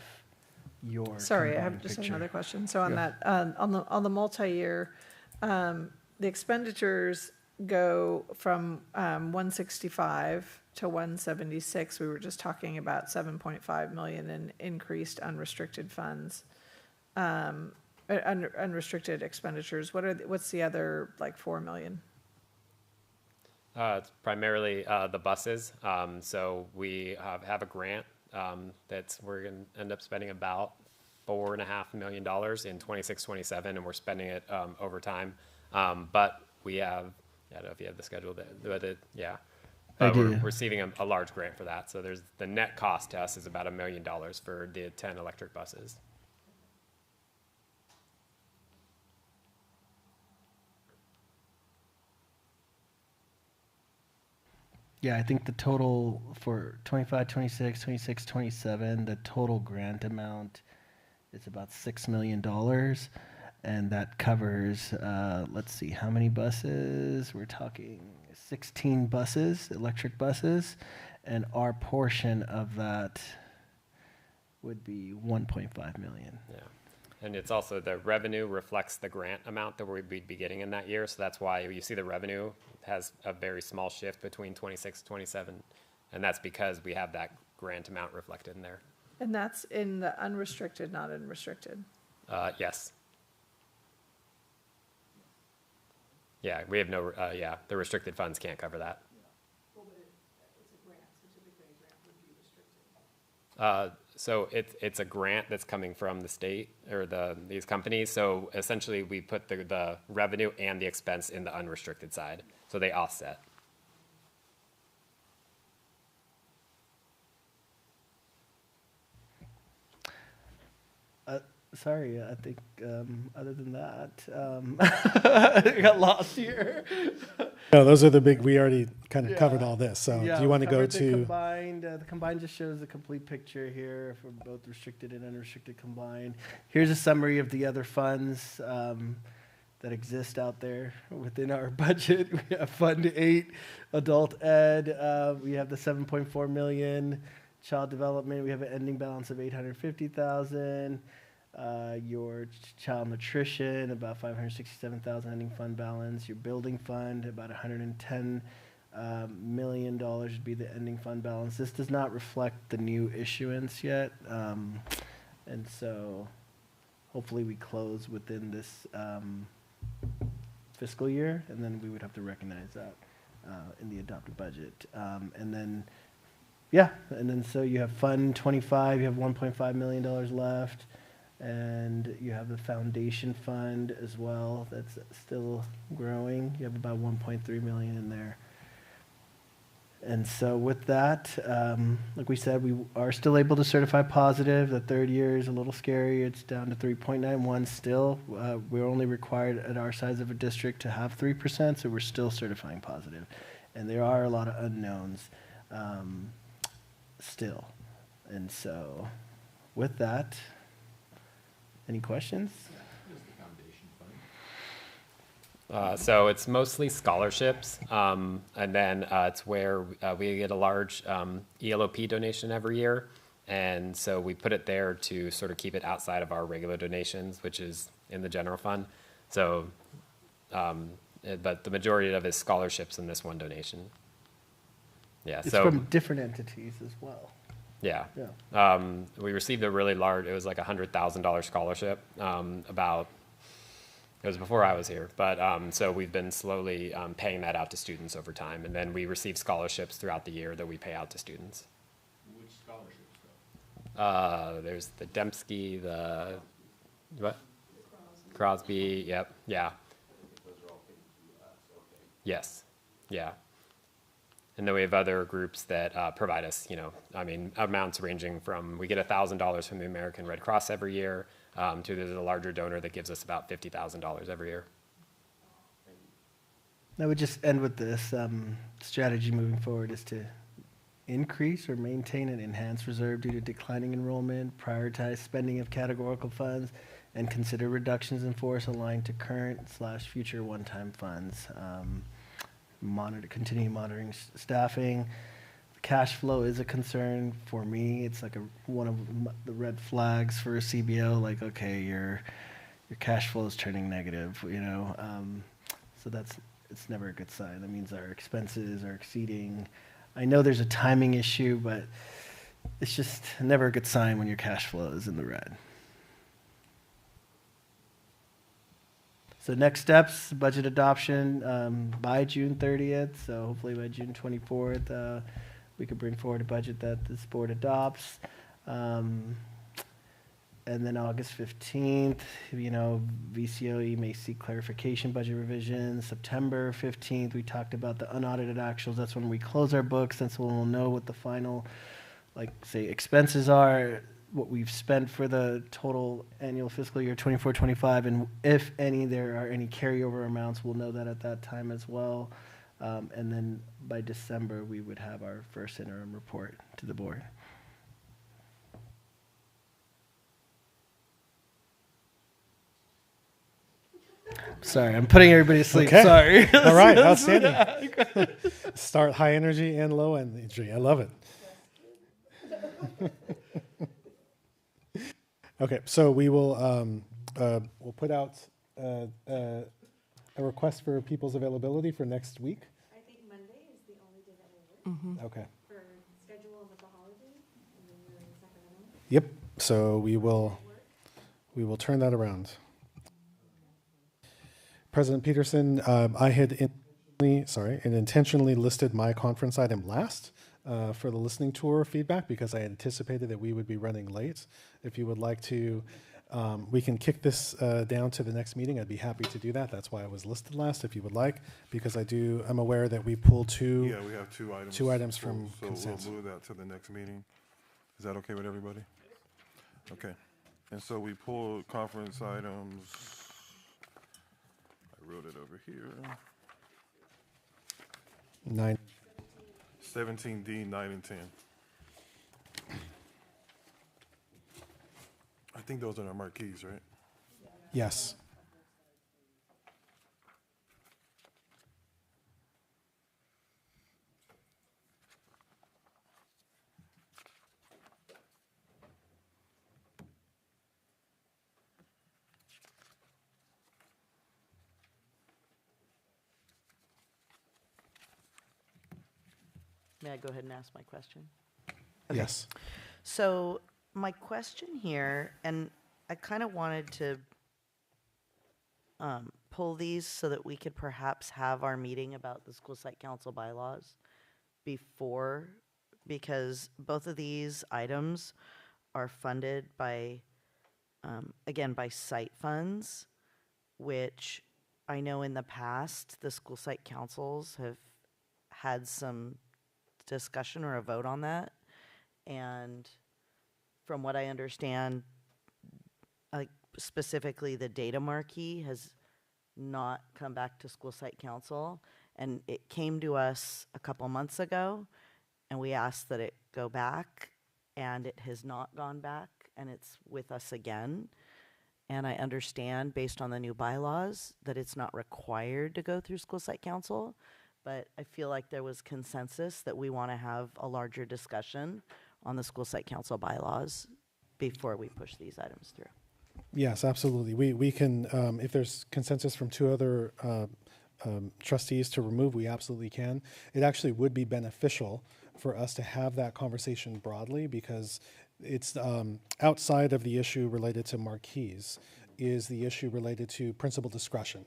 your Sorry, I have combined just picture. another question. So on Yeah. that, on the multi-year, the expenditures go from 165 to 176. We were just talking about 7.5 million in increased unrestricted funds, unrestricted expenditures. What's the other like 4 million? It's primarily the buses. So we have a grant we're going to end up spending about $4.5 million in 26-27, and we're spending it over time. But we have, I don't know if you have the schedule, yeah. I do. We're receiving a large grant for that. So there's the net cost to us is about $1 million for the 10 electric buses. Yeah, I think the total for 25, 26, 26, 27, the total grant amount is about $6 million. And that covers, let's see, how many buses? We're talking 16 buses, electric buses. And our portion of that would be 1.5 million. Yeah. And it's also the revenue reflects the grant amount that we'd be getting in that year. So that's why you see the revenue has a very small shift between 26 and 27. And that's because we have that grant amount reflected in there. And that's in the unrestricted, not unrestricted. Yes. Yeah, we have no, the restricted funds can't cover that. So it's a grant that's coming from the state or these companies. So essentially, we put the revenue and the expense in the unrestricted side, so they offset. Sorry, I think other than that, I got lost here. No, those are the big, we already kind of covered all this. So Yeah, do you want to go covered to? the combined just shows the complete picture here for both restricted and unrestricted combined. Here's a summary of the other funds that exist out there within our budget. We have Fund 8, Adult Ed. We have the 7.4 million, Child Development. We have an ending balance of 850,000. Your child nutrition, about 567,000 ending fund balance. Your building fund, about 110 million dollars would be the ending fund balance. This does not reflect the new issuance yet, and so hopefully we close within this fiscal year, and then we would have to recognize that in the adopted budget, and then. Yeah, and then so you have Fund 25. You have $1.5 million left. And you have the foundation fund as well that's still growing. You have about 1.3 million in there. And so with that, like we said, we are still able to certify positive. The third year is a little scary. It's down to 3.91 still. We're only required at our size of a district to have 3%, so we're still certifying positive. And there are a lot of unknowns still. And so with that, any questions? So it's mostly scholarships, and then it's where we get a large ELOP donation every year, and so we put it there to sort of keep it outside of our regular donations, which is in the general fund. So, but the majority of it is scholarships in this one donation. Yeah, It's so from different entities as well. Yeah. Yeah. We received a really large, it was like a $100,000 scholarship, it was before I was here, but so we've been slowly paying that out to students over time. And then we receive scholarships throughout the year that we pay out to students. Which scholarships, though? There's the Dembski, what? Crosby, yep, yeah. Those are all paid to us, okay. Yes, yeah. And then we have other groups that provide us, amounts ranging from, we get $1,000 from the American Red Cross every year, to there's a larger donor that gives us about $50,000 every year. I would just end with this. Strategy moving forward is to increase or maintain an enhanced reserve due to declining enrollment, prioritize spending of categorical funds, and consider reductions in force aligned to current/future one-time funds. Continue monitoring staffing. Cash flow is a concern for me. It's like one of the red flags for a CBO. Like, okay, your cash flow is turning negative. So it's never a good sign. That means our expenses are exceeding. I know there's a timing issue, but it's just never a good sign when your cash flow is in the red. So next steps, budget adoption by June 30th. So hopefully by June 24th, we could bring forward a budget that this board adopts. And then August 15th, VCOE may seek clarification budget revisions. September 15th, we talked about the unaudited actuals. That's when we close our books. That's when we'll know what the final, say, expenses are, what we've spent for the total annual fiscal year 24-25, and if any, there are any carryover amounts, we'll know that at that time as well. And then by December, we would have our first interim report to the board. Sorry, I'm putting everybody to sleep. Okay. Sorry. All right, outstanding. Start high energy and low energy. I love it. Okay, so we will we'll put out a request for people's availability for next week. I think Monday is the only day that will work. Mm-hmm. Okay. For schedule with the holiday, and then you're in Sacramento. Yep. So we will turn that around. President Peterson, I had intentionally listed my conference item last for the listening tour feedback because I anticipated that we would be running late. If you would like to, we can kick this down to the next meeting. I'd be happy to do that. That's why I was listed last, if you would like, because I'm aware that we pulled two. Yeah, we have two items. Two items from so consent. we'll move that to the next meeting. Is that okay with everybody? Okay. And so we pulled conference items. I wrote it over here. 17D, 9, and 10. I think those are our marquees, right? Yes. May I go ahead and ask my question? Yes. So my question here, and I kind of wanted to pull these so that we could perhaps have our meeting about the school site council bylaws before, because both of these items are funded by, again, by site funds, which I know in the past, the school site councils have had some discussion or a vote on that. And from what I understand, specifically the data marquee has not come back to school site council. And it came to us a couple months ago, and we asked that it go back, and it has not gone back, and it's with us again. And I understand, based on the new bylaws, that it's not required to go through school site council. But I feel like there was consensus that we want to have a larger discussion on the school site council bylaws before we push these items through. Yes, absolutely. We can, if there's consensus from two other trustees to remove, we absolutely can. It actually would be beneficial for us to have that conversation broadly because it's outside of the issue related to marquees is the issue related to principal discretion.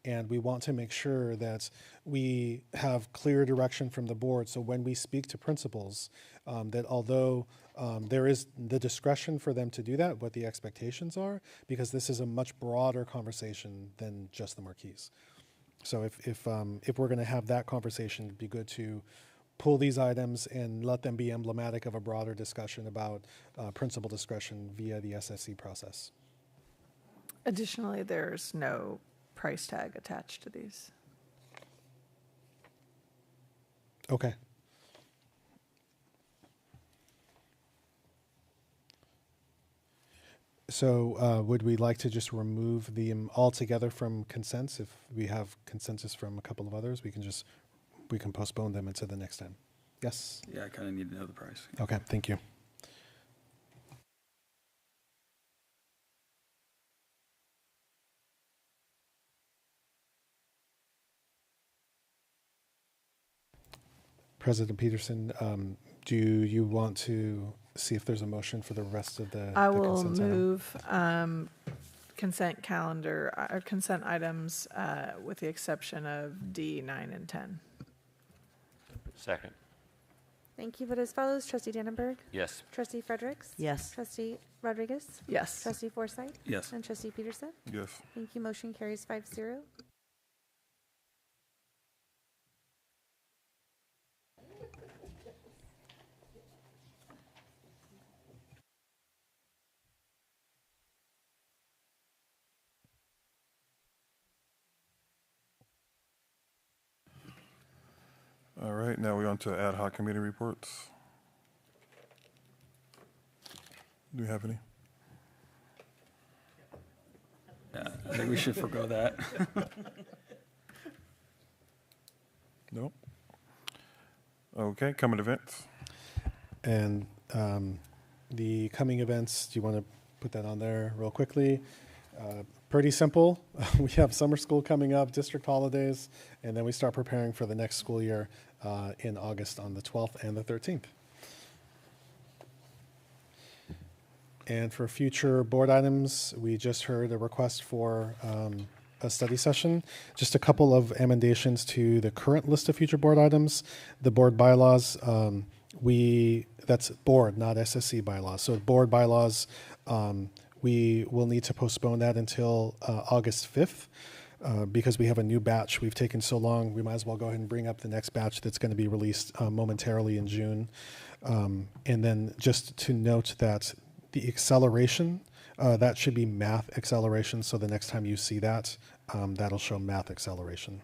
And we want to make sure that we have clear direction from the board. So when we speak to principals, that although there is the discretion for them to do that, what the expectations are, because this is a much broader conversation than just the marquees. So if we're going to have that conversation, it'd be good to pull these items and let them be emblematic of a broader discussion about principal discretion via the SSC process. Additionally, there's no price tag attached to these. Okay. So would we like to just remove them altogether from consents? If we have consensus from a couple of others, we can postpone them until the next time. Yes? Yeah, I kind of need to know the price. Okay, thank you. President Peterson, do you want to see if there's a motion for the rest of the I the will consent item? move consent calendar, or consent items with the exception of D, 9, and 10. Second. Thank you. Vote as follows. Trustee Dannenberg. Yes. Trustee Fredericks. Yes. Trustee Rodriguez. Yes. Trustee Forsythe. Yes. And Trustee Peterson. Yes. Thank you. Motion carries 5-0. All right, now we're on to ad hoc committee reports. Do we have any? Yeah, I think we should forego that. Nope. Okay, coming events. And the coming events, do you want to put that on there real quickly? Pretty simple. We have summer school coming up, district holidays, and then we start preparing for the next school year in August on the 12th and the 13th. And for future board items, we just heard a request for a study session. Just a couple of emendations to the current list of future board items. The board bylaws, that's board, not SSC bylaws. So board bylaws, we will need to postpone that until August 5th because we have a new batch. We've taken so long, we might as well go ahead and bring up the next batch that's going to be released momentarily in June. And then just to note that the acceleration, that should be math acceleration. So the next time you see that, that'll show math acceleration.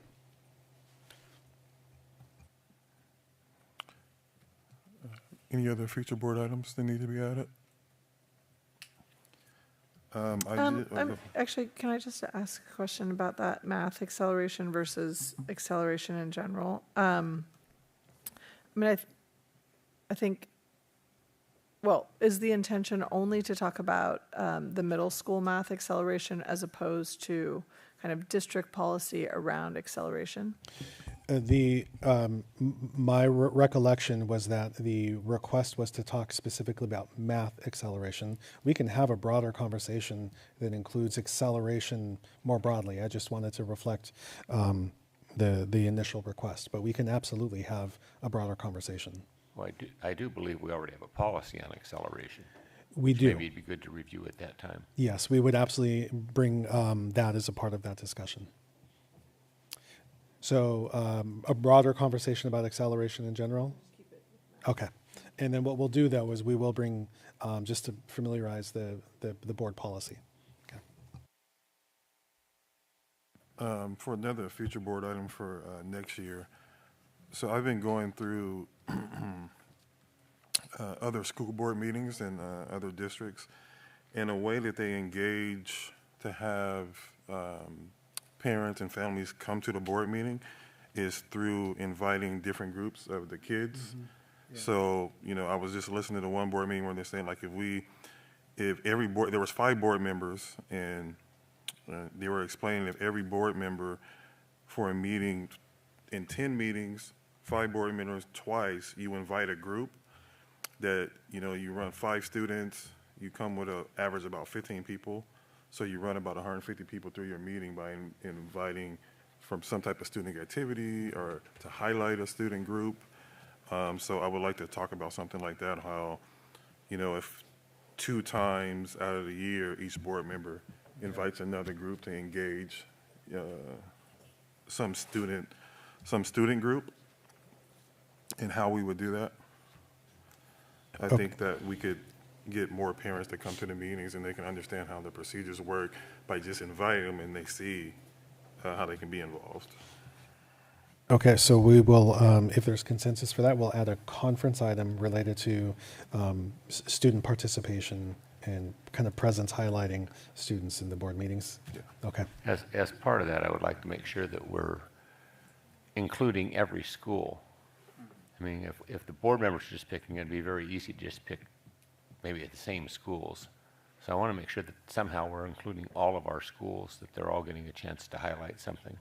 Any other future board items that need to be added? Actually, can I just ask a question about that math acceleration versus acceleration in general? I mean, I think, well, is the intention only to talk about the middle school math acceleration as opposed to kind of district policy around acceleration? My recollection was that the request was to talk specifically about math acceleration. We can have a broader conversation that includes acceleration more broadly. I just wanted to reflect the initial request, but we can absolutely have a broader conversation. Well, I do believe we already have a policy on acceleration. We do. Maybe it'd be good to review at that time. Yes, we would absolutely bring that as a part of that discussion. So a broader conversation about acceleration in general? Okay. And then what we'll do, though, is we will bring, just to familiarize the board policy. Okay. For another future board item for next year, so I've been going through other school board meetings in other districts, and a way that they engage to have parents and families come to the board meeting is through inviting different groups of the kids. Mm-hmm. Yeah. So, I was just listening to one board meeting where they're saying, like, if every board, there was 5 board members, and they were explaining if every board member for a meeting, in 10 meetings, 5 board members twice, you invite a group that, you run 5 students, you come with an average of about 15 people. So you run about 150 people through your meeting by inviting from some type of student activity or to highlight a student group. So I would like to talk about something like that, how, if 2 times out of the year, each board member invites another group to engage some student group, and how we would do that. I think that we could get more parents to come to the meetings and they can understand how the procedures work by just inviting them, and they see how they can be involved. Okay, so we will, if there's consensus for that, we'll add a conference item related to student participation and kind of presence highlighting students in the board meetings? Yeah. Okay. As part of that, I would like to make sure that we're including every school. I mean, if the board members are just picking, it'd be very easy to just pick maybe at the same schools. So I want to make sure that somehow we're including all of our schools, that they're all getting a chance to highlight something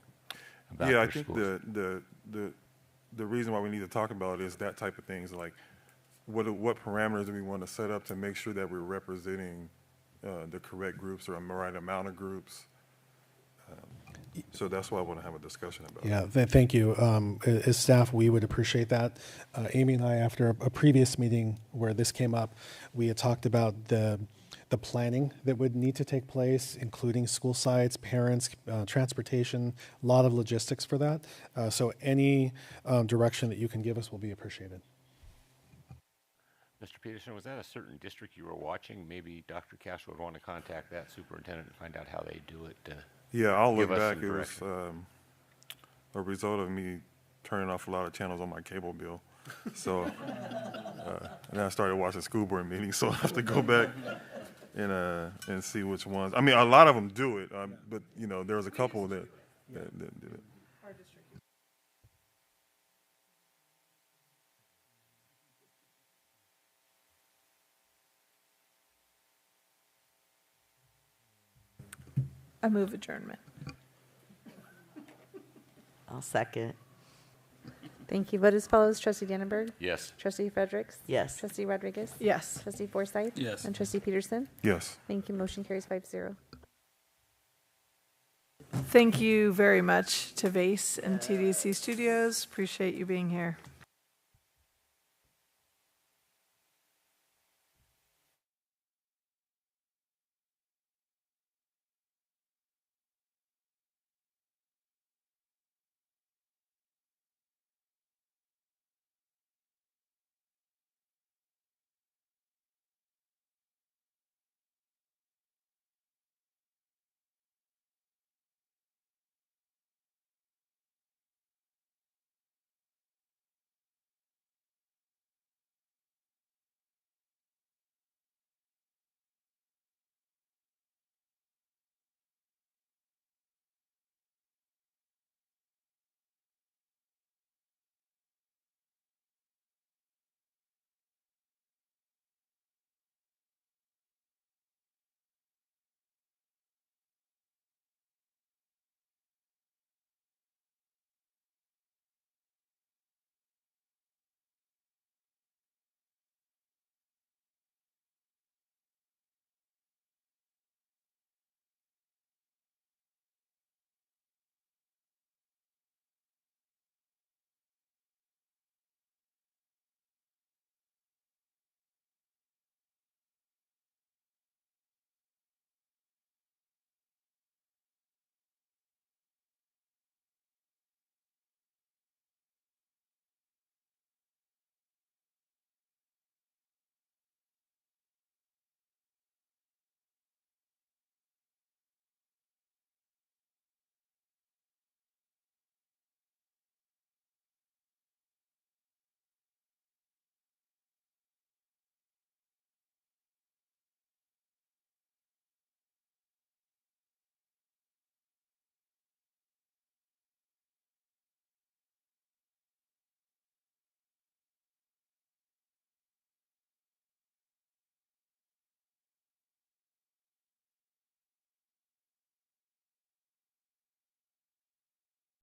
about Yeah, I their think schools. the reason why we need to talk about it is that type of things, like what parameters do we want to set up to make sure that we're representing the correct groups or the right amount of groups. So that's why I want to have a discussion about it. Yeah, thank you. As staff, we would appreciate that. Amy and I, after a previous meeting where this came up, we had talked about the planning that would need to take place, including school sites, parents, transportation, a lot of logistics for that. So any direction that you can give us will be appreciated. Mr. Peterson, was that a certain district you were watching? Maybe Dr. Castro would want to contact that superintendent and find out how they do it. Yeah, I'll look give us back. some It was direction. a result of me turning off a lot of channels on my cable bill. So, and then I started watching school board meetings, so I have to go back and see which ones. I mean, a lot of them do it, but you know, there was a couple that did it. I move adjournment. I'll second. Thank you. Vote as follows. Trustee Dannenberg? Yes. Trustee Fredericks? Yes. Trustee Rodriguez? Yes. Trustee Forsythe? Yes. And Trustee Peterson? Yes. Thank you. Motion carries 5-0. Thank you very much to VASE and TDC Studios. Appreciate you being here.